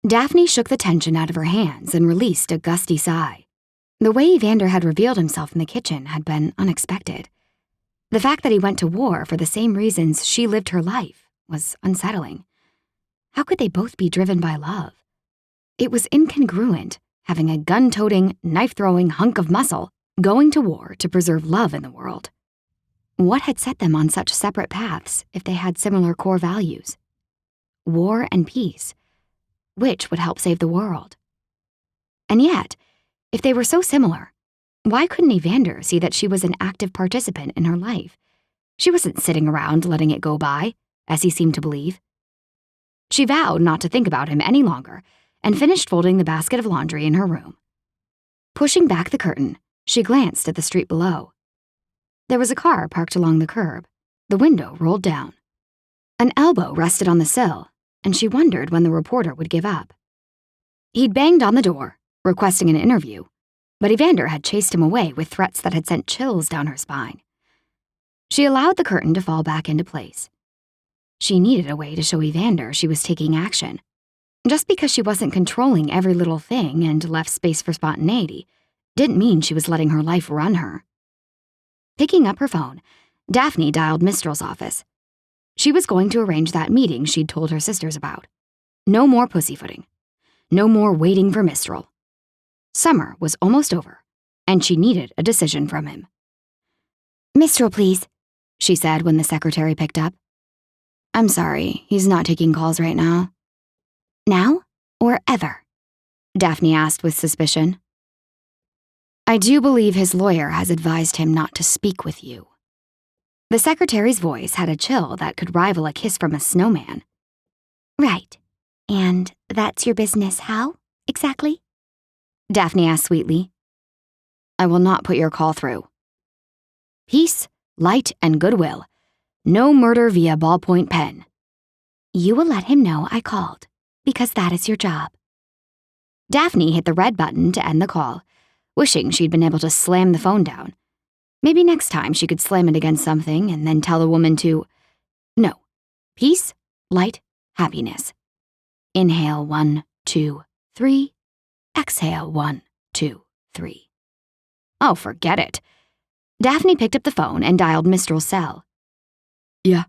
Daphne shook the tension out of her hands and released a gusty sigh. The way Evander had revealed himself in the kitchen had been unexpected. The fact that he went to war for the same reasons she lived her life was unsettling. How could they both be driven by love? It was incongruent, having a gun-toting, knife-throwing hunk of muscle going to war to preserve love in the world. What had set them on such separate paths if they had similar core values? War and peace. Which would help save the world? And yet, if they were so similar, why couldn't Evander see that she was an active participant in her life? She wasn't sitting around letting it go by, as he seemed to believe. She vowed not to think about him any longer and finished folding the basket of laundry in her room. Pushing back the curtain, she glanced at the street below. There was a car parked along the curb. The window rolled down. An elbow rested on the sill, and she wondered when the reporter would give up. He'd banged on the door, requesting an interview, but Evander had chased him away with threats that had sent chills down her spine. She allowed the curtain to fall back into place. She needed a way to show Evander she was taking action. Just because she wasn't controlling every little thing and left space for spontaneity didn't mean she was letting her life run her. Picking up her phone, Daphne dialed Mistral's office. She was going to arrange that meeting she'd told her sisters about. No more pussyfooting. No more waiting for Mistral. Summer was almost over, and she needed a decision from him. Mistral, please, she said when the secretary picked up. I'm sorry, he's not taking calls right now. Now or ever? Daphne asked with suspicion. I do believe his lawyer has advised him not to speak with you. The secretary's voice had a chill that could rival a kiss from a snowman. Right. And that's your business how, exactly? Daphne asked sweetly. I will not put your call through. Peace, light, and goodwill. No murder via ballpoint pen. You will let him know I called, because that is your job. Daphne hit the red button to end the call, wishing she'd been able to slam the phone down. Maybe next time she could slam it against something and then tell a woman to... No. Peace, light, happiness. Inhale 1, 2, 3. Exhale 1, 2, 3. Oh, forget it. Daphne picked up the phone and dialed Mistral's cell. Yeah.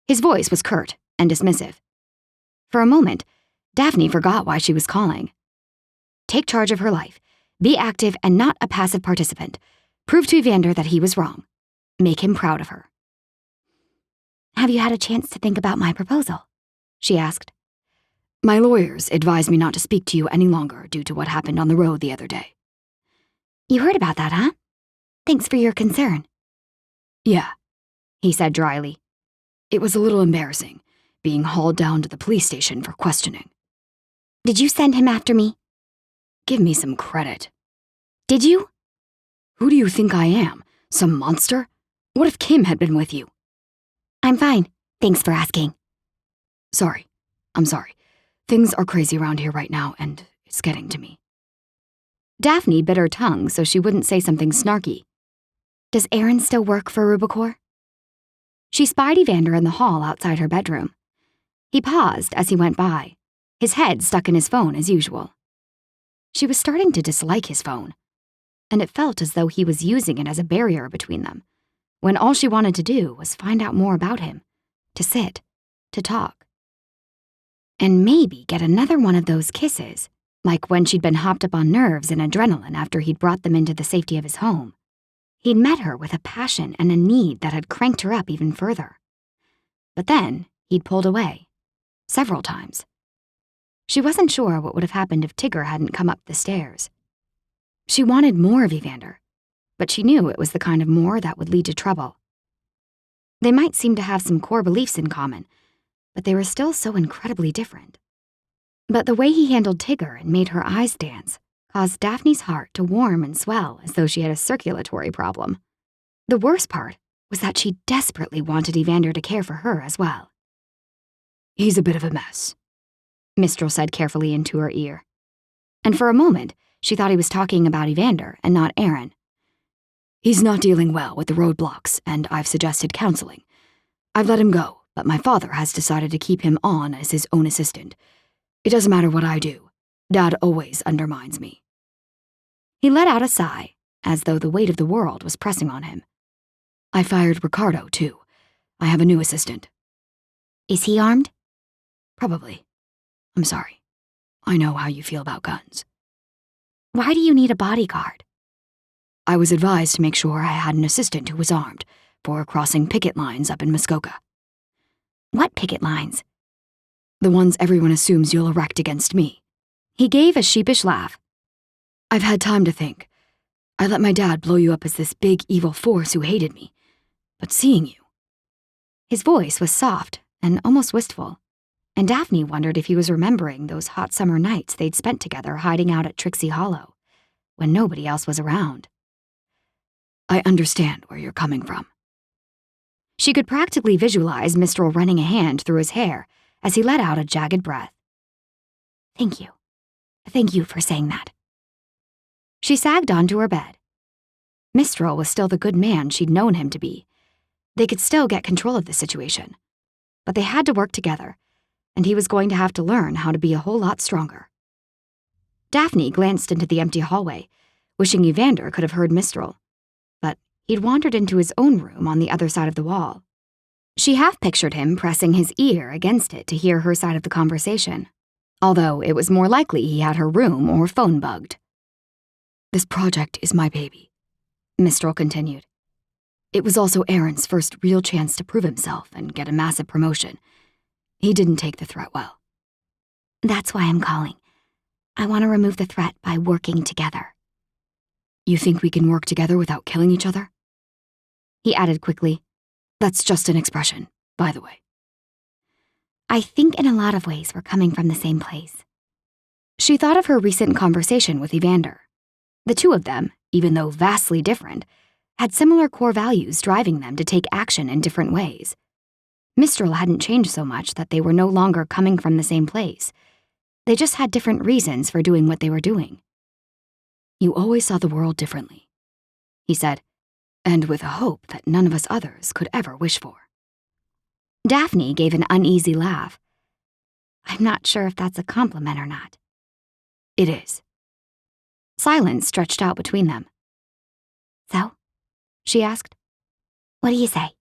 His voice was curt and dismissive. For a moment, Daphne forgot why she was calling. Take charge of her life. Be active and not a passive participant. Prove to Evander that he was wrong. Make him proud of her. Have you had a chance to think about my proposal? She asked. My lawyers advised me not to speak to you any longer due to what happened on the road the other day. You heard about that, huh? Thanks for your concern. Yeah, he said dryly. It was a little embarrassing, being hauled down to the police station for questioning. Did you send him after me? Give me some credit. Did you? Who do you think I am? Some monster? What if Kim had been with you? I'm fine. Thanks for asking. Sorry. I'm sorry. Things are crazy around here right now, and it's getting to me. Daphne bit her tongue so she wouldn't say something snarky. Does Aaron still work for Rubicor? She spied Evander in the hall outside her bedroom. He paused as he went by, his head stuck in his phone as usual. She was starting to dislike his phone, and it felt as though he was using it as a barrier between them, when all she wanted to do was find out more about him, to sit, to talk. And maybe get another one of those kisses, like when she'd been hopped up on nerves and adrenaline after he'd brought them into the safety of his home. He'd met her with a passion and a need that had cranked her up even further. But then he'd pulled away, several times. She wasn't sure what would have happened if Tigger hadn't come up the stairs. She wanted more of Evander, but she knew it was the kind of more that would lead to trouble. They might seem to have some core beliefs in common, but they were still so incredibly different. But the way he handled Tigger and made her eyes dance caused Daphne's heart to warm and swell as though she had a circulatory problem. The worst part was that she desperately wanted Evander to care for her as well. He's a bit of a mess, Mistral said carefully into her ear. And for a moment, she thought he was talking about Evander and not Aaron. He's not dealing well with the roadblocks, and I've suggested counseling. I've let him go, but my father has decided to keep him on as his own assistant. It doesn't matter what I do. Dad always undermines me. He let out a sigh, as though the weight of the world was pressing on him. I fired Ricardo, too. I have a new assistant. Is he armed? Probably. I'm sorry. I know how you feel about guns. Why do you need a bodyguard? I was advised to make sure I had an assistant who was armed for crossing picket lines up in Muskoka. What picket lines? The ones everyone assumes you'll erect against me. He gave a sheepish laugh. I've had time to think. I let my dad blow you up as this big evil force who hated me. But seeing you... His voice was soft and almost wistful, and Daphne wondered if he was remembering those hot summer nights they'd spent together hiding out at Trixie Hollow, when nobody else was around. I understand where you're coming from. She could practically visualize Mistral running a hand through his hair as he let out a jagged breath. Thank you. Thank you for saying that. She sagged onto her bed. Mistral was still the good man she'd known him to be. They could still get control of the situation. But they had to work together, and he was going to have to learn how to be a whole lot stronger. Daphne glanced into the empty hallway, wishing Evander could have heard Mistral. But he'd wandered into his own room on the other side of the wall. She half pictured him pressing his ear against it to hear her side of the conversation, although it was more likely he had her room or phone bugged. This project is my baby, Mistral continued. It was also Aaron's first real chance to prove himself and get a massive promotion. He didn't take the threat well. That's why I'm calling. I want to remove the threat by working together. You think we can work together without killing each other? He added quickly. That's just an expression, by the way. I think in a lot of ways we're coming from the same place. She thought of her recent conversation with Evander. The two of them, even though vastly different, had similar core values driving them to take action in different ways. Mistral hadn't changed so much that they were no longer coming from the same place. They just had different reasons for doing what they were doing. You always saw the world differently, he said, and with a hope that none of us others could ever wish for. Daphne gave an uneasy laugh. I'm not sure if that's a compliment or not. It is. Silence stretched out between them. So? She asked. What do you say?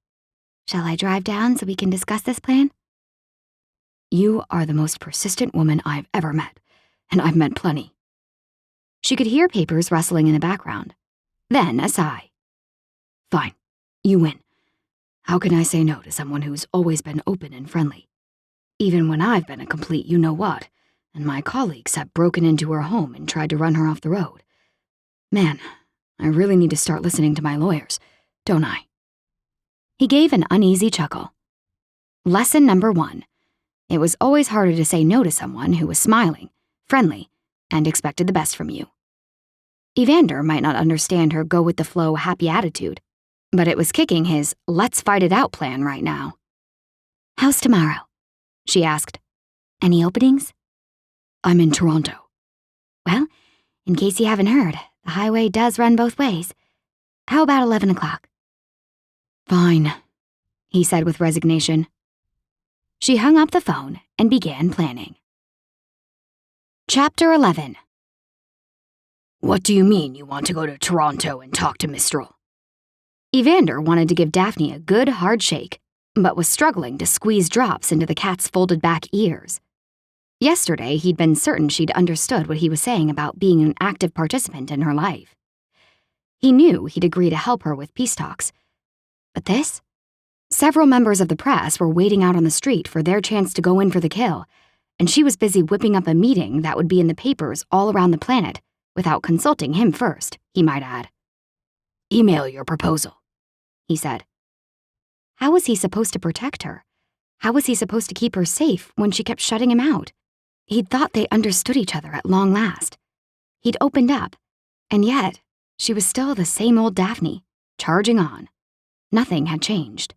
Shall I drive down so we can discuss this plan? You are the most persistent woman I've ever met, and I've met plenty. She could hear papers rustling in the background. Then a sigh. Fine. You win. How can I say no to someone who's always been open and friendly? Even when I've been a complete you-know-what, and my colleagues have broken into her home and tried to run her off the road. Man, I really need to start listening to my lawyers, don't I? He gave an uneasy chuckle. Lesson number 1. It was always harder to say no to someone who was smiling, friendly, and expected the best from you. Evander might not understand her go-with-the-flow happy attitude, but it was kicking his let's-fight-it-out plan right now. How's tomorrow? She asked. Any openings? I'm in Toronto. Well, in case you haven't heard, the highway does run both ways. How about 11 o'clock? Fine, he said with resignation. She hung up the phone and began planning. Chapter 11. What do you mean you want to go to Toronto and talk to Mistral? Evander wanted to give Daphne a good hard shake, but was struggling to squeeze drops into the cat's folded back ears. Yesterday, he'd been certain she'd understood what he was saying about being an active participant in her life. He knew he'd agree to help her with peace talks. But this? Several members of the press were waiting out on the street for their chance to go in for the kill, and she was busy whipping up a meeting that would be in the papers all around the planet without consulting him first, he might add. Email your proposal, he said. How was he supposed to protect her? How was he supposed to keep her safe when she kept shutting him out? He'd thought they understood each other at long last. He'd opened up, and yet she was still the same old Daphne, charging on. Nothing had changed.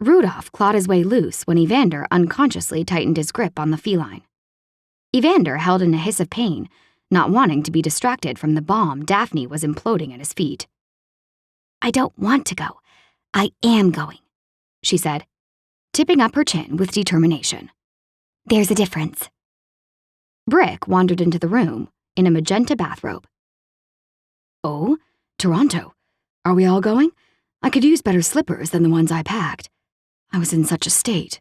Rudolph clawed his way loose when Evander unconsciously tightened his grip on the feline. Evander held in a hiss of pain, not wanting to be distracted from the bomb Daphne was imploding at his feet. I don't want to go. I am going, she said, tipping up her chin with determination. There's a difference. Brick wandered into the room in a magenta bathrobe. Oh, Toronto. Are we all going? I could use better slippers than the ones I packed. I was in such a state.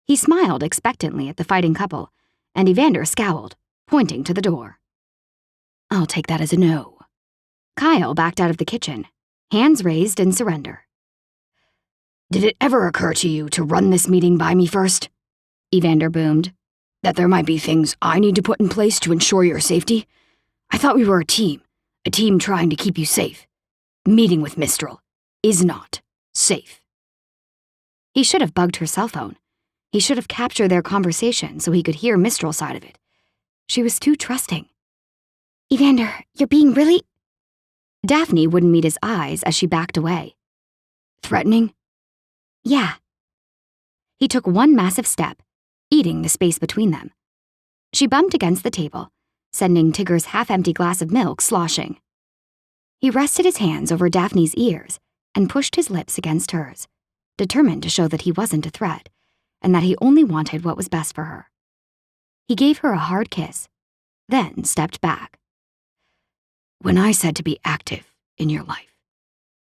He smiled expectantly at the fighting couple, and Evander scowled, pointing to the door. I'll take that as a no. Kyle backed out of the kitchen, hands raised in surrender. Did it ever occur to you to run this meeting by me first? Evander boomed. That there might be things I need to put in place to ensure your safety? I thought we were a team trying to keep you safe. Meeting with Mistral is not safe. He should have bugged her cell phone. He should have captured their conversation so he could hear Mistral's side of it. She was too trusting. Evander, you're being really... Daphne wouldn't meet his eyes as she backed away. Threatening? Yeah. He took one massive step, eating the space between them. She bumped against the table, sending Tigger's half-empty glass of milk sloshing. He rested his hands over Daphne's ears and pushed his lips against hers, determined to show that he wasn't a threat, and that he only wanted what was best for her. He gave her a hard kiss, then stepped back. When I said to be active in your life,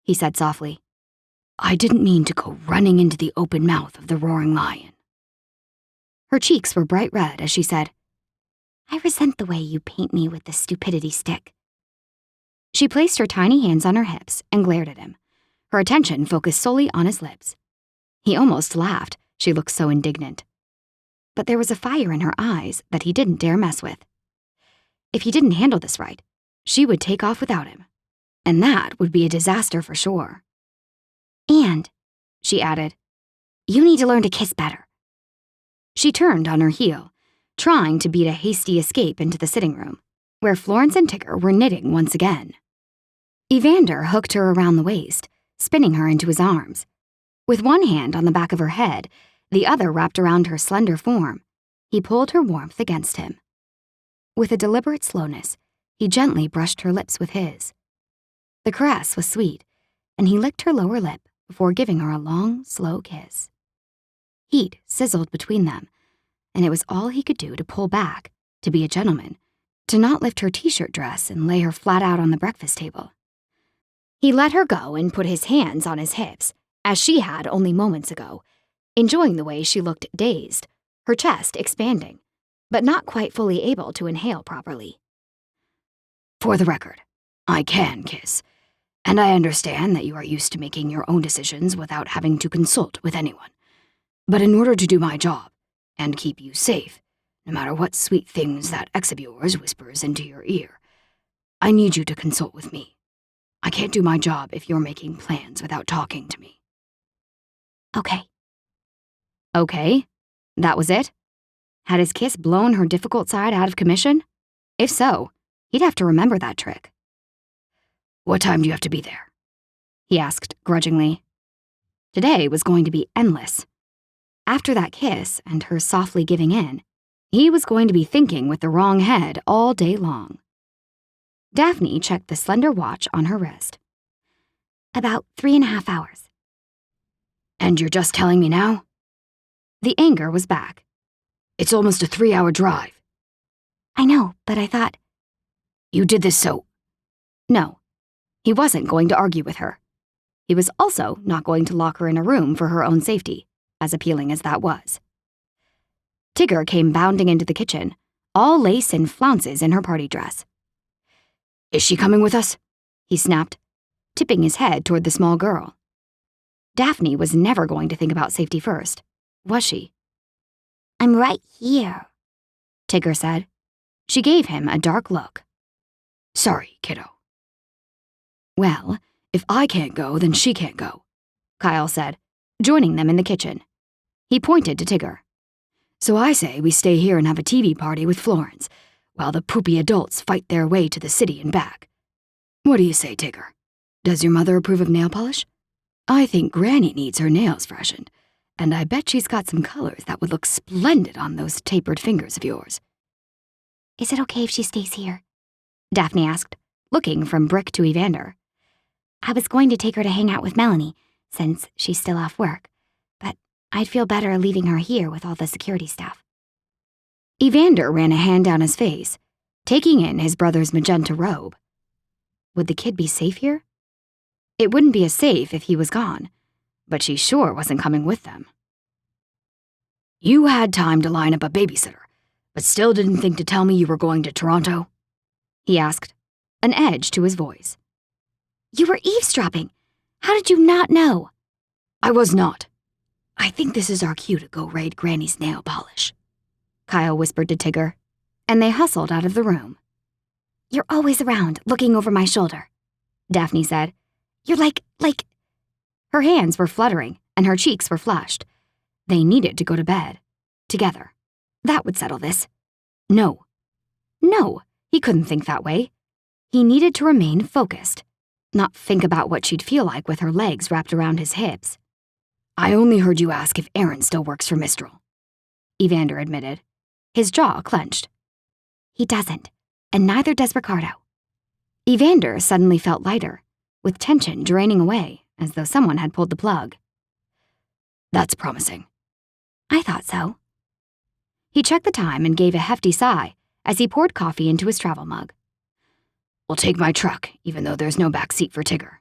he said softly, I didn't mean to go running into the open mouth of the roaring lion. Her cheeks were bright red as she said, I resent the way you paint me with the stupidity stick. She placed her tiny hands on her hips and glared at him, her attention focused solely on his lips. He almost laughed, she looked so indignant. But there was a fire in her eyes that he didn't dare mess with. If he didn't handle this right, she would take off without him, and that would be a disaster for sure. And, she added, you need to learn to kiss better. She turned on her heel, trying to beat a hasty escape into the sitting room, where Florence and Tigger were knitting once again. Evander hooked her around the waist, spinning her into his arms. With one hand on the back of her head, the other wrapped around her slender form, he pulled her warmth against him. With a deliberate slowness, he gently brushed her lips with his. The caress was sweet, and he licked her lower lip before giving her a long, slow kiss. Heat sizzled between them, and it was all he could do to pull back, to be a gentleman, to not lift her t-shirt dress and lay her flat out on the breakfast table. He let her go and put his hands on his hips, as she had only moments ago, enjoying the way she looked dazed, her chest expanding, but not quite fully able to inhale properly. For the record, I can kiss, And I understand that you are used to making your own decisions without having to consult with anyone. But in order to do my job, and keep you safe, no matter what sweet things that ex of yours whispers into your ear, I need you to consult with me. I can't do my job if you're making plans without talking to me. Okay. Okay, that was it? Had his kiss blown her difficult side out of commission? If so, he'd have to remember that trick. What time do you have to be there? He asked grudgingly. Today was going to be endless. After that kiss and her softly giving in, he was going to be thinking with the wrong head all day long. Daphne checked the slender watch on her wrist. About 3.5 hours. And you're just telling me now? The anger was back. It's almost a 3-hour drive. I know, but I thought... You did this so... No, he wasn't going to argue with her. He was also not going to lock her in a room for her own safety, as appealing as that was. Tigger came bounding into the kitchen, all lace and flounces in her party dress. Is she coming with us? He snapped, tipping his head toward the small girl. Daphne was never going to think about safety first, was she? I'm right here, Tigger said. She gave him a dark look. Sorry, kiddo. Well, if I can't go, then she can't go, Kyle said, joining them in the kitchen. He pointed to Tigger. So I say we stay here and have a TV party with Florence, while the poopy adults fight their way to the city and back. What do you say, Tigger? Does your mother approve of nail polish? I think Granny needs her nails freshened, and I bet she's got some colors that would look splendid on those tapered fingers of yours. Is it okay if she stays here? Daphne asked, looking from Brick to Evander. I was going to take her to hang out with Melanie, since she's still off work, but I'd feel better leaving her here with all the security stuff. Evander ran a hand down his face, taking in his brother's magenta robe. Would the kid be safe here? It wouldn't be as safe if he was gone, but she sure wasn't coming with them. You had time to line up a babysitter, but still didn't think to tell me you were going to Toronto? He asked, an edge to his voice. You were eavesdropping. How did you not know? I was not. I think this is our cue to go raid Granny's nail polish, Kyle whispered to Tigger, and they hustled out of the room. You're always around, looking over my shoulder, Daphne said. You're like... Her hands were fluttering, and her cheeks were flushed. They needed to go to bed. Together. That would settle this. No, he couldn't think that way. He needed to remain focused, not think about what she'd feel like with her legs wrapped around his hips. I only heard you ask if Aaron still works for Mistral, Evander admitted. His jaw clenched. He doesn't, and neither does Ricardo. Evander suddenly felt lighter, with tension draining away, as though someone had pulled the plug. That's promising. I thought so. He checked the time and gave a hefty sigh as he poured coffee into his travel mug. We'll take my truck, even though there's no back seat for Tigger.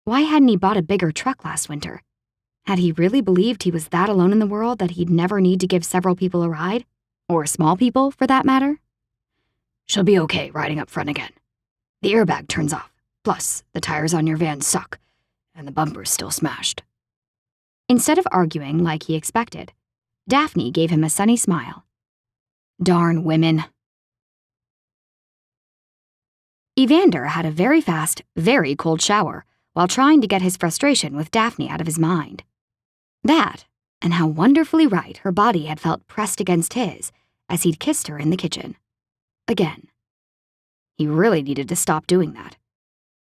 Why hadn't he bought a bigger truck last winter? Had he really believed he was that alone in the world that he'd never need to give several people a ride? Or small people, for that matter? She'll be okay riding up front again. The airbag turns off, plus the tires on your van suck, and the bumper's still smashed. Instead of arguing like he expected, Daphne gave him a sunny smile. Darn women. Evander had a very fast, very cold shower while trying to get his frustration with Daphne out of his mind. That, and how wonderfully right her body had felt pressed against his as he'd kissed her in the kitchen. Again. He really needed to stop doing that.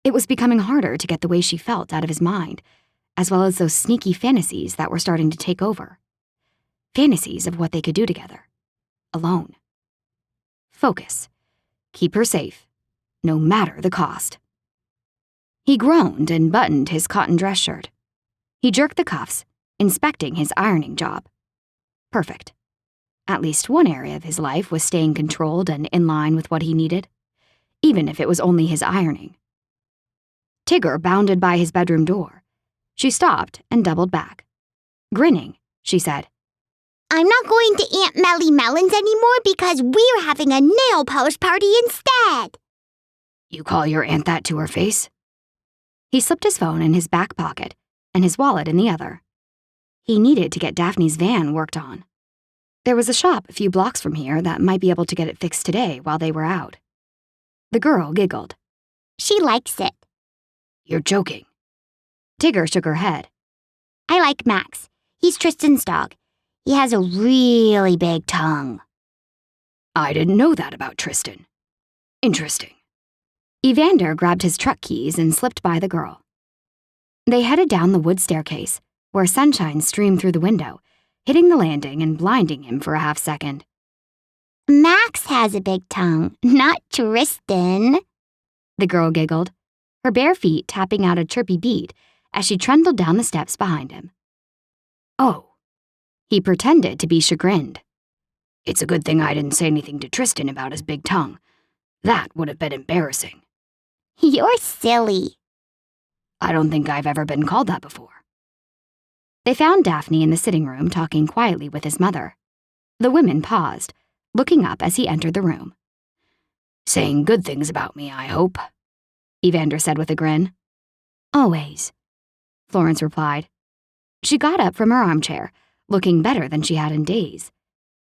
It was becoming harder to get the way she felt out of his mind, as well as those sneaky fantasies that were starting to take over. Fantasies of what they could do together. Alone. Focus. Keep her safe, no matter the cost. He groaned and buttoned his cotton dress shirt. He jerked the cuffs, inspecting his ironing job. Perfect. At least one area of his life was staying controlled and in line with what he needed, even if it was only his ironing. Tigger bounded by his bedroom door. She stopped and doubled back. Grinning, she said, I'm not going to Aunt Melly Melons anymore because we're having a nail polish party instead. You call your aunt that to her face? He slipped his phone in his back pocket and his wallet in the other. He needed to get Daphne's van worked on. There was a shop a few blocks from here that might be able to get it fixed today while they were out. The girl giggled. She likes it. You're joking. Tigger shook her head. I like Max. He's Tristan's dog. He has a really big tongue. I didn't know that about Tristan. Interesting. Evander grabbed his truck keys and slipped by the girl. They headed down the wood staircase, where sunshine streamed through the window, hitting the landing and blinding him for a half-second. Max has a big tongue, not Tristan. The girl giggled, her bare feet tapping out a chirpy beat as she trundled down the steps behind him. Oh. He pretended to be chagrined. It's a good thing I didn't say anything to Tristan about his big tongue. That would have been embarrassing. You're silly. I don't think I've ever been called that before. They found Daphne in the sitting room talking quietly with his mother. The women paused, looking up as he entered the room. Saying good things about me, I hope, Evander said with a grin. Always, Florence replied. She got up from her armchair, looking better than she had in days.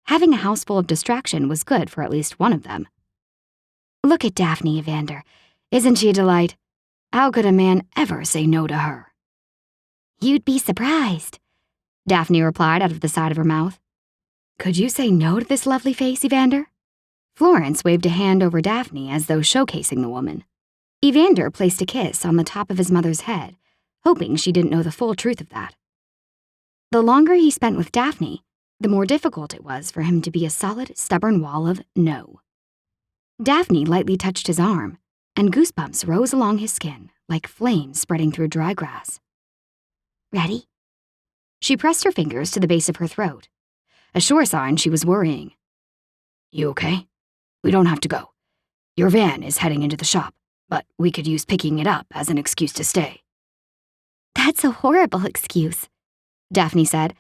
Having a house full of distraction was good for at least one of them. Look at Daphne, Evander. Isn't she a delight? How could a man ever say no to her? You'd be surprised, Daphne replied out of the side of her mouth. Could you say no to this lovely face, Evander? Florence waved a hand over Daphne as though showcasing the woman. Evander placed a kiss on the top of his mother's head, hoping she didn't know the full truth of that. The longer he spent with Daphne, the more difficult it was for him to be a solid, stubborn wall of no. Daphne lightly touched his arm, and goosebumps rose along his skin like flames spreading through dry grass. Ready? She pressed her fingers to the base of her throat, a sure sign she was worrying. You okay? We don't have to go. Your van is heading into the shop, but we could use picking it up as an excuse to stay. That's a horrible excuse, Daphne said,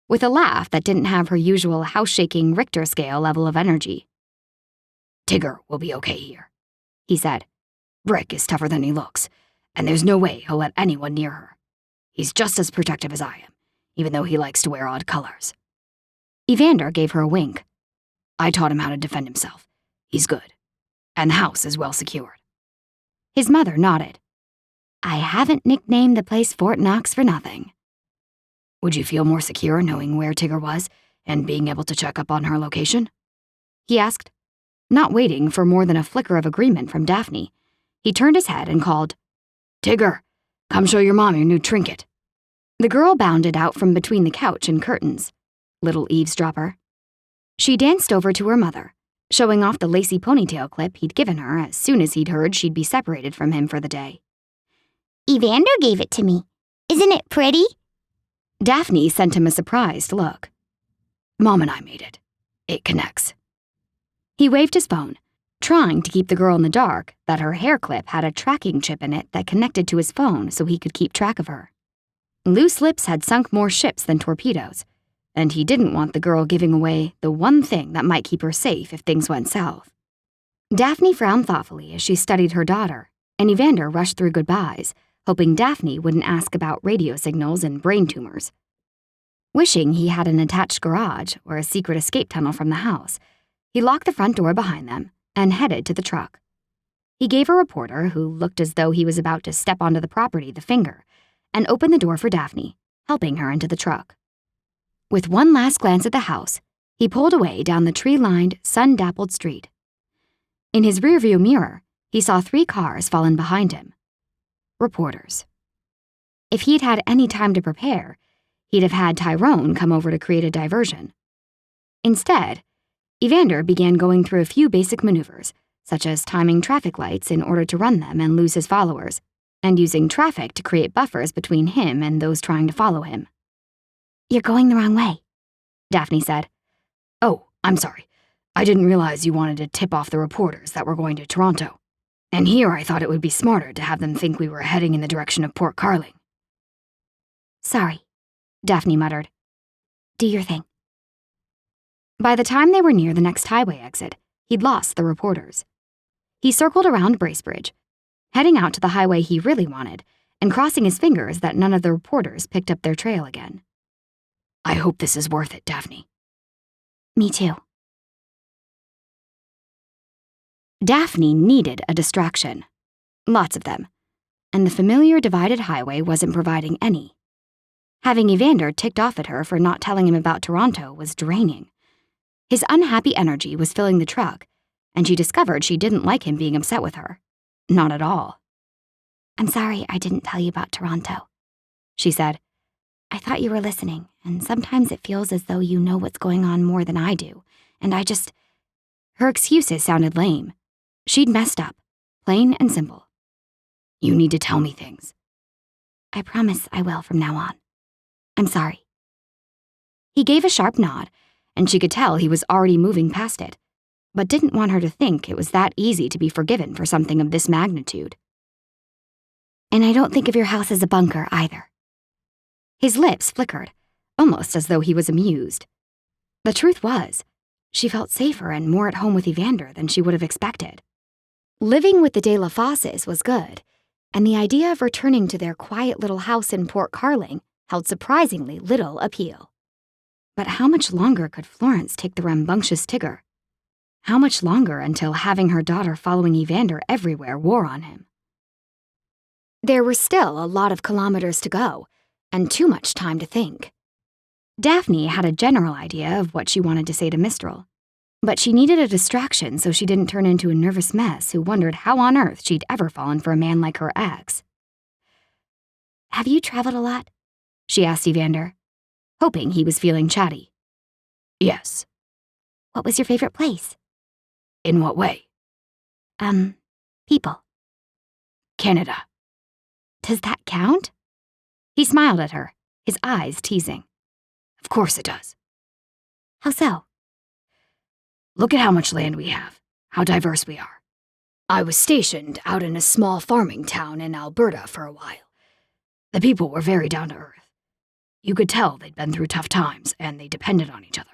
with a laugh that didn't have her usual house-shaking Richter scale level of energy. Tigger will be okay here, he said. Brick is tougher than he looks, and there's no way he'll let anyone near her. He's just as protective as I am, even though he likes to wear odd colors. Evander gave her a wink. I taught him how to defend himself. He's good. And the house is well secured. His mother nodded. I haven't nicknamed the place Fort Knox for nothing. Would you feel more secure knowing where Tigger was and being able to check up on her location? He asked, not waiting for more than a flicker of agreement from Daphne. He turned his head and called, Tigger, come show your mom your new trinket. The girl bounded out from between the couch and curtains. Little eavesdropper. She danced over to her mother, showing off the lacy ponytail clip he'd given her as soon as he'd heard she'd be separated from him for the day. Evander gave it to me. Isn't it pretty? Daphne sent him a surprised look. Mom and I made it. It connects. He waved his phone, trying to keep the girl in the dark that her hair clip had a tracking chip in it that connected to his phone so he could keep track of her. Loose lips had sunk more ships than torpedoes, and he didn't want the girl giving away the one thing that might keep her safe if things went south. Daphne frowned thoughtfully as she studied her daughter, and Evander rushed through goodbyes, hoping Daphne wouldn't ask about radio signals and brain tumors. Wishing he had an attached garage or a secret escape tunnel from the house, he locked the front door behind them and headed to the truck. He gave a reporter, who looked as though he was about to step onto the property, the finger, and opened the door for Daphne, helping her into the truck. With one last glance at the house, he pulled away down the tree-lined, sun-dappled street. In his rearview mirror, he saw 3 cars fallen behind him. Reporters. If he'd had any time to prepare, he'd have had Tyrone come over to create a diversion. Instead, Evander began going through a few basic maneuvers, such as timing traffic lights in order to run them and lose his followers, and using traffic to create buffers between him and those trying to follow him. You're going the wrong way, Daphne said. Oh, I'm sorry. I didn't realize you wanted to tip off the reporters that were going to Toronto. And here I thought it would be smarter to have them think we were heading in the direction of Port Carling. Sorry, Daphne muttered. Do your thing. By the time they were near the next highway exit, he'd lost the reporters. He circled around Bracebridge, heading out to the highway he really wanted, and crossing his fingers that none of the reporters picked up their trail again. I hope this is worth it, Daphne. Me too. Daphne needed a distraction. Lots of them. And the familiar divided highway wasn't providing any. Having Evander ticked off at her for not telling him about Toronto was draining. His unhappy energy was filling the truck, and she discovered she didn't like him being upset with her. Not at all. I'm sorry I didn't tell you about Toronto, she said. I thought you were listening, and sometimes it feels as though you know what's going on more than I do, and I just... Her excuses sounded lame. She'd messed up, plain and simple. You need to tell me things. I promise I will from now on. I'm sorry. He gave a sharp nod, and she could tell he was already moving past it, but didn't want her to think it was that easy to be forgiven for something of this magnitude. And I don't think of your house as a bunker either. His lips flickered, almost as though he was amused. The truth was, she felt safer and more at home with Evander than she would have expected. Living with the De La Fosses was good, and the idea of returning to their quiet little house in Port Carling held surprisingly little appeal. But how much longer could Florence take the rambunctious Tigger? How much longer until having her daughter following Evander everywhere wore on him? There were still a lot of kilometers to go, and too much time to think. Daphne had a general idea of what she wanted to say to Mistral, but she needed a distraction so she didn't turn into a nervous mess who wondered how on earth she'd ever fallen for a man like her ex. Have you traveled a lot? She asked Evander, hoping he was feeling chatty. Yes. What was your favorite place? In what way? People. Canada. Does that count? He smiled at her, his eyes teasing. Of course it does. How so? Look at how much land we have, how diverse we are. I was stationed out in a small farming town in Alberta for a while. The people were very down to earth. You could tell they'd been through tough times, and they depended on each other.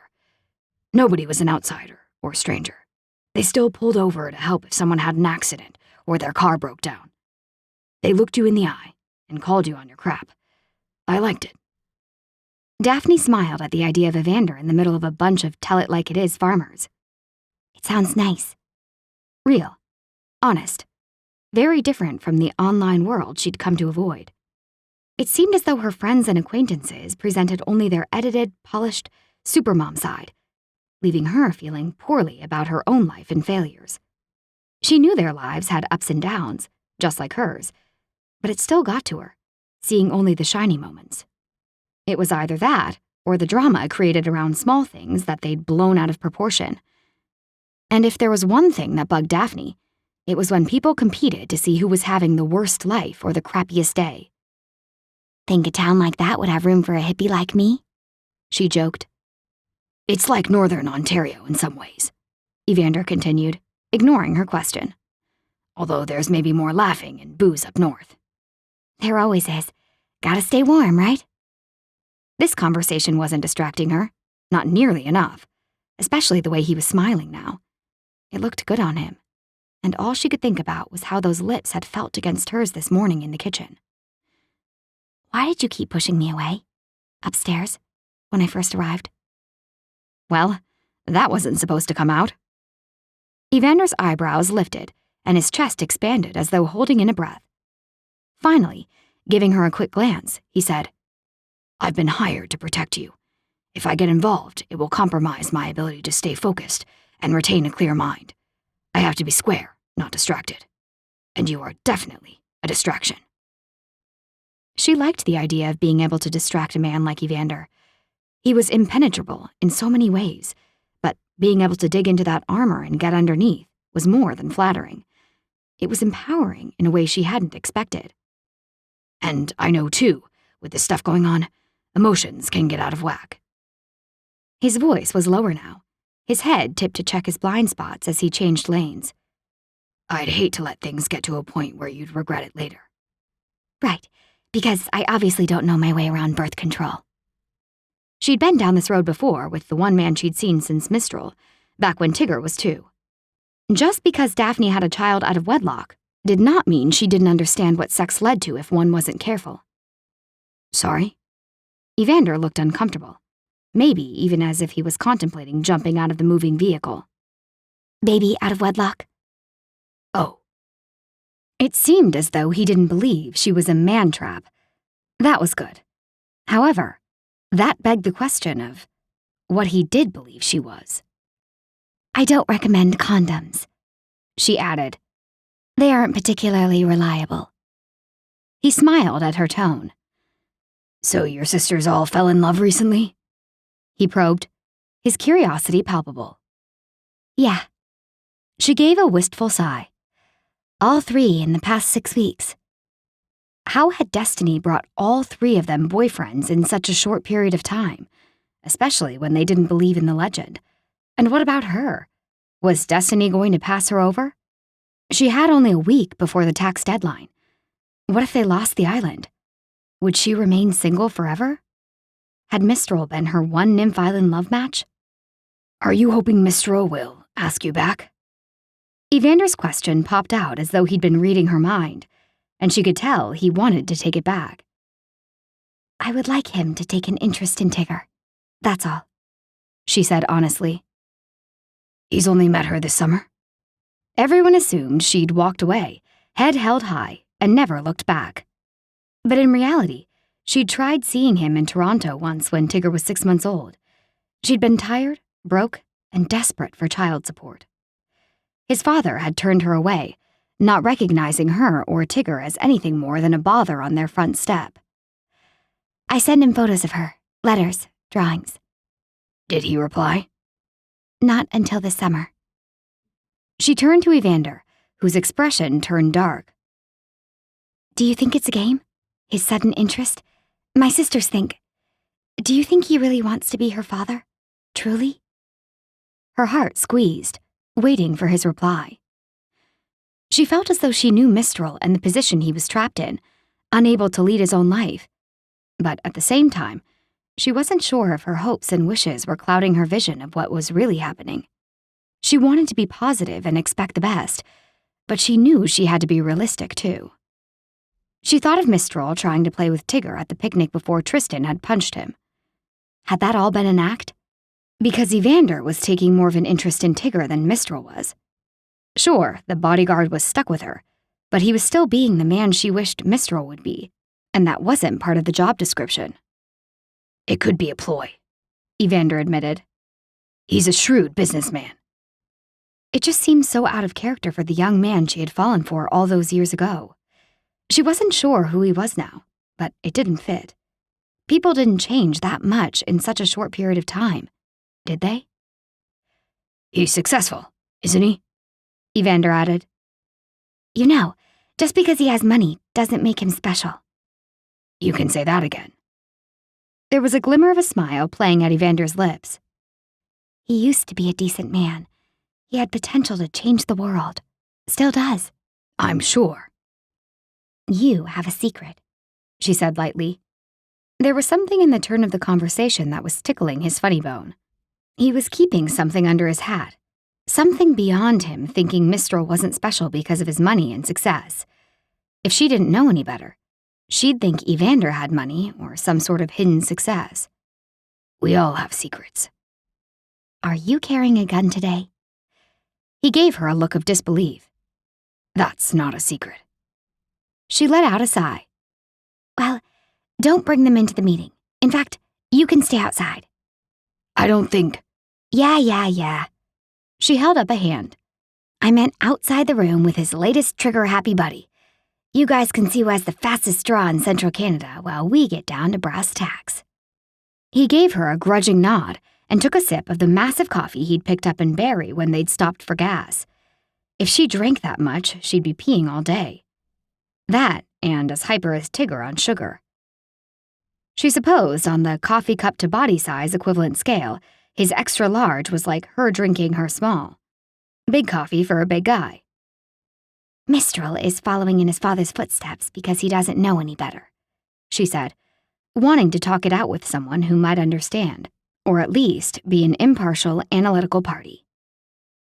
Nobody was an outsider or stranger. They still pulled over to help if someone had an accident or their car broke down. They looked you in the eye and called you on your crap. I liked it. Daphne smiled at the idea of Evander in the middle of a bunch of tell-it-like-it-is farmers. It sounds nice. Real. Honest. Very different from the online world she'd come to avoid. It seemed as though her friends and acquaintances presented only their edited, polished, supermom side, leaving her feeling poorly about her own life and failures. She knew their lives had ups and downs, just like hers, but it still got to her, seeing only the shiny moments. It was either that, or the drama created around small things that they'd blown out of proportion. And if there was one thing that bugged Daphne, it was when people competed to see who was having the worst life or the crappiest day. Think a town like that would have room for a hippie like me? She joked. It's like Northern Ontario in some ways, Evander continued, ignoring her question. Although there's maybe more laughing and booze up north. There always is. Gotta stay warm, right? This conversation wasn't distracting her, not nearly enough, especially the way he was smiling now. It looked good on him, and all she could think about was how those lips had felt against hers this morning in the kitchen. Why did you keep pushing me away? Upstairs, when I first arrived? Well, that wasn't supposed to come out. Evander's eyebrows lifted, and his chest expanded as though holding in a breath. Finally, giving her a quick glance, he said, I've been hired to protect you. If I get involved, it will compromise my ability to stay focused and retain a clear mind. I have to be square, not distracted. And you are definitely a distraction. She liked the idea of being able to distract a man like Evander. He was impenetrable in so many ways, but being able to dig into that armor and get underneath was more than flattering. It was empowering in a way she hadn't expected. And I know, too, with this stuff going on, emotions can get out of whack. His voice was lower now, his head tipped to check his blind spots as he changed lanes. I'd hate to let things get to a point where you'd regret it later. Right, because I obviously don't know my way around birth control. She'd been down this road before with the one man she'd seen since Mistral, back when Tigger was 2. Just because Daphne had a child out of wedlock did not mean she didn't understand what sex led to if one wasn't careful. Sorry? Evander looked uncomfortable, maybe even as if he was contemplating jumping out of the moving vehicle. Baby out of wedlock? Oh. It seemed as though he didn't believe she was a man-trap. That was good. However, that begged the question of what he did believe she was. I don't recommend condoms, She added. They aren't particularly reliable. He smiled at her tone. So your sisters all fell in love recently? He probed, his curiosity palpable. Yeah. She gave a wistful sigh. All 3 in the past 6 weeks. How had destiny brought all 3 of them boyfriends in such a short period of time, especially when they didn't believe in the legend? And what about her? Was destiny going to pass her over? She had only a week before the tax deadline. What if they lost the island? Would she remain single forever? Had Mistral been her one Nymph Island love match? Are you hoping Mistral will ask you back? Evander's question popped out as though he'd been reading her mind, and she could tell he wanted to take it back. I would like him to take an interest in Tigger. That's all, she said honestly. He's only met her this summer? Everyone assumed she'd walked away, head held high, and never looked back. But in reality, she'd tried seeing him in Toronto once when Tigger was 6 months old. She'd been tired, broke, and desperate for child support. His father had turned her away, not recognizing her or Tigger as anything more than a bother on their front step. I send him photos of her, letters, drawings. Did he reply? Not until this summer. She turned to Evander, whose expression turned dark. Do you think it's a game? His sudden interest? My sisters think. Do you think he really wants to be her father? Truly? Her heart squeezed, waiting for his reply. She felt as though she knew Mistral and the position he was trapped in, unable to lead his own life. But at the same time, she wasn't sure if her hopes and wishes were clouding her vision of what was really happening. She wanted to be positive and expect the best, but she knew she had to be realistic too. She thought of Mistral trying to play with Tigger at the picnic before Tristan had punched him. Had that all been an act? Because Evander was taking more of an interest in Tigger than Mistral was. Sure, the bodyguard was stuck with her, but he was still being the man she wished Mistral would be, and that wasn't part of the job description. It could be a ploy, Evander admitted. He's a shrewd businessman. It just seemed so out of character for the young man she had fallen for all those years ago. She wasn't sure who he was now, but it didn't fit. People didn't change that much in such a short period of time, did they? He's successful, isn't he? Evander added. You know, just because he has money doesn't make him special. You can say that again. There was a glimmer of a smile playing at Evander's lips. He used to be a decent man. He had potential to change the world. Still does. I'm sure. You have a secret, she said lightly. There was something in the turn of the conversation that was tickling his funny bone. He was keeping something under his hat, something beyond him thinking Mistral wasn't special because of his money and success. If she didn't know any better, she'd think Evander had money or some sort of hidden success. We all have secrets. Are you carrying a gun today? He gave her a look of disbelief. That's not a secret. She let out a sigh. Well, don't bring them into the meeting. In fact, you can stay outside. I don't think... Yeah. She held up a hand. I meant outside the room with his latest trigger-happy buddy. You guys can see who has the fastest straw in central Canada while we get down to brass tacks. He gave her a grudging nod and took a sip of the massive coffee he'd picked up in Barrie when they'd stopped for gas. If she drank that much, she'd be peeing all day. That, and as hyper as Tigger on sugar. She supposed on the coffee cup to body size equivalent scale, his extra large was like her drinking her small. Big coffee for a big guy. Mistral is following in his father's footsteps because he doesn't know any better, she said, wanting to talk it out with someone who might understand, or at least be an impartial, analytical party.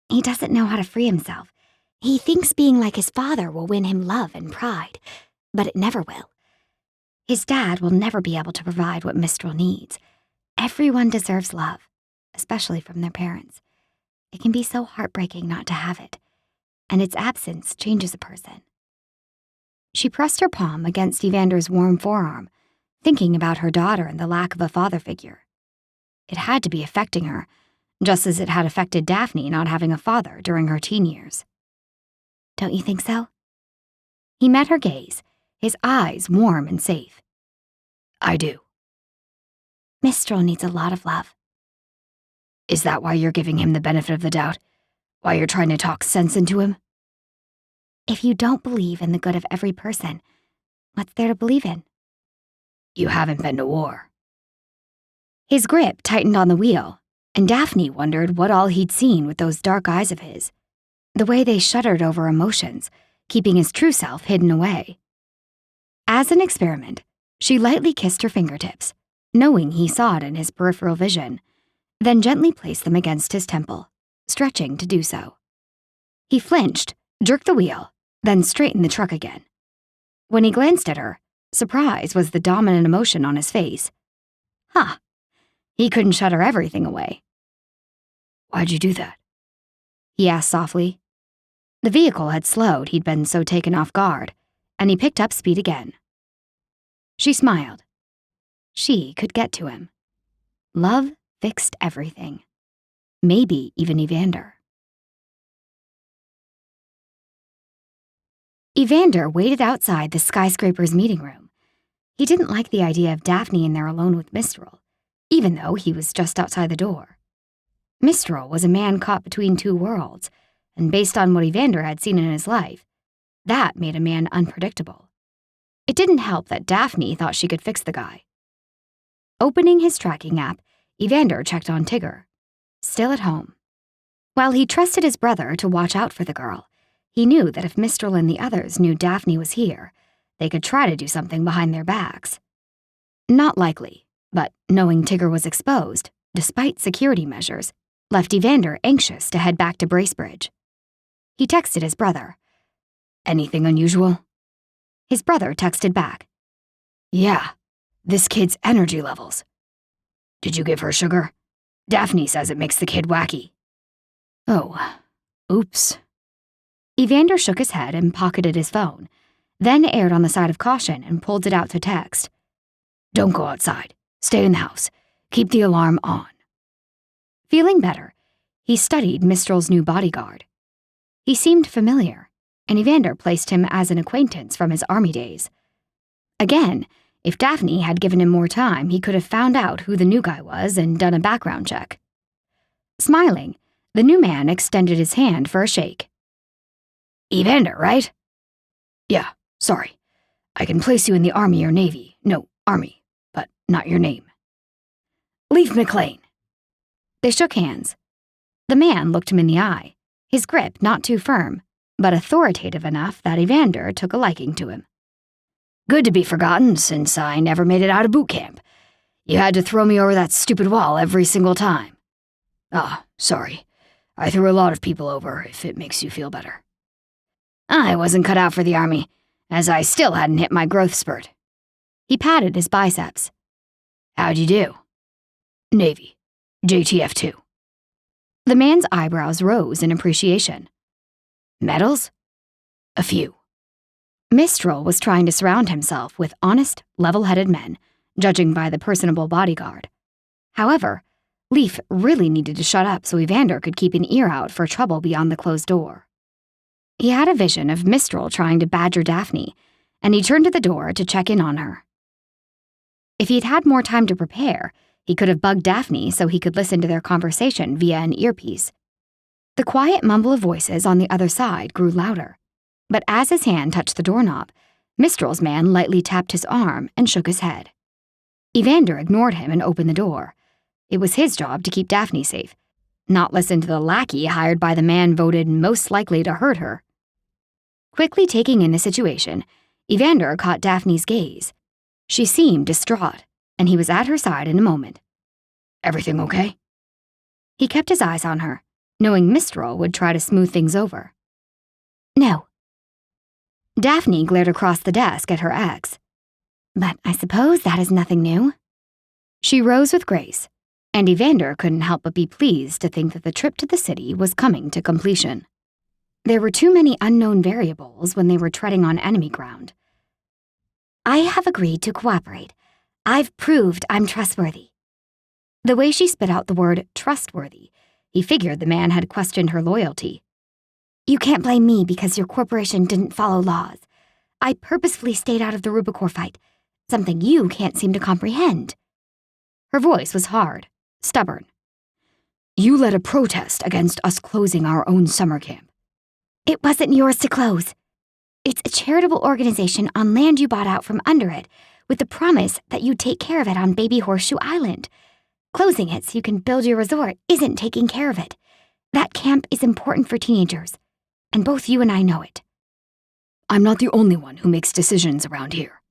He doesn't know how to free himself. He thinks being like his father will win him love and pride, but it never will. His dad will never be able to provide what Mistral needs. Everyone deserves love, especially from their parents. It can be so heartbreaking not to have it, and its absence changes a person. She pressed her palm against Evander's warm forearm, thinking about her daughter and the lack of a father figure. It had to be affecting her, just as it had affected Daphne not having a father during her teen years. Don't you think so? He met her gaze, his eyes warm and safe. I do. Mistral needs a lot of love. Is that why you're giving him the benefit of the doubt? Why you're trying to talk sense into him? If you don't believe in the good of every person, what's there to believe in? You haven't been to war. His grip tightened on the wheel, and Daphne wondered what all he'd seen with those dark eyes of his, the way they shuddered over emotions, keeping his true self hidden away. As an experiment, she lightly kissed her fingertips, knowing he saw it in his peripheral vision, then gently placed them against his temple, stretching to do so. He flinched, jerked the wheel, then straightened the truck again. When he glanced at her, surprise was the dominant emotion on his face. He couldn't shudder everything away. Why'd you do that? He asked softly. The vehicle had slowed, he'd been so taken off guard, and he picked up speed again. She smiled. She could get to him. Love fixed everything. Maybe even Evander. Evander waited outside the skyscraper's meeting room. He didn't like the idea of Daphne in there alone with Mistral, even though he was just outside the door. Mistral was a man caught between two worlds, and based on what Evander had seen in his life, that made a man unpredictable. It didn't help that Daphne thought she could fix the guy. Opening his tracking app, Evander checked on Tigger, still at home. While he trusted his brother to watch out for the girl, he knew that if Mistral and the others knew Daphne was here, they could try to do something behind their backs. Not likely, but knowing Tigger was exposed, despite security measures, left Evander anxious to head back to Bracebridge. He texted his brother. Anything unusual? His brother texted back. Yeah, this kid's energy levels. Did you give her sugar? Daphne says it makes the kid wacky. Oh, oops. Evander shook his head and pocketed his phone, then erred on the side of caution and pulled it out to text. Don't go outside. Stay in the house. Keep the alarm on. Feeling better, he studied Mistral's new bodyguard. He seemed familiar, and Evander placed him as an acquaintance from his army days. Again, if Daphne had given him more time, he could have found out who the new guy was and done a background check. Smiling, the new man extended his hand for a shake. Evander, right? Yeah, sorry. I can place you in the Army or Navy. No, Army, but not your name. Leaf McLean. They shook hands. The man looked him in the eye, his grip not too firm, but authoritative enough that Evander took a liking to him. Good to be forgotten, since I never made it out of boot camp. You had to throw me over that stupid wall every single time. Sorry. I threw a lot of people over, if it makes you feel better. I wasn't cut out for the Army, as I still hadn't hit my growth spurt. He patted his biceps. How'd you do? Navy. JTF2. The man's eyebrows rose in appreciation. Medals? A few. Mistral was trying to surround himself with honest, level-headed men, judging by the personable bodyguard. However, Leaf really needed to shut up so Evander could keep an ear out for trouble beyond the closed door. He had a vision of Mistral trying to badger Daphne, and he turned to the door to check in on her. If he'd had more time to prepare, he could have bugged Daphne so he could listen to their conversation via an earpiece. The quiet mumble of voices on the other side grew louder, but as his hand touched the doorknob, Mistral's man lightly tapped his arm and shook his head. Evander ignored him and opened the door. It was his job to keep Daphne safe, not listen to the lackey hired by the man voted most likely to hurt her. Quickly taking in the situation, Evander caught Daphne's gaze. She seemed distraught, and he was at her side in a moment. Everything okay? He kept his eyes on her, knowing Mistral would try to smooth things over. No. Daphne glared across the desk at her ex. But I suppose that is nothing new. She rose with grace, and Evander couldn't help but be pleased to think that the trip to the city was coming to completion. There were too many unknown variables when they were treading on enemy ground. I have agreed to cooperate. I've proved I'm trustworthy. The way she spit out the word trustworthy, he figured the man had questioned her loyalty. You can't blame me because your corporation didn't follow laws. I purposefully stayed out of the Rubicor fight, something you can't seem to comprehend. Her voice was hard, stubborn. You led a protest against us closing our own summer camp. It wasn't yours to close. It's a charitable organization on land you bought out from under it, with the promise that you'd take care of it on Baby Horseshoe Island. Closing it so you can build your resort isn't taking care of it. That camp is important for teenagers, and both you and I know it. I'm not the only one who makes decisions around here.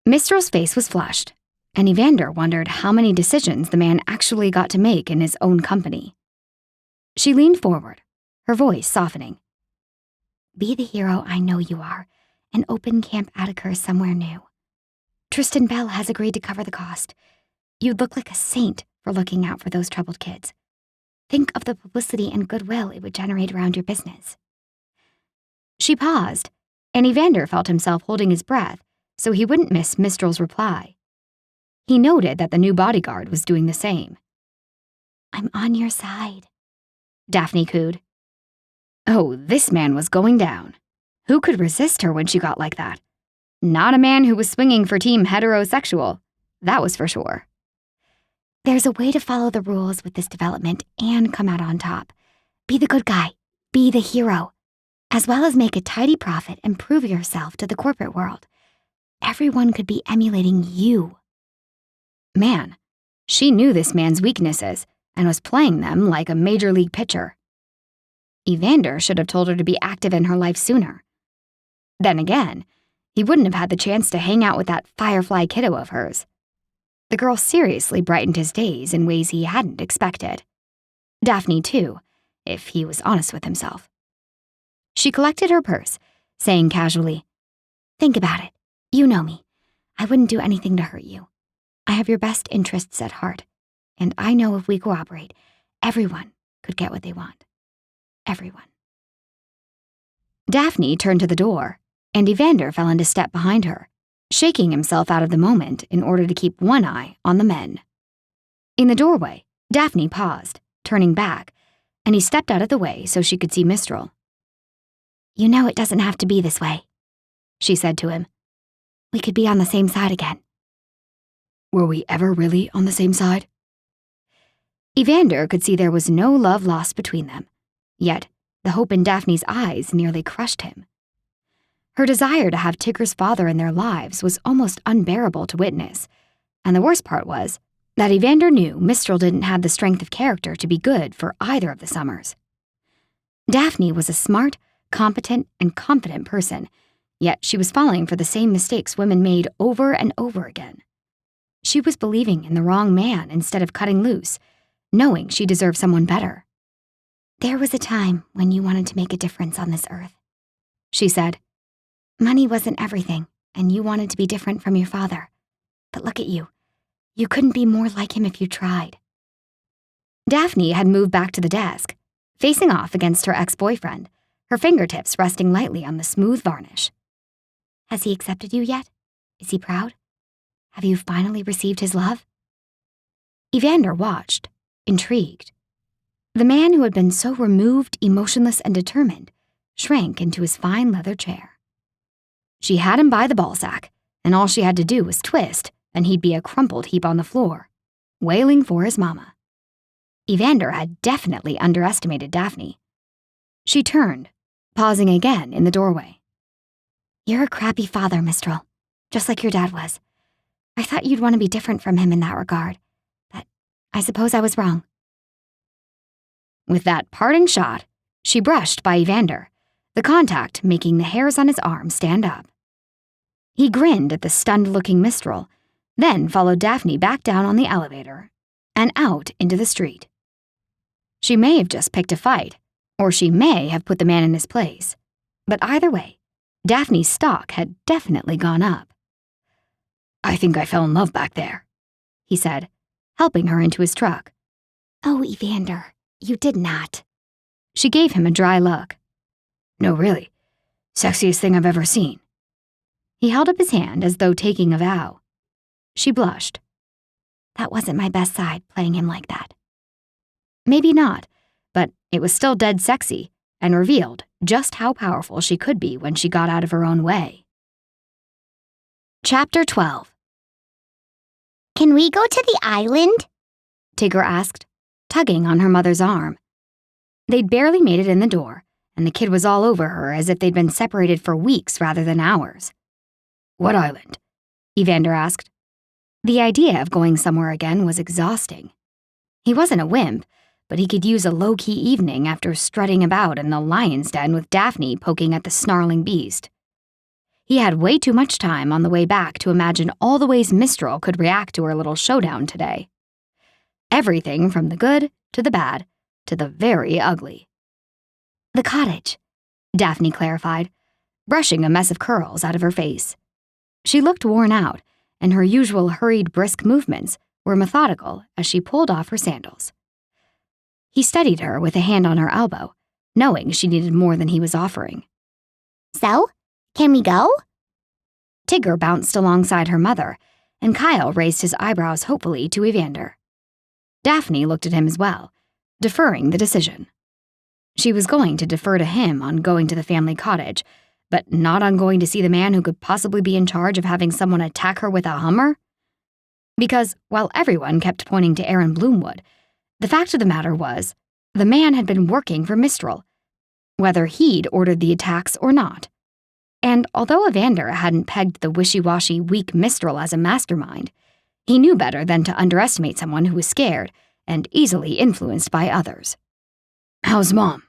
Mistral's face was flushed, and Evander wondered how many decisions the man actually got to make in his own company. She leaned forward, her voice softening. Be the hero I know you are, and open Camp Atticus somewhere new. Tristan Bell has agreed to cover the cost. You'd look like a saint for looking out for those troubled kids. Think of the publicity and goodwill it would generate around your business. She paused, and Evander felt himself holding his breath so he wouldn't miss Mistral's reply. He noted that the new bodyguard was doing the same. I'm on your side, Daphne cooed. Oh, this man was going down. Who could resist her when she got like that? Not a man who was swinging for team heterosexual, that was for sure. There's a way to follow the rules with this development and come out on top. Be the good guy, be the hero, as well as make a tidy profit and prove yourself to the corporate world. Everyone could be emulating you. Man, she knew this man's weaknesses and was playing them like a major league pitcher. Evander should have told her to be active in her life sooner. Then again, he wouldn't have had the chance to hang out with that firefly kiddo of hers. The girl seriously brightened his days in ways he hadn't expected. Daphne, too, if he was honest with himself. She collected her purse, saying casually, Think about it. You know me. I wouldn't do anything to hurt you. I have your best interests at heart, and I know if we cooperate, everyone could get what they want. Everyone. Daphne turned to the door, and Evander fell into step behind her, shaking himself out of the moment in order to keep one eye on the men. In the doorway, Daphne paused, turning back, and he stepped out of the way so she could see Mistral. You know it doesn't have to be this way, she said to him. We could be on the same side again. Were we ever really on the same side? Evander could see there was no love lost between them, yet the hope in Daphne's eyes nearly crushed him. Her desire to have Tigger's father in their lives was almost unbearable to witness, and the worst part was that Evander knew Mistral didn't have the strength of character to be good for either of the Summers. Daphne was a smart, competent, and confident person, yet she was falling for the same mistakes women made over and over again. She was believing in the wrong man instead of cutting loose, knowing she deserved someone better. There was a time when you wanted to make a difference on this earth, she said. Money wasn't everything, and you wanted to be different from your father. But look at you. You couldn't be more like him if you tried. Daphne had moved back to the desk, facing off against her ex-boyfriend, her fingertips resting lightly on the smooth varnish. Has he accepted you yet? Is he proud? Have you finally received his love? Evander watched, intrigued. The man who had been so removed, emotionless, and determined shrank into his fine leather chair. She had him by the ballsack, and all she had to do was twist, and he'd be a crumpled heap on the floor, wailing for his mama. Evander had definitely underestimated Daphne. She turned, pausing again in the doorway. You're a crappy father, Mistral, just like your dad was. I thought you'd want to be different from him in that regard, but I suppose I was wrong. With that parting shot, she brushed by Evander, the contact making the hairs on his arm stand up. He grinned at the stunned-looking Mistral, then followed Daphne back down on the elevator and out into the street. She may have just picked a fight, or she may have put the man in his place, But either way, Daphne's stock had definitely gone up. I think I fell in love back there, he said, helping her into his truck. Oh, Evander, you did not. She gave him a dry look. No, really. Sexiest thing I've ever seen. He held up his hand as though taking a vow. She blushed. That wasn't my best side, playing him like that. Maybe not, but it was still dead sexy and revealed just how powerful she could be when she got out of her own way. Chapter 12. Can we go to the island? Tigger asked, tugging on her mother's arm. They'd barely made it in the door, and the kid was all over her as if they'd been separated for weeks rather than hours. What island? Evander asked. The idea of going somewhere again was exhausting. He wasn't a wimp, but he could use a low-key evening after strutting about in the lion's den with Daphne poking at the snarling beast. He had way too much time on the way back to imagine all the ways Mistral could react to her little showdown today. Everything from the good to the bad to the very ugly. The cottage, Daphne clarified, brushing a mess of curls out of her face. She looked worn out, and her usual hurried, brisk movements were methodical as she pulled off her sandals. He studied her with a hand on her elbow, knowing she needed more than he was offering. So, can we go? Tigger bounced alongside her mother, and Kyle raised his eyebrows hopefully to Evander. Daphne looked at him as well, deferring the decision. She was going to defer to him on going to the family cottage, but not on going to see the man who could possibly be in charge of having someone attack her with a Hummer? Because, while everyone kept pointing to Aaron Bloomwood, the fact of the matter was, the man had been working for Mistral, whether he'd ordered the attacks or not. And although Evander hadn't pegged the wishy-washy, weak Mistral as a mastermind, he knew better than to underestimate someone who was scared and easily influenced by others. How's Mom?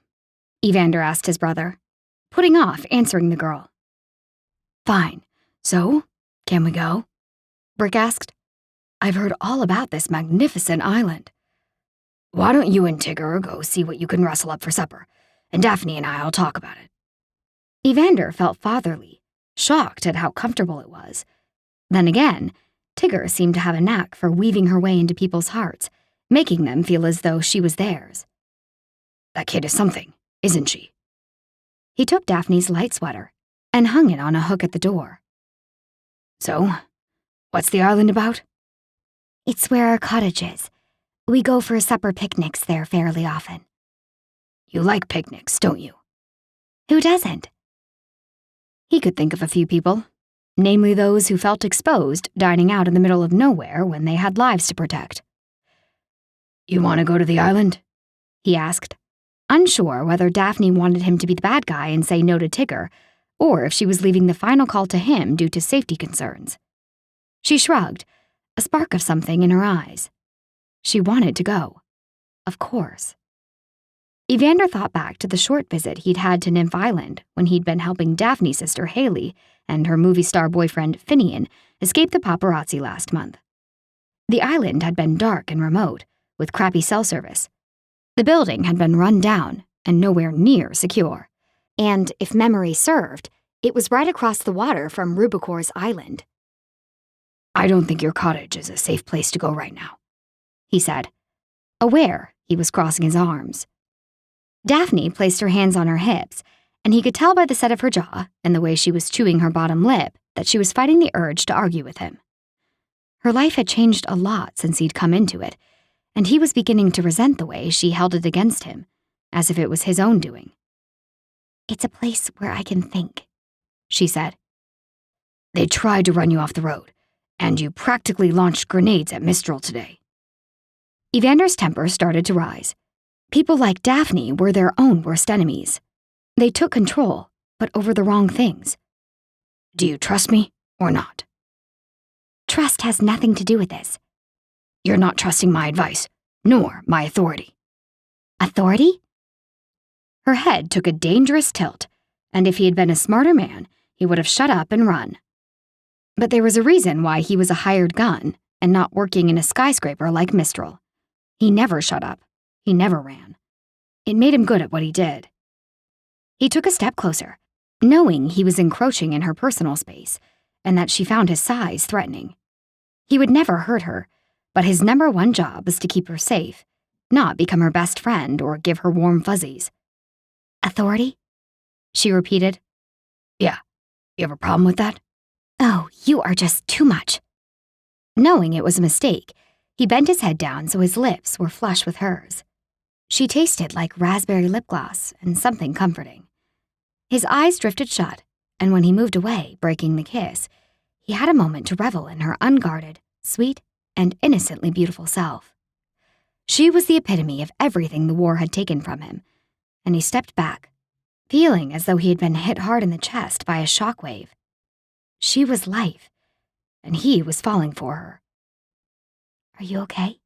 Evander asked his brother, putting off answering the girl. Fine. So, can we go? Brick asked. I've heard all about this magnificent island. Why don't you and Tigger go see what you can rustle up for supper, and Daphne and I'll talk about it. Evander felt fatherly, shocked at how comfortable it was. Then again, Tigger seemed to have a knack for weaving her way into people's hearts, making them feel as though she was theirs. That kid is something, isn't she? He took Daphne's light sweater and hung it on a hook at the door. So, what's the island about? It's where our cottage is. We go for supper picnics there fairly often. You like picnics, don't you? Who doesn't? He could think of a few people, namely those who felt exposed dining out in the middle of nowhere when they had lives to protect. You want to go to the island? He asked, unsure whether Daphne wanted him to be the bad guy and say no to Tigger, or if she was leaving the final call to him due to safety concerns. She shrugged, a spark of something in her eyes. She wanted to go. Of course. Evander thought back to the short visit he'd had to Nymph Island when he'd been helping Daphne's sister Haley and her movie star boyfriend Finian escape the paparazzi last month. The island had been dark and remote, with crappy cell service. The building had been run down and nowhere near secure. And if memory served, it was right across the water from Rubicor's island. I don't think your cottage is a safe place to go right now, he said, aware he was crossing his arms. Daphne placed her hands on her hips, and he could tell by the set of her jaw and the way she was chewing her bottom lip that she was fighting the urge to argue with him. Her life had changed a lot since he'd come into it, and he was beginning to resent the way she held it against him, as if it was his own doing. It's a place where I can think, she said. They tried to run you off the road, and you practically launched grenades at Mistral today. Evander's temper started to rise. People like Daphne were their own worst enemies. They took control, but over the wrong things. Do you trust me or not? Trust has nothing to do with this. You're not trusting my advice, nor my authority. Authority? Her head took a dangerous tilt, and if he had been a smarter man, he would have shut up and run. But there was a reason why he was a hired gun and not working in a skyscraper like Mistral. He never shut up. He never ran. It made him good at what he did. He took a step closer, knowing he was encroaching in her personal space and that she found his size threatening. He would never hurt her, but his number one job was to keep her safe, not become her best friend or give her warm fuzzies. Authority? She repeated. Yeah, you have a problem with that? Oh, you are just too much. Knowing it was a mistake, he bent his head down so his lips were flush with hers. She tasted like raspberry lip gloss and something comforting. His eyes drifted shut, and when he moved away, breaking the kiss, he had a moment to revel in her unguarded, sweet, and innocently beautiful self. She was the epitome of everything the war had taken from him, and he stepped back, feeling as though he had been hit hard in the chest by a shockwave. She was life, and he was falling for her. Are you okay?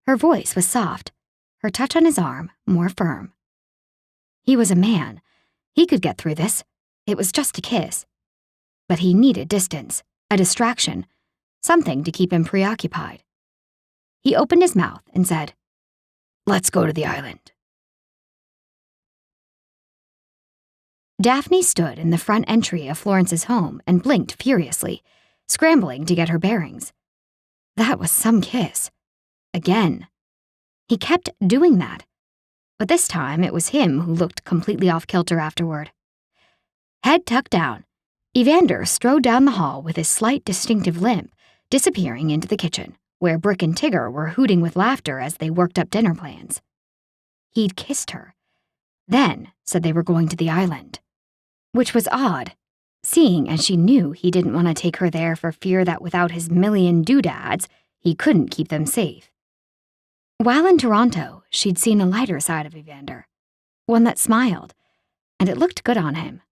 Her voice was soft, her touch on his arm more firm. He was a man. He could get through this. It was just a kiss. But he needed distance, a distraction, something to keep him preoccupied. He opened his mouth and said, "Let's go to the island." Daphne stood in the front entry of Florence's home and blinked furiously, scrambling to get her bearings. That was some kiss. Again. He kept doing that. But this time it was him who looked completely off-kilter afterward. Head tucked down, Evander strode down the hall with his slight distinctive limp, disappearing into the kitchen, where Brick and Tigger were hooting with laughter as they worked up dinner plans. He'd kissed her, then said they were going to the island. Which was odd, seeing as she knew he didn't want to take her there for fear that without his million doodads, he couldn't keep them safe. While in Toronto, she'd seen a lighter side of Evander, one that smiled, and it looked good on him.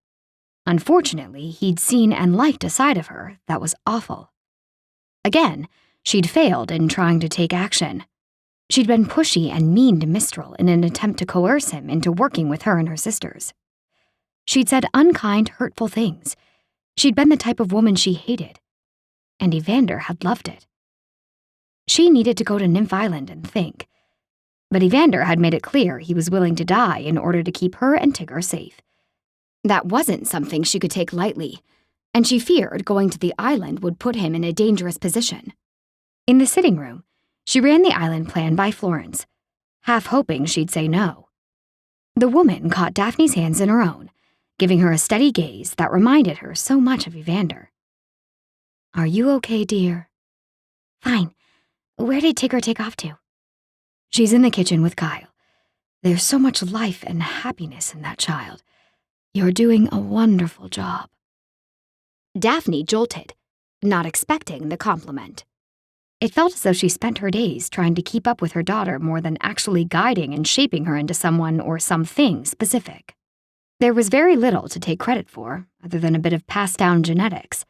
Unfortunately, he'd seen and liked a side of her that was awful. Again, she'd failed in trying to take action. She'd been pushy and mean to Mistral in an attempt to coerce him into working with her and her sisters. She'd said unkind, hurtful things. She'd been the type of woman she hated, and Evander had loved it. She needed to go to Nymph Island and think, but Evander had made it clear he was willing to die in order to keep her and Tigger safe. That wasn't something she could take lightly, and she feared going to the island would put him in a dangerous position. In the sitting room, she ran the island plan by Florence, half hoping she'd say no. The woman caught Daphne's hands in her own, giving her a steady gaze that reminded her so much of Evander. "Are you okay, dear?" Fine. Where did Tigger take off to? "She's in the kitchen with Kyle. There's so much life and happiness in that child. You're doing a wonderful job." Daphne jolted, not expecting the compliment. It felt as though she spent her days trying to keep up with her daughter more than actually guiding and shaping her into someone or something specific. There was very little to take credit for, other than a bit of passed-down genetics.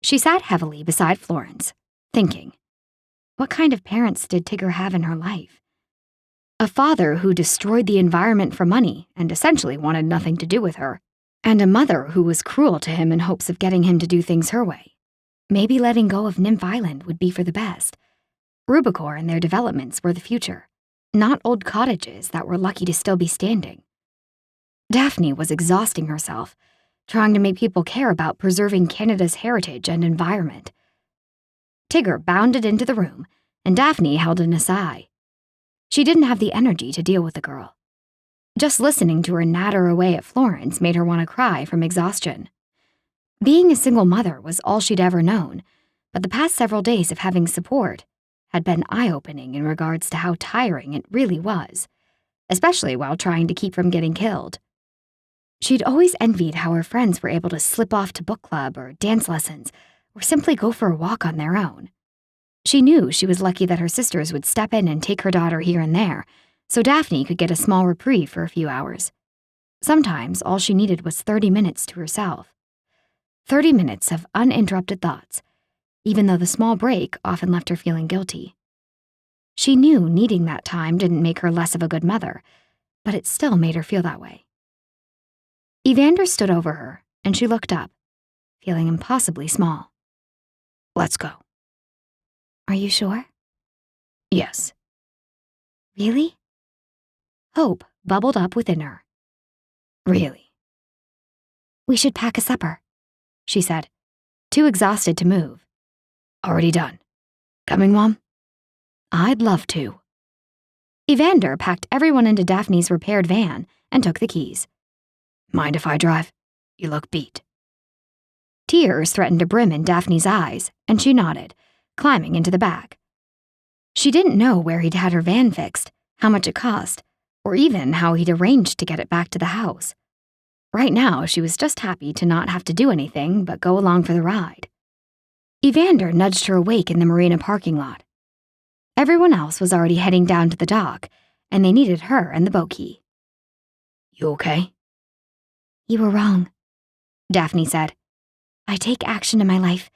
She sat heavily beside Florence, thinking, what kind of parents did Tigger have in her life? A father who destroyed the environment for money and essentially wanted nothing to do with her, and a mother who was cruel to him in hopes of getting him to do things her way. Maybe letting go of Nymph Island would be for the best. Rubicor and their developments were the future, not old cottages that were lucky to still be standing. Daphne was exhausting herself, trying to make people care about preserving Canada's heritage and environment. Tigger bounded into the room, and Daphne held in a sigh. She didn't have the energy to deal with the girl. Just listening to her natter away at Florence made her want to cry from exhaustion. Being a single mother was all she'd ever known, but the past several days of having support had been eye-opening in regards to how tiring it really was, especially while trying to keep from getting killed. She'd always envied how her friends were able to slip off to book club or dance lessons, or simply go for a walk on their own. She knew she was lucky that her sisters would step in and take her daughter here and there, so Daphne could get a small reprieve for a few hours. Sometimes all she needed was 30 minutes to herself. 30 minutes of uninterrupted thoughts, even though the small break often left her feeling guilty. She knew needing that time didn't make her less of a good mother, but it still made her feel that way. Evander stood over her, and she looked up, feeling impossibly small. "Let's go." Are you sure? "Yes." Really? Hope bubbled up within her. Really? We should pack a supper, she said, too exhausted to move. Already done. Coming, Mom? I'd love to. Evander packed everyone into Daphne's repaired van and took the keys. Mind if I drive? You look beat. Tears threatened to brim in Daphne's eyes, and she nodded, climbing into the back. She didn't know where he'd had her van fixed, how much it cost, or even how he'd arranged to get it back to the house. Right now, she was just happy to not have to do anything but go along for the ride. Evander nudged her awake in the marina parking lot. Everyone else was already heading down to the dock, and they needed her and the boat key. You okay? You were wrong, Daphne said. I take action in my life.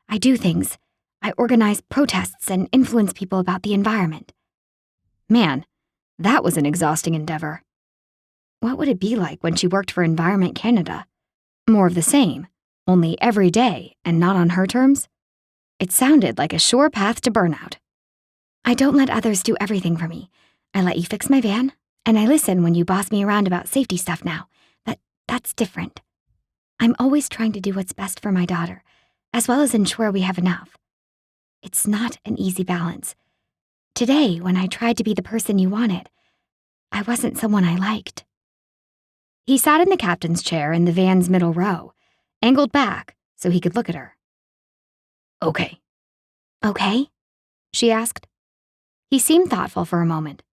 I do things. I organize protests and influence people about the environment. Man, that was an exhausting endeavor. What would it be like when she worked for Environment Canada? More of the same, only every day and not on her terms? It sounded like a sure path to burnout. I don't let others do everything for me. I let you fix my van, and I listen when you boss me around about safety stuff now. That's different. I'm always trying to do what's best for my daughter, as well as ensure we have enough. It's not an easy balance. Today, when I tried to be the person you wanted, I wasn't someone I liked. He sat in the captain's chair in the van's middle row, angled back so he could look at her. Okay. Okay? She asked. He seemed thoughtful for a moment.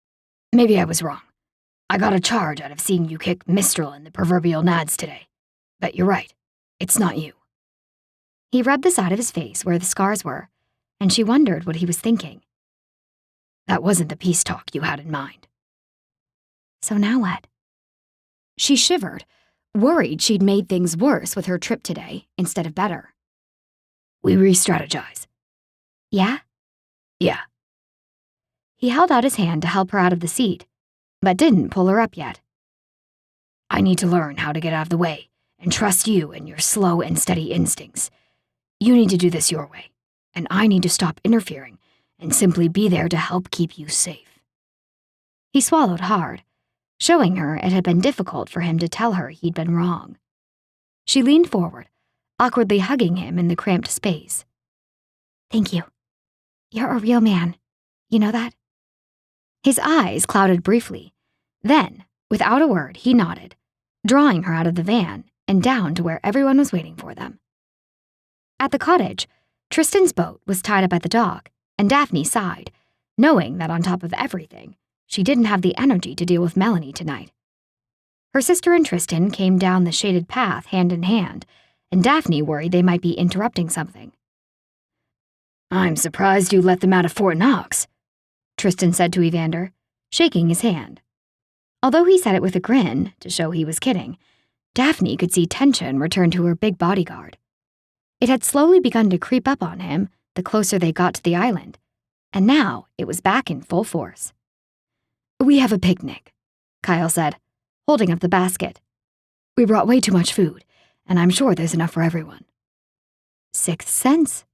Maybe I was wrong. I got a charge out of seeing you kick Mistral in the proverbial nads today. But you're right. It's not you. He rubbed the side of his face where the scars were, and she wondered what he was thinking. That wasn't the peace talk you had in mind. So now what? She shivered, worried she'd made things worse with her trip today instead of better. We re-strategize. Yeah? Yeah. He held out his hand to help her out of the seat, but didn't pull her up yet. I need to learn how to get out of the way and trust you and your slow and steady instincts. You need to do this your way, and I need to stop interfering and simply be there to help keep you safe. He swallowed hard, showing her it had been difficult for him to tell her he'd been wrong. She leaned forward, awkwardly hugging him in the cramped space. Thank you. You're a real man. You know that? His eyes clouded briefly. Then, without a word, he nodded, drawing her out of the van and down to where everyone was waiting for them. At the cottage, Tristan's boat was tied up at the dock, and Daphne sighed, knowing that on top of everything, she didn't have the energy to deal with Melanie tonight. Her sister and Tristan came down the shaded path hand in hand, and Daphne worried they might be interrupting something. I'm surprised you let them out of Fort Knox, Tristan said to Evander, shaking his hand. Although he said it with a grin to show he was kidding, Daphne could see tension return to her big bodyguard. It had slowly begun to creep up on him the closer they got to the island, and now it was back in full force. We have a picnic, Kyle said, holding up the basket. We brought way too much food, and I'm sure there's enough for everyone. Sixth sense,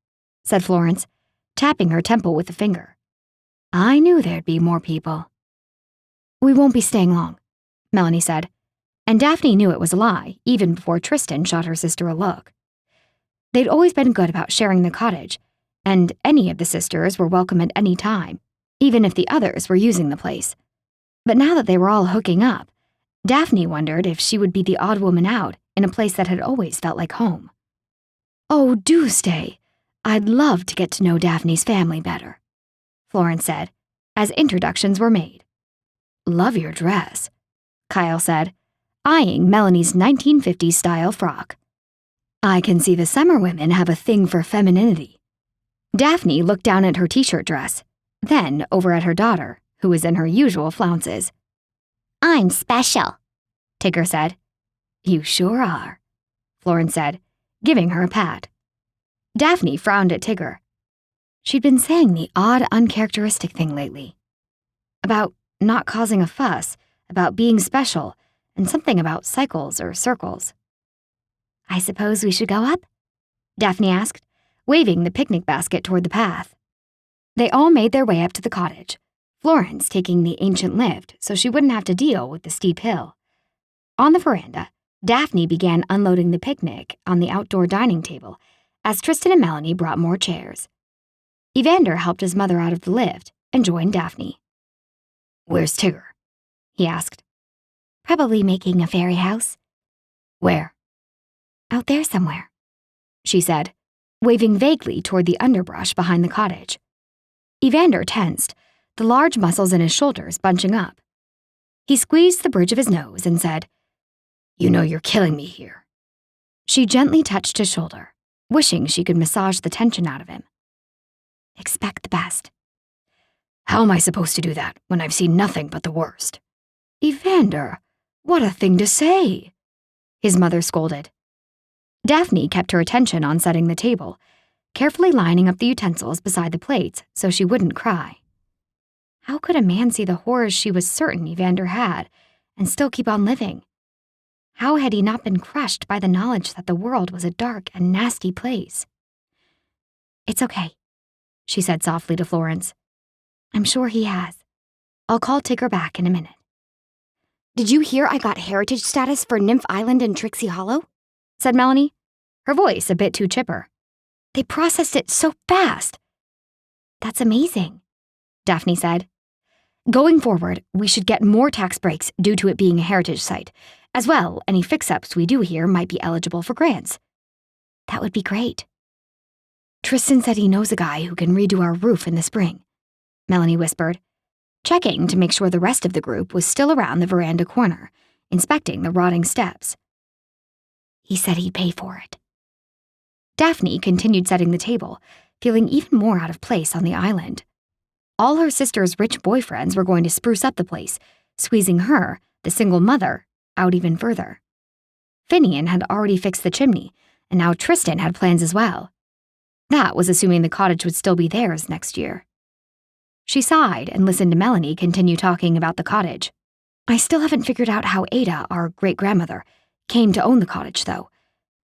said Florence, tapping her temple with a finger. I knew there'd be more people. We won't be staying long, Melanie said, and Daphne knew it was a lie even before Tristan shot her sister a look. They'd always been good about sharing the cottage, and any of the sisters were welcome at any time, even if the others were using the place. But now that they were all hooking up, Daphne wondered if she would be the odd woman out in a place that had always felt like home. Oh, do stay. I'd love to get to know Daphne's family better, Florence said, as introductions were made. Love your dress, Kyle said, eyeing Melanie's 1950s-style frock. I can see the Summer women have a thing for femininity. Daphne looked down at her t-shirt dress, then over at her daughter, who was in her usual flounces. I'm special, Tigger said. You sure are, Florence said, giving her a pat. Daphne frowned at Tigger. She'd been saying the odd, uncharacteristic thing lately. About not causing a fuss, about being special, and something about cycles or circles. I suppose we should go up? Daphne asked, waving the picnic basket toward the path. They all made their way up to the cottage, Florence taking the ancient lift so she wouldn't have to deal with the steep hill. On the veranda, Daphne began unloading the picnic on the outdoor dining table as Tristan and Melanie brought more chairs. Evander helped his mother out of the lift and joined Daphne. Where's Tigger? He asked. Probably making a fairy house. Where? Out there somewhere. She said, waving vaguely toward the underbrush behind the cottage. Evander tensed, the large muscles in his shoulders bunching up. He squeezed the bridge of his nose and said, You know you're killing me here. She gently touched his shoulder, wishing she could massage the tension out of him. Expect the best. How am I supposed to do that when I've seen nothing but the worst? Evander, what a thing to say, his mother scolded. Daphne kept her attention on setting the table, carefully lining up the utensils beside the plates so she wouldn't cry. How could a man see the horrors she was certain Evander had and still keep on living? How had he not been crushed by the knowledge that the world was a dark and nasty place? It's okay, she said softly to Florence. I'm sure he has. I'll call Tigger back in a minute. Did you hear I got heritage status for Nymph Island and Trixie Hollow? Said Melanie, her voice a bit too chipper. They processed it so fast. That's amazing, Daphne said. Going forward, we should get more tax breaks due to it being a heritage site. As well, any fix-ups we do here might be eligible for grants. That would be great. Tristan said he knows a guy who can redo our roof in the spring, Melanie whispered, checking to make sure the rest of the group was still around the veranda corner, inspecting the rotting steps. He said he'd pay for it. Daphne continued setting the table, feeling even more out of place on the island. All her sister's rich boyfriends were going to spruce up the place, squeezing her, the single mother, out even further. Finian had already fixed the chimney, and now Tristan had plans as well. That was assuming the cottage would still be theirs next year. She sighed and listened to Melanie continue talking about the cottage. I still haven't figured out how Ada, our great-grandmother, came to own the cottage, though.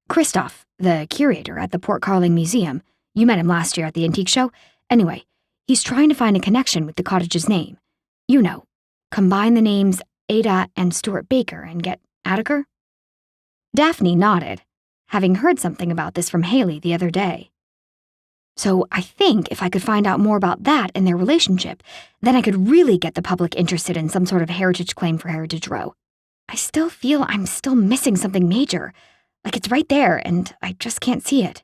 Christoph, the curator at the Port Carling Museum, you met him last year at the antique show. Anyway, he's trying to find a connection with the cottage's name. You know, combine the names Ada and Stuart Baker and get Attiker? Daphne nodded, having heard something about this from Haley the other day. So I think if I could find out more about that and their relationship, then I could really get the public interested in some sort of heritage claim for Heritage Row. I still feel I'm still missing something major, like it's right there and I just can't see it.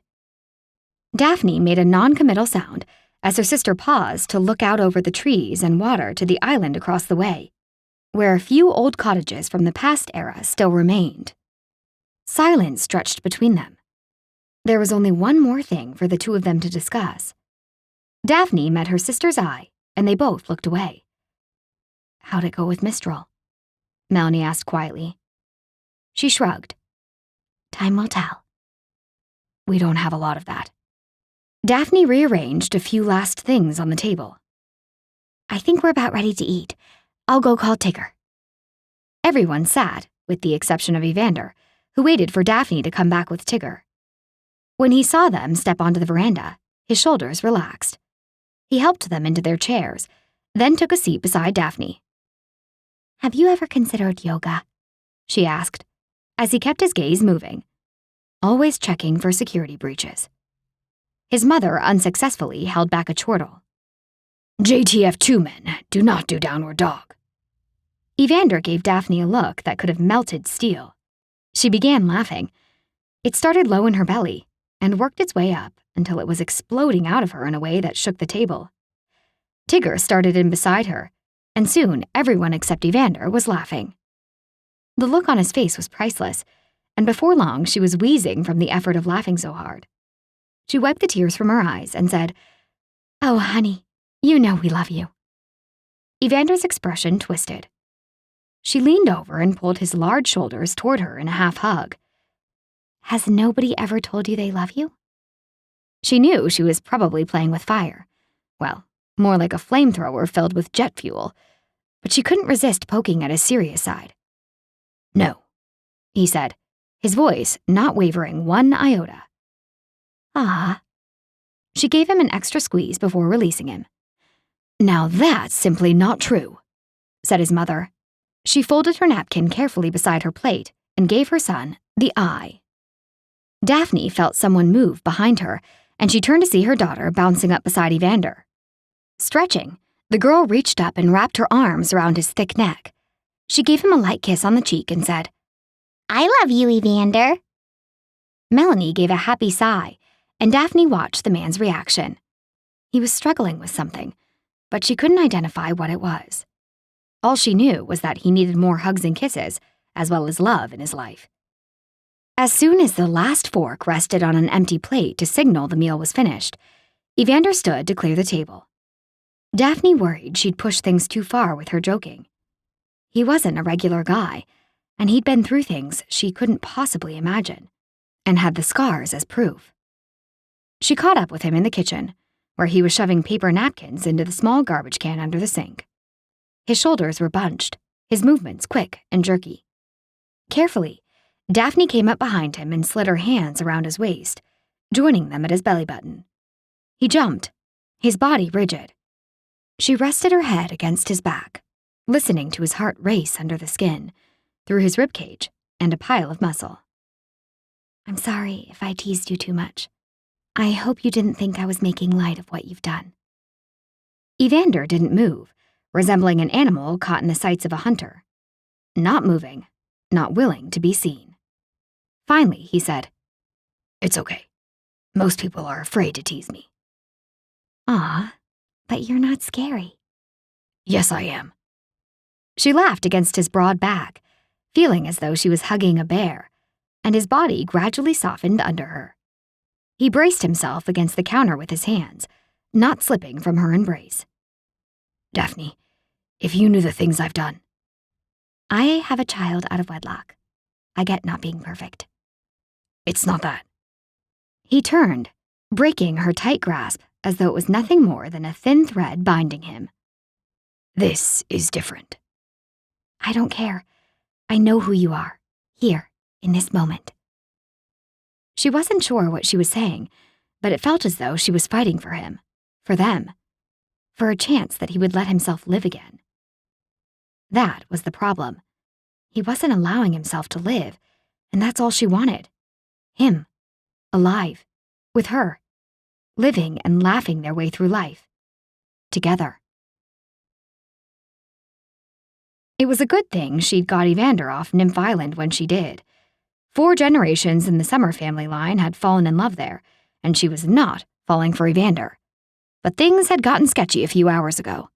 Daphne made a non-committal sound as her sister paused to look out over the trees and water to the island across the way, where a few old cottages from the past era still remained. Silence stretched between them. There was only one more thing for the two of them to discuss. Daphne met her sister's eye, and they both looked away. How'd it go with Mistral? Melanie asked quietly. She shrugged. Time will tell. We don't have a lot of that. Daphne rearranged a few last things on the table. I think we're about ready to eat. I'll go call Tigger. Everyone sat, with the exception of Evander, who waited for Daphne to come back with Tigger. When he saw them step onto the veranda, his shoulders relaxed. He helped them into their chairs, then took a seat beside Daphne. Have you ever considered yoga? She asked, as he kept his gaze moving, always checking for security breaches. His mother unsuccessfully held back a chortle. JTF2 men do not do downward dog. Evander gave Daphne a look that could have melted steel. She began laughing. It started low in her belly and worked its way up until it was exploding out of her in a way that shook the table. Tigger started in beside her, and soon everyone except Evander was laughing. The look on his face was priceless, and before long she was wheezing from the effort of laughing so hard. She wiped the tears from her eyes and said, Oh, honey, you know we love you. Evander's expression twisted. She leaned over and pulled his large shoulders toward her in a half hug. Has nobody ever told you they love you? She knew she was probably playing with fire. Well, more like a flamethrower filled with jet fuel, but she couldn't resist poking at his serious side. No, he said, his voice not wavering one iota. Ah. She gave him an extra squeeze before releasing him. Now that's simply not true, said his mother. She folded her napkin carefully beside her plate and gave her son the eye. Daphne felt someone move behind her, and she turned to see her daughter bouncing up beside Evander. Stretching, the girl reached up and wrapped her arms around his thick neck. She gave him a light kiss on the cheek and said, I love you, Evander. Melanie gave a happy sigh, and Daphne watched the man's reaction. He was struggling with something, but she couldn't identify what it was. All she knew was that he needed more hugs and kisses, as well as love in his life. As soon as the last fork rested on an empty plate to signal the meal was finished, Evander stood to clear the table. Daphne worried she'd pushed things too far with her joking. He wasn't a regular guy, and he'd been through things she couldn't possibly imagine, and had the scars as proof. She caught up with him in the kitchen, where he was shoving paper napkins into the small garbage can under the sink. His shoulders were bunched, his movements quick and jerky. Carefully, Daphne came up behind him and slid her hands around his waist, joining them at his belly button. He jumped, his body rigid. She rested her head against his back, listening to his heart race under the skin, through his ribcage and a pile of muscle. I'm sorry if I teased you too much. I hope you didn't think I was making light of what you've done. Evander didn't move, resembling an animal caught in the sights of a hunter. Not moving, not willing to be seen. Finally, he said, It's okay. Most people are afraid to tease me. Aw, but you're not scary. Yes, I am. She laughed against his broad back, feeling as though she was hugging a bear, and his body gradually softened under her. He braced himself against the counter with his hands, not slipping from her embrace. Daphne, if you knew the things I've done. I have a child out of wedlock. I get not being perfect. It's not that. He turned, breaking her tight grasp as though it was nothing more than a thin thread binding him. This is different. I don't care. I know who you are, here, in this moment. She wasn't sure what she was saying, but it felt as though she was fighting for him, for them, for a chance that he would let himself live again. That was the problem. He wasn't allowing himself to live, and that's all she wanted. Him, alive, with her, living and laughing their way through life, together. It was a good thing she'd got Evander off Nymph Island when she did. 4 generations in the Summer family line had fallen in love there, and she was not falling for Evander. But things had gotten sketchy a few hours ago.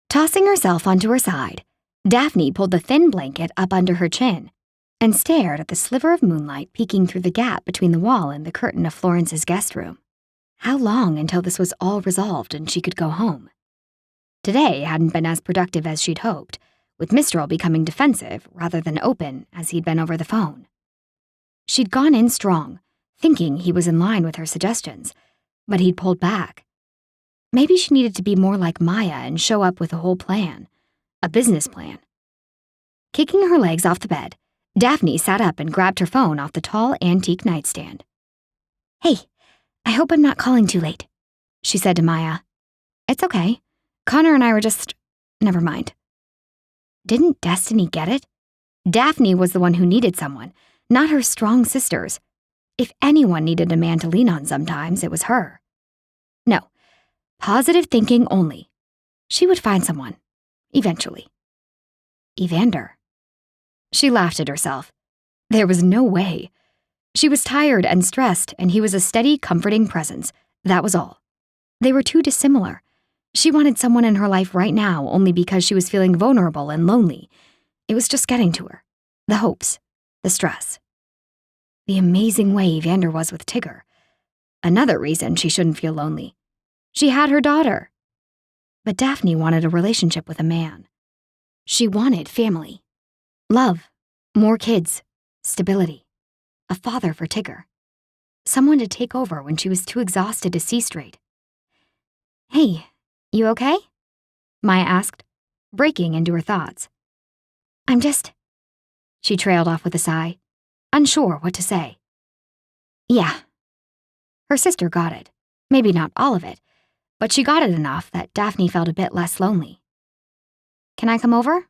Tossing herself onto her side, Daphne pulled the thin blanket up under her chin and stared at the sliver of moonlight peeking through the gap between the wall and the curtain of Florence's guest room. How long until this was all resolved and she could go home? Today hadn't been as productive as she'd hoped, with Mistral becoming defensive rather than open as he'd been over the phone. She'd gone in strong, thinking he was in line with her suggestions, but he'd pulled back. Maybe she needed to be more like Maya and show up with a whole plan, a business plan. Kicking her legs off the bed, Daphne sat up and grabbed her phone off the tall antique nightstand. Hey, I hope I'm not calling too late, she said to Maya. It's okay. Connor and I were just... Never mind. Didn't Destiny get it? Daphne was the one who needed someone, not her strong sisters. If anyone needed a man to lean on sometimes, it was her. No, positive thinking only. She would find someone, eventually. Evander. She laughed at herself. There was no way. She was tired and stressed, and he was a steady, comforting presence. That was all. They were too dissimilar. She wanted someone in her life right now only because she was feeling vulnerable and lonely. It was just getting to her. The hopes. The stress. The amazing way Evander was with Tigger. Another reason she shouldn't feel lonely. She had her daughter. But Daphne wanted a relationship with a man. She wanted family. Love. More kids. Stability. A father for Tigger. Someone to take over when she was too exhausted to see straight. Hey, you okay? Maya asked, breaking into her thoughts. I'm just... She trailed off with a sigh, unsure what to say. Yeah. Her sister got it. Maybe not all of it, but she got it enough that Daphne felt a bit less lonely. Can I come over?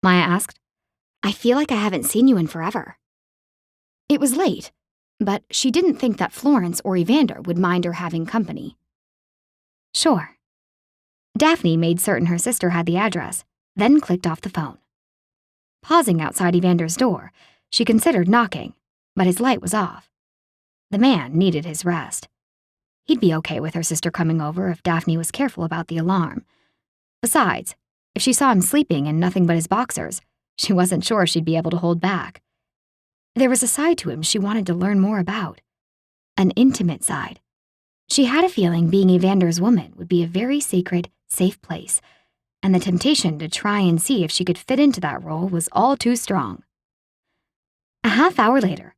Maya asked. I feel like I haven't seen you in forever. It was late, but she didn't think that Florence or Evander would mind her having company. Sure. Daphne made certain her sister had the address, then clicked off the phone. Pausing outside Evander's door, she considered knocking, but his light was off. The man needed his rest. He'd be okay with her sister coming over if Daphne was careful about the alarm. Besides, if she saw him sleeping in nothing but his boxers, she wasn't sure she'd be able to hold back. There was a side to him she wanted to learn more about. An intimate side. She had a feeling being Evander's woman would be a very sacred, safe place, and the temptation to try and see if she could fit into that role was all too strong. A half hour later,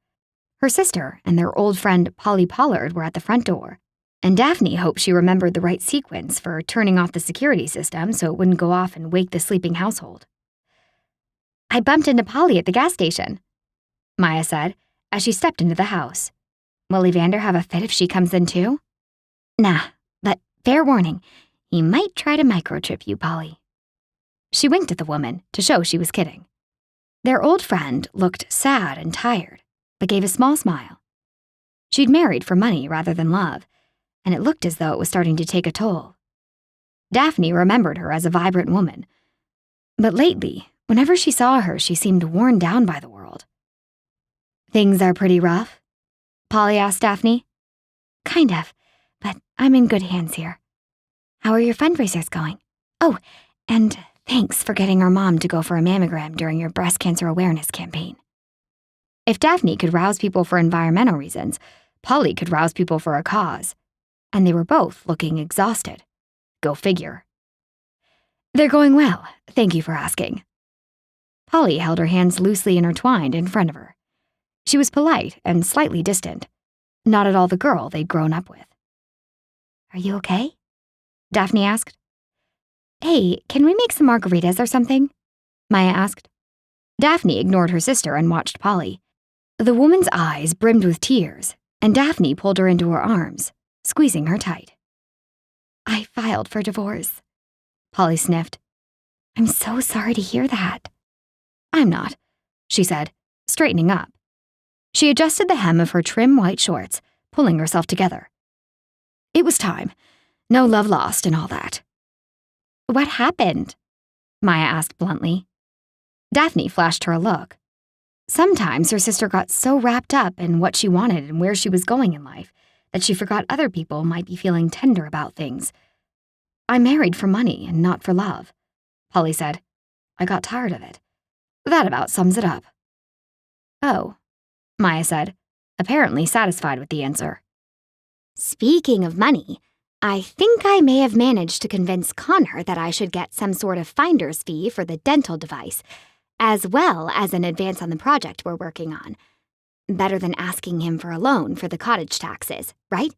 her sister and their old friend Polly Pollard were at the front door, and Daphne hoped she remembered the right sequence for turning off the security system so it wouldn't go off and wake the sleeping household. I bumped into Polly at the gas station, Maya said as she stepped into the house. Will Evander have a fit if she comes in too? Nah, but fair warning, he might try to microchip you, Polly. She winked at the woman to show she was kidding. Their old friend looked sad and tired, but gave a small smile. She'd married for money rather than love, and it looked as though it was starting to take a toll. Daphne remembered her as a vibrant woman, but lately, whenever she saw her, she seemed worn down by the world. Things are pretty rough? Polly asked Daphne. Kind of, but I'm in good hands here. How are your fundraisers going? Oh, and thanks for getting our mom to go for a mammogram during your breast cancer awareness campaign. If Daphne could rouse people for environmental reasons, Polly could rouse people for a cause. And they were both looking exhausted. Go figure. They're going well, thank you for asking. Polly held her hands loosely intertwined in front of her. She was polite and slightly distant, not at all the girl they'd grown up with. Are you okay? Daphne asked. Hey, can we make some margaritas or something? Maya asked. Daphne ignored her sister and watched Polly. The woman's eyes brimmed with tears, and Daphne pulled her into her arms, squeezing her tight. I filed for divorce. Polly sniffed. I'm so sorry to hear that. I'm not, she said, straightening up. She adjusted the hem of her trim white shorts, pulling herself together. It was time. No love lost and all that. What happened? Maya asked bluntly. Daphne flashed her a look. Sometimes her sister got so wrapped up in what she wanted and where she was going in life that she forgot other people might be feeling tender about things. I married for money and not for love, Polly said. I got tired of it. That about sums it up. Oh, Maya said, apparently satisfied with the answer. Speaking of money, I think I may have managed to convince Connor that I should get some sort of finder's fee for the dental device, as well as an advance on the project we're working on. Better than asking him for a loan for the cottage taxes, right?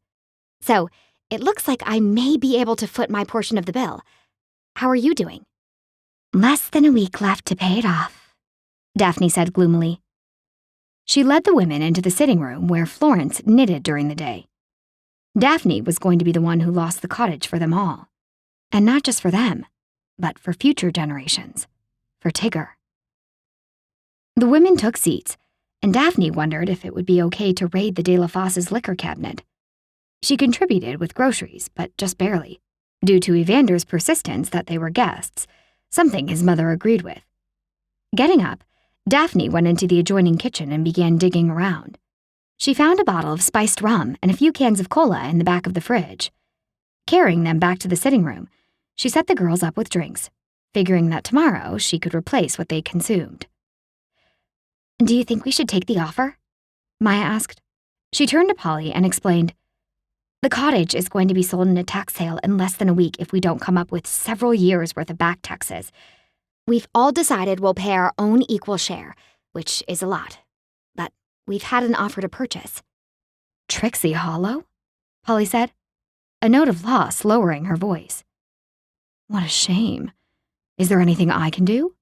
So, it looks like I may be able to foot my portion of the bill. How are you doing? Less than a week left to pay it off, Daphne said gloomily. She led the women into the sitting room where Florence knitted during the day. Daphne was going to be the one who lost the cottage for them all. And not just for them, but for future generations. For Tigger. The women took seats, and Daphne wondered if it would be okay to raid the De La Fosse's liquor cabinet. She contributed with groceries, but just barely, due to Evander's persistence that they were guests, something his mother agreed with. Getting up, Daphne went into the adjoining kitchen and began digging around. She found a bottle of spiced rum and a few cans of cola in the back of the fridge. Carrying them back to the sitting room, she set the girls up with drinks, figuring that tomorrow she could replace what they consumed. Do you think we should take the offer? Maya asked. She turned to Polly and explained, The cottage is going to be sold in a tax sale in less than a week if we don't come up with several years' worth of back taxes. We've all decided we'll pay our own equal share, which is a lot. But we've had an offer to purchase. Trixie Hollow? Polly said, a note of loss lowering her voice. What a shame. Is there anything I can do?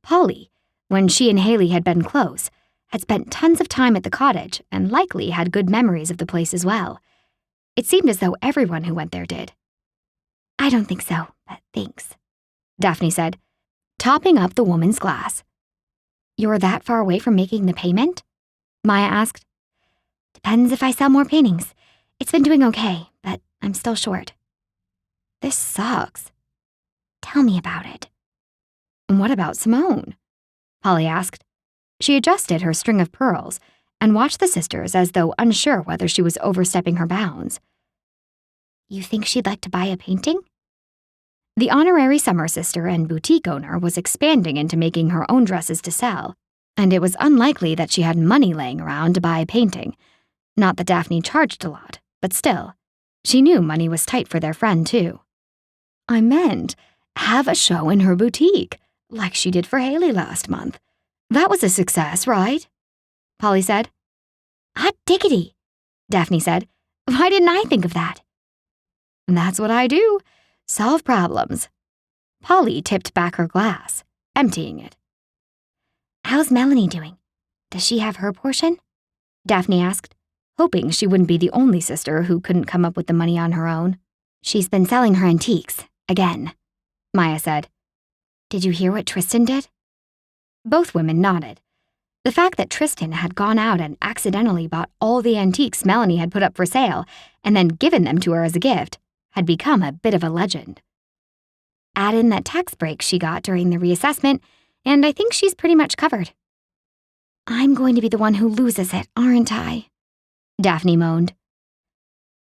Polly, when she and Haley had been close, had spent tons of time at the cottage and likely had good memories of the place as well. It seemed as though everyone who went there did. I don't think so, but thanks, Daphne said, topping up the woman's glass. You're that far away from making the payment? Maya asked. Depends if I sell more paintings. It's been doing okay, but I'm still short. This sucks. Tell me about it. What about Simone? Polly asked. She adjusted her string of pearls and watched the sisters as though unsure whether she was overstepping her bounds. You think she'd like to buy a painting? The honorary summer sister and boutique owner was expanding into making her own dresses to sell, and it was unlikely that she had money laying around to buy a painting. Not that Daphne charged a lot, but still, she knew money was tight for their friend, too. I meant, have a show in her boutique, like she did for Haley last month. That was a success, right? Polly said. Hot diggity, Daphne said. Why didn't I think of that? That's what I do. Solve problems. Polly tipped back her glass, emptying it. How's Melanie doing? Does she have her portion? Daphne asked, hoping she wouldn't be the only sister who couldn't come up with the money on her own. She's been selling her antiques, again, Maya said. Did you hear what Tristan did? Both women nodded. The fact that Tristan had gone out and accidentally bought all the antiques Melanie had put up for sale and then given them to her as a gift had become a bit of a legend. Add in that tax break she got during the reassessment, and I think she's pretty much covered. I'm going to be the one who loses it, aren't I? Daphne moaned.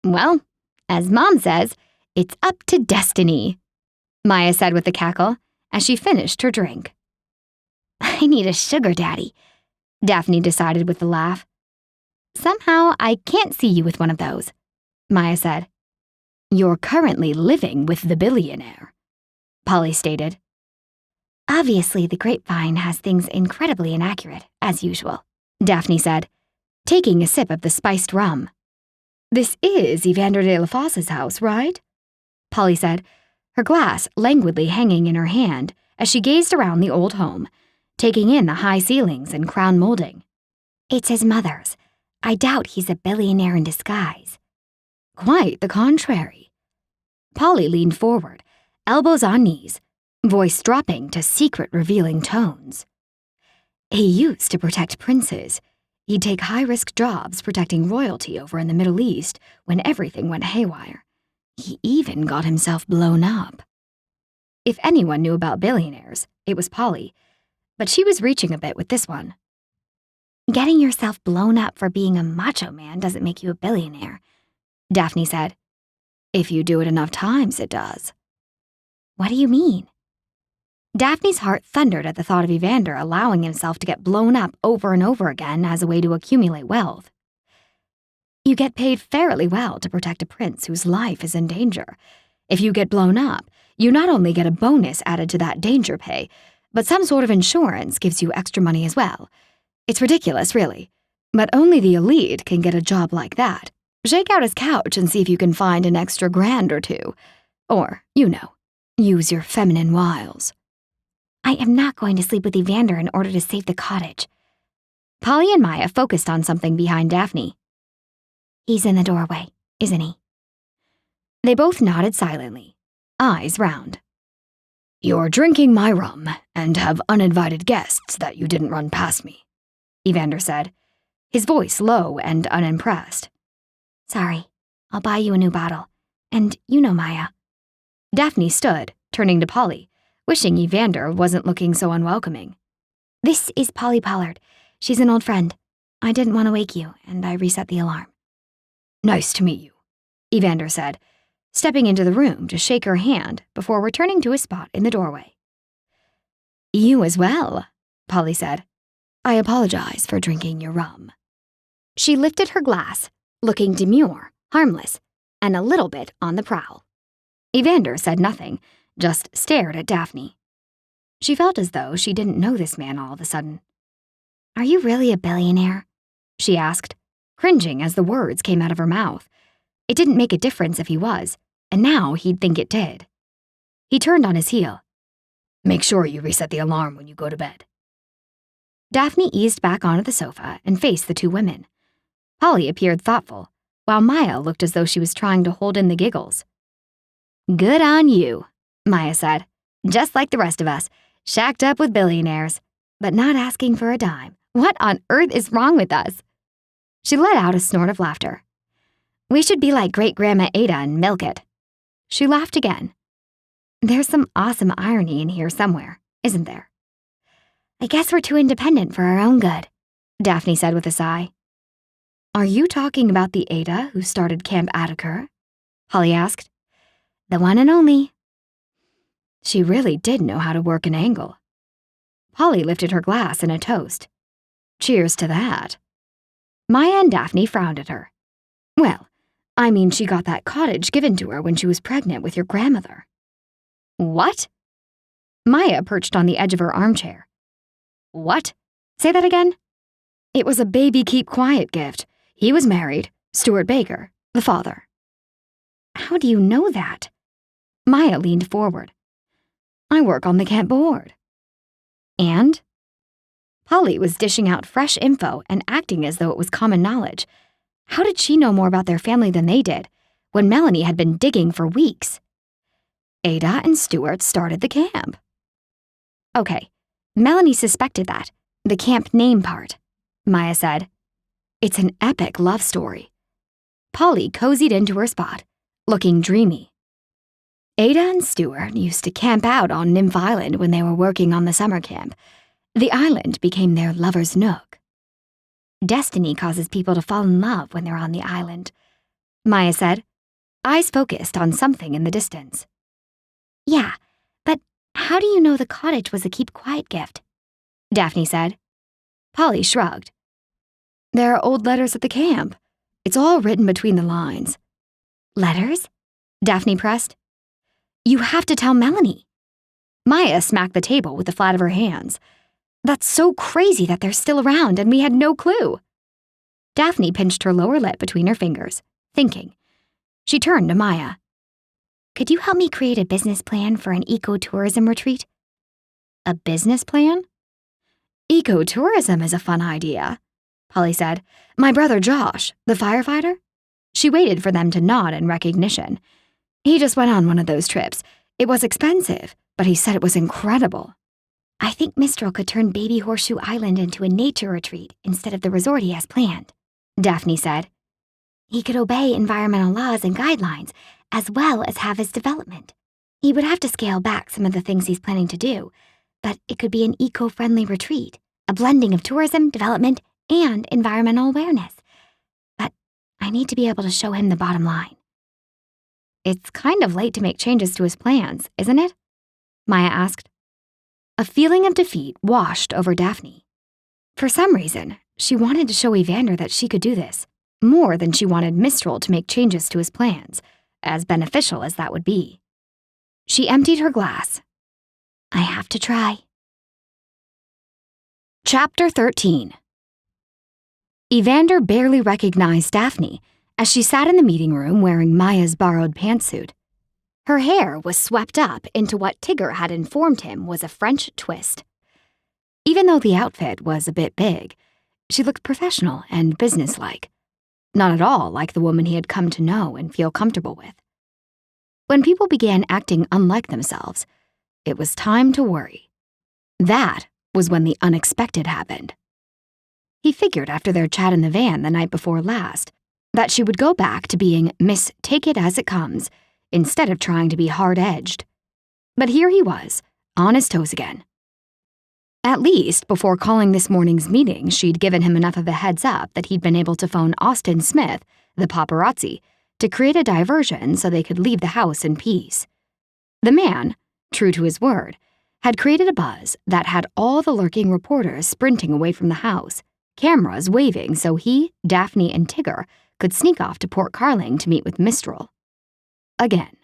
Well, as Mom says, it's up to destiny, Maya said with a cackle as she finished her drink. I need a sugar daddy, Daphne decided with a laugh. Somehow I can't see you with one of those, Maya said. You're currently living with the billionaire, Polly stated. Obviously, the grapevine has things incredibly inaccurate, as usual, Daphne said, taking a sip of the spiced rum. This is Evander de la Fosse's house, right? Polly said, her glass languidly hanging in her hand as she gazed around the old home, taking in the high ceilings and crown molding. It's his mother's. I doubt he's a billionaire in disguise. Quite the contrary. Polly leaned forward, elbows on knees, voice dropping to secret revealing tones. He used to protect princes. He'd take high-risk jobs protecting royalty over in the Middle East when everything went haywire. He even got himself blown up. If anyone knew about billionaires, it was Polly, but she was reaching a bit with this one. Getting yourself blown up for being a macho man doesn't make you a billionaire, Daphne said. If you do it enough times, it does. What do you mean? Daphne's heart thundered at the thought of Evander allowing himself to get blown up over and over again as a way to accumulate wealth. You get paid fairly well to protect a prince whose life is in danger. If you get blown up, you not only get a bonus added to that danger pay, but some sort of insurance gives you extra money as well. It's ridiculous, really. But only the elite can get a job like that. Shake out his couch and see if you can find an extra grand or two. Or, use your feminine wiles. I am not going to sleep with Evander in order to save the cottage. Polly and Maya focused on something behind Daphne. He's in the doorway, isn't he? They both nodded silently, eyes round. You're drinking my rum and have uninvited guests that you didn't run past me, Evander said, his voice low and unimpressed. Sorry, I'll buy you a new bottle. And you know Maya. Daphne stood, turning to Polly, wishing Evander wasn't looking so unwelcoming. This is Polly Pollard. She's an old friend. I didn't want to wake you, and I reset the alarm. Nice to meet you, Evander said, stepping into the room to shake her hand before returning to his spot in the doorway. You as well, Polly said. I apologize for drinking your rum. She lifted her glass, looking demure, harmless, and a little bit on the prowl. Evander said nothing, just stared at Daphne. She felt as though she didn't know this man all of a sudden. Are you really a billionaire? She asked, cringing as the words came out of her mouth. It didn't make a difference if he was, and now he'd think it did. He turned on his heel. Make sure you reset the alarm when you go to bed. Daphne eased back onto the sofa and faced the two women. Polly appeared thoughtful, while Maya looked as though she was trying to hold in the giggles. Good on you, Maya said, just like the rest of us, shacked up with billionaires, but not asking for a dime. What on earth is wrong with us? She let out a snort of laughter. We should be like Great-Grandma Ada and milk it. She laughed again. There's some awesome irony in here somewhere, isn't there? I guess we're too independent for our own good, Daphne said with a sigh. Are you talking about the Ada who started Camp Atticur? Polly asked. The one and only. She really did know how to work an angle. Polly lifted her glass in a toast. Cheers to that. Maya and Daphne frowned at her. Well, I mean, she got that cottage given to her when she was pregnant with your grandmother. What? Maya perched on the edge of her armchair. What? Say that again? It was a baby keep quiet gift. He was married, Stuart Baker, the father. How do you know that? Maya leaned forward. I work on the camp board. And? Polly was dishing out fresh info and acting as though it was common knowledge. How did she know more about their family than they did, when Melanie had been digging for weeks? Ada and Stuart started the camp. Okay, Melanie suspected that, the camp name part, Maya said. It's an epic love story. Polly cozied into her spot, looking dreamy. Ada and Stuart used to camp out on Nymph Island when they were working on the summer camp. The island became their lover's nook. Destiny causes people to fall in love when they're on the island, Maya said, eyes focused on something in the distance. Yeah, but how do you know the cottage was a keep quiet gift? Daphne said. Polly shrugged. There are old letters at the camp. It's all written between the lines. Letters? Daphne pressed. You have to tell Melanie. Maya smacked the table with the flat of her hands. That's so crazy that they're still around and we had no clue. Daphne pinched her lower lip between her fingers, thinking. She turned to Maya. Could you help me create a business plan for an ecotourism retreat? A business plan? Ecotourism is a fun idea, Polly said. My brother Josh, the firefighter? She waited for them to nod in recognition. He just went on one of those trips. It was expensive, but he said it was incredible. I think Mistral could turn Baby Horseshoe Island into a nature retreat instead of the resort he has planned, Daphne said. He could obey environmental laws and guidelines, as well as have his development. He would have to scale back some of the things he's planning to do, but it could be an eco-friendly retreat, a blending of tourism, development, and environmental awareness. But I need to be able to show him the bottom line. It's kind of late to make changes to his plans, isn't it? Maya asked. A feeling of defeat washed over Daphne. For some reason, she wanted to show Evander that she could do this, more than she wanted Mistral to make changes to his plans, as beneficial as that would be. She emptied her glass. I have to try. Chapter 13. Evander barely recognized Daphne as she sat in the meeting room wearing Maya's borrowed pantsuit. Her hair was swept up into what Tigger had informed him was a French twist. Even though the outfit was a bit big, she looked professional and businesslike, not at all like the woman he had come to know and feel comfortable with. When people began acting unlike themselves, it was time to worry. That was when the unexpected happened. He figured after their chat in the van the night before last that she would go back to being Miss Take It As It Comes instead of trying to be hard-edged. But here he was, on his toes again. At least, before calling this morning's meeting, she'd given him enough of a heads up that he'd been able to phone Austin Smith, the paparazzi, to create a diversion so they could leave the house in peace. The man, true to his word, had created a buzz that had all the lurking reporters sprinting away from the house, cameras waving so he, Daphne, and Tigger could sneak off to Port Carling to meet with Mistral. Again.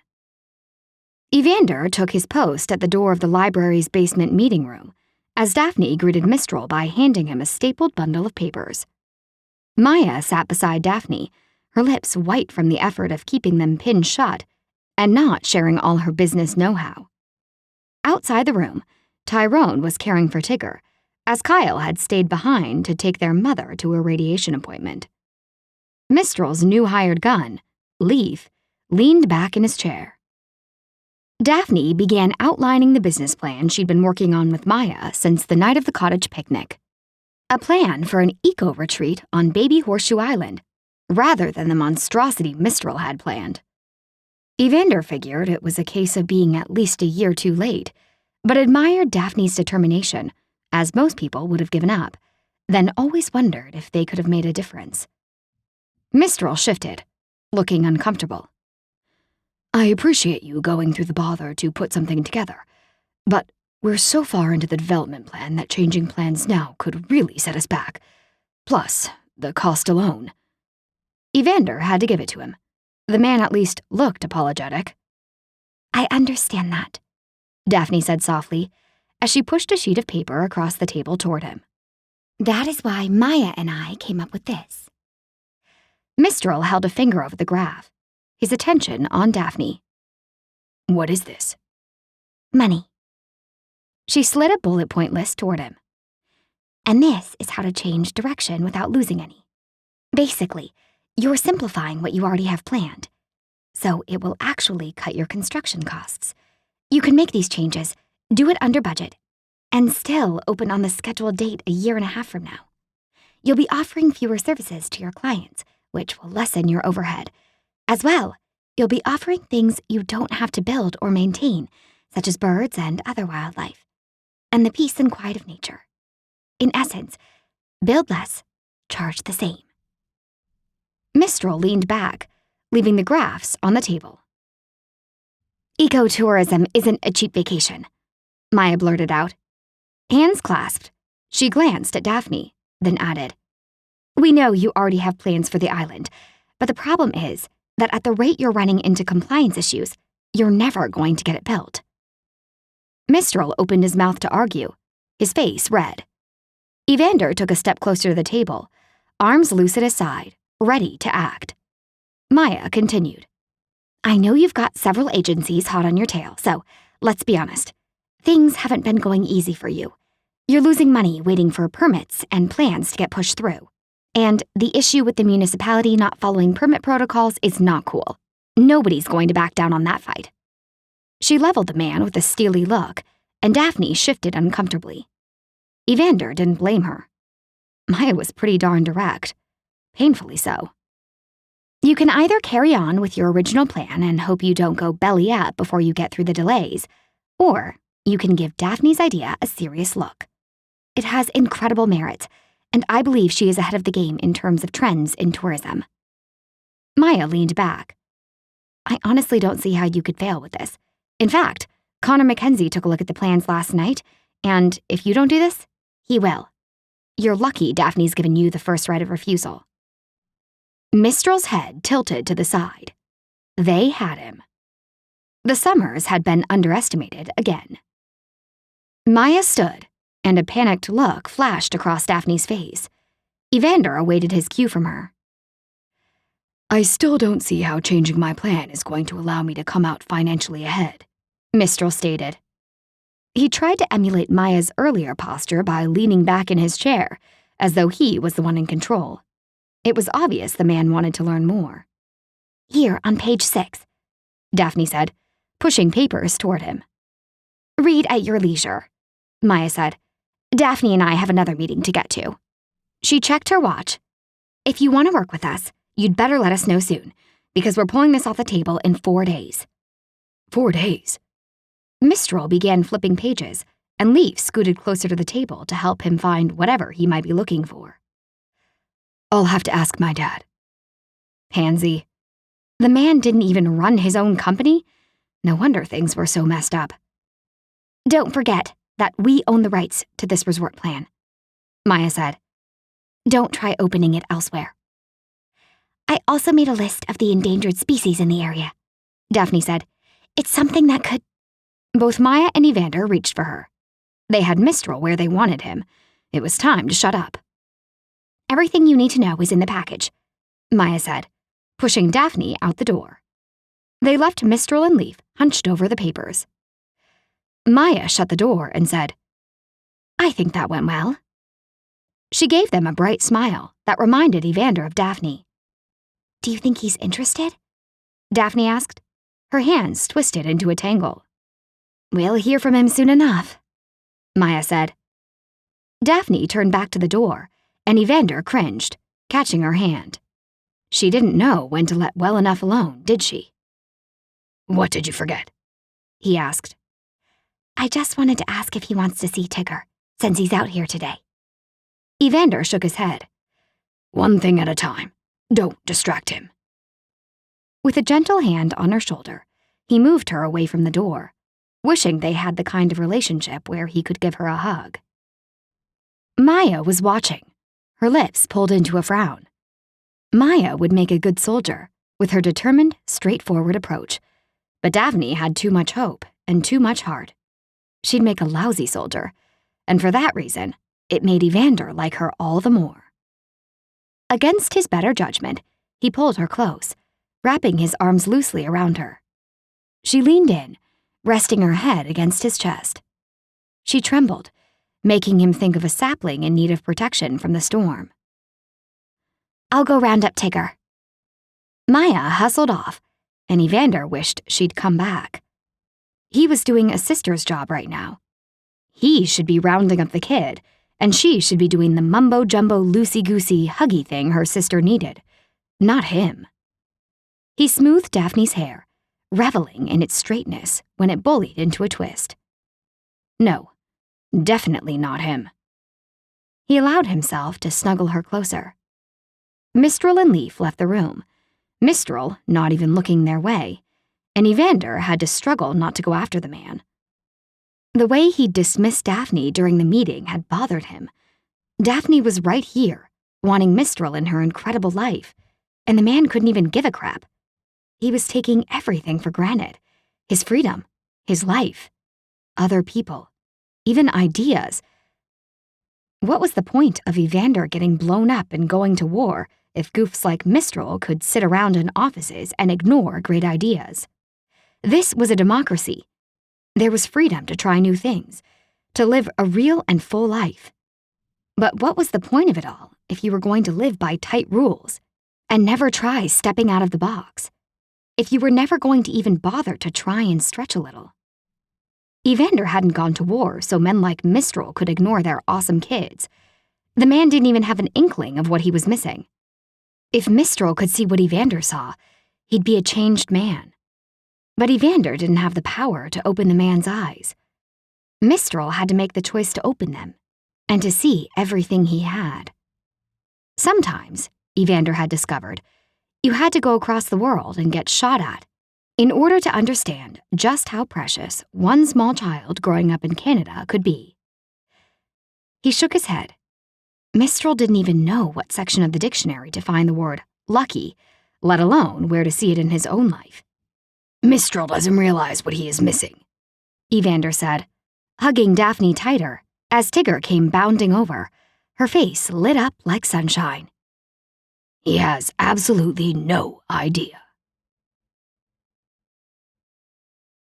Evander took his post at the door of the library's basement meeting room, as Daphne greeted Mistral by handing him a stapled bundle of papers. Maya sat beside Daphne, her lips white from the effort of keeping them pinned shut and not sharing all her business know-how. Outside the room, Tyrone was caring for Tigger, as Kyle had stayed behind to take their mother to a radiation appointment. Mistral's new hired gun, Leaf, leaned back in his chair. Daphne began outlining the business plan she'd been working on with Maya since the night of the cottage picnic. A plan for an eco-retreat on Baby Horseshoe Island, rather than the monstrosity Mistral had planned. Evander figured it was a case of being at least a year too late, but admired Daphne's determination, as most people would have given up, then always wondered if they could have made a difference. Mistral shifted, looking uncomfortable. I appreciate you going through the bother to put something together, but we're so far into the development plan that changing plans now could really set us back. Plus, the cost alone. Evander had to give it to him. The man at least looked apologetic. I understand that, Daphne said softly, as she pushed a sheet of paper across the table toward him. That is why Maya and I came up with this. Mistral held a finger over the graph, his attention on Daphne. What is this? Money. She slid a bullet point list toward him. And this is how to change direction without losing any. Basically, you're simplifying what you already have planned, so it will actually cut your construction costs. You can make these changes, do it under budget, and still open on the scheduled date a year and a half from now. You'll be offering fewer services to your clients, which will lessen your overhead. As well, you'll be offering things you don't have to build or maintain, such as birds and other wildlife, and the peace and quiet of nature. In essence, build less, charge the same. Mistral leaned back, leaving the graphs on the table. Ecotourism isn't a cheap vacation, Maya blurted out. Hands clasped, she glanced at Daphne, then added, We know you already have plans for the island, but the problem is that at the rate you're running into compliance issues, you're never going to get it built. Mistral opened his mouth to argue, his face red. Evander took a step closer to the table, arms loose at his side, ready to act. Maya continued. I know you've got several agencies hot on your tail, so let's be honest. Things haven't been going easy for you. You're losing money waiting for permits and plans to get pushed through. And the issue with the municipality not following permit protocols is not cool. Nobody's going to back down on that fight. She leveled the man with a steely look, and Daphne shifted uncomfortably. Evander didn't blame her. Maya was pretty darn direct, painfully so. You can either carry on with your original plan and hope you don't go belly up before you get through the delays, or you can give Daphne's idea a serious look. It has incredible merit, and I believe she is ahead of the game in terms of trends in tourism. Maya leaned back. I honestly don't see how you could fail with this. In fact, Connor Mackenzie took a look at the plans last night, and if you don't do this, he will. You're lucky Daphne's given you the first right of refusal. Mistral's head tilted to the side. They had him. The Summers had been underestimated again. Maya stood, and a panicked look flashed across Daphne's face. Evander awaited his cue from her. I still don't see how changing my plan is going to allow me to come out financially ahead, Mistral stated. He tried to emulate Maya's earlier posture by leaning back in his chair, as though he was the one in control. It was obvious the man wanted to learn more. Here on page 6, Daphne said, pushing papers toward him. Read at your leisure, Maya said. Daphne and I have another meeting to get to. She checked her watch. If you want to work with us, you'd better let us know soon, because we're pulling this off the table in 4 days. 4 days? Mistral began flipping pages, and Leaf scooted closer to the table to help him find whatever he might be looking for. I'll have to ask my dad. Pansy. The man didn't even run his own company? No wonder things were so messed up. Don't forget that we own the rights to this resort plan, Maya said. Don't try opening it elsewhere. I also made a list of the endangered species in the area, Daphne said. It's something that could... Both Maya and Evander reached for her. They had Mistral where they wanted him. It was time to shut up. Everything you need to know is in the package, Maya said, pushing Daphne out the door. They left Mistral and Leaf hunched over the papers. Maya shut the door and said, I think that went well. She gave them a bright smile that reminded Evander of Daphne. Do you think he's interested? Daphne asked, her hands twisted into a tangle. We'll hear from him soon enough, Maya said. Daphne turned back to the door, and Evander cringed, catching her hand. She didn't know when to let well enough alone, did she? What did you forget? He asked. I just wanted to ask if he wants to see Tigger, since he's out here today. Evander shook his head. One thing at a time. Don't distract him. With a gentle hand on her shoulder, he moved her away from the door, wishing they had the kind of relationship where he could give her a hug. Maya was watching, her lips pulled into a frown. Maya would make a good soldier, with her determined, straightforward approach, but Daphne had too much hope and too much heart. She'd make a lousy soldier, and for that reason, it made Evander like her all the more. Against his better judgment, he pulled her close, wrapping his arms loosely around her. She leaned in, resting her head against his chest. She trembled, making him think of a sapling in need of protection from the storm. I'll go round up Tigger. Maya hustled off, and Evander wished she'd come back. He was doing a sister's job right now. He should be rounding up the kid, and she should be doing the mumbo-jumbo loosey-goosey huggy thing her sister needed, not him. He smoothed Daphne's hair, reveling in its straightness when it bullied into a twist. No, definitely not him. He allowed himself to snuggle her closer. Mistral and Leaf left the room, Mistral not even looking their way, and Evander had to struggle not to go after the man. The way he'd dismissed Daphne during the meeting had bothered him. Daphne was right here, wanting Mistral in her incredible life, and the man couldn't even give a crap. He was taking everything for granted. His freedom, his life, other people, even ideas. What was the point of Evander getting blown up and going to war if goofs like Mistral could sit around in offices and ignore great ideas? This was a democracy. There was freedom to try new things, to live a real and full life. But what was the point of it all if you were going to live by tight rules and never try stepping out of the box? If you were never going to even bother to try and stretch a little? Evander hadn't gone to war so men like Mistral could ignore their awesome kids. The man didn't even have an inkling of what he was missing. If Mistral could see what Evander saw, he'd be a changed man. But Evander didn't have the power to open the man's eyes. Mistral had to make the choice to open them, and to see everything he had. Sometimes, Evander had discovered, you had to go across the world and get shot at in order to understand just how precious one small child growing up in Canada could be. He shook his head. Mistral didn't even know what section of the dictionary to find the word lucky, let alone where to see it in his own life. Mistral doesn't realize what he is missing, Evander said, hugging Daphne tighter as Tigger came bounding over, her face lit up like sunshine. He has absolutely no idea.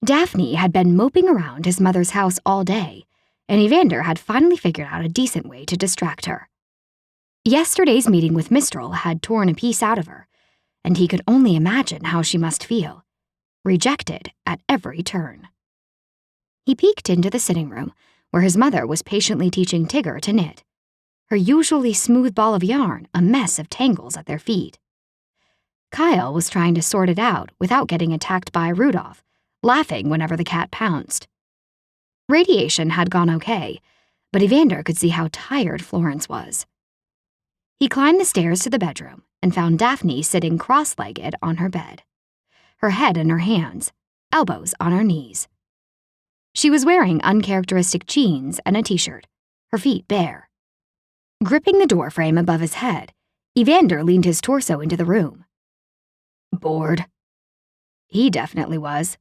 Daphne had been moping around his mother's house all day, and Evander had finally figured out a decent way to distract her. Yesterday's meeting with Mistral had torn a piece out of her, and he could only imagine how she must feel, rejected at every turn. He peeked into the sitting room, where his mother was patiently teaching Tigger to knit, her usually smooth ball of yarn a mess of tangles at their feet. Kyle was trying to sort it out without getting attacked by Rudolph, laughing whenever the cat pounced. Radiation had gone okay, but Evander could see how tired Florence was. He climbed the stairs to the bedroom and found Daphne sitting cross-legged on her bed, her head in her hands, elbows on her knees. She was wearing uncharacteristic jeans and a t-shirt, her feet bare. Gripping the doorframe above his head, Evander leaned his torso into the room. Bored? He definitely was.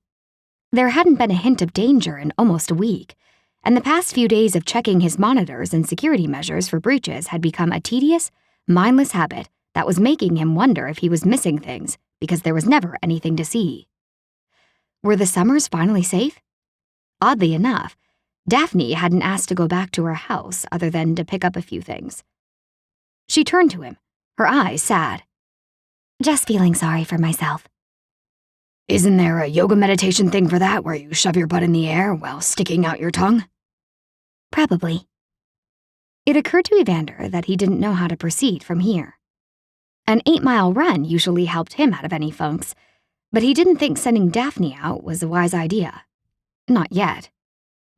There hadn't been a hint of danger in almost a week, and the past few days of checking his monitors and security measures for breaches had become a tedious, mindless habit that was making him wonder if he was missing things because there was never anything to see. Were the Summers finally safe? Oddly enough, Daphne hadn't asked to go back to her house other than to pick up a few things. She turned to him, her eyes sad. Just feeling sorry for myself. Isn't there a yoga meditation thing for that where you shove your butt in the air while sticking out your tongue? Probably. It occurred to Evander that he didn't know how to proceed from here. An 8-mile run usually helped him out of any funks, but he didn't think sending Daphne out was a wise idea. Not yet.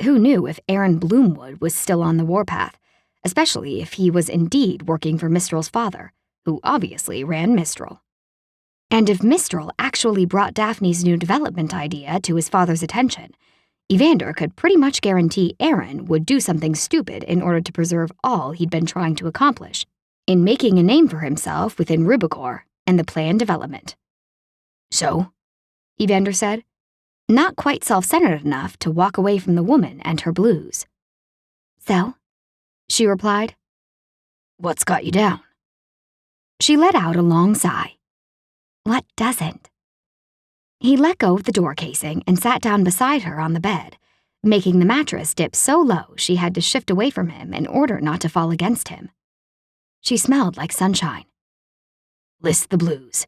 Who knew if Aaron Bloomwood was still on the warpath, especially if he was indeed working for Mistral's father, who obviously ran Mistral. And if Mistral actually brought Daphne's new development idea to his father's attention, Evander could pretty much guarantee Aaron would do something stupid in order to preserve all he'd been trying to accomplish in making a name for himself within Rubicor and the planned development. So, Evander said, not quite self-centered enough to walk away from the woman and her blues. So? She replied. What's got you down? She let out a long sigh. What doesn't? He let go of the door casing and sat down beside her on the bed, making the mattress dip so low she had to shift away from him in order not to fall against him. She smelled like sunshine. List the blues.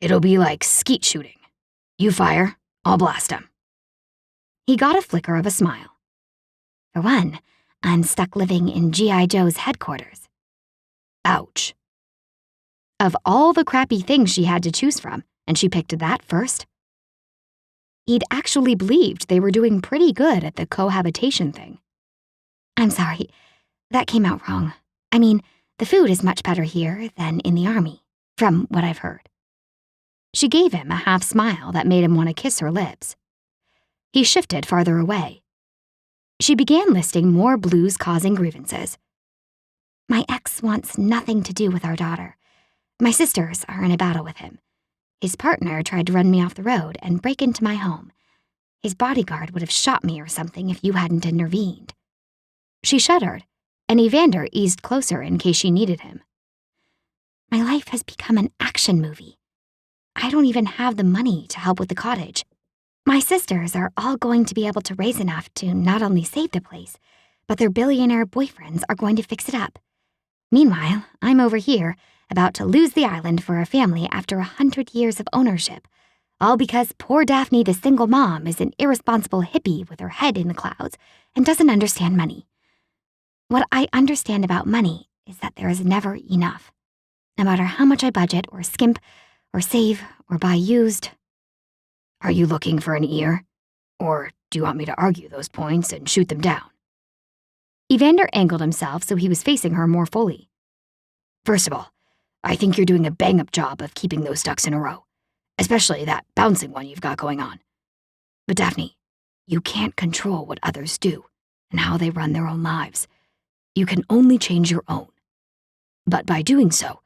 It'll be like skeet shooting. You fire, I'll blast 'em. He got a flicker of a smile. For one, I'm stuck living in G.I. Joe's headquarters. Ouch. Of all the crappy things she had to choose from, and she picked that first. He'd actually believed they were doing pretty good at the cohabitation thing. I'm sorry, that came out wrong. I mean, the food is much better here than in the army, from what I've heard. She gave him a half smile that made him want to kiss her lips. He shifted farther away. She began listing more blues-causing grievances. My ex wants nothing to do with our daughter. My sisters are in a battle with him. His partner tried to run me off the road and break into my home. His bodyguard would have shot me or something if you hadn't intervened. She shuddered, and Evander eased closer in case she needed him. My life has become an action movie. I don't even have the money to help with the cottage. My sisters are all going to be able to raise enough to not only save the place, but their billionaire boyfriends are going to fix it up. Meanwhile, I'm over here, about to lose the island for our family after 100 years of ownership, all because poor Daphne, the single mom, is an irresponsible hippie with her head in the clouds and doesn't understand money. What I understand about money is that there is never enough. No matter how much I budget or skimp or save or buy used. Are you looking for an ear? Or do you want me to argue those points and shoot them down? Evander angled himself so he was facing her more fully. First of all, I think you're doing a bang-up job of keeping those ducks in a row, especially that bouncing one you've got going on. But Daphne, you can't control what others do and how they run their own lives. You can only change your own. But by doing so,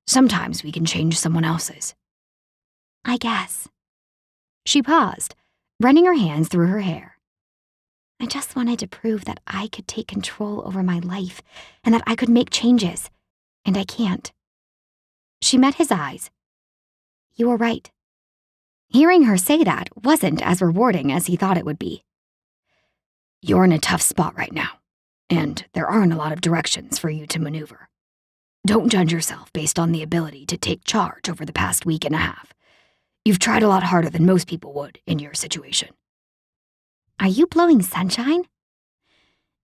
sometimes we can change someone else's. I guess. She paused, running her hands through her hair. I just wanted to prove that I could take control over my life and that I could make changes, and I can't. She met his eyes. You were right. Hearing her say that wasn't as rewarding as he thought it would be. You're in a tough spot right now, and there aren't a lot of directions for you to maneuver. Don't judge yourself based on the ability to take charge over the past week and a half. You've tried a lot harder than most people would in your situation. Are you blowing sunshine?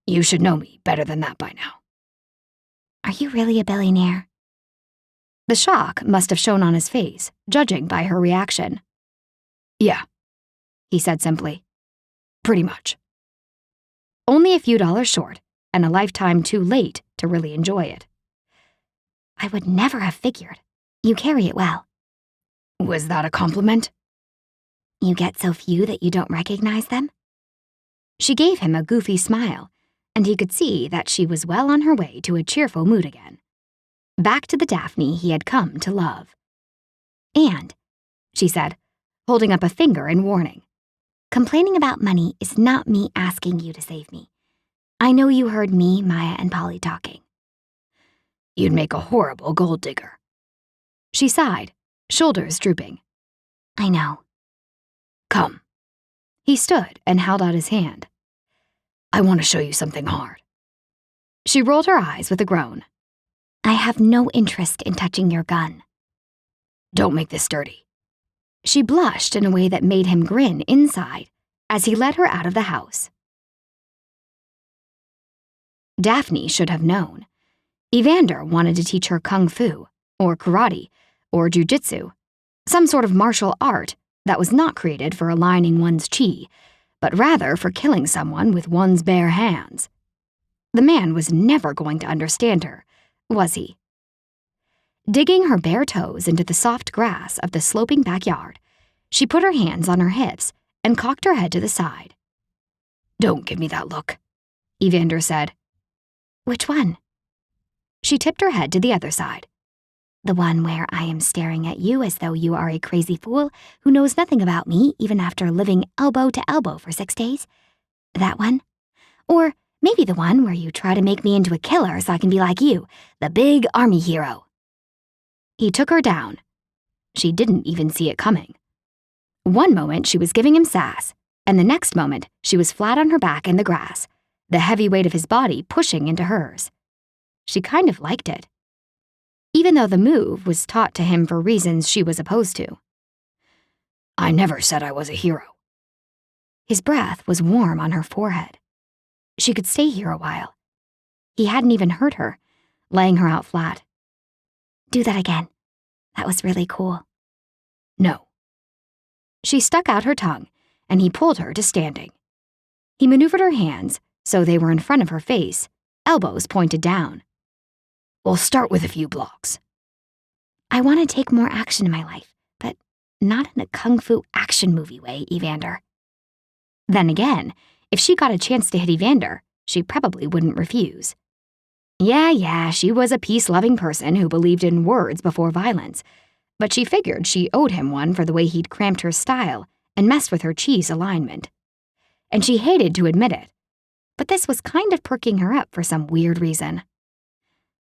You should know me better than that by now. Are you really a billionaire? The shock must have shown on his face, judging by her reaction. Yeah, he said simply. Pretty much. Only a few dollars short, and a lifetime too late to really enjoy it. I would never have figured. You carry it well. Was that a compliment? You get so few that you don't recognize them? She gave him a goofy smile, and he could see that she was well on her way to a cheerful mood again. Back to the Daphne he had come to love. And, she said, holding up a finger in warning, complaining about money is not me asking you to save me. I know you heard me, Maya, and Polly talking. You'd make a horrible gold digger. She sighed, shoulders drooping. I know. Come. He stood and held out his hand. I want to show you something hard. She rolled her eyes with a groan. I have no interest in touching your gun. Don't make this dirty. She blushed in a way that made him grin inside as he led her out of the house. Daphne should have known. Evander wanted to teach her kung fu, or karate, or jujitsu, some sort of martial art that was not created for aligning one's chi, but rather for killing someone with one's bare hands. The man was never going to understand her, was he? Digging her bare toes into the soft grass of the sloping backyard, she put her hands on her hips and cocked her head to the side. "Don't give me that look," Evander said. Which one? She tipped her head to the other side. The one where I am staring at you as though you are a crazy fool who knows nothing about me even after living elbow to elbow for 6 days? That one? Or maybe the one where you try to make me into a killer so I can be like you, the big army hero. He took her down. She didn't even see it coming. One moment she was giving him sass, and the next moment she was flat on her back in the grass, the heavy weight of his body pushing into hers. She kind of liked it, even though the move was taught to him for reasons she was opposed to. "I never said I was a hero." His breath was warm on her forehead. She could stay here a while. He hadn't even hurt her, laying her out flat. Do that again. That was really cool. No. She stuck out her tongue, and he pulled her to standing. He maneuvered her hands so they were in front of her face, elbows pointed down. "We'll start with a few blocks." I want to take more action in my life, but not in a kung fu action movie way, Evander. Then again, if she got a chance to hit Evander, she probably wouldn't refuse. Yeah, she was a peace-loving person who believed in words before violence, but she figured she owed him one for the way he'd cramped her style and messed with her chi's alignment. And she hated to admit it, but this was kind of perking her up for some weird reason.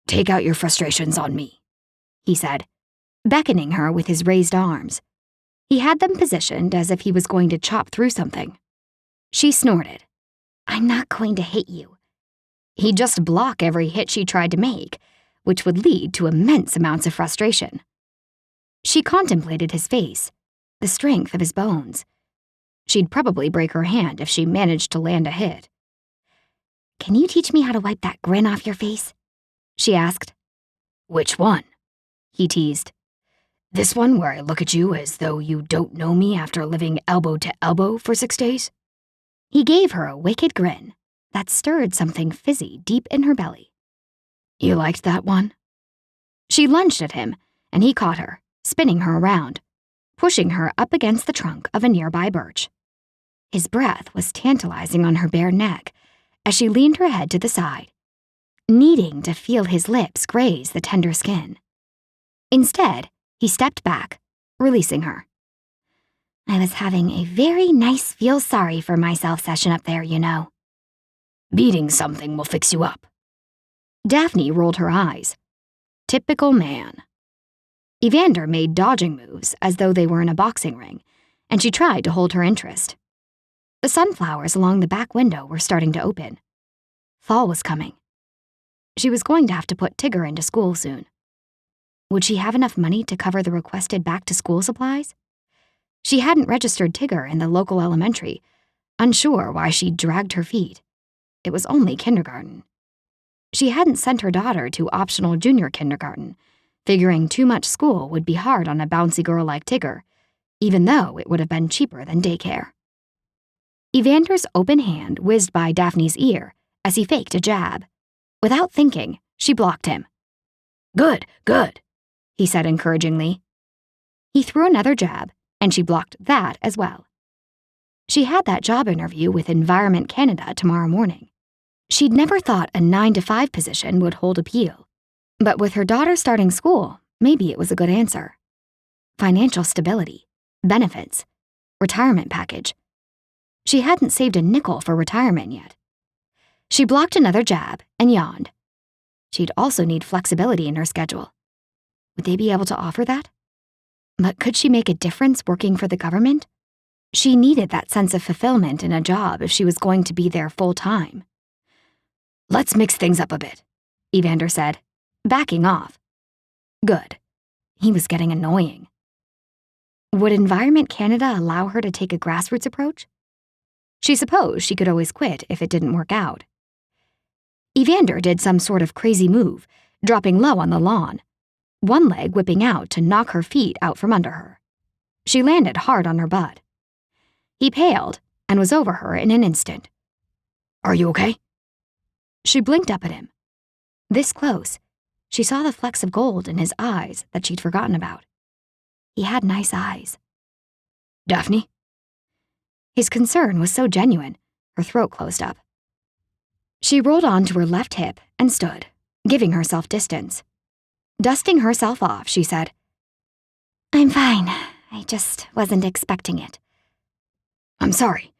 "Take out your frustrations on me," he said, beckoning her with his raised arms. He had them positioned as if he was going to chop through something. She snorted. I'm not going to hit you. He'd just block every hit she tried to make, which would lead to immense amounts of frustration. She contemplated his face, the strength of his bones. She'd probably break her hand if she managed to land a hit. Can you teach me how to wipe that grin off your face? She asked. "Which one?" He teased. "This one where I look at you as though you don't know me after living elbow to elbow for 6 days? He gave her a wicked grin that stirred something fizzy deep in her belly. You liked that one? She lunged at him, and he caught her, spinning her around, pushing her up against the trunk of a nearby birch. His breath was tantalizing on her bare neck as she leaned her head to the side, needing to feel his lips graze the tender skin. Instead, he stepped back, releasing her. I was having a very nice feel sorry for myself session up there, you know. Beating something will fix you up. Daphne rolled her eyes. Typical man. Evander made dodging moves as though they were in a boxing ring, and she tried to hold her interest. The sunflowers along the back window were starting to open. Fall was coming. She was going to have to put Tigger into school soon. Would she have enough money to cover the requested back-to-school supplies? She hadn't registered Tigger in the local elementary, unsure why she'd dragged her feet. It was only kindergarten. She hadn't sent her daughter to optional junior kindergarten, figuring too much school would be hard on a bouncy girl like Tigger, even though it would have been cheaper than daycare. Evander's open hand whizzed by Daphne's ear as he faked a jab. Without thinking, she blocked him. Good, he said encouragingly. He threw another jab, and she blocked that as well. She had that job interview with Environment Canada tomorrow morning. She'd never thought a 9-to-5 position would hold appeal, but with her daughter starting school, maybe it was a good answer. Financial stability, benefits, retirement package. She hadn't saved a nickel for retirement yet. She blocked another jab and yawned. She'd also need flexibility in her schedule. Would they be able to offer that? But could she make a difference working for the government? She needed that sense of fulfillment in a job if she was going to be there full-time. Let's mix things up a bit, Evander said, backing off. Good. He was getting annoying. Would Environment Canada allow her to take a grassroots approach? She supposed she could always quit if it didn't work out. Evander did some sort of crazy move, dropping low on the lawn, one leg whipping out to knock her feet out from under her. She landed hard on her butt. He paled and was over her in an instant. Are you okay? She blinked up at him. This close, she saw the flecks of gold in his eyes that she'd forgotten about. He had nice eyes. Daphne? His concern was so genuine, her throat closed up. She rolled onto her left hip and stood, giving herself distance. Dusting herself off, she said, I'm fine. I just wasn't expecting it. I'm sorry.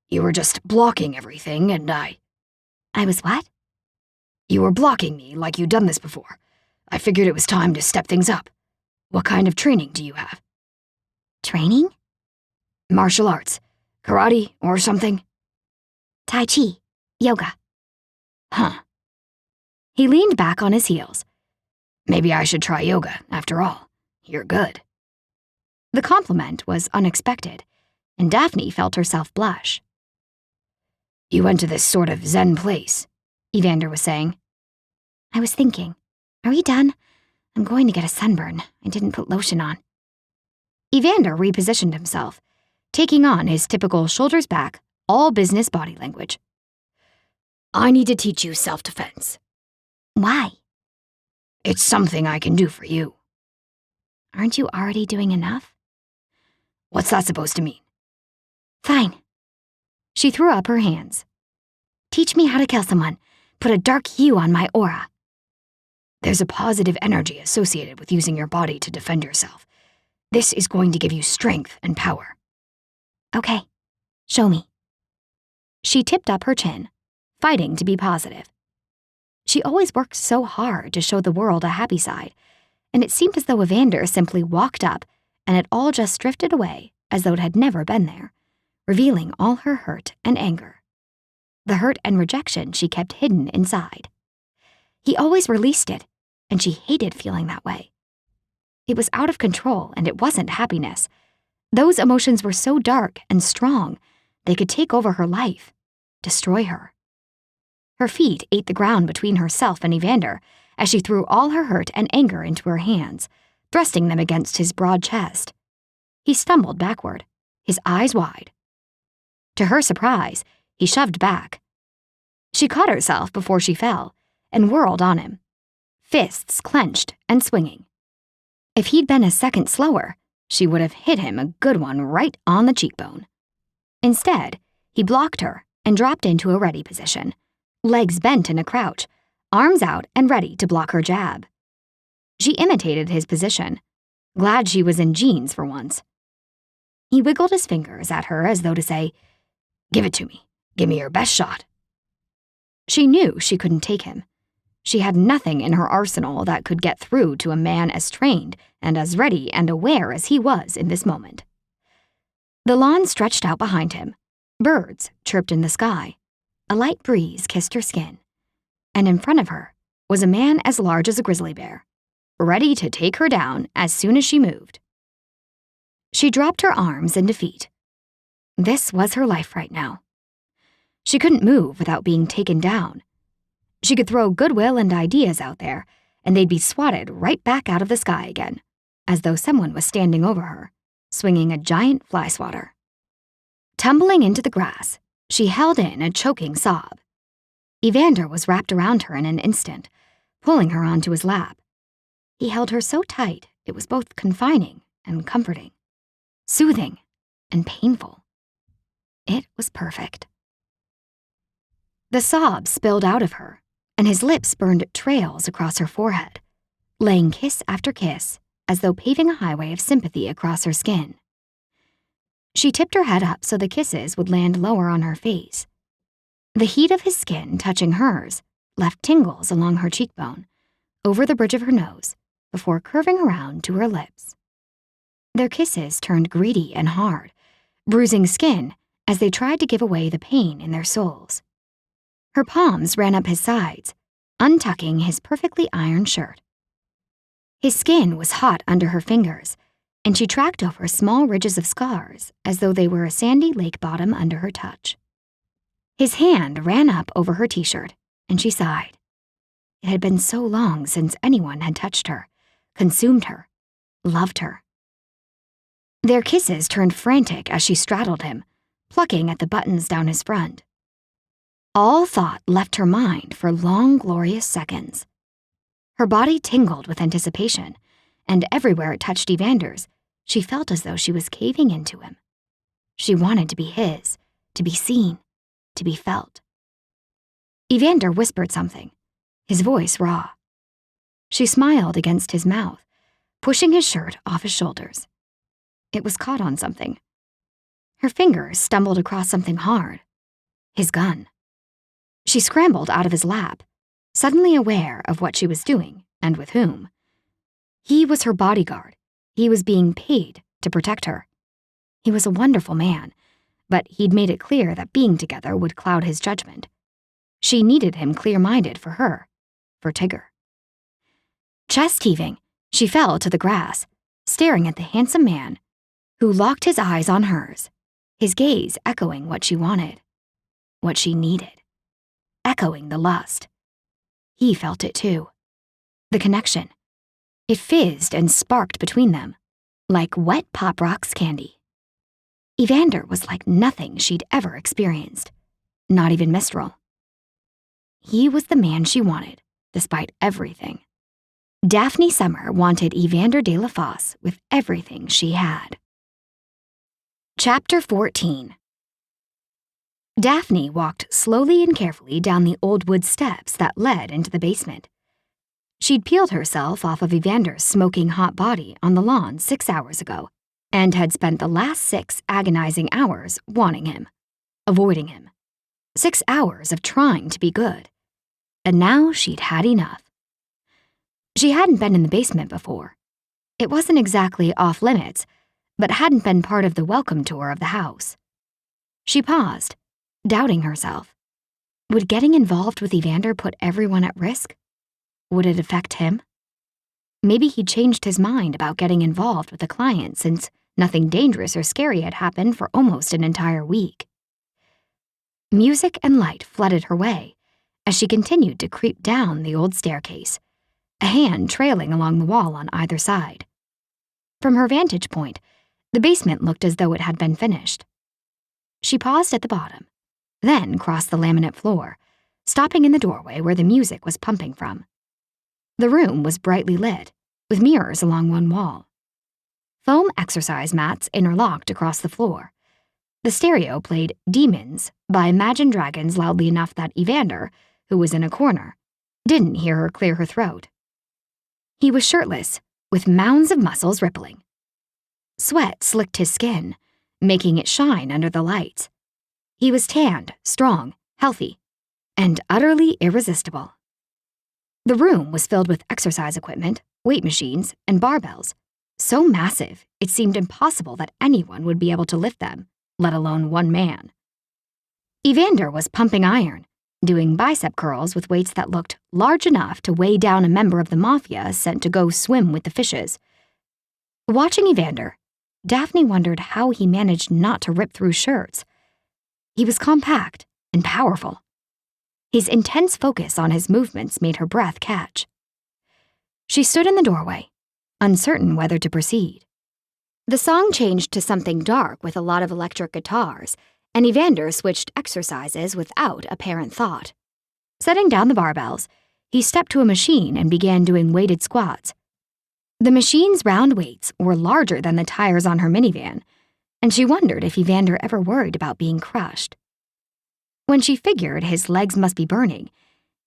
You were just blocking everything and I was what? You were blocking me like you'd done this before. I figured it was time to step things up. What kind of training do you have? Training? Martial arts. Karate or something? Tai Chi. Yoga. Huh. He leaned back on his heels. Maybe I should try yoga, after all. You're good. The compliment was unexpected, and Daphne felt herself blush. You went to this sort of Zen place, Evander was saying. I was thinking, are we done? I'm going to get a sunburn. I didn't put lotion on. Evander repositioned himself, taking on his typical shoulders back, all business body language. I need to teach you self-defense. Why? It's something I can do for you. Aren't you already doing enough? What's that supposed to mean? Fine. She threw up her hands. Teach me how to kill someone. Put a dark hue on my aura. There's a positive energy associated with using your body to defend yourself. This is going to give you strength and power. Okay. Show me. She tipped up her chin, fighting to be positive. She always worked so hard to show the world a happy side, and it seemed as though Evander simply walked up and it all just drifted away as though it had never been there, revealing all her hurt and anger. The hurt and rejection she kept hidden inside. He always released it, and she hated feeling that way. It was out of control, and it wasn't happiness. Those emotions were so dark and strong, they could take over her life, destroy her. Her feet ate the ground between herself and Evander as she threw all her hurt and anger into her hands, thrusting them against his broad chest. He stumbled backward, his eyes wide. To her surprise, he shoved back. She caught herself before she fell and whirled on him, fists clenched and swinging. If he'd been a second slower, she would have hit him a good one right on the cheekbone. Instead, he blocked her and dropped into a ready position, legs bent in a crouch, arms out and ready to block her jab. She imitated his position, glad she was in jeans for once. He wiggled his fingers at her as though to say, "Give it to me. Give me your best shot." She knew she couldn't take him. She had nothing in her arsenal that could get through to a man as trained and as ready and aware as he was in this moment. The lawn stretched out behind him. Birds chirped in the sky. A light breeze kissed her skin. And in front of her was a man as large as a grizzly bear, ready to take her down as soon as she moved. She dropped her arms in defeat. This was her life right now. She couldn't move without being taken down. She could throw goodwill and ideas out there, and they'd be swatted right back out of the sky again, as though someone was standing over her, swinging a giant fly swatter. Tumbling into the grass, she held in a choking sob. Evander was wrapped around her in an instant, pulling her onto his lap. He held her so tight it was both confining and comforting, soothing and painful. It was perfect. The sobs spilled out of her, and his lips burned trails across her forehead, laying kiss after kiss as though paving a highway of sympathy across her skin. She tipped her head up so the kisses would land lower on her face. The heat of his skin touching hers left tingles along her cheekbone, over the bridge of her nose, before curving around to her lips. Their kisses turned greedy and hard, bruising skin as they tried to give away the pain in their souls. Her palms ran up his sides, untucking his perfectly ironed shirt. His skin was hot under her fingers, and she tracked over small ridges of scars as though they were a sandy lake bottom under her touch. His hand ran up over her t-shirt and she sighed. It had been so long since anyone had touched her, consumed her, loved her. Their kisses turned frantic as she straddled him, plucking at the buttons down his front. All thought left her mind for long, glorious seconds. Her body tingled with anticipation, and everywhere it touched Evander's, she felt as though she was caving into him. She wanted to be his, to be seen, to be felt. Evander whispered something, his voice raw. She smiled against his mouth, pushing his shirt off his shoulders. It was caught on something. Her fingers stumbled across something hard. His gun. She scrambled out of his lap, suddenly aware of what she was doing and with whom. He was her bodyguard. He was being paid to protect her. He was a wonderful man, but he'd made it clear that being together would cloud his judgment. She needed him clear-minded for her, for Tigger. Chest heaving, she fell to the grass, staring at the handsome man who locked his eyes on hers, his gaze echoing what she wanted, what she needed, echoing the lust. He felt it too. The connection. It fizzed and sparked between them, like wet Pop Rocks candy. Evander was like nothing she'd ever experienced, not even Mistral. He was the man she wanted, despite everything. Daphne Summer wanted Evander de la Fosse with everything she had. Chapter 14. Daphne walked slowly and carefully down the old wood steps that led into the basement. She'd peeled herself off of Evander's smoking hot body on the lawn 6 hours ago, and had spent the last 6 agonizing hours wanting him, avoiding him. 6 hours of trying to be good. And now she'd had enough. She hadn't been in the basement before. It wasn't exactly off limits, but hadn't been part of the welcome tour of the house. She paused, doubting herself. Would getting involved with Evander put everyone at risk? Would it affect him? Maybe he'd changed his mind about getting involved with a client since nothing dangerous or scary had happened for almost an entire week. Music and light flooded her way as she continued to creep down the old staircase, a hand trailing along the wall on either side. From her vantage point, the basement looked as though it had been finished. She paused at the bottom, then crossed the laminate floor, stopping in the doorway where the music was pumping from. The room was brightly lit, with mirrors along one wall. Foam exercise mats interlocked across the floor. The stereo played Demons by Imagine Dragons loudly enough that Evander, who was in a corner, didn't hear her clear her throat. He was shirtless, with mounds of muscles rippling. Sweat slicked his skin, making it shine under the lights. He was tanned, strong, healthy, and utterly irresistible. The room was filled with exercise equipment, weight machines, and barbells, so massive it seemed impossible that anyone would be able to lift them, let alone one man. Evander was pumping iron, doing bicep curls with weights that looked large enough to weigh down a member of the mafia sent to go swim with the fishes. Watching Evander, Daphne wondered how he managed not to rip through shirts. He was compact and powerful. His intense focus on his movements made her breath catch. She stood in the doorway, uncertain whether to proceed. The song changed to something dark with a lot of electric guitars, and Evander switched exercises without apparent thought. Setting down the barbells, he stepped to a machine and began doing weighted squats. The machine's round weights were larger than the tires on her minivan, and she wondered if Evander ever worried about being crushed. When she figured his legs must be burning,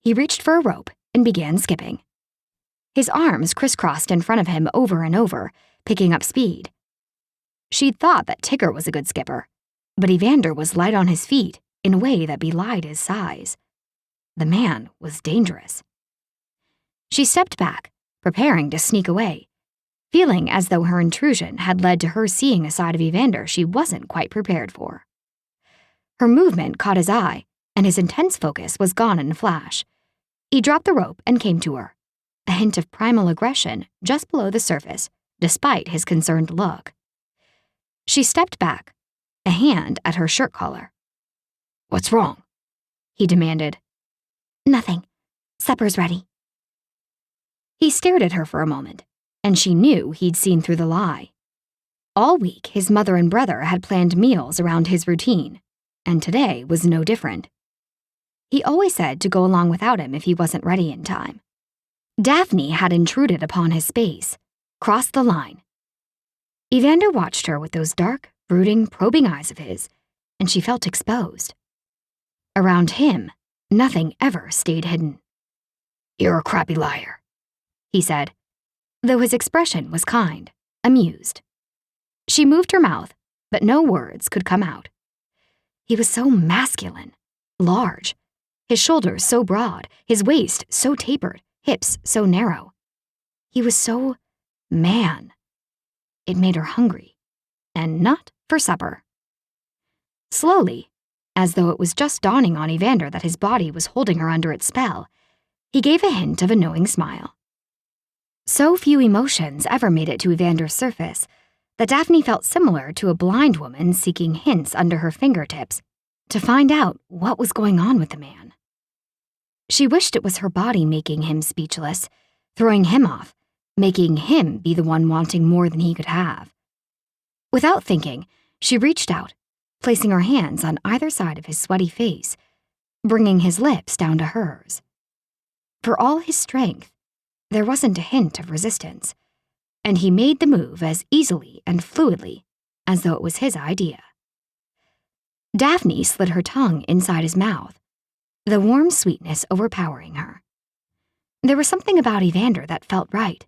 he reached for a rope and began skipping. His arms crisscrossed in front of him over and over, picking up speed. She'd thought that Tigger was a good skipper, but Evander was light on his feet in a way that belied his size. The man was dangerous. She stepped back, preparing to sneak away, feeling as though her intrusion had led to her seeing a side of Evander she wasn't quite prepared for. Her movement caught his eye, and his intense focus was gone in a flash. He dropped the rope and came to her, a hint of primal aggression just below the surface, despite his concerned look. She stepped back, a hand at her shirt collar. "What's wrong?" he demanded. Nothing. Supper's ready. He stared at her for a moment, and she knew he'd seen through the lie. All week, his mother and brother had planned meals around his routine, and today was no different. He always said to go along without him if he wasn't ready in time. Daphne had intruded upon his space, crossed the line. Evander watched her with those dark, brooding, probing eyes of his, and she felt exposed. Around him, nothing ever stayed hidden. You're a crappy liar, he said, though his expression was kind, amused. She moved her mouth, but no words could come out. He was so masculine, large, his shoulders so broad, his waist so tapered, hips so narrow. He was so man. It made her hungry, and not for supper. Slowly, as though it was just dawning on Evander that his body was holding her under its spell, he gave a hint of a knowing smile. So few emotions ever made it to Evander's surface that Daphne felt similar to a blind woman seeking hints under her fingertips to find out what was going on with the man. She wished it was her body making him speechless, throwing him off, making him be the one wanting more than he could have. Without thinking, she reached out, placing her hands on either side of his sweaty face, bringing his lips down to hers. For all his strength, there wasn't a hint of resistance, and he made the move as easily and fluidly as though it was his idea. Daphne slid her tongue inside his mouth, the warm sweetness overpowering her. There was something about Evander that felt right,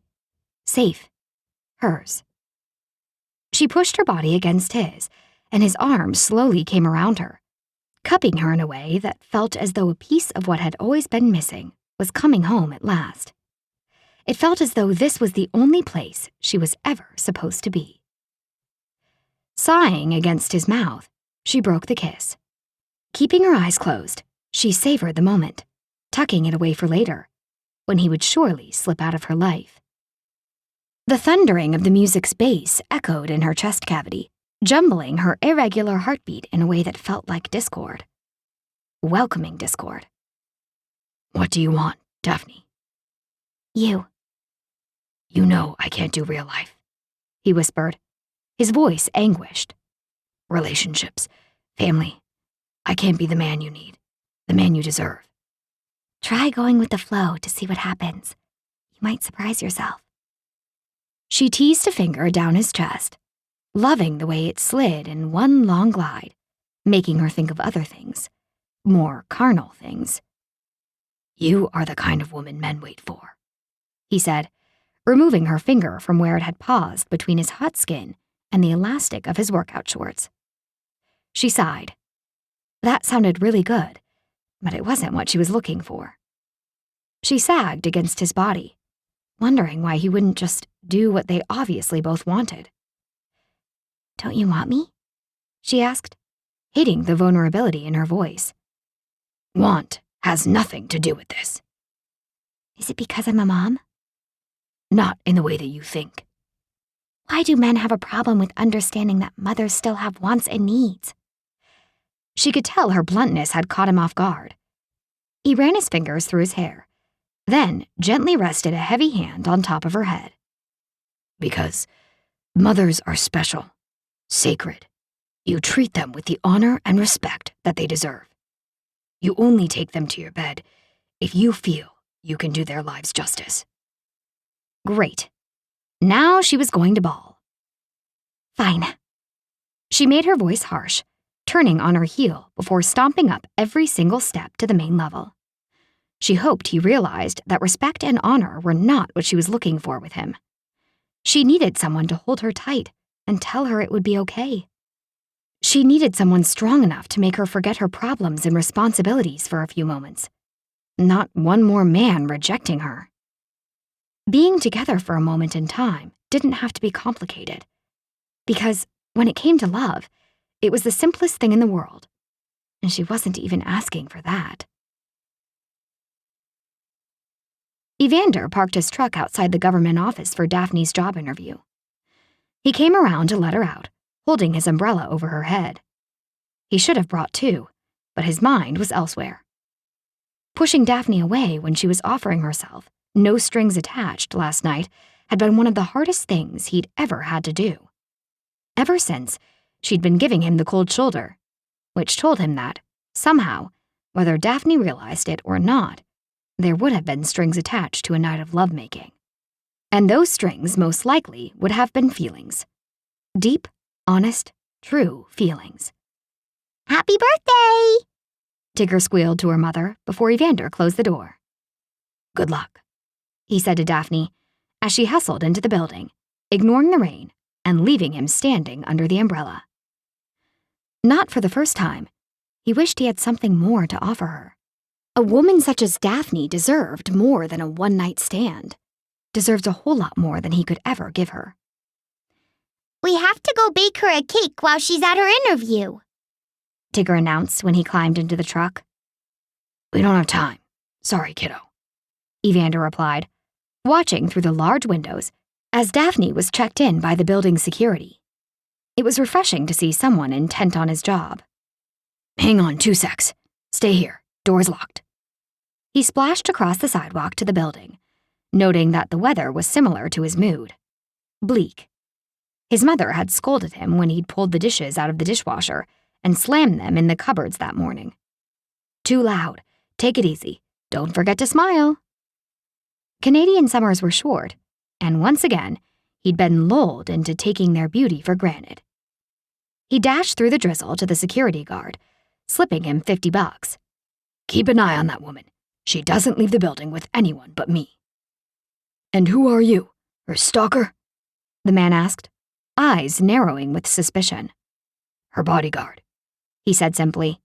safe, hers. She pushed her body against his, and his arms slowly came around her, cupping her in a way that felt as though a piece of what had always been missing was coming home at last. It felt as though this was the only place she was ever supposed to be. Sighing against his mouth, she broke the kiss. Keeping her eyes closed, she savored the moment, tucking it away for later, when he would surely slip out of her life. The thundering of the music's bass echoed in her chest cavity, jumbling her irregular heartbeat in a way that felt like discord. Welcoming discord. What do you want, Daphne? You. You know I can't do real life, he whispered, his voice anguished. Relationships, family. I can't be the man you need, the man you deserve. Try going with the flow to see what happens. You might surprise yourself. She teased a finger down his chest, loving the way it slid in one long glide, making her think of other things, more carnal things. You are the kind of woman men wait for, he said, removing her finger from where it had paused between his hot skin and the elastic of his workout shorts. She sighed. That sounded really good, but it wasn't what she was looking for. She sagged against his body, wondering why he wouldn't just do what they obviously both wanted. Don't you want me? She asked, hating the vulnerability in her voice. Want has nothing to do with this. Is it because I'm a mom? Not in the way that you think. Why do men have a problem with understanding that mothers still have wants and needs? She could tell her bluntness had caught him off guard. He ran his fingers through his hair, then gently rested a heavy hand on top of her head. Because mothers are special, sacred. You treat them with the honor and respect that they deserve. You only take them to your bed if you feel you can do their lives justice. Great. Now she was going to bawl. Fine. She made her voice harsh, turning on her heel before stomping up every single step to the main level. She hoped he realized that respect and honor were not what she was looking for with him. She needed someone to hold her tight and tell her it would be okay. She needed someone strong enough to make her forget her problems and responsibilities for a few moments. Not one more man rejecting her. Being together for a moment in time didn't have to be complicated, because when it came to love, it was the simplest thing in the world, and she wasn't even asking for that. Evander parked his truck outside the government office for Daphne's job interview. He came around to let her out, holding his umbrella over her head. He should have brought two, but his mind was elsewhere. Pushing Daphne away when she was offering herself, no strings attached, last night had been one of the hardest things he'd ever had to do. Ever since, she'd been giving him the cold shoulder, which told him that, somehow, whether Daphne realized it or not, there would have been strings attached to a night of lovemaking. And those strings most likely would have been feelings. Deep, honest, true feelings. Happy birthday! Tigger squealed to her mother before Evander closed the door. Good luck, he said to Daphne as she hustled into the building, ignoring the rain and leaving him standing under the umbrella. Not for the first time, he wished he had something more to offer her. A woman such as Daphne deserved more than a one-night stand, deserved a whole lot more than he could ever give her. We have to go bake her a cake while she's at her interview, Tigger announced when he climbed into the truck. We don't have time. Sorry, kiddo, Evander replied, watching through the large windows as Daphne was checked in by the building's security. It was refreshing to see someone intent on his job. Hang on 2 secs. Stay here. Door's locked. He splashed across the sidewalk to the building, noting that the weather was similar to his mood. Bleak. His mother had scolded him when he'd pulled the dishes out of the dishwasher and slammed them in the cupboards that morning. Too loud. Take it easy. Don't forget to smile. Canadian summers were short, and once again, he'd been lulled into taking their beauty for granted. He dashed through the drizzle to the security guard, slipping him $50. Keep an eye on that woman. She doesn't leave the building with anyone but me. And who are you? Her stalker? The man asked, eyes narrowing with suspicion. Her bodyguard, he said simply.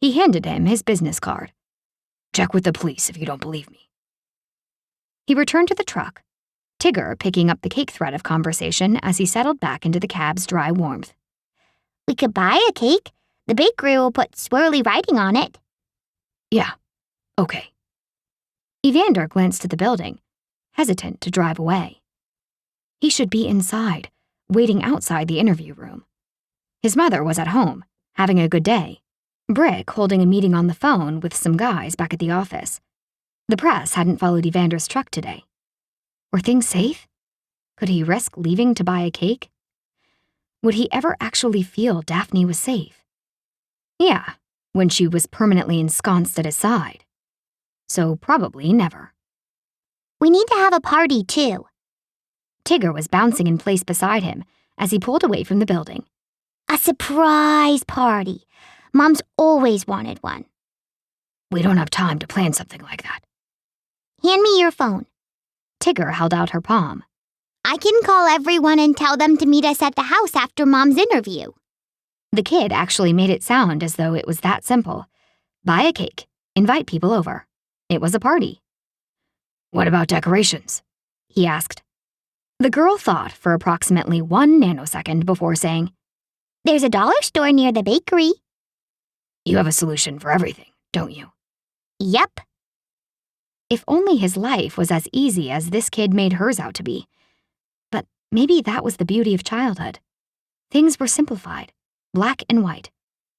He handed him his business card. Check with the police if you don't believe me. He returned to the truck, Tigger picking up the cake thread of conversation as he settled back into the cab's dry warmth. We could buy a cake. The bakery will put swirly writing on it. Yeah, okay. Evander glanced at the building, hesitant to drive away. He should be inside, waiting outside the interview room. His mother was at home, having a good day. Brick holding a meeting on the phone with some guys back at the office. The press hadn't followed Evander's truck today. Were things safe? Could he risk leaving to buy a cake? Would he ever actually feel Daphne was safe? Yeah, when she was permanently ensconced at his side. So probably never. We need to have a party, too. Tigger was bouncing in place beside him as he pulled away from the building. A surprise party. Mom's always wanted one. We don't have time to plan something like that. Hand me your phone. Tigger held out her palm. I can call everyone and tell them to meet us at the house after Mom's interview. The kid actually made it sound as though it was that simple. Buy a cake, invite people over. It was a party. What about decorations? He asked. The girl thought for approximately 1 nanosecond before saying, There's a dollar store near the bakery. You have a solution for everything, don't you? Yep. If only his life was as easy as this kid made hers out to be. But maybe that was the beauty of childhood. Things were simplified, black and white,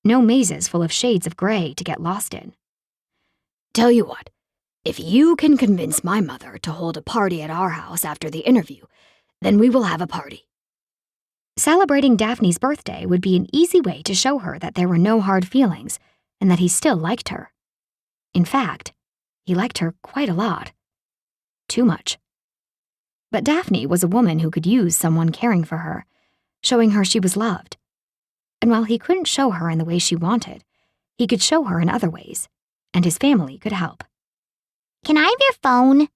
no mazes full of shades of gray to get lost in. Tell you what, if you can convince my mother to hold a party at our house after the interview, then we will have a party. Celebrating Daphne's birthday would be an easy way to show her that there were no hard feelings and that he still liked her. In fact, he liked her quite a lot. Too much. But Daphne was a woman who could use someone caring for her, showing her she was loved. And while he couldn't show her in the way she wanted, he could show her in other ways, and his family could help. Can I have your phone?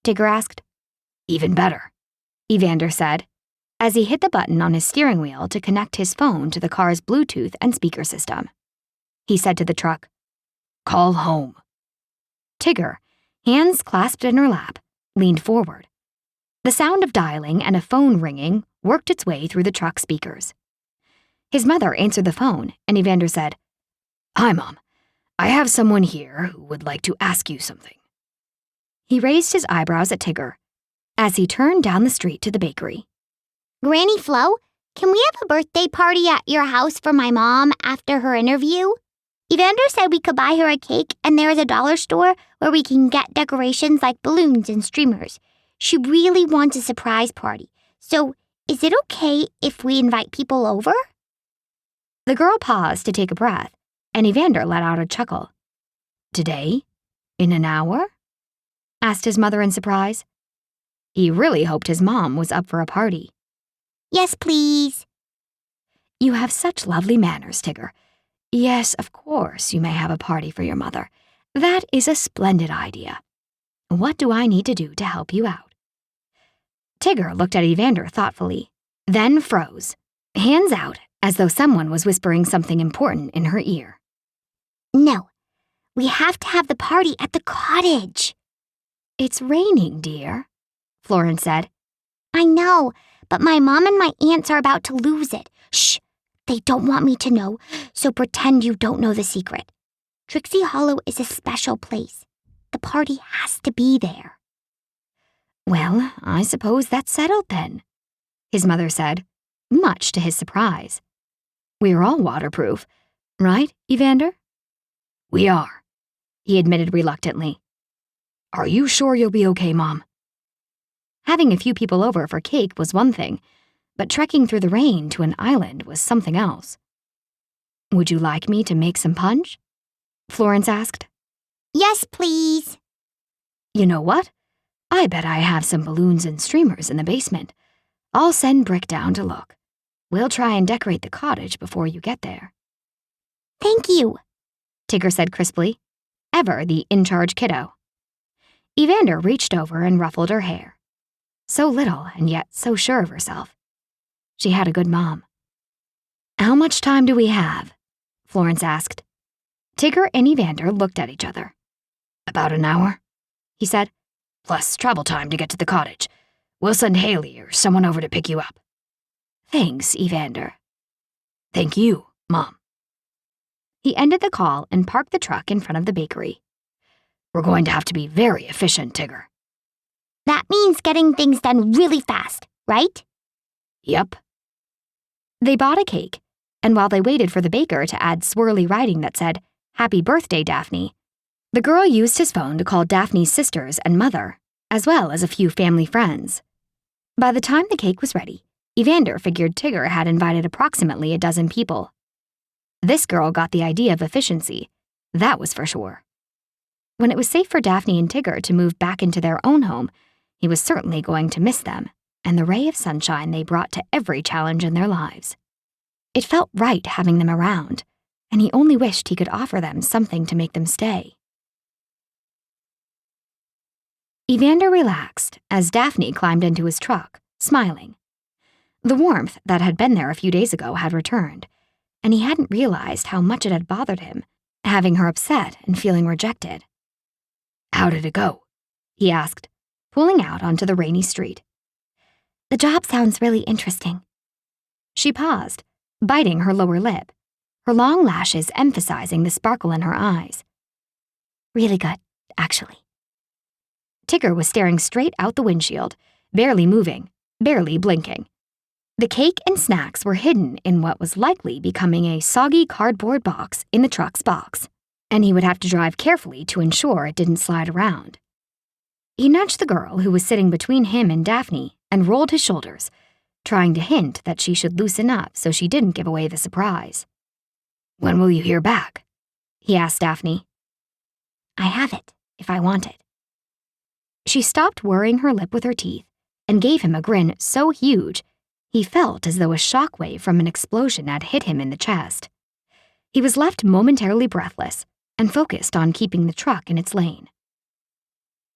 Tigger asked. Even better, Evander said, as he hit the button on his steering wheel to connect his phone to the car's Bluetooth and speaker system. He said to the truck, Call home. Tigger, hands clasped in her lap, leaned forward. The sound of dialing and a phone ringing worked its way through the truck speakers. His mother answered the phone, and Evander said, Hi, Mom. I have someone here who would like to ask you something. He raised his eyebrows at Tigger as he turned down the street to the bakery. Granny Flo, can we have a birthday party at your house for my mom after her interview? Evander said we could buy her a cake, and there is a dollar store where we can get decorations like balloons and streamers. She really wants a surprise party. So, is it okay if we invite people over? The girl paused to take a breath, and Evander let out a chuckle. Today? In an hour? Asked his mother in surprise. He really hoped his mom was up for a party. Yes, please. You have such lovely manners, Tigger. Yes, of course, you may have a party for your mother. That is a splendid idea. What do I need to do to help you out? Tigger looked at Evander thoughtfully, then froze, hands out as though someone was whispering something important in her ear. No, we have to have the party at the cottage. It's raining, dear, Florence said. I know, but my mom and my aunts are about to lose it. Shh, they don't want me to know, so pretend you don't know the secret. Trixie Hollow is a special place. The party has to be there. Well, I suppose that's settled then, his mother said, much to his surprise. We're all waterproof, right, Evander? We are, he admitted reluctantly. Are you sure you'll be okay, Mom? Having a few people over for cake was one thing, but trekking through the rain to an island was something else. Would you like me to make some punch? Florence asked. Yes, please. You know what? I bet I have some balloons and streamers in the basement. I'll send Brick down to look. We'll try and decorate the cottage before you get there. Thank you, Tigger said crisply, ever the in-charge kiddo. Evander reached over and ruffled her hair. So little and yet so sure of herself. She had a good mom. How much time do we have? Florence asked. Tigger and Evander looked at each other. About an hour, he said, plus travel time to get to the cottage. We'll send Haley or someone over to pick you up. Thanks, Evander. Thank you, Mom. He ended the call and parked the truck in front of the bakery. We're going to have to be very efficient, Tigger. That means getting things done really fast, right? Yep. They bought a cake, and while they waited for the baker to add swirly writing that said, Happy Birthday, Daphne, the girl used his phone to call Daphne's sisters and mother, as well as a few family friends. By the time the cake was ready, Evander figured Tigger had invited approximately a dozen people. This girl got the idea of efficiency, that was for sure. When it was safe for Daphne and Tigger to move back into their own home, he was certainly going to miss them and the ray of sunshine they brought to every challenge in their lives. It felt right having them around, and he only wished he could offer them something to make them stay. Evander relaxed as Daphne climbed into his truck, smiling. The warmth that had been there a few days ago had returned, and he hadn't realized how much it had bothered him, having her upset and feeling rejected. How did it go? He asked, pulling out onto the rainy street. The job sounds really interesting. She paused, biting her lower lip, her long lashes emphasizing the sparkle in her eyes. Really good, actually. Tigger was staring straight out the windshield, barely moving, barely blinking. The cake and snacks were hidden in what was likely becoming a soggy cardboard box in the truck's box, and he would have to drive carefully to ensure it didn't slide around. He nudged the girl who was sitting between him and Daphne and rolled his shoulders, trying to hint that she should loosen up so she didn't give away the surprise. When will you hear back? He asked Daphne. I have it, if I want it. She stopped worrying her lip with her teeth and gave him a grin so huge he felt as though a shockwave from an explosion had hit him in the chest. He was left momentarily breathless and focused on keeping the truck in its lane.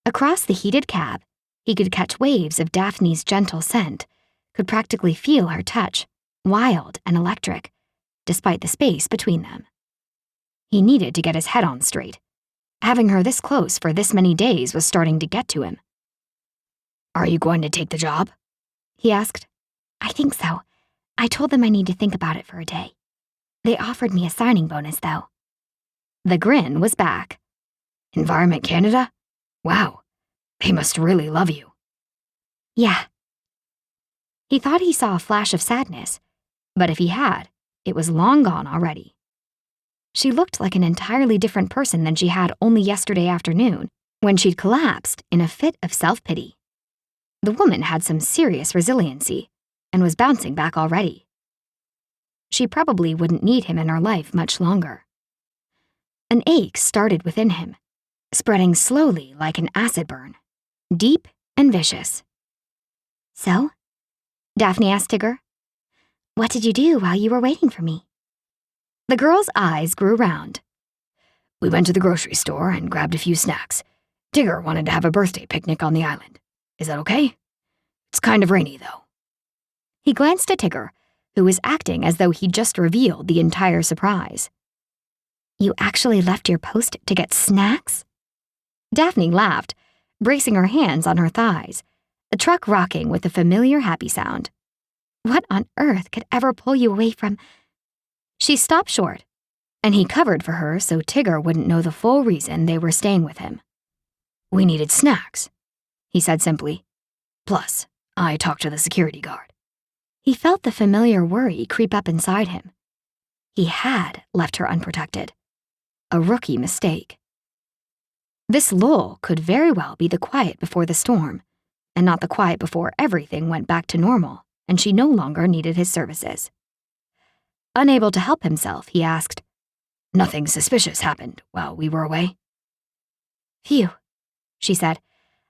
Across the heated cab, he could catch waves of Daphne's gentle scent, could practically feel her touch, wild and electric, despite the space between them. He needed to get his head on straight. Having her this close for this many days was starting to get to him. Are you going to take the job? He asked. I think so. I told them I need to think about it for a day. They offered me a signing bonus, though. The grin was back. Environment Canada? Wow, they must really love you. Yeah. He thought he saw a flash of sadness, but if he had, it was long gone already. She looked like an entirely different person than she had only yesterday afternoon, when she'd collapsed in a fit of self-pity. The woman had some serious resiliency and was bouncing back already. She probably wouldn't need him in her life much longer. An ache started within him, spreading slowly like an acid burn, deep and vicious. So? Daphne asked Tigger. What did you do while you were waiting for me? The girl's eyes grew round. We went to the grocery store and grabbed a few snacks. Tigger wanted to have a birthday picnic on the island. Is that okay? It's kind of rainy, though. He glanced at Tigger, who was acting as though he'd just revealed the entire surprise. You actually left your post to get snacks? Daphne laughed, bracing her hands on her thighs, a truck rocking with a familiar happy sound. What on earth could ever pull you away from... She stopped short, and he covered for her so Tigger wouldn't know the full reason they were staying with him. We needed snacks, he said simply. Plus, I talked to the security guard. He felt the familiar worry creep up inside him. He had left her unprotected. A rookie mistake. This lull could very well be the quiet before the storm, and not the quiet before everything went back to normal and she no longer needed his services. Unable to help himself, he asked, Nothing suspicious happened while we were away? Phew, she said.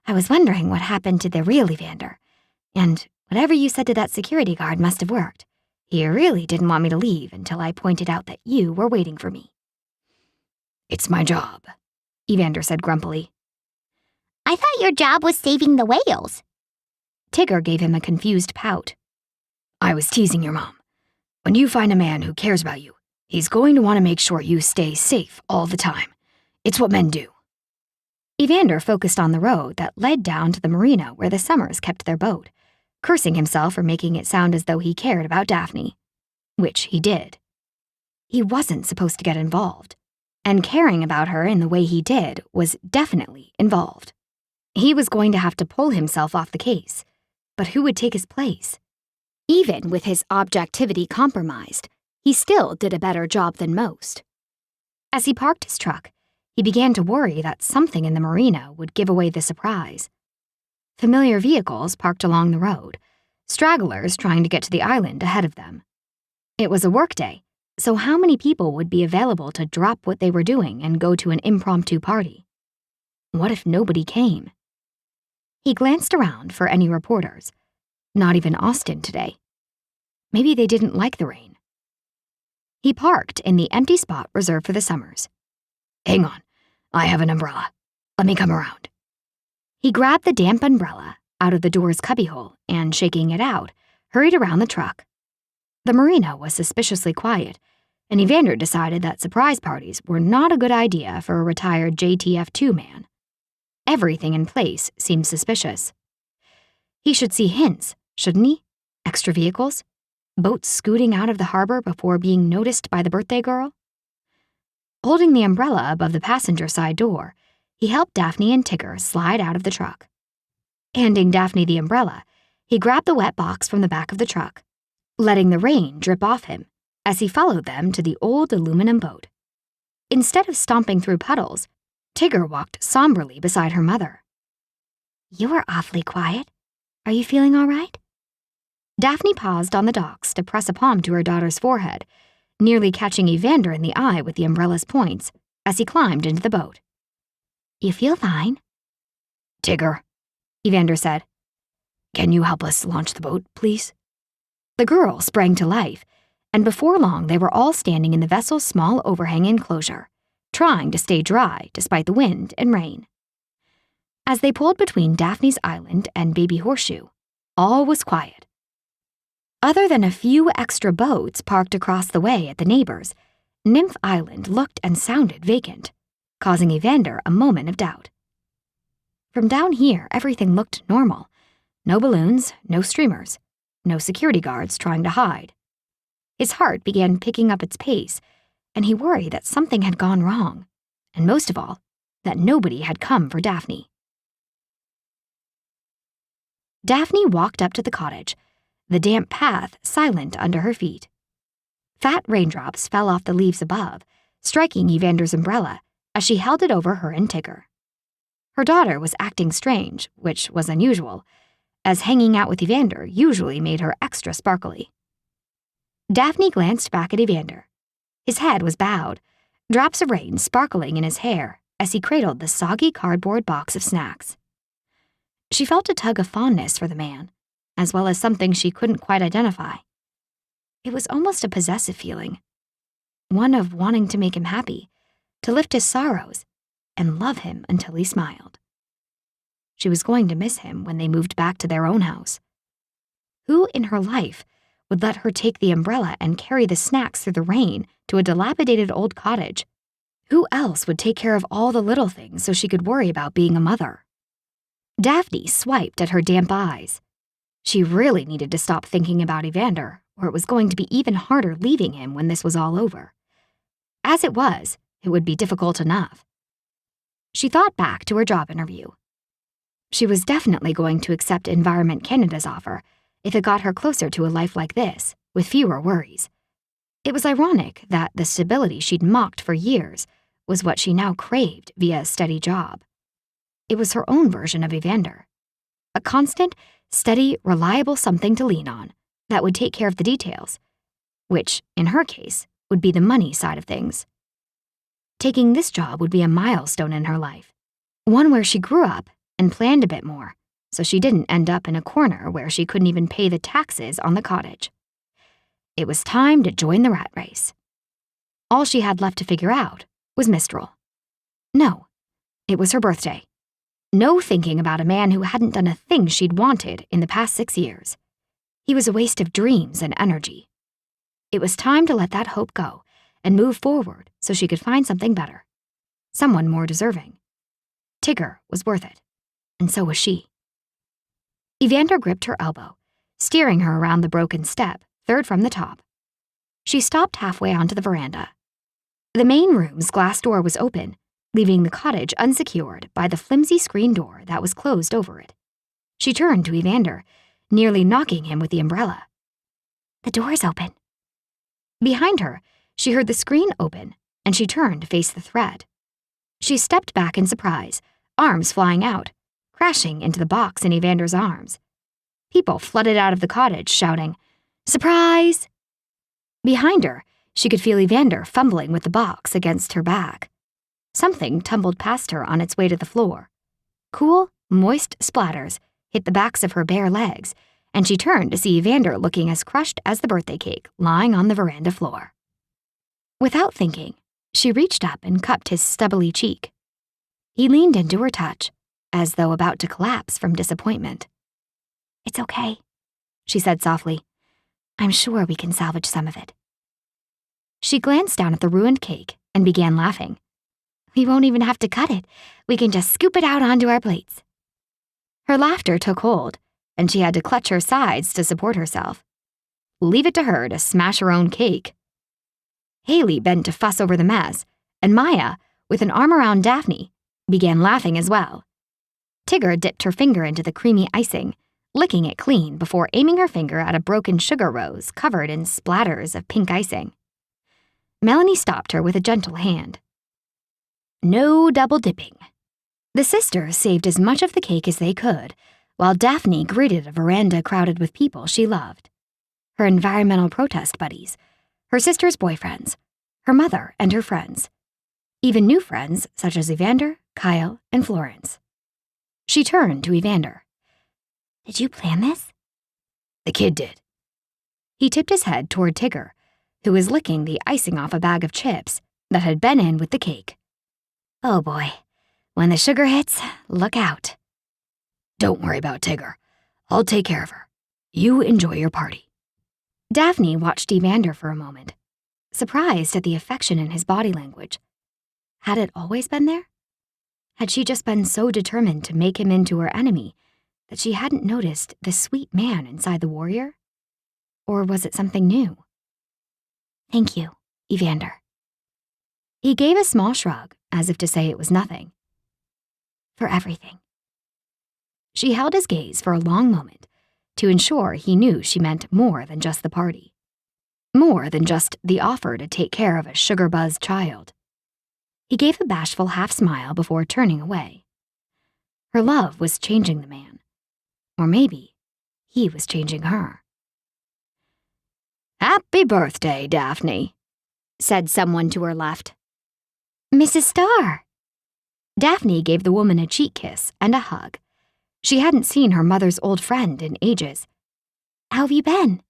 I was wondering what happened to the real Evander, and whatever you said to that security guard must have worked. He really didn't want me to leave until I pointed out that you were waiting for me. It's my job, Evander said grumpily. I thought your job was saving the whales. Tigger gave him a confused pout. I was teasing your mom. When you find a man who cares about you, he's going to want to make sure you stay safe all the time. It's what men do. Evander focused on the road that led down to the marina where the Summers kept their boat, cursing himself for making it sound as though he cared about Daphne. Which he did. He wasn't supposed to get involved, and caring about her in the way he did was definitely involved. He was going to have to pull himself off the case, but who would take his place? Even with his objectivity compromised, he still did a better job than most. As he parked his truck, he began to worry that something in the marina would give away the surprise. Familiar vehicles parked along the road, stragglers trying to get to the island ahead of them. It was a workday, so how many people would be available to drop what they were doing and go to an impromptu party? What if nobody came? He glanced around for any reporters. Not even Austin today. Maybe they didn't like the rain. He parked in the empty spot reserved for the Summers. Hang on, I have an umbrella. Let me come around. He grabbed the damp umbrella out of the door's cubbyhole and, shaking it out, hurried around the truck. The marina was suspiciously quiet, and Evander decided that surprise parties were not a good idea for a retired JTF2 man. Everything in place seemed suspicious. He should see hints, shouldn't he? Extra vehicles? Boats scooting out of the harbor before being noticed by the birthday girl? Holding the umbrella above the passenger side door, he helped Daphne and Tigger slide out of the truck. Handing Daphne the umbrella, he grabbed the wet box from the back of the truck, letting the rain drip off him as he followed them to the old aluminum boat. Instead of stomping through puddles, Tigger walked somberly beside her mother. You were awfully quiet. Are you feeling all right? Daphne paused on the docks to press a palm to her daughter's forehead, nearly catching Evander in the eye with the umbrella's points as he climbed into the boat. You feel fine. Tigger, Evander said. Can you help us launch the boat, please? The girl sprang to life, and before long they were all standing in the vessel's small overhang enclosure, trying to stay dry despite the wind and rain. As they pulled between Daphne's island and Baby Horseshoe, all was quiet. Other than a few extra boats parked across the way at the neighbors, Nymph Island looked and sounded vacant, causing Evander a moment of doubt. From down here, everything looked normal. No balloons, no streamers, no security guards trying to hide. His heart began picking up its pace, and he worried that something had gone wrong, and most of all, that nobody had come for Daphne. Daphne walked up to the cottage, the damp path silent under her feet. Fat raindrops fell off the leaves above, striking Evander's umbrella as she held it over her and Tigger. Her daughter was acting strange, which was unusual, as hanging out with Evander usually made her extra sparkly. Daphne glanced back at Evander. His head was bowed, drops of rain sparkling in his hair as he cradled the soggy cardboard box of snacks. She felt a tug of fondness for the man, as well as something she couldn't quite identify. It was almost a possessive feeling, one of wanting to make him happy, to lift his sorrows, and love him until he smiled. She was going to miss him when they moved back to their own house. Who in her life would let her take the umbrella and carry the snacks through the rain to a dilapidated old cottage? Who else would take care of all the little things so she could worry about being a mother? Daphne swiped at her damp eyes. She really needed to stop thinking about Evander, or it was going to be even harder leaving him when this was all over. As it was, it would be difficult enough. She thought back to her job interview. She was definitely going to accept Environment Canada's offer if it got her closer to a life like this, with fewer worries. It was ironic that the stability she'd mocked for years was what she now craved via a steady job. It was her own version of Evander. A constant, steady, reliable something to lean on that would take care of the details, which, in her case, would be the money side of things. Taking this job would be a milestone in her life, one where she grew up and planned a bit more, so she didn't end up in a corner where she couldn't even pay the taxes on the cottage. It was time to join the rat race. All she had left to figure out was Mistral. No, it was her birthday. No thinking about a man who hadn't done a thing she'd wanted in the past 6 years. He was a waste of dreams and energy. It was time to let that hope go and move forward so she could find something better, someone more deserving. Tigger was worth it, and so was she. Evander gripped her elbow, steering her around the broken step, third from the top. She stopped halfway onto the veranda. The main room's glass door was open, leaving the cottage unsecured by the flimsy screen door that was closed over it. She turned to Evander, nearly knocking him with the umbrella. The door's open. Behind her, she heard the screen open, and she turned to face the threat. She stepped back in surprise, arms flying out, crashing into the box in Evander's arms. People flooded out of the cottage, shouting, "Surprise!" Behind her, she could feel Evander fumbling with the box against her back. Something tumbled past her on its way to the floor. Cool, moist splatters hit the backs of her bare legs, and she turned to see Evander looking as crushed as the birthday cake lying on the veranda floor. Without thinking, she reached up and cupped his stubbly cheek. He leaned into her touch, as though about to collapse from disappointment. It's okay, she said softly. I'm sure we can salvage some of it. She glanced down at the ruined cake and began laughing. We won't even have to cut it. We can just scoop it out onto our plates. Her laughter took hold, and she had to clutch her sides to support herself. Leave it to her to smash her own cake. Haley bent to fuss over the mess, and Maya, with an arm around Daphne, began laughing as well. Tigger dipped her finger into the creamy icing, licking it clean before aiming her finger at a broken sugar rose covered in splatters of pink icing. Melanie stopped her with a gentle hand. No double dipping. The sisters saved as much of the cake as they could, while Daphne greeted a veranda crowded with people she loved. Her environmental protest buddies, her sister's boyfriends, her mother and her friends. Even new friends such as Evander, Kyle, and Florence. She turned to Evander. Did you plan this? The kid did. He tipped his head toward Tigger, who was licking the icing off a bag of chips that had been in with the cake. Oh boy, when the sugar hits, look out. Don't worry about Tigger. I'll take care of her. You enjoy your party. Daphne watched Evander for a moment, surprised at the affection in his body language. Had it always been there? Had she just been so determined to make him into her enemy that she hadn't noticed the sweet man inside the warrior? Or was it something new? Thank you, Evander. He gave a small shrug, as if to say it was nothing. For everything. She held his gaze for a long moment to ensure he knew she meant more than just the party. More than just the offer to take care of a sugar-buzzed child. He gave a bashful half-smile before turning away. Her love was changing the man. Or maybe he was changing her. "Happy birthday, Daphne," said someone to her left. Mrs. Starr. Daphne gave the woman a cheek kiss and a hug. She hadn't seen her mother's old friend in ages. How have you been?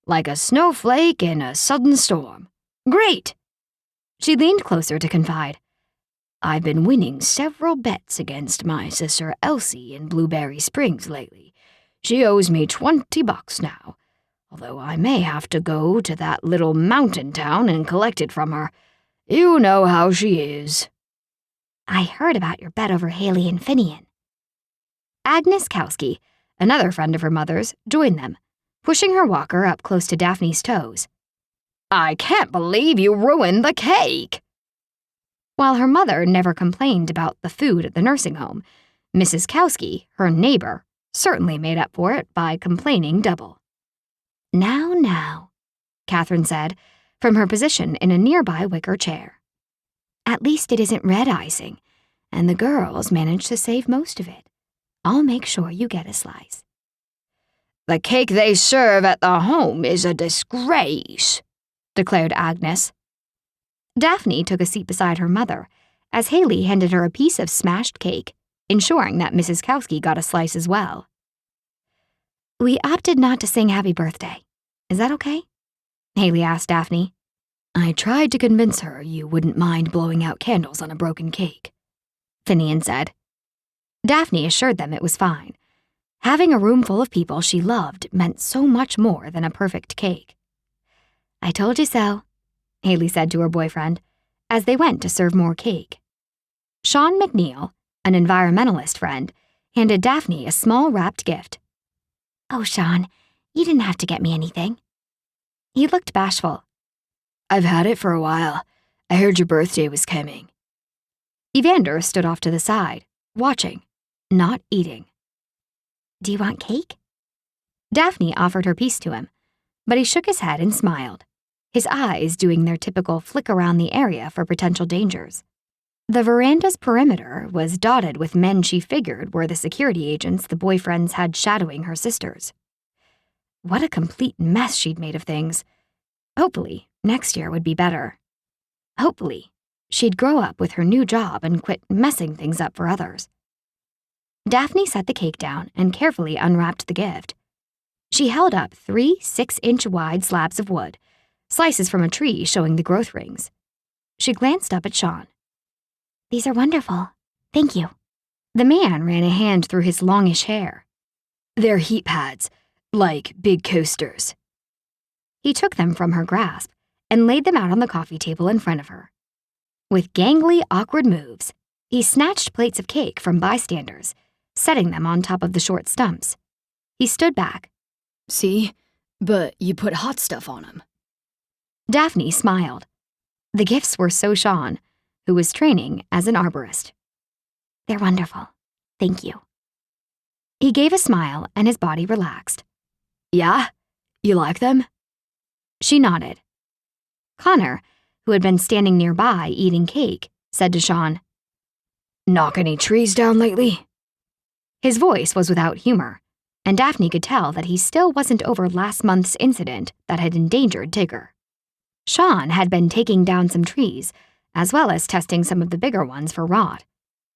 "Like a snowflake in a sudden storm. Great!" She leaned closer to confide. "I've been winning several bets against my sister Elsie in Blueberry Springs lately. She owes me $20 now, although I may have to go to that little mountain town and collect it from her. You know how she is." I heard about your bet over Haley and Finian. Agnes Kowski, another friend of her mother's, joined them, pushing her walker up close to Daphne's toes. "I can't believe you ruined the cake." While her mother never complained about the food at the nursing home, Mrs. Kowski, her neighbor, certainly made up for it by complaining double. Now, Catherine said, from her position in a nearby wicker chair. at least it isn't red icing, and the girls managed to save most of it. I'll make sure you get a slice. "The cake they serve at the home is a disgrace," declared Agnes. Daphne took a seat beside her mother as Haley handed her a piece of smashed cake, ensuring that Mrs. Kowski got a slice as well. We opted not to sing happy birthday. Is that okay? Haley asked Daphne. "I tried to convince her you wouldn't mind blowing out candles on a broken cake," Finian said. Daphne assured them it was fine. Having a room full of people she loved meant so much more than a perfect cake. I told you so, Haley said to her boyfriend, as they went to serve more cake. Sean McNeil, an environmentalist friend, handed Daphne a small wrapped gift. Oh, Sean, you didn't have to get me anything. He looked bashful. "I've had it for a while. I heard your birthday was coming." Evander stood off to the side, watching, not eating. Do you want cake? Daphne offered her piece to him, but he shook his head and smiled, his eyes doing their typical flick around the area for potential dangers. The veranda's perimeter was dotted with men she figured were the security agents the boyfriends had shadowing her sisters. What a complete mess she'd made of things. Hopefully, next year would be better. Hopefully, she'd grow up with her new job and quit messing things up for others. Daphne set the cake down and carefully unwrapped the gift. She held up 3 6-inch-wide slabs of wood, slices from a tree showing the growth rings. She glanced up at Sean. These are wonderful. Thank you. The man ran a hand through his longish hair. "They're heat pads, like big coasters." He took them from her grasp and laid them out on the coffee table in front of her. With gangly, awkward moves, he snatched plates of cake from bystanders, setting them on top of the short stumps. He stood back. "See? But you put hot stuff on them." Daphne smiled. The gifts were so Sean, who was training as an arborist. They're wonderful. Thank you. He gave a smile and his body relaxed. "Yeah? You like them?" She nodded. Connor, who had been standing nearby eating cake, said to Sean, "Knock any trees down lately?" His voice was without humor, and Daphne could tell that he still wasn't over last month's incident that had endangered Tigger. Sean had been taking down some trees, as well as testing some of the bigger ones for rot,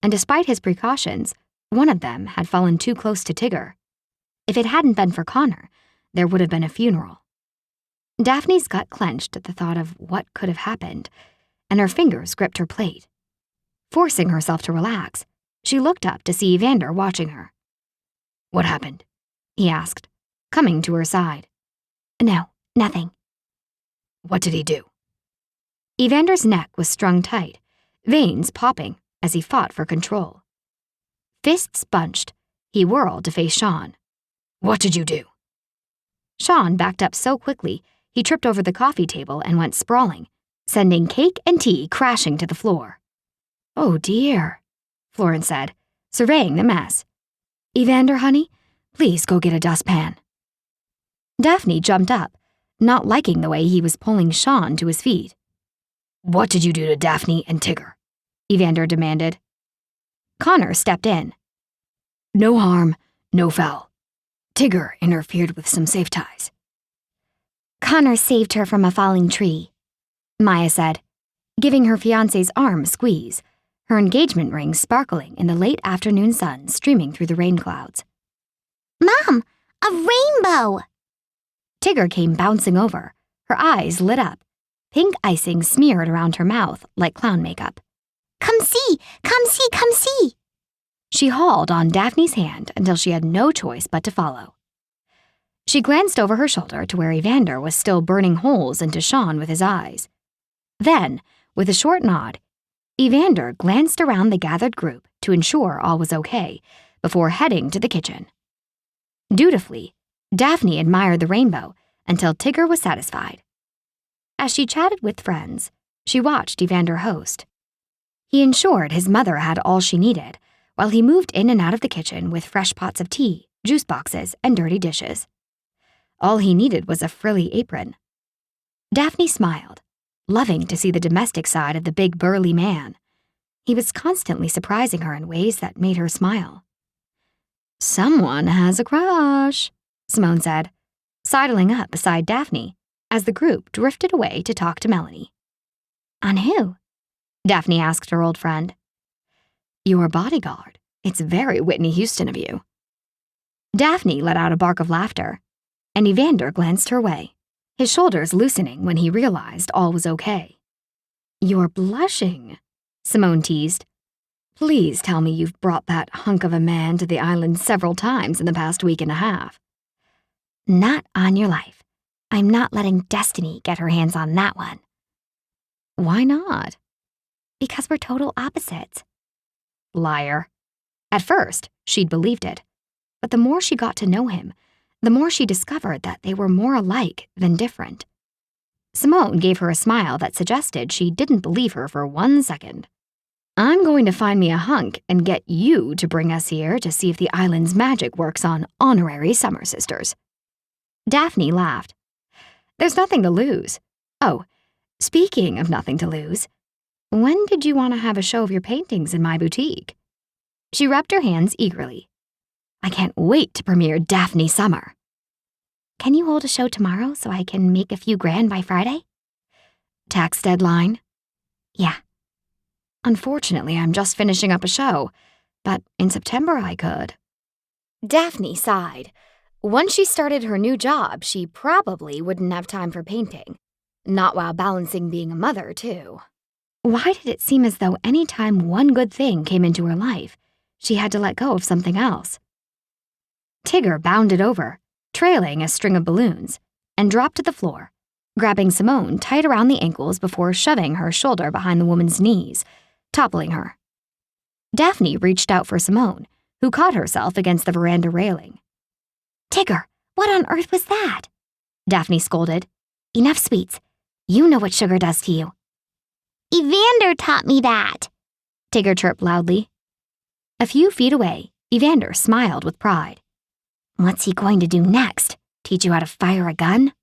and despite his precautions, one of them had fallen too close to Tigger. If it hadn't been for Connor, there would have been a funeral. Daphne's gut clenched at the thought of what could have happened, and her fingers gripped her plate. Forcing herself to relax, she looked up to see Evander watching her. "What happened?" he asked, coming to her side. No, nothing. "What did he do?" Evander's neck was strung tight, veins popping as he fought for control. Fists bunched, he whirled to face Sean. "What did you do?" Sean backed up so quickly, he tripped over the coffee table and went sprawling, sending cake and tea crashing to the floor. "Oh dear," Florence said, surveying the mess. "Evander, honey, please go get a dustpan." Daphne jumped up, not liking the way he was pulling Sean to his feet. What did you do to Daphne and Tigger? Evander demanded. Connor stepped in. No harm, no foul. Tigger interfered with some safe ties. Connor saved her from a falling tree, Maya said, giving her fiancé's arm a squeeze, her engagement ring sparkling in the late afternoon sun streaming through the rain clouds. Mom, a rainbow! Tigger came bouncing over, her eyes lit up, pink icing smeared around her mouth like clown makeup. Come see, come see, come see! She hauled on Daphne's hand until she had no choice but to follow. She glanced over her shoulder to where Evander was still burning holes into Sean with his eyes. Then, with a short nod, Evander glanced around the gathered group to ensure all was okay before heading to the kitchen. Dutifully, Daphne admired the rainbow until Tigger was satisfied. As she chatted with friends, she watched Evander host. He ensured his mother had all she needed while he moved in and out of the kitchen with fresh pots of tea, juice boxes, and dirty dishes. All he needed was a frilly apron. Daphne smiled, loving to see the domestic side of the big burly man. He was constantly surprising her in ways that made her smile. "Someone has a crush," Simone said, sidling up beside Daphne as the group drifted away to talk to Melanie. On who? Daphne asked her old friend. "Your bodyguard. It's very Whitney Houston of you." Daphne let out a bark of laughter, and Evander glanced her way, his shoulders loosening when he realized all was okay. "You're blushing," Simone teased. "Please tell me you've brought that hunk of a man to the island several times in the past week and a half." Not on your life. I'm not letting Destiny get her hands on that one. "Why not?" Because we're total opposites. Liar. At first, she'd believed it, but the more she got to know him, the more she discovered that they were more alike than different. Simone gave her a smile that suggested she didn't believe her for 1 second. "I'm going to find me a hunk and get you to bring us here to see if the island's magic works on honorary Summer sisters." Daphne laughed. "There's nothing to lose. Oh, speaking of nothing to lose, when did you want to have a show of your paintings in my boutique?" She rubbed her hands eagerly. "I can't wait to premiere Daphne Summer." Can you hold a show tomorrow so I can make a few grand by Friday? Tax deadline? Yeah. Unfortunately, I'm just finishing up a show, but in September I could. Daphne sighed. Once she started her new job, she probably wouldn't have time for painting. Not while balancing being a mother, too. Why did it seem as though any time one good thing came into her life, she had to let go of something else? Tigger bounded over, trailing a string of balloons, and dropped to the floor, grabbing Simone tight around the ankles before shoving her shoulder behind the woman's knees, toppling her. Daphne reached out for Simone, who caught herself against the veranda railing. Tigger, what on earth was that? Daphne scolded. Enough sweets. You know what sugar does to you. Evander taught me that, Tigger chirped loudly. A few feet away, Evander smiled with pride. What's he going to do next? Teach you how to fire a gun?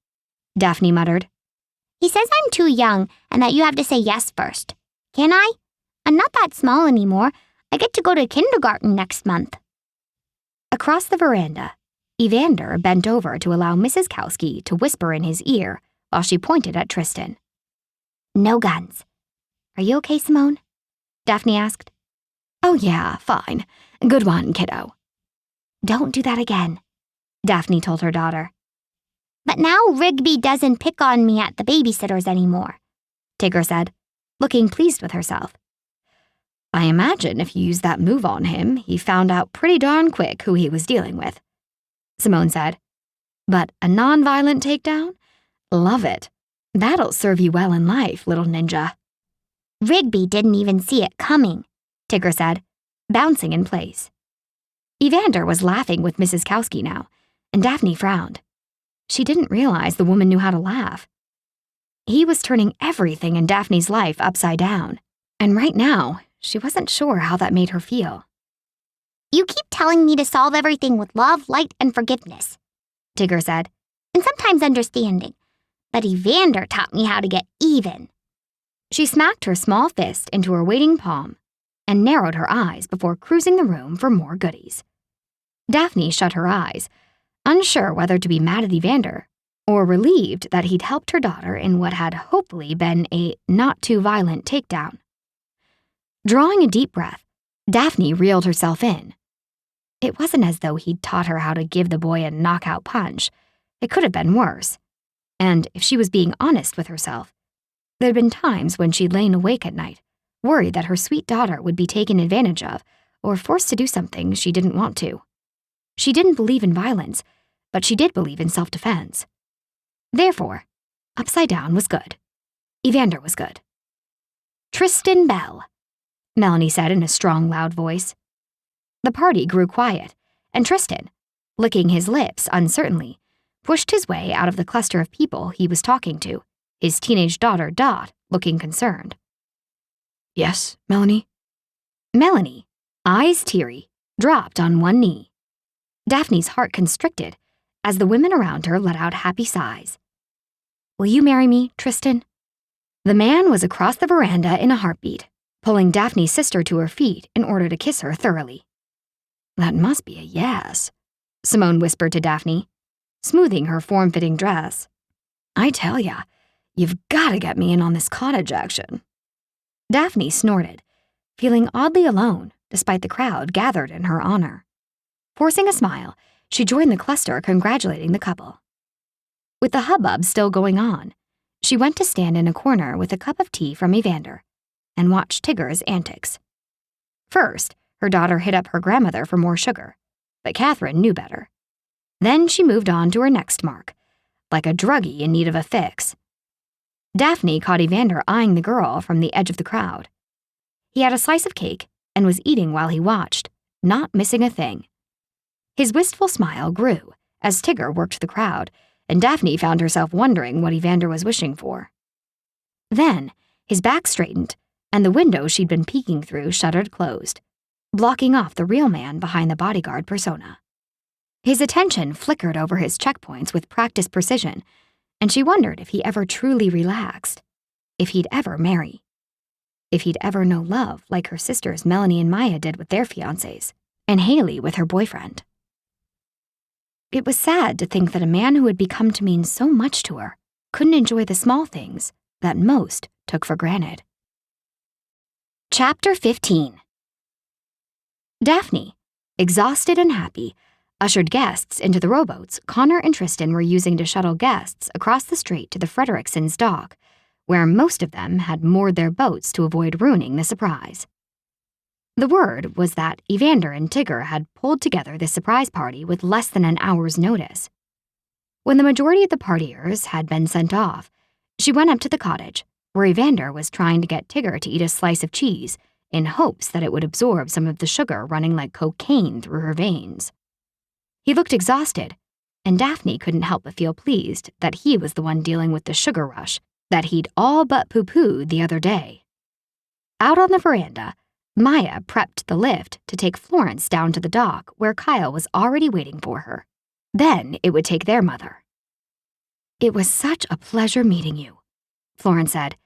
Daphne muttered. He says I'm too young and that you have to say yes first. Can I? I'm not that small anymore. I get to go to kindergarten next month. Across the veranda, Evander bent over to allow Mrs. Kowski to whisper in his ear while she pointed at Tristan. No guns. Are you okay, Simone? Daphne asked. Oh yeah, fine. Good one, kiddo. Don't do that again, Daphne told her daughter. But now Rigby doesn't pick on me at the babysitter's anymore, Tigger said, looking pleased with herself. I imagine if you used that move on him, he found out pretty darn quick who he was dealing with, Simone said. But a non-violent takedown? Love it. That'll serve you well in life, little ninja. Rigby didn't even see it coming, Tigger said, bouncing in place. Evander was laughing with Mrs. Kowski now, and Daphne frowned. She didn't realize the woman knew how to laugh. He was turning everything in Daphne's life upside down, and right now, she wasn't sure how that made her feel. You keep telling me to solve everything with love, light, and forgiveness, Tigger said. And sometimes understanding. but Evander taught me how to get even. She smacked her small fist into her waiting palm and narrowed her eyes before cruising the room for more goodies. Daphne shut her eyes, unsure whether to be mad at Evander or relieved that he'd helped her daughter in what had hopefully been a not-too-violent takedown. Drawing a deep breath, Daphne reeled herself in. It wasn't as though he'd taught her how to give the boy a knockout punch. It could have been worse. And if she was being honest with herself, there'd been times when she'd lain awake at night, worried that her sweet daughter would be taken advantage of or forced to do something she didn't want to. She didn't believe in violence, but she did believe in self-defense. Therefore, upside down was good. Evander was good. "Tristan Bell," Melanie said in a strong, loud voice. The party grew quiet, and Tristan, licking his lips uncertainly, pushed his way out of the cluster of people he was talking to, his teenage daughter Dot looking concerned. "Yes, Melanie?" Melanie, eyes teary, dropped on one knee. Daphne's heart constricted as the women around her let out happy sighs. "Will you marry me, Tristan?" The man was across the veranda in a heartbeat, pulling Daphne's sister to her feet in order to kiss her thoroughly. "That must be a yes," Simone whispered to Daphne, smoothing her form-fitting dress. "I tell ya, you've gotta get me in on this cottage action." Daphne snorted, feeling oddly alone despite the crowd gathered in her honor. Forcing a smile, she joined the cluster congratulating the couple. With the hubbub still going on, she went to stand in a corner with a cup of tea from Evander and watched Tigger's antics. First, her daughter hit up her grandmother for more sugar, but Catherine knew better. Then she moved on to her next mark, like a druggie in need of a fix. Daphne caught Evander eyeing the girl from the edge of the crowd. He had a slice of cake and was eating while he watched, not missing a thing. His wistful smile grew as Tigger worked the crowd, and Daphne found herself wondering what Evander was wishing for. Then, his back straightened, and the window she'd been peeking through shuttered closed, blocking off the real man behind the bodyguard persona. His attention flickered over his checkpoints with practiced precision, and she wondered if he ever truly relaxed, if he'd ever marry, if he'd ever know love like her sisters Melanie and Maya did with their fiancés, and Haley with her boyfriend. It was sad to think that a man who had become to mean so much to her couldn't enjoy the small things that most took for granted. Chapter 15. Daphne, exhausted and happy, ushered guests into the rowboats Connor and Tristan were using to shuttle guests across the strait to the Fredericksons' dock, where most of them had moored their boats to avoid ruining the surprise. The word was that Evander and Tigger had pulled together this surprise party with less than an hour's notice. When the majority of the partiers had been sent off, she went up to the cottage, where Evander was trying to get Tigger to eat a slice of cheese in hopes that it would absorb some of the sugar running like cocaine through her veins. He looked exhausted, and Daphne couldn't help but feel pleased that he was the one dealing with the sugar rush that he'd all but poo-pooed the other day. Out on the veranda, Maya prepped the lift to take Florence down to the dock where Kyle was already waiting for her. Then it would take their mother. "It was such a pleasure meeting you," Florence said,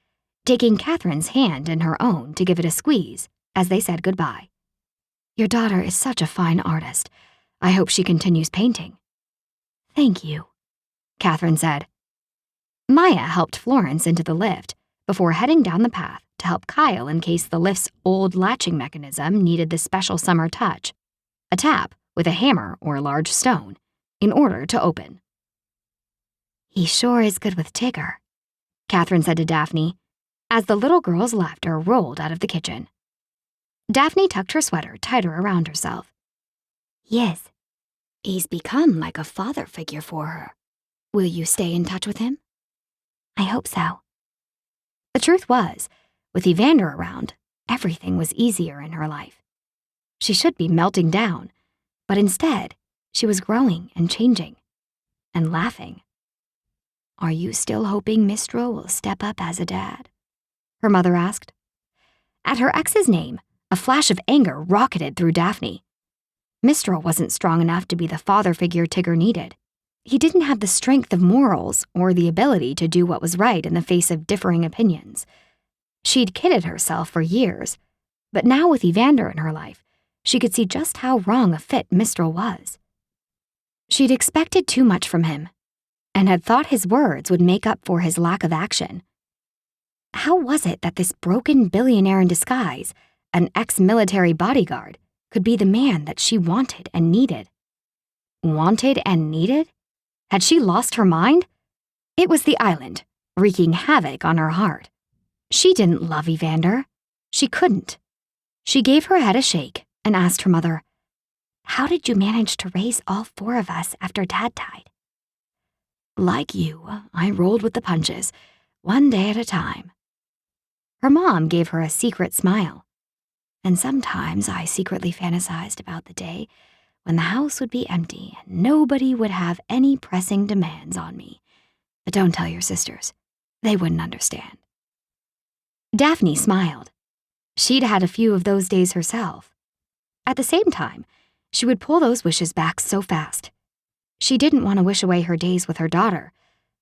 taking Catherine's hand in her own to give it a squeeze as they said goodbye. "Your daughter is such a fine artist. I hope she continues painting." "Thank you," Catherine said. Maya helped Florence into the lift before heading down the path to help Kyle in case the lift's old latching mechanism needed the special summer touch, a tap with a hammer or a large stone, in order to open. "He sure is good with Tigger," Catherine said to Daphne, as the little girl's laughter rolled out of the kitchen. Daphne tucked her sweater tighter around herself. "Yes, he's become like a father figure for her. Will you stay in touch with him?" "I hope so." The truth was, with Evander around, everything was easier in her life. She should be melting down, but instead, she was growing and changing, and laughing. "Are you still hoping Mistral will step up as a dad?" her mother asked. At her ex's name, a flash of anger rocketed through Daphne. Mistral wasn't strong enough to be the father figure Tigger needed. He didn't have the strength of morals or the ability to do what was right in the face of differing opinions. She'd kidded herself for years, but now with Evander in her life, she could see just how wrong a fit Mistral was. She'd expected too much from him, and had thought his words would make up for his lack of action. How was it that this broken billionaire in disguise, an ex-military bodyguard, could be the man that she wanted and needed? Wanted and needed? Had she lost her mind? It was the island, wreaking havoc on her heart. She didn't love Evander. She couldn't. She gave her head a shake and asked her mother, "How did you manage to raise all 4 of us after Dad died?" "Like you, I rolled with the punches, one day at a time." Her mom gave her a secret smile. "And sometimes I secretly fantasized about the day when the house would be empty and nobody would have any pressing demands on me. But don't tell your sisters. They wouldn't understand." Daphne smiled. She'd had a few of those days herself. At the same time, she would pull those wishes back so fast. She didn't want to wish away her days with her daughter,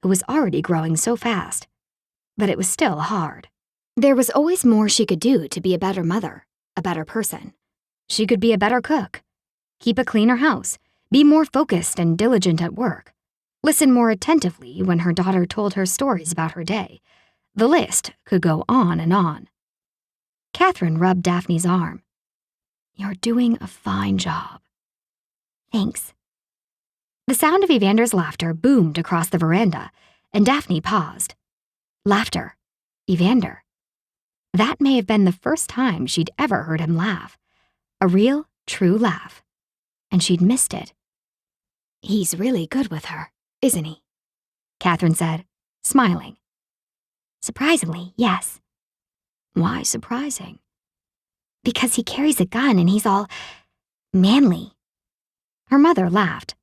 who was already growing so fast. But it was still hard. There was always more she could do to be a better mother, a better person. She could be a better cook, keep a cleaner house, be more focused and diligent at work, listen more attentively when her daughter told her stories about her day. The list could go on and on. Catherine rubbed Daphne's arm. "You're doing a fine job." Thanks. The sound of Evander's laughter boomed across the veranda, and Daphne paused. Laughter. Evander. That may have been the first time she'd ever heard him laugh. A real, true laugh. And she'd missed it. "He's really good with her, isn't he?" Catherine said, smiling. Surprisingly, yes. "Why surprising?" Because he carries a gun and he's all manly." Her mother laughed.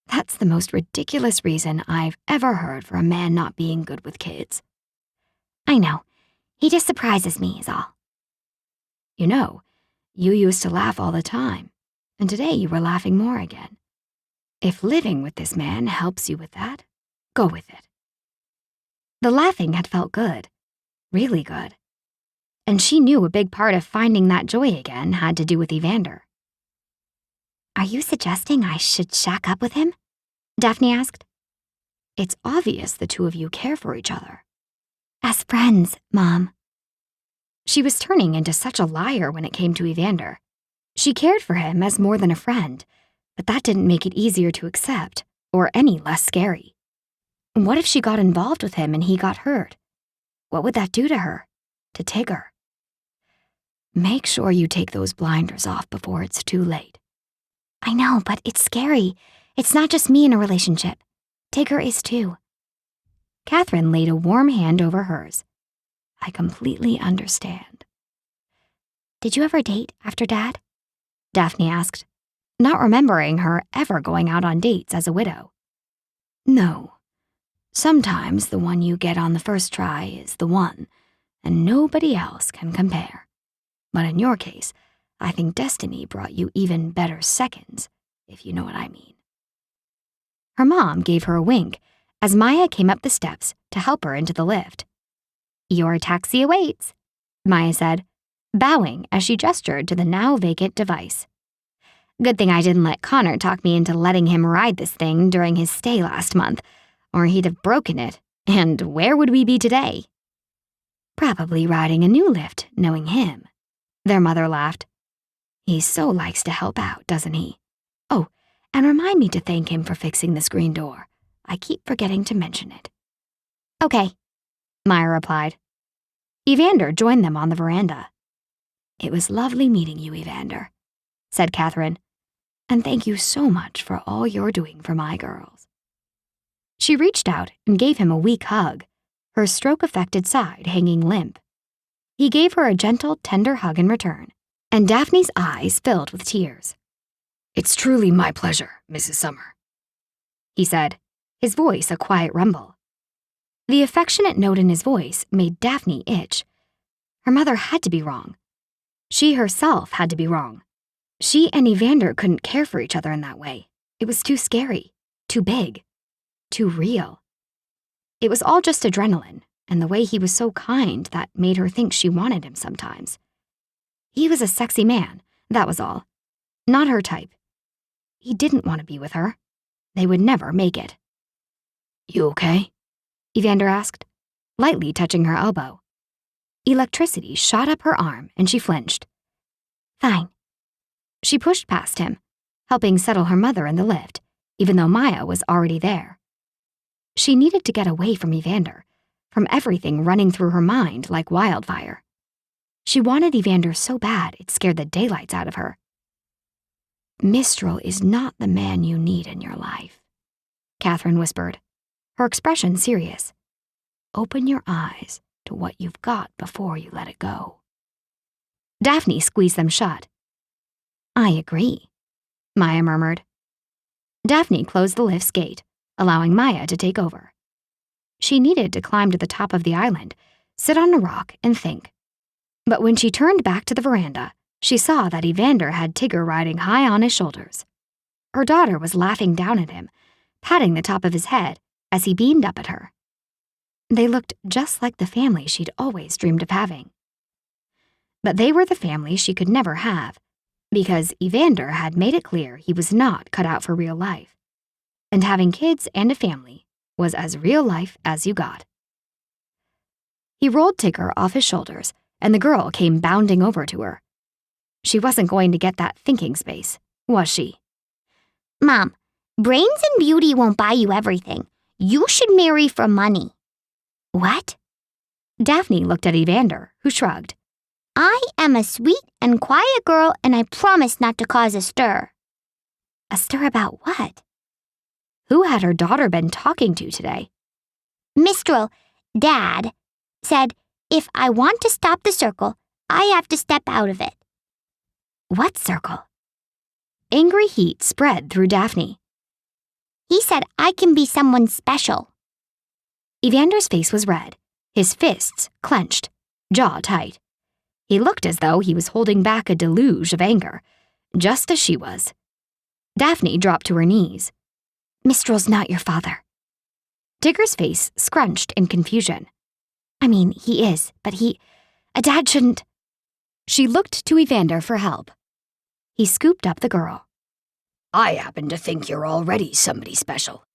"That's the most ridiculous reason I've ever heard for a man not being good with kids." "I know. He just surprises me is all." "You know, you used to laugh all the time, and today you were laughing more again. If living with this man helps you with that, go with it." The laughing had felt good, really good. And she knew a big part of finding that joy again had to do with Evander. "Are you suggesting I should shack up with him?" Daphne asked. "It's obvious the two of you care for each other." "As friends, Mom." She was turning into such a liar when it came to Evander. She cared for him as more than a friend, but that didn't make it easier to accept, or any less scary. What if she got involved with him and he got hurt? What would that do to her? To Tigger? "Make sure you take those blinders off before it's too late." "I know, but it's scary. It's not just me in a relationship. Tigger is too." Catherine laid a warm hand over hers. "I completely understand." "Did you ever date after Dad?" Daphne asked, not remembering her ever going out on dates as a widow. "No. Sometimes the one you get on the first try is the one, and nobody else can compare. But in your case, I think destiny brought you even better seconds, if you know what I mean." Her mom gave her a wink as Maya came up the steps to help her into the lift. "Your taxi awaits," Maya said, bowing as she gestured to the now vacant device. "Good thing I didn't let Connor talk me into letting him ride this thing during his stay last month, or he'd have broken it, and where would we be today?" "Probably riding a new lift, knowing him," their mother laughed. "He so likes to help out, doesn't he? Oh, and remind me to thank him for fixing the screen door. I keep forgetting to mention it." "Okay," Maya replied. Evander joined them on the veranda. "It was lovely meeting you, Evander," said Catherine, "and thank you so much for all you're doing for my girls." She reached out and gave him a weak hug, her stroke-affected side hanging limp. He gave her a gentle, tender hug in return, and Daphne's eyes filled with tears. "It's truly my pleasure, Mrs. Summer," he said, his voice a quiet rumble. The affectionate note in his voice made Daphne itch. Her mother had to be wrong. She herself had to be wrong. She and Evander couldn't care for each other in that way. It was too scary, too big. too real. It was all just adrenaline, and the way he was so kind that made her think she wanted him sometimes. He was a sexy man, that was all. Not her type. He didn't want to be with her. They would never make it. You okay? Evander asked, lightly touching her elbow. Electricity shot up her arm and she flinched. Fine. She pushed past him, helping settle her mother in the lift, even though Maya was already there. She needed to get away from Evander, from everything running through her mind like wildfire. She wanted Evander so bad it scared the daylights out of her. Mistral is not the man you need in your life, Catherine whispered, her expression serious. Open your eyes to what you've got before you let it go. Daphne squeezed them shut. I agree, Maya murmured. Daphne closed the lift's gate, allowing Maya to take over. She needed to climb to the top of the island, sit on a rock, and think. But when she turned back to the veranda, she saw that Evander had Tigger riding high on his shoulders. Her daughter was laughing down at him, patting the top of his head as he beamed up at her. They looked just like the family she'd always dreamed of having. But they were the family she could never have, because Evander had made it clear he was not cut out for real life. And having kids and a family was as real life as you got. He rolled Tigger off his shoulders, and the girl came bounding over to her. She wasn't going to get that thinking space, was she? Mom, brains and beauty won't buy you everything. You should marry for money. What? Daphne looked at Evander, who shrugged. I am a sweet and quiet girl, and I promise not to cause a stir. A stir about what? Who had her daughter been talking to today? Mistral, Dad, said, if I want to stop the circle, I have to step out of it. What circle? Angry heat spread through Daphne. He said I can be someone special. Evander's face was red, his fists clenched, jaw tight. He looked as though he was holding back a deluge of anger, just as she was. Daphne dropped to her knees. Mistral's not your father. Tigger's face scrunched in confusion. I mean, he is, but a dad shouldn't. She looked to Evander for help. He scooped up the girl. I happen to think you're already somebody special.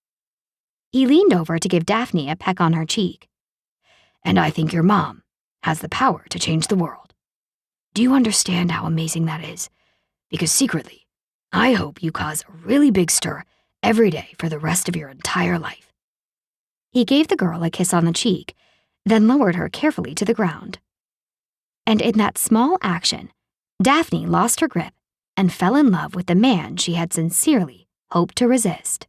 He leaned over to give Daphne a peck on her cheek. And I think your mom has the power to change the world. Do you understand how amazing that is? Because secretly, I hope you cause a really big stir every day for the rest of your entire life. He gave the girl a kiss on the cheek, then lowered her carefully to the ground. And in that small action, Daphne lost her grip and fell in love with the man she had sincerely hoped to resist.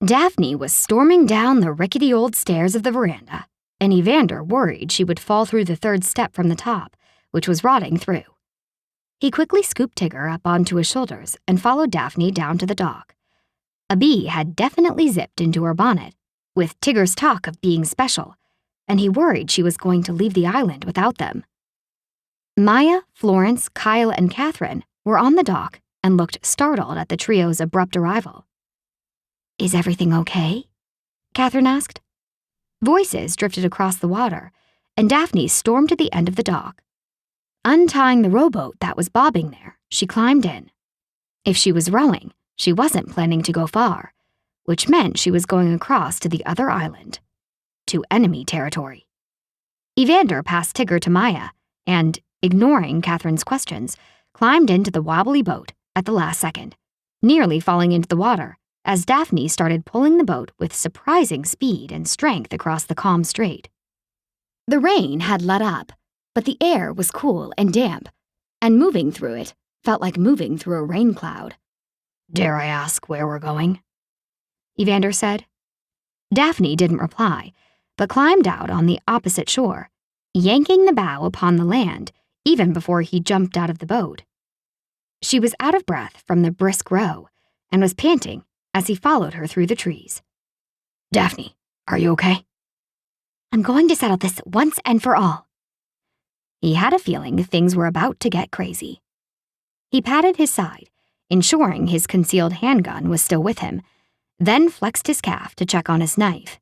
Daphne was storming down the rickety old stairs of the veranda, and Evander worried she would fall through the third step from the top, which was rotting through. He quickly scooped Tigger up onto his shoulders and followed Daphne down to the dock. A bee had definitely zipped into her bonnet, with Tigger's talk of being special, and he worried she was going to leave the island without them. Maya, Florence, Kyle, and Catherine were on the dock and looked startled at the trio's abrupt arrival. Is everything okay? Catherine asked. Voices drifted across the water, and Daphne stormed to the end of the dock. Untying the rowboat that was bobbing there, she climbed in. If she was rowing, she wasn't planning to go far, which meant she was going across to the other island, to enemy territory. Evander passed Tigger to Maya and, ignoring Catherine's questions, climbed into the wobbly boat at the last second, nearly falling into the water as Daphne started pulling the boat with surprising speed and strength across the calm strait. The rain had let up, but the air was cool and damp, and moving through it felt like moving through a rain cloud. Dare I ask where we're going? Evander said. Daphne didn't reply, but climbed out on the opposite shore, yanking the bow upon the land even before he jumped out of the boat. She was out of breath from the brisk row and was panting as he followed her through the trees. Daphne, are you okay? I'm going to settle this once and for all. He had a feeling things were about to get crazy. He patted his side, ensuring his concealed handgun was still with him, then flexed his calf to check on his knife.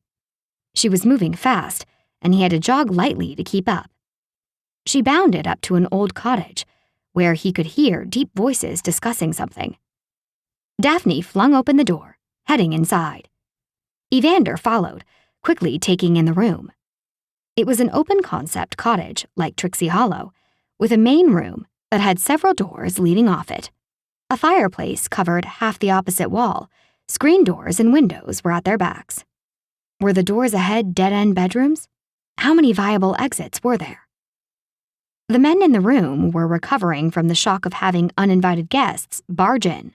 She was moving fast, and he had to jog lightly to keep up. She bounded up to an old cottage, where he could hear deep voices discussing something. Daphne flung open the door, heading inside. Evander followed, quickly taking in the room. It was an open-concept cottage like Trixie Hollow, with a main room that had several doors leading off it. A fireplace covered half the opposite wall. Screen doors and windows were at their backs. Were the doors ahead dead-end bedrooms? How many viable exits were there? The men in the room were recovering from the shock of having uninvited guests barge in.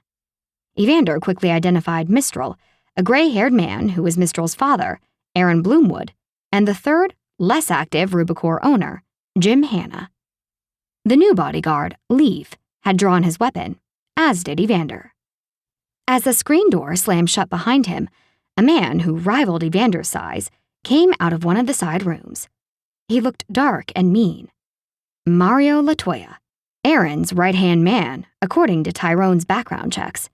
Evander quickly identified Mistral, a gray-haired man who was Mistral's father, Aaron Bloomwood, and the third, less active Rubicor owner, Jim Hanna. The new bodyguard, Leaf, had drawn his weapon, as did Evander. As the screen door slammed shut behind him, a man who rivaled Evander's size came out of one of the side rooms. He looked dark and mean. Mario Latoya, Aaron's right-hand man, according to Tyrone's background checks.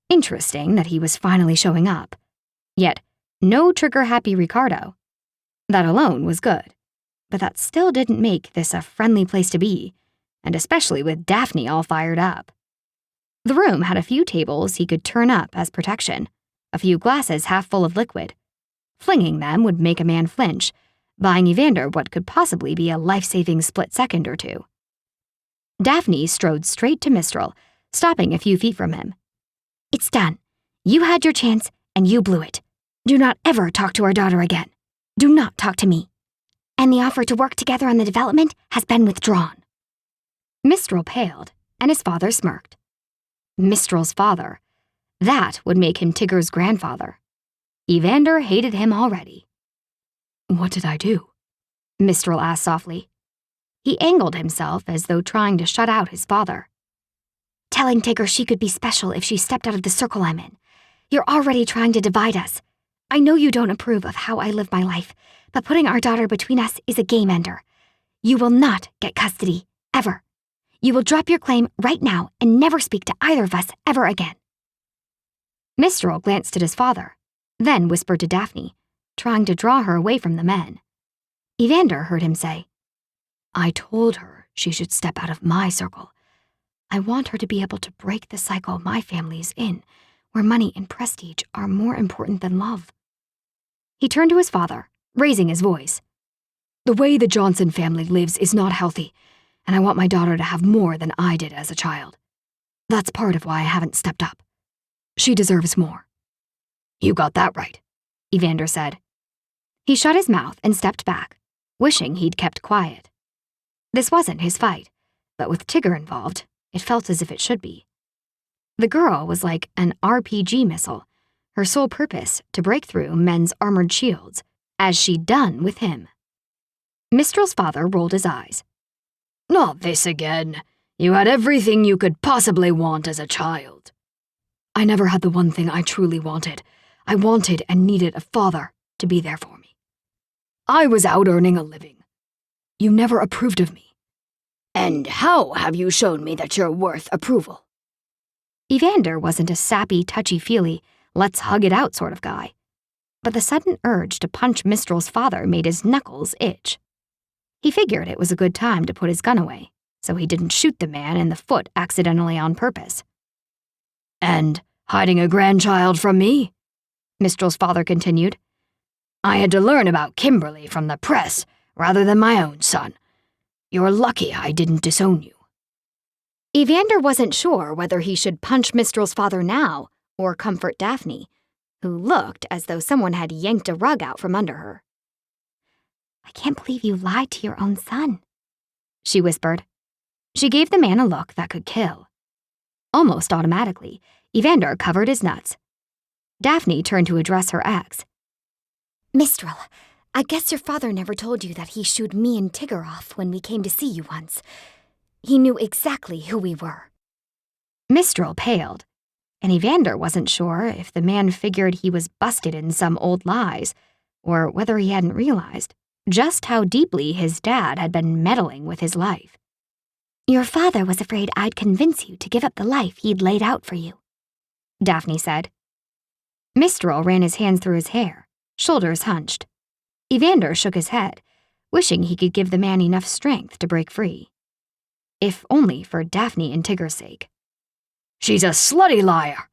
Interesting that he was finally showing up. Yet, no trigger-happy Ricardo. That alone was good, but that still didn't make this a friendly place to be, and especially with Daphne all fired up. The room had a few tables he could turn up as protection, a few glasses half full of liquid. Flinging them would make a man flinch, buying Evander what could possibly be a life-saving split second or two. Daphne strode straight to Mistral, stopping a few feet from him. It's done. You had your chance, and you blew it. Do not ever talk to our daughter again. Do not talk to me. And the offer to work together on the development has been withdrawn. Mistral paled, and his father smirked. Mistral's father. That would make him Tigger's grandfather. Evander hated him already. What did I do? Mistral asked softly. He angled himself as though trying to shut out his father. Telling Tigger she could be special if she stepped out of the circle I'm in. You're already trying to divide us. I know you don't approve of how I live my life, but putting our daughter between us is a game ender. You will not get custody, ever. You will drop your claim right now and never speak to either of us ever again. Mistral glanced at his father, then whispered to Daphne, trying to draw her away from the men. Evander heard him say, I told her she should step out of my circle. I want her to be able to break the cycle my family's in, where money and prestige are more important than love. He turned to his father, raising his voice. The way the Johnson family lives is not healthy, and I want my daughter to have more than I did as a child. That's part of why I haven't stepped up. She deserves more. You got that right, Evander said. He shut his mouth and stepped back, wishing he'd kept quiet. This wasn't his fight, but with Tigger involved, it felt as if it should be. The girl was like an RPG missile, her sole purpose to break through men's armored shields, as she'd done with him. Mistral's father rolled his eyes. Not this again. You had everything you could possibly want as a child. I never had the one thing I truly wanted. I wanted and needed a father to be there for me. I was out earning a living. You never approved of me. And how have you shown me that you're worth approval? Evander wasn't a sappy, touchy-feely, let's-hug-it-out sort of guy. But the sudden urge to punch Mistral's father made his knuckles itch. He figured it was a good time to put his gun away, so he didn't shoot the man in the foot accidentally on purpose. And hiding a grandchild from me? Mistral's father continued. I had to learn about Kimberly from the press rather than my own son. You're lucky I didn't disown you. Evander wasn't sure whether he should punch Mistral's father now or comfort Daphne, who looked as though someone had yanked a rug out from under her. I can't believe you lied to your own son, she whispered. She gave the man a look that could kill. Almost automatically, Evander covered his nuts. Daphne turned to address her ex. Mistral, I guess your father never told you that he shooed me and Tigger off when we came to see you once. He knew exactly who we were. Mistral paled, and Evander wasn't sure if the man figured he was busted in some old lies, or whether he hadn't realized just how deeply his dad had been meddling with his life. Your father was afraid I'd convince you to give up the life he'd laid out for you," Daphne said. Mistral ran his hands through his hair, shoulders hunched. Evander shook his head, wishing he could give the man enough strength to break free. If only for Daphne and Tigger's sake. She's a slutty liar,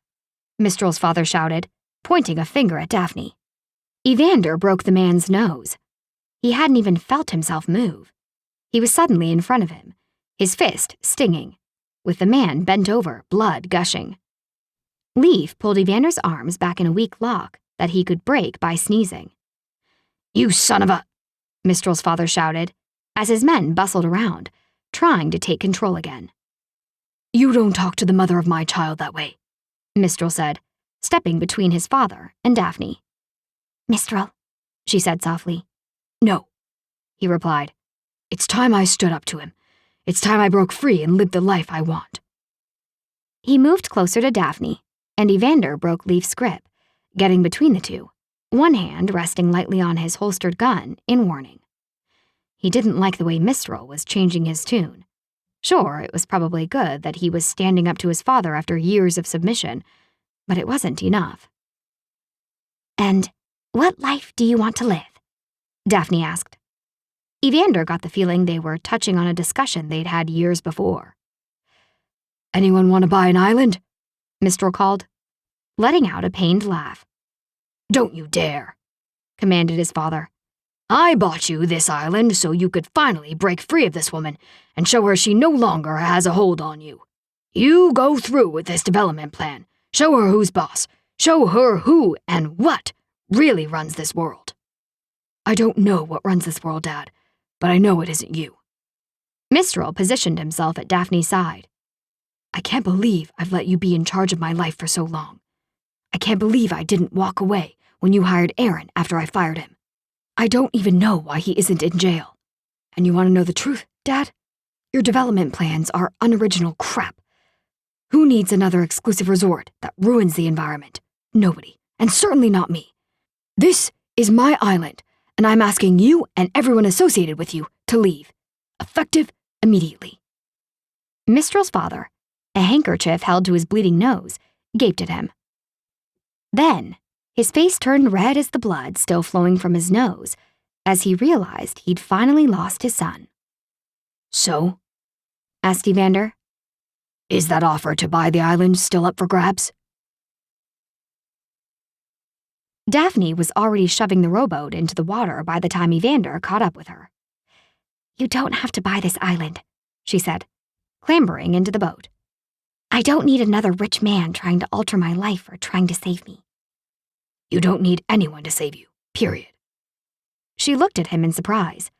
Mistral's father shouted, pointing a finger at Daphne. Evander broke the man's nose. He hadn't even felt himself move. He was suddenly in front of him, his fist stinging, with the man bent over, blood gushing. Leaf pulled Evander's arms back in a weak lock that he could break by sneezing. You son of a... Mistral's father shouted, as his men bustled around, trying to take control again. You don't talk to the mother of my child that way, Mistral said, stepping between his father and Daphne. "Mistral," she said softly. No, He replied. it's time I stood up to him. It's time I broke free and lived the life I want. He moved closer to Daphne, and Evander broke Leaf's grip, getting between the two, one hand resting lightly on his holstered gun in warning. He didn't like the way Mistral was changing his tune. Sure, it was probably good that he was standing up to his father after years of submission, but it wasn't enough. "And what life do you want to live?" Daphne asked. Evander got the feeling they were touching on a discussion they'd had years before. Anyone want to buy an island? Mistral called, letting out a pained laugh. Don't you dare, commanded his father. I bought you this island so you could finally break free of this woman and show her she no longer has a hold on you. You go through with this development plan. Show her who's boss. Show her who and what really runs this world. I don't know what runs this world, Dad, but I know it isn't you. Mistral positioned himself at Daphne's side. I can't believe I've let you be in charge of my life for so long. I can't believe I didn't walk away when you hired Aaron after I fired him. I don't even know why he isn't in jail. And you want to know the truth, Dad? Your development plans are unoriginal crap. Who needs another exclusive resort that ruins the environment? Nobody, and certainly not me. This is my island, and I'm asking you and everyone associated with you to leave. Effective immediately. Mistral's father, a handkerchief held to his bleeding nose, gaped at him. Then, his face turned red as the blood still flowing from his nose, as he realized he'd finally lost his son. So? Asked Evander. Is that offer to buy the island still up for grabs? Daphne was already shoving the rowboat into the water by the time Evander caught up with her. "You don't have to buy this island," she said, clambering into the boat. "I don't need another rich man trying to alter my life or trying to save me." You don't need anyone to save you, period. She looked at him in surprise.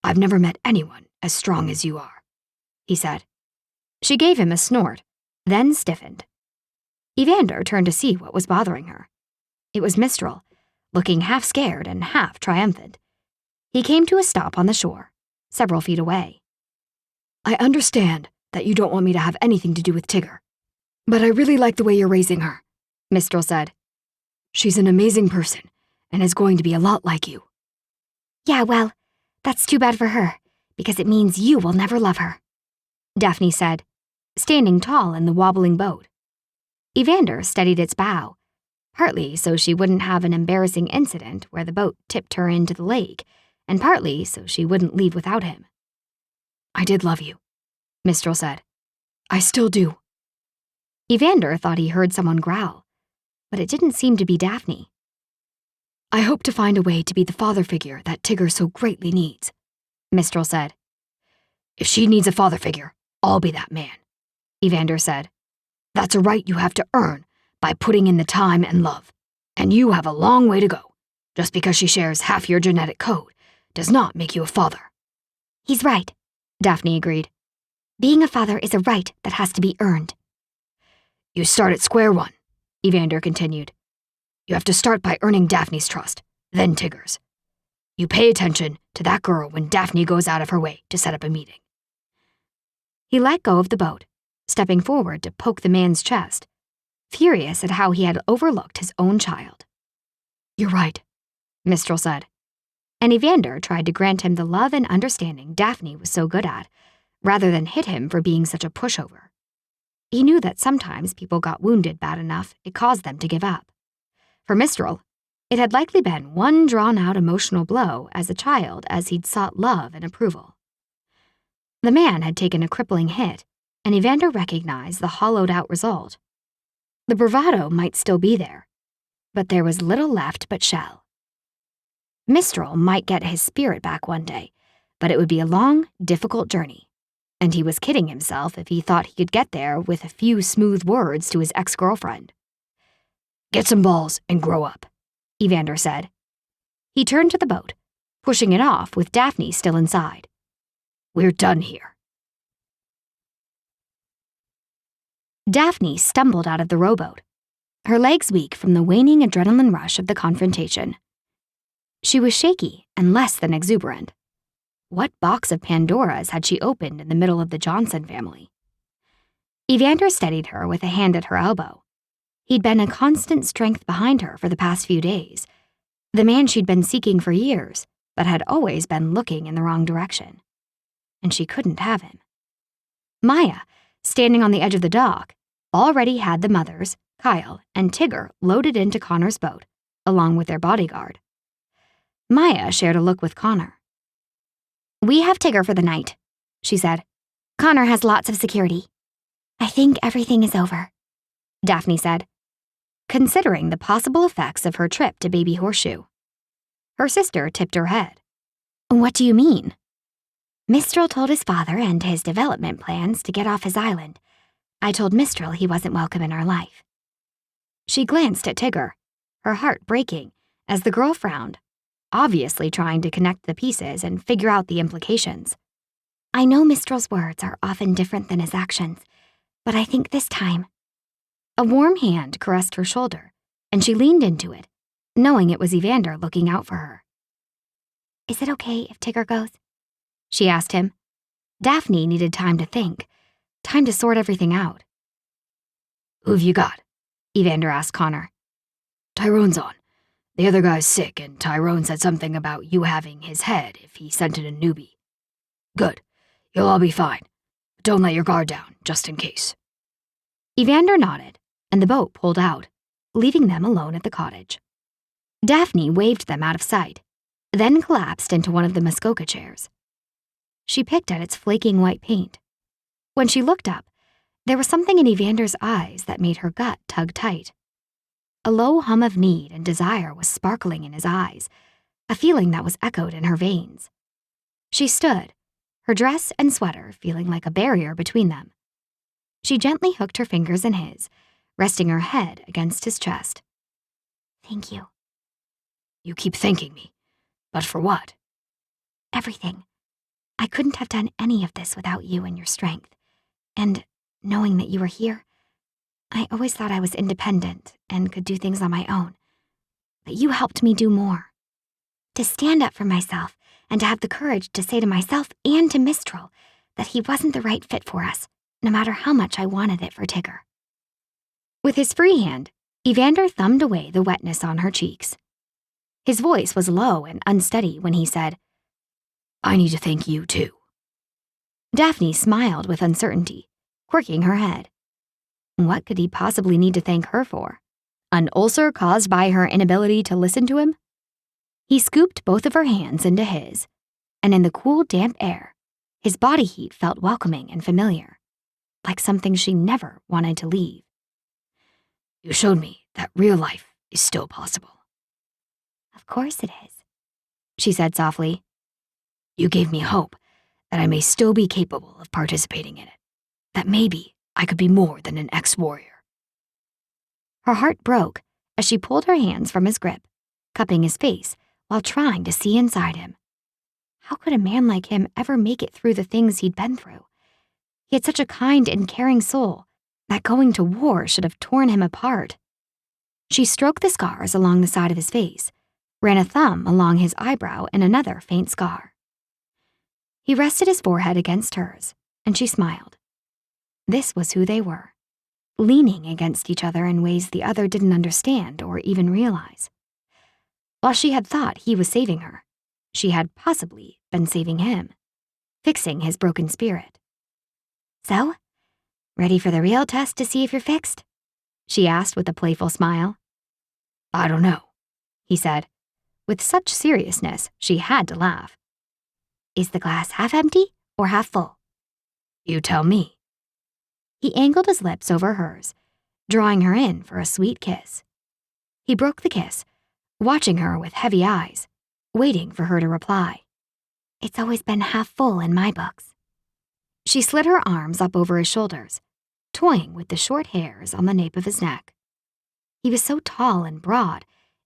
I've never met anyone as strong as you are, he said. She gave him a snort, then stiffened. Evander turned to see what was bothering her. It was Mistral, looking half scared and half triumphant. He came to a stop on the shore, several feet away. I understand that you don't want me to have anything to do with Tigger, but I really like the way you're raising her, Mistral said. She's an amazing person and is going to be a lot like you. "Yeah, well, that's too bad for her, because it means you will never love her," Daphne said, standing tall in the wobbling boat. Evander steadied its bow, partly so she wouldn't have an embarrassing incident where the boat tipped her into the lake, and partly so she wouldn't leave without him. I did love you, Mistral said. I still do. Evander thought he heard someone growl, but it didn't seem to be Daphne. I hope to find a way to be the father figure that Tigger so greatly needs, Mistral said. If she needs a father figure, I'll be that man, Evander said. That's a right you have to earn by putting in the time and love, and you have a long way to go. Just because she shares half your genetic code does not make you a father. "He's right," Daphne agreed. "Being a father is a right that has to be earned." You start at square one, Evander continued. You have to start by earning Daphne's trust, then Tigger's. You pay attention to that girl when Daphne goes out of her way to set up a meeting. He let go of the boat, stepping forward to poke the man's chest, furious at how he had overlooked his own child. You're right, Mistral said, and Evander tried to grant him the love and understanding Daphne was so good at, rather than hit him for being such a pushover. He knew that sometimes people got wounded bad enough it caused them to give up. For Mistral, it had likely been one drawn-out emotional blow as a child as he'd sought love and approval. The man had taken a crippling hit, and Evander recognized the hollowed-out result. The bravado might still be there, but there was little left but shell. Mistral might get his spirit back one day, but it would be a long, difficult journey, and he was kidding himself if he thought he could get there with a few smooth words to his ex-girlfriend. "Get some balls and grow up," Evander said. He turned to the boat, pushing it off with Daphne still inside. "We're done here." Daphne stumbled out of the rowboat, her legs weak from the waning adrenaline rush of the confrontation. She was shaky and less than exuberant. What box of Pandora's had she opened in the middle of the Johnson family? Evander steadied her with a hand at her elbow. He'd been a constant strength behind her for the past few days, the man she'd been seeking for years, but had always been looking in the wrong direction. And she couldn't have him. Maya, standing on the edge of the dock, already had the mothers, Kyle, and Tigger loaded into Connor's boat, along with their bodyguard. Maya shared a look with Connor. "We have Tigger for the night," she said. "Connor has lots of security." I think everything is over, Daphne said, considering the possible effects of her trip to Baby Horseshoe. Her sister tipped her head. "What do you mean?" Mistral told his father and his development plans to get off his island. I told Mistral he wasn't welcome in our life. She glanced at Tigger, her heart breaking, as the girl frowned, obviously trying to connect the pieces and figure out the implications. I know Mistral's words are often different than his actions, but I think this time... A warm hand caressed her shoulder, and she leaned into it, knowing it was Evander looking out for her. Is it okay if Tigger goes? She asked him. Daphne needed time to think, time to sort everything out. "Who've you got?" Evander asked Connor. "Tyrone's on. The other guy's sick, and Tyrone said something about you having his head if he sent in a newbie." "Good. You'll all be fine. But don't let your guard down, just in case." Evander nodded, and the boat pulled out, leaving them alone at the cottage. Daphne waved them out of sight, then collapsed into one of the Muskoka chairs. She picked at its flaking white paint. When she looked up, there was something in Evander's eyes that made her gut tug tight. A low hum of need and desire was sparkling in his eyes, a feeling that was echoed in her veins. She stood, her dress and sweater feeling like a barrier between them. She gently hooked her fingers in his, resting her head against his chest. Thank you. "You keep thanking me. But for what?" Everything. I couldn't have done any of this without you and your strength. And knowing that you were here, I always thought I was independent and could do things on my own. But you helped me do more. To stand up for myself and to have the courage to say to myself and to Mistral that he wasn't the right fit for us, no matter how much I wanted it for Tigger. With his free hand, Evander thumbed away the wetness on her cheeks. His voice was low and unsteady when he said, "I need to thank you, too." Daphne smiled with uncertainty, quirking her head. What could he possibly need to thank her for? An ulcer caused by her inability to listen to him? He scooped both of her hands into his, and in the cool, damp air, his body heat felt welcoming and familiar, like something she never wanted to leave. "You showed me that real life is still possible." Of course it is, she said softly. "You gave me hope that I may still be capable of participating in it, that maybe I could be more than an ex-warrior." Her heart broke as she pulled her hands from his grip, cupping his face while trying to see inside him. How could a man like him ever make it through the things he'd been through? He had such a kind and caring soul that going to war should have torn him apart. She stroked the scars along the side of his face, ran a thumb along his eyebrow and another faint scar. He rested his forehead against hers, and she smiled. This was who they were, leaning against each other in ways the other didn't understand or even realize. While she had thought he was saving her, she had possibly been saving him, fixing his broken spirit. So, ready for the real test to see if you're fixed? She asked with a playful smile. I don't know, He said. With such seriousness, she had to laugh. Is the glass half empty or half full? you tell me. He angled his lips over hers, drawing her in for a sweet kiss. He broke the kiss, watching her with heavy eyes, waiting for her to reply. It's always been half full in my books. She slid her arms up over his shoulders, toying with the short hairs on the nape of his neck. He was so tall and broad,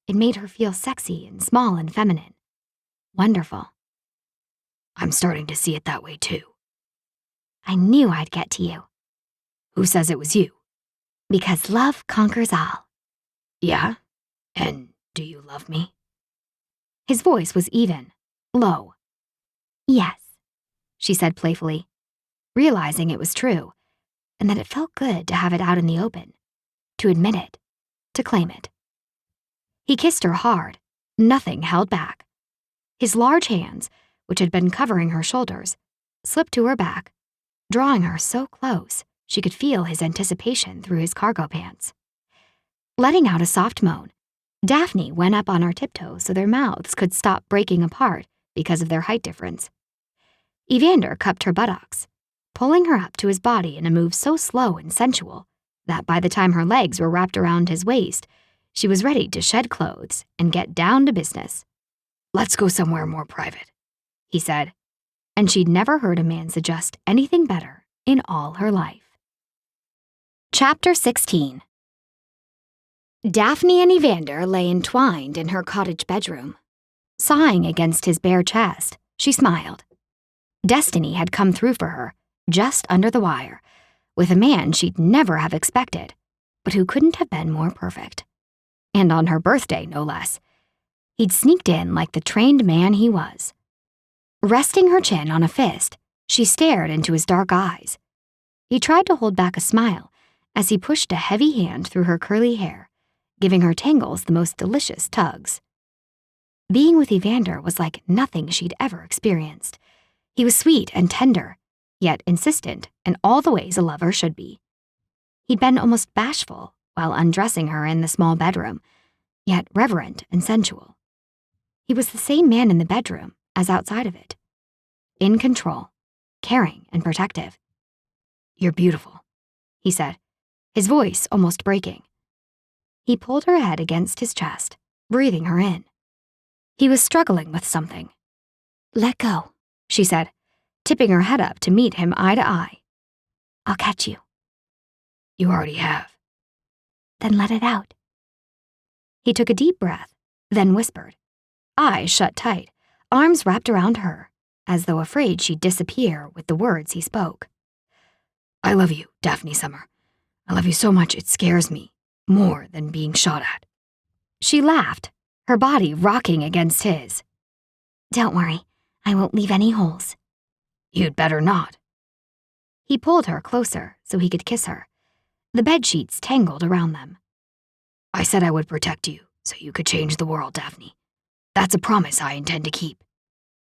it made her feel sexy and small and feminine. Wonderful. I'm starting to see it that way too. I knew I'd get to you. Who says it was you? Because love conquers all. Yeah? And do you love me? His voice was even, low. Yes, She said playfully, realizing it was true, and that it felt good to have it out in the open, to admit it, to claim it. He kissed her hard, nothing held back. His large hands, which had been covering her shoulders, slipped to her back, drawing her so close she could feel his anticipation through his cargo pants. Letting out a soft moan, Daphne went up on her tiptoes so their mouths could stop breaking apart because of their height difference. Evander cupped her buttocks, pulling her up to his body in a move so slow and sensual that by the time her legs were wrapped around his waist, she was ready to shed clothes and get down to business. Let's go somewhere more private, he said, and she'd never heard a man suggest anything better in all her life. Chapter 16. Daphne and Evander lay entwined in her cottage bedroom. Sighing against his bare chest, she smiled. Destiny had come through for her, just under the wire, with a man she'd never have expected, but who couldn't have been more perfect. And on her birthday, no less. He'd sneaked in like the trained man he was. Resting her chin on a fist, she stared into his dark eyes. He tried to hold back a smile as he pushed a heavy hand through her curly hair, giving her tangles the most delicious tugs. Being with Evander was like nothing she'd ever experienced. He was sweet and tender, yet insistent in all the ways a lover should be. He'd been almost bashful while undressing her in the small bedroom, yet reverent and sensual. He was the same man in the bedroom as outside of it. In control, caring and protective. You're beautiful, he said, his voice almost breaking. He pulled her head against his chest, breathing her in. He was struggling with something. let go, She said, tipping her head up to meet him eye to eye. I'll catch you. You already have. Then let it out. He took a deep breath, then whispered, eyes shut tight, arms wrapped around her, as though afraid she'd disappear with the words he spoke. I love you, Daphne Summer. I love you so much it scares me, more than being shot at. She laughed, her body rocking against his. Don't worry, I won't leave any holes. You'd better not. He pulled her closer so he could kiss her. The bedsheets tangled around them. I said I would protect you so you could change the world, Daphne. That's a promise I intend to keep.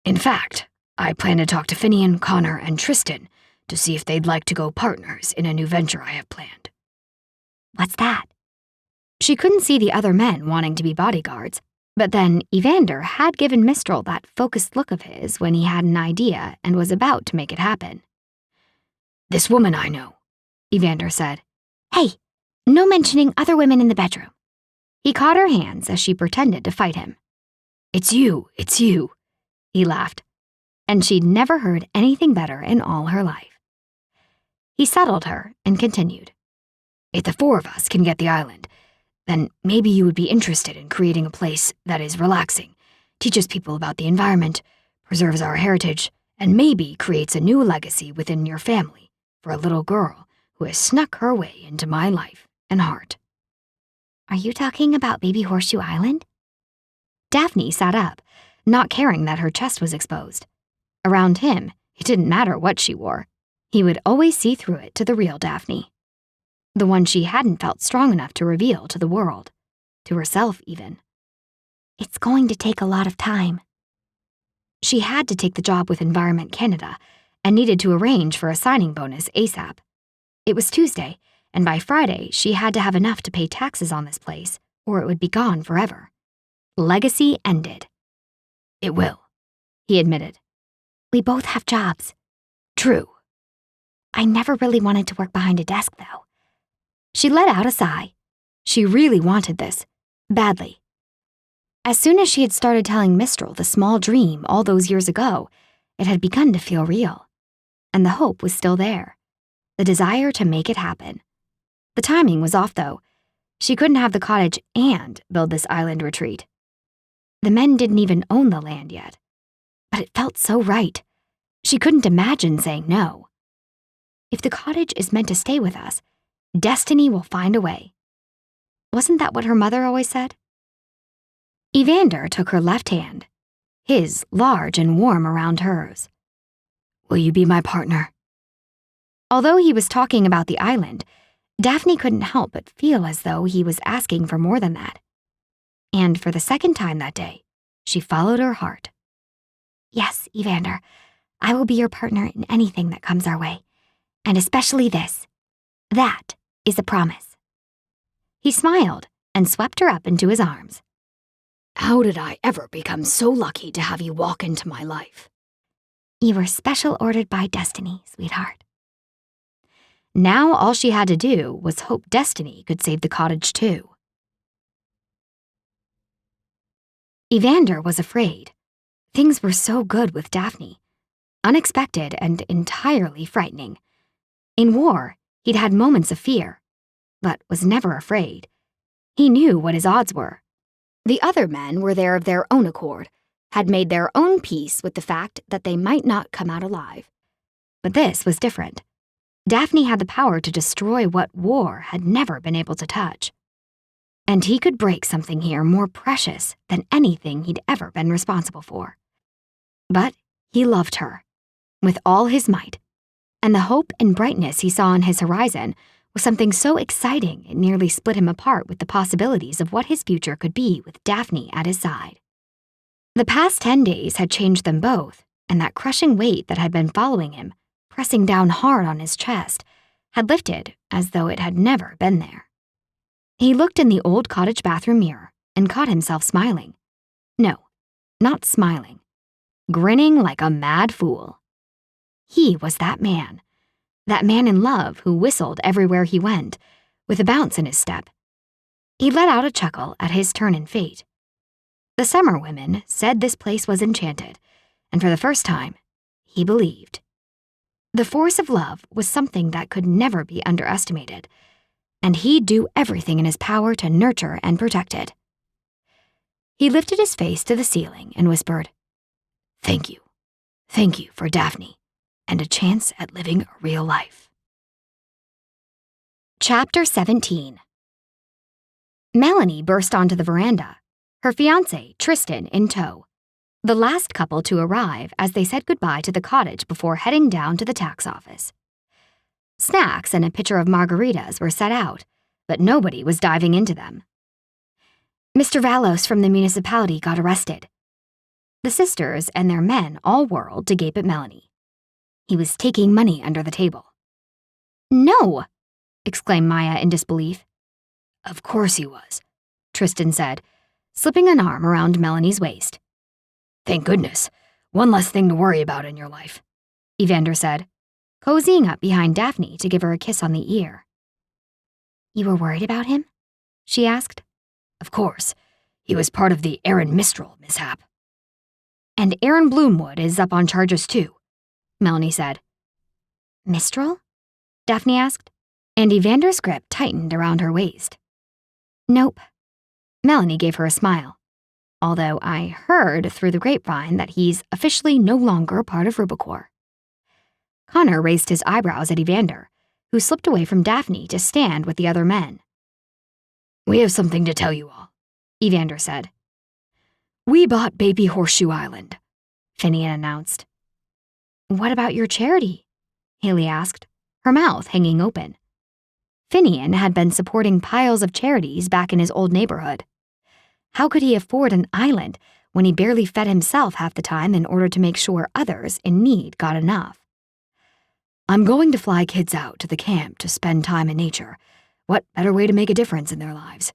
In fact, I plan to talk to Finian, Connor, and Tristan to see if they'd like to go partners in a new venture I have planned. What's that? She couldn't see the other men wanting to be bodyguards, but then Evander had given Mistral that focused look of his when he had an idea and was about to make it happen. This woman I know, Evander said. Hey, no mentioning other women in the bedroom. He caught her hands as she pretended to fight him. It's you, he laughed, and she'd never heard anything better in all her life. He settled her and continued. If the four of us can get the island, then maybe you would be interested in creating a place that is relaxing, teaches people about the environment, preserves our heritage, and maybe creates a new legacy within your family for a little girl who has snuck her way into my life and heart. Are you talking about Baby Horseshoe Island? Daphne sat up, not caring that her chest was exposed. Around him, it didn't matter what she wore. He would always see through it to the real Daphne. The one she hadn't felt strong enough to reveal to the world, to herself even. It's going to take a lot of time. She had to take the job with Environment Canada, and needed to arrange for a signing bonus ASAP. It was Tuesday, and by Friday, she had to have enough to pay taxes on this place, or it would be gone forever. Legacy ended. It will, he admitted. We both have jobs. True. I never really wanted to work behind a desk, though. She let out a sigh. She really wanted this, badly. As soon as she had started telling Mistral the small dream all those years ago, it had begun to feel real. And the hope was still there. The desire to make it happen. The timing was off, though. She couldn't have the cottage and build this island retreat. The men didn't even own the land yet. But it felt so right. She couldn't imagine saying no. If the cottage is meant to stay with us, destiny will find a way. Wasn't that what her mother always said? Evander took her left hand, his large and warm around hers. Will you be my partner? Although he was talking about the island, Daphne couldn't help but feel as though he was asking for more than that. And for the second time that day, she followed her heart. Yes, Evander, I will be your partner in anything that comes our way, and especially this. That is a promise. He smiled and swept her up into his arms. How did I ever become so lucky to have you walk into my life? You were special ordered by destiny, sweetheart. Now all she had to do was hope destiny could save the cottage too. Evander was afraid. Things were so good with Daphne. Unexpected and entirely frightening. In war, he'd had moments of fear, but was never afraid. He knew what his odds were. The other men were there of their own accord, had made their own peace with the fact that they might not come out alive. But this was different. Daphne had the power to destroy what war had never been able to touch. And he could break something here more precious than anything he'd ever been responsible for. But he loved her, with all his might, and the hope and brightness he saw on his horizon was something so exciting it nearly split him apart with the possibilities of what his future could be with Daphne at his side. The past 10 days had changed them both, and that crushing weight that had been following him, pressing down hard on his chest, had lifted as though it had never been there. He looked in the old cottage bathroom mirror and caught himself smiling. No, not smiling. Grinning like a mad fool. He was that man in love who whistled everywhere he went, with a bounce in his step. He let out a chuckle at his turn in fate. The Summer women said this place was enchanted, and for the first time, he believed. The force of love was something that could never be underestimated, and he'd do everything in his power to nurture and protect it. He lifted his face to the ceiling and whispered, Thank you. Thank you for Daphne, and a chance at living a real life. Chapter 17. Melanie burst onto the veranda, her fiancé, Tristan, in tow, the last couple to arrive as they said goodbye to the cottage before heading down to the tax office. Snacks and a pitcher of margaritas were set out, but nobody was diving into them. Mr. Valos from the municipality got arrested. The sisters and their men all whirled to gape at Melanie. He was taking money under the table. No, exclaimed Maya in disbelief. Of course he was, Tristan said, slipping an arm around Melanie's waist. Thank goodness, one less thing to worry about in your life, Evander said, cozying up behind Daphne to give her a kiss on the ear. You were worried about him? She asked. Of course, he was part of the Aaron Mistral mishap. And Aaron Bloomwood is up on charges too, Melanie said. Mistral? Daphne asked, and Evander's grip tightened around her waist. Nope. Melanie gave her a smile. Although I heard through the grapevine that he's officially no longer part of Rubicor. Connor raised his eyebrows at Evander, who slipped away from Daphne to stand with the other men. We have something to tell you all, Evander said. We bought Baby Horseshoe Island, Finian announced. What about your charity? Haley asked, her mouth hanging open. Finian had been supporting piles of charities back in his old neighborhood. How could he afford an island when he barely fed himself half the time in order to make sure others in need got enough? I'm going to fly kids out to the camp to spend time in nature. What better way to make a difference in their lives?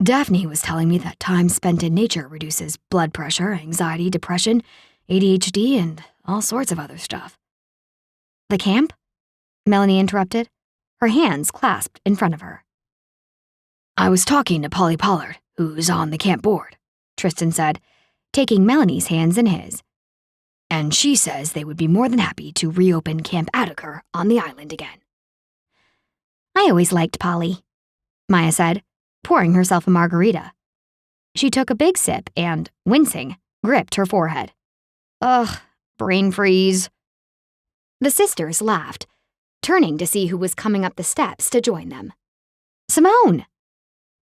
Daphne was telling me that time spent in nature reduces blood pressure, anxiety, depression, ADHD, and all sorts of other stuff. The camp? Melanie interrupted, her hands clasped in front of her. I was talking to Polly Pollard, who's on the camp board, Tristan said, taking Melanie's hands in his. And she says they would be more than happy to reopen Camp Attica on the island again. I always liked Polly, Maya said, pouring herself a margarita. She took a big sip and, wincing, gripped her forehead. Ugh, brain freeze. The sisters laughed, turning to see who was coming up the steps to join them. Simone!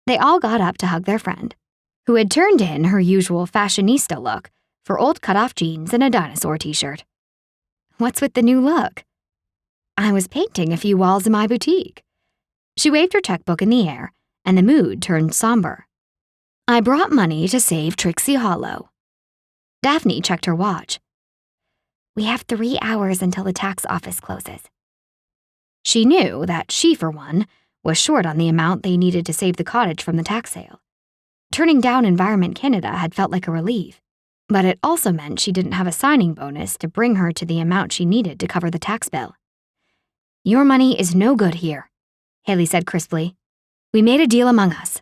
They all got up to hug their friend, who had turned in her usual fashionista look for old cut-off jeans and a dinosaur t-shirt. What's with the new look? I was painting a few walls in my boutique. She waved her checkbook in the air, and the mood turned somber. I brought money to save Trixie Hollow. Daphne checked her watch. We have 3 hours until the tax office closes. She knew that she, for one, was short on the amount they needed to save the cottage from the tax sale. Turning down Environment Canada had felt like a relief, but it also meant she didn't have a signing bonus to bring her to the amount she needed to cover the tax bill. Your money is no good here, Haley said crisply. We made a deal among us.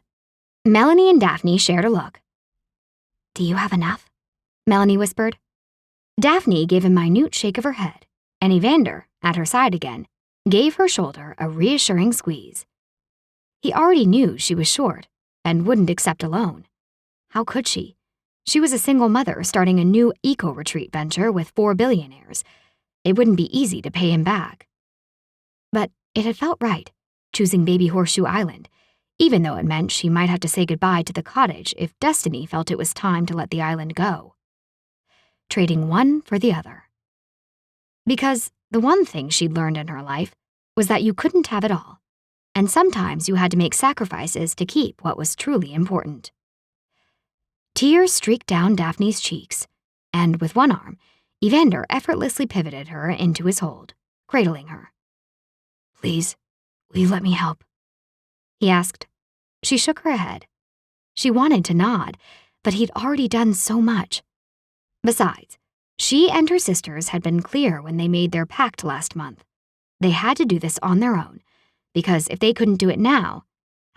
Melanie and Daphne shared a look. Do you have enough? Melanie whispered. Daphne gave a minute shake of her head, and Evander, at her side again, gave her shoulder a reassuring squeeze. He already knew she was short and wouldn't accept a loan. How could she? She was a single mother starting a new eco-retreat venture with 4 billionaires. It wouldn't be easy to pay him back. But it had felt right, choosing Baby Horseshoe Island, even though it meant she might have to say goodbye to the cottage if Destiny felt it was time to let the island go. Trading one for the other. Because the one thing she'd learned in her life was that you couldn't have it all, and sometimes you had to make sacrifices to keep what was truly important. Tears streaked down Daphne's cheeks, and with one arm, Evander effortlessly pivoted her into his hold, cradling her. Please, will you let me help? He asked. She shook her head. She wanted to nod, but he'd already done so much. Besides, she and her sisters had been clear when they made their pact last month. They had to do this on their own, because if they couldn't do it now,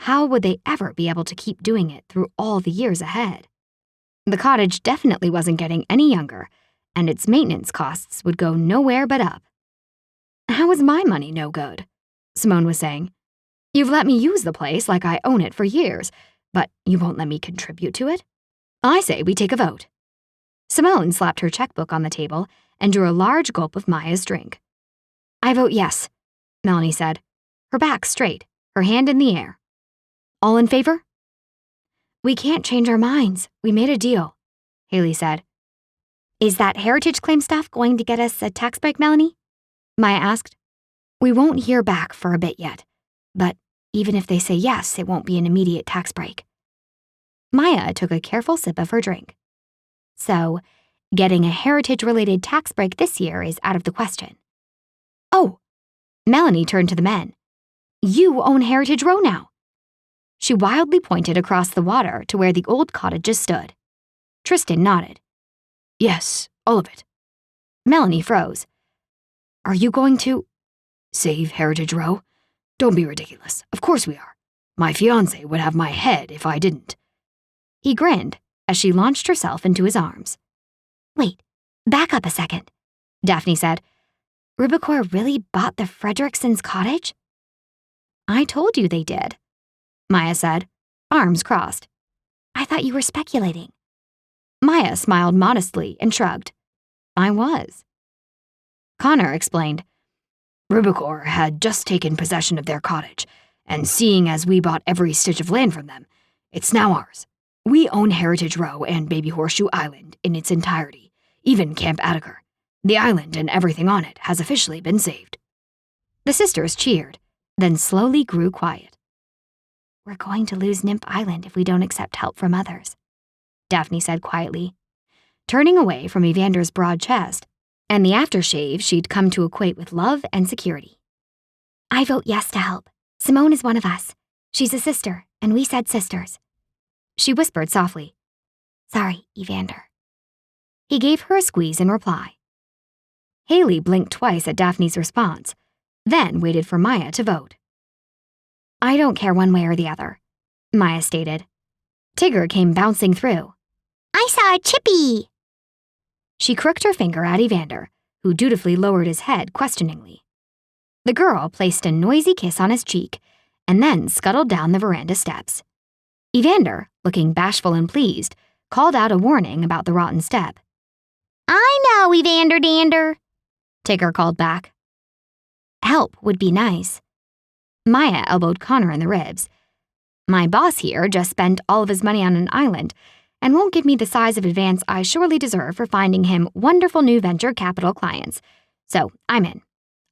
how would they ever be able to keep doing it through all the years ahead? The cottage definitely wasn't getting any younger, and its maintenance costs would go nowhere but up. How is my money no good? Simone was saying. You've let me use the place like I own it for years, but you won't let me contribute to it? I say we take a vote. Simone slapped her checkbook on the table and drew a large gulp of Maya's drink. I vote yes, Melanie said, her back straight, her hand in the air. All in favor? We can't change our minds. We made a deal, Haley said. Is that heritage claim stuff going to get us a tax break, Melanie? Maya asked. We won't hear back for a bit yet, but even if they say yes, it won't be an immediate tax break. Maya took a careful sip of her drink. So, getting a heritage-related tax break this year is out of the question. Oh, Melanie turned to the men. You own Heritage Row now. She wildly pointed across the water to where the old cottages stood. Tristan nodded. Yes, all of it. Melanie froze. Are you going to save Heritage Row? Don't be ridiculous. Of course we are. My fiancé would have my head if I didn't. He grinned as she launched herself into his arms. Wait, back up a second, Daphne said. Rubicor really bought the Fredericksons' cottage? I told you they did, Maya said, arms crossed. I thought you were speculating. Maya smiled modestly and shrugged. I was. Connor explained. Rubicor had just taken possession of their cottage, and seeing as we bought every stitch of land from them, it's now ours. We own Heritage Row and Baby Horseshoe Island in its entirety, even Camp Attica. The island and everything on it has officially been saved. The sisters cheered, then slowly grew quiet. We're going to lose Nymph Island if we don't accept help from others, Daphne said quietly. Turning away from Evander's broad chest, and the aftershave she'd come to equate with love and security. I vote yes to help. Simone is one of us. She's a sister, and we said sisters. She whispered softly. Sorry, Evander. He gave her a squeeze in reply. Haley blinked twice at Daphne's response, then waited for Maya to vote. I don't care one way or the other, Maya stated. Tigger came bouncing through. I saw a chippy! She crooked her finger at Evander, who dutifully lowered his head questioningly. The girl placed a noisy kiss on his cheek and then scuttled down the veranda steps. Evander, looking bashful and pleased, called out a warning about the rotten step. I know, Evander Dander, Tigger called back. Help would be nice. Maya elbowed Connor in the ribs. My boss here just spent all of his money on an island and won't give me the size of advance I surely deserve for finding him wonderful new venture capital clients. So I'm in.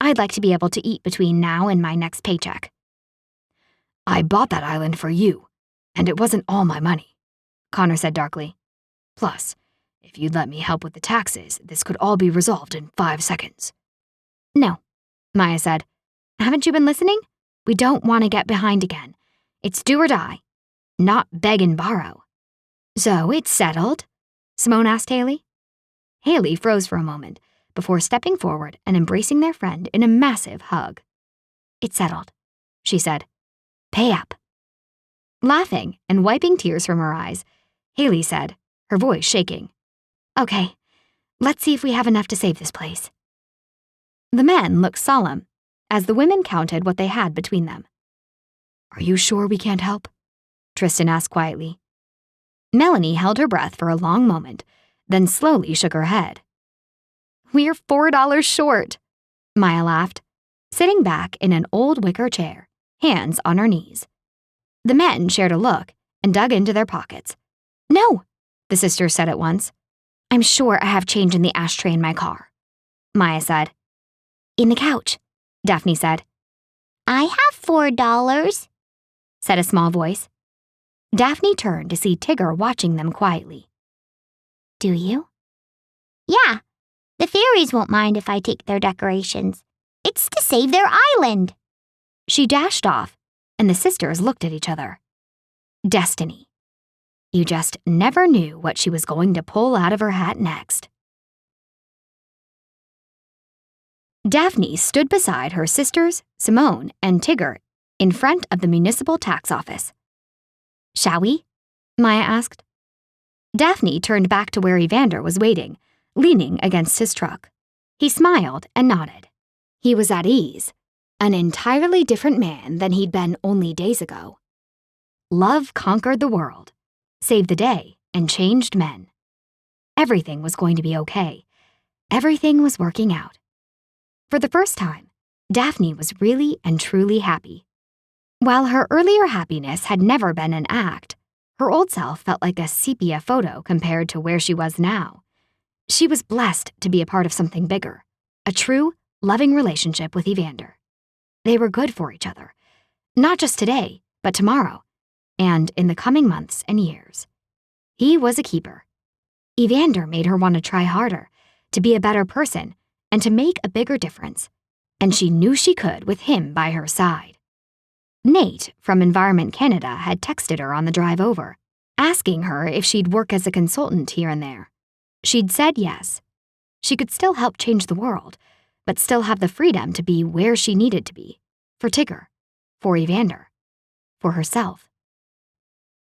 I'd like to be able to eat between now and my next paycheck. I bought that island for you, and it wasn't all my money, Connor said darkly. Plus, if you'd let me help with the taxes, this could all be resolved in 5 seconds. No, Maya said. Haven't you been listening? We don't want to get behind again. It's do or die, not beg and borrow. So it's settled? Simone asked Haley. Haley froze for a moment before stepping forward and embracing their friend in a massive hug. It's settled, she said. Pay up. Laughing and wiping tears from her eyes, Haley said, her voice shaking. Okay, let's see if we have enough to save this place. The men looked solemn as the women counted what they had between them. Are you sure we can't help? Tristan asked quietly. Melanie held her breath for a long moment, then slowly shook her head. We're $4 short, Maya laughed, sitting back in an old wicker chair, hands on her knees. The men shared a look and dug into their pockets. No, the sisters said at once. I'm sure I have change in the ashtray in my car, Maya said. In the couch, Daphne said. I have $4, said a small voice. Daphne turned to see Tigger watching them quietly. Do you? Yeah, the fairies won't mind if I take their decorations. It's to save their island. She dashed off, and the sisters looked at each other. Destiny. You just never knew what she was going to pull out of her hat next. Daphne stood beside her sisters, Simone and Tigger, in front of the municipal tax office. Shall we? Maya asked. Daphne turned back to where Evander was waiting, leaning against his truck. He smiled and nodded. He was at ease, an entirely different man than he'd been only days ago. Love conquered the world, saved the day, and changed men. Everything was going to be okay. Everything was working out. For the first time, Daphne was really and truly happy. While her earlier happiness had never been an act, her old self felt like a sepia photo compared to where she was now. She was blessed to be a part of something bigger, a true, loving relationship with Evander. They were good for each other, not just today, but tomorrow, and in the coming months and years. He was a keeper. Evander made her want to try harder, to be a better person, and to make a bigger difference, and she knew she could with him by her side. Nate from Environment Canada had texted her on the drive over, asking her if she'd work as a consultant here and there. She'd said yes. She could still help change the world, but still have the freedom to be where she needed to be, for Tigger, for Evander, for herself.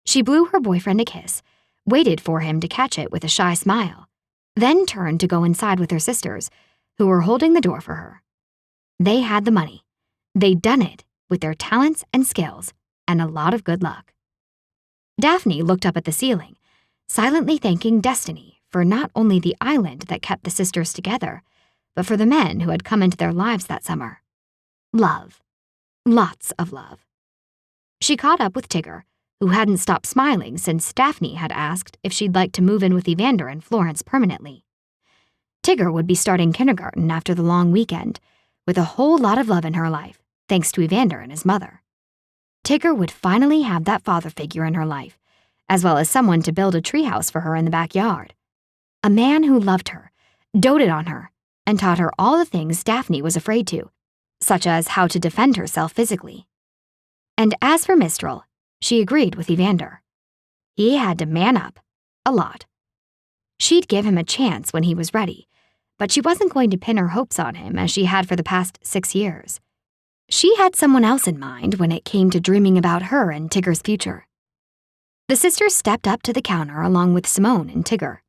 She blew her boyfriend a kiss, waited for him to catch it with a shy smile, then turned to go inside with her sisters, who were holding the door for her. They had the money. They'd done it with their talents and skills and a lot of good luck. Daphne looked up at the ceiling, silently thanking destiny for not only the island that kept the sisters together, but for the men who had come into their lives that summer. Love. Lots of love. She caught up with Tigger, who hadn't stopped smiling since Daphne had asked if she'd like to move in with Evander and Florence permanently. Tigger would be starting kindergarten after the long weekend, with a whole lot of love in her life, thanks to Evander and his mother. Tigger would finally have that father figure in her life, as well as someone to build a treehouse for her in the backyard. A man who loved her, doted on her, and taught her all the things Daphne was afraid to, such as how to defend herself physically. And as for Mistral, she agreed with Evander. He had to man up, a lot. She'd give him a chance when he was ready, but she wasn't going to pin her hopes on him as she had for the past 6 years. She had someone else in mind when it came to dreaming about her and Tigger's future. The sisters stepped up to the counter along with Simone and Tigger.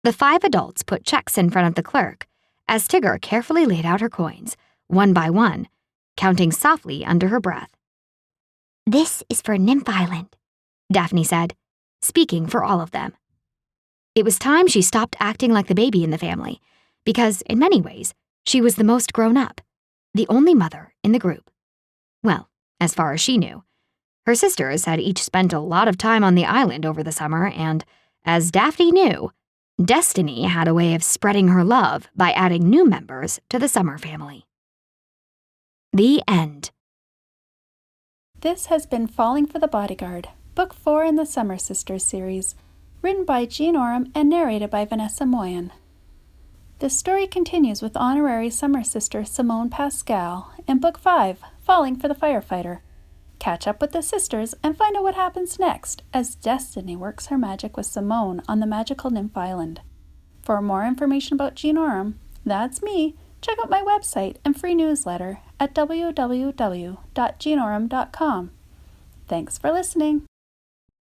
The 5 adults put checks in front of the clerk as Tigger carefully laid out her coins, one by one, counting softly under her breath. This is for Nymph Island, Daphne said, speaking for all of them. It was time she stopped acting like the baby in the family, because in many ways, she was the most grown up, the only mother in the group. Well, as far as she knew. Her sisters had each spent a lot of time on the island over the summer, and, as Daphne knew, Destiny had a way of spreading her love by adding new members to the Summer family. The end. This has been Falling for the Bodyguard, Book 4 in the Summer Sisters series, written by Jean Oram and narrated by Vanessa Moyen. The story continues with honorary Summer Sister Simone Pascal in Book 5, Falling for the Firefighter. Catch up with the sisters and find out what happens next as Destiny works her magic with Simone on the magical Nymph Island. For more information about Jean Oram, that's me, check out my website and free newsletter at www.jeanoram.com. Thanks for listening.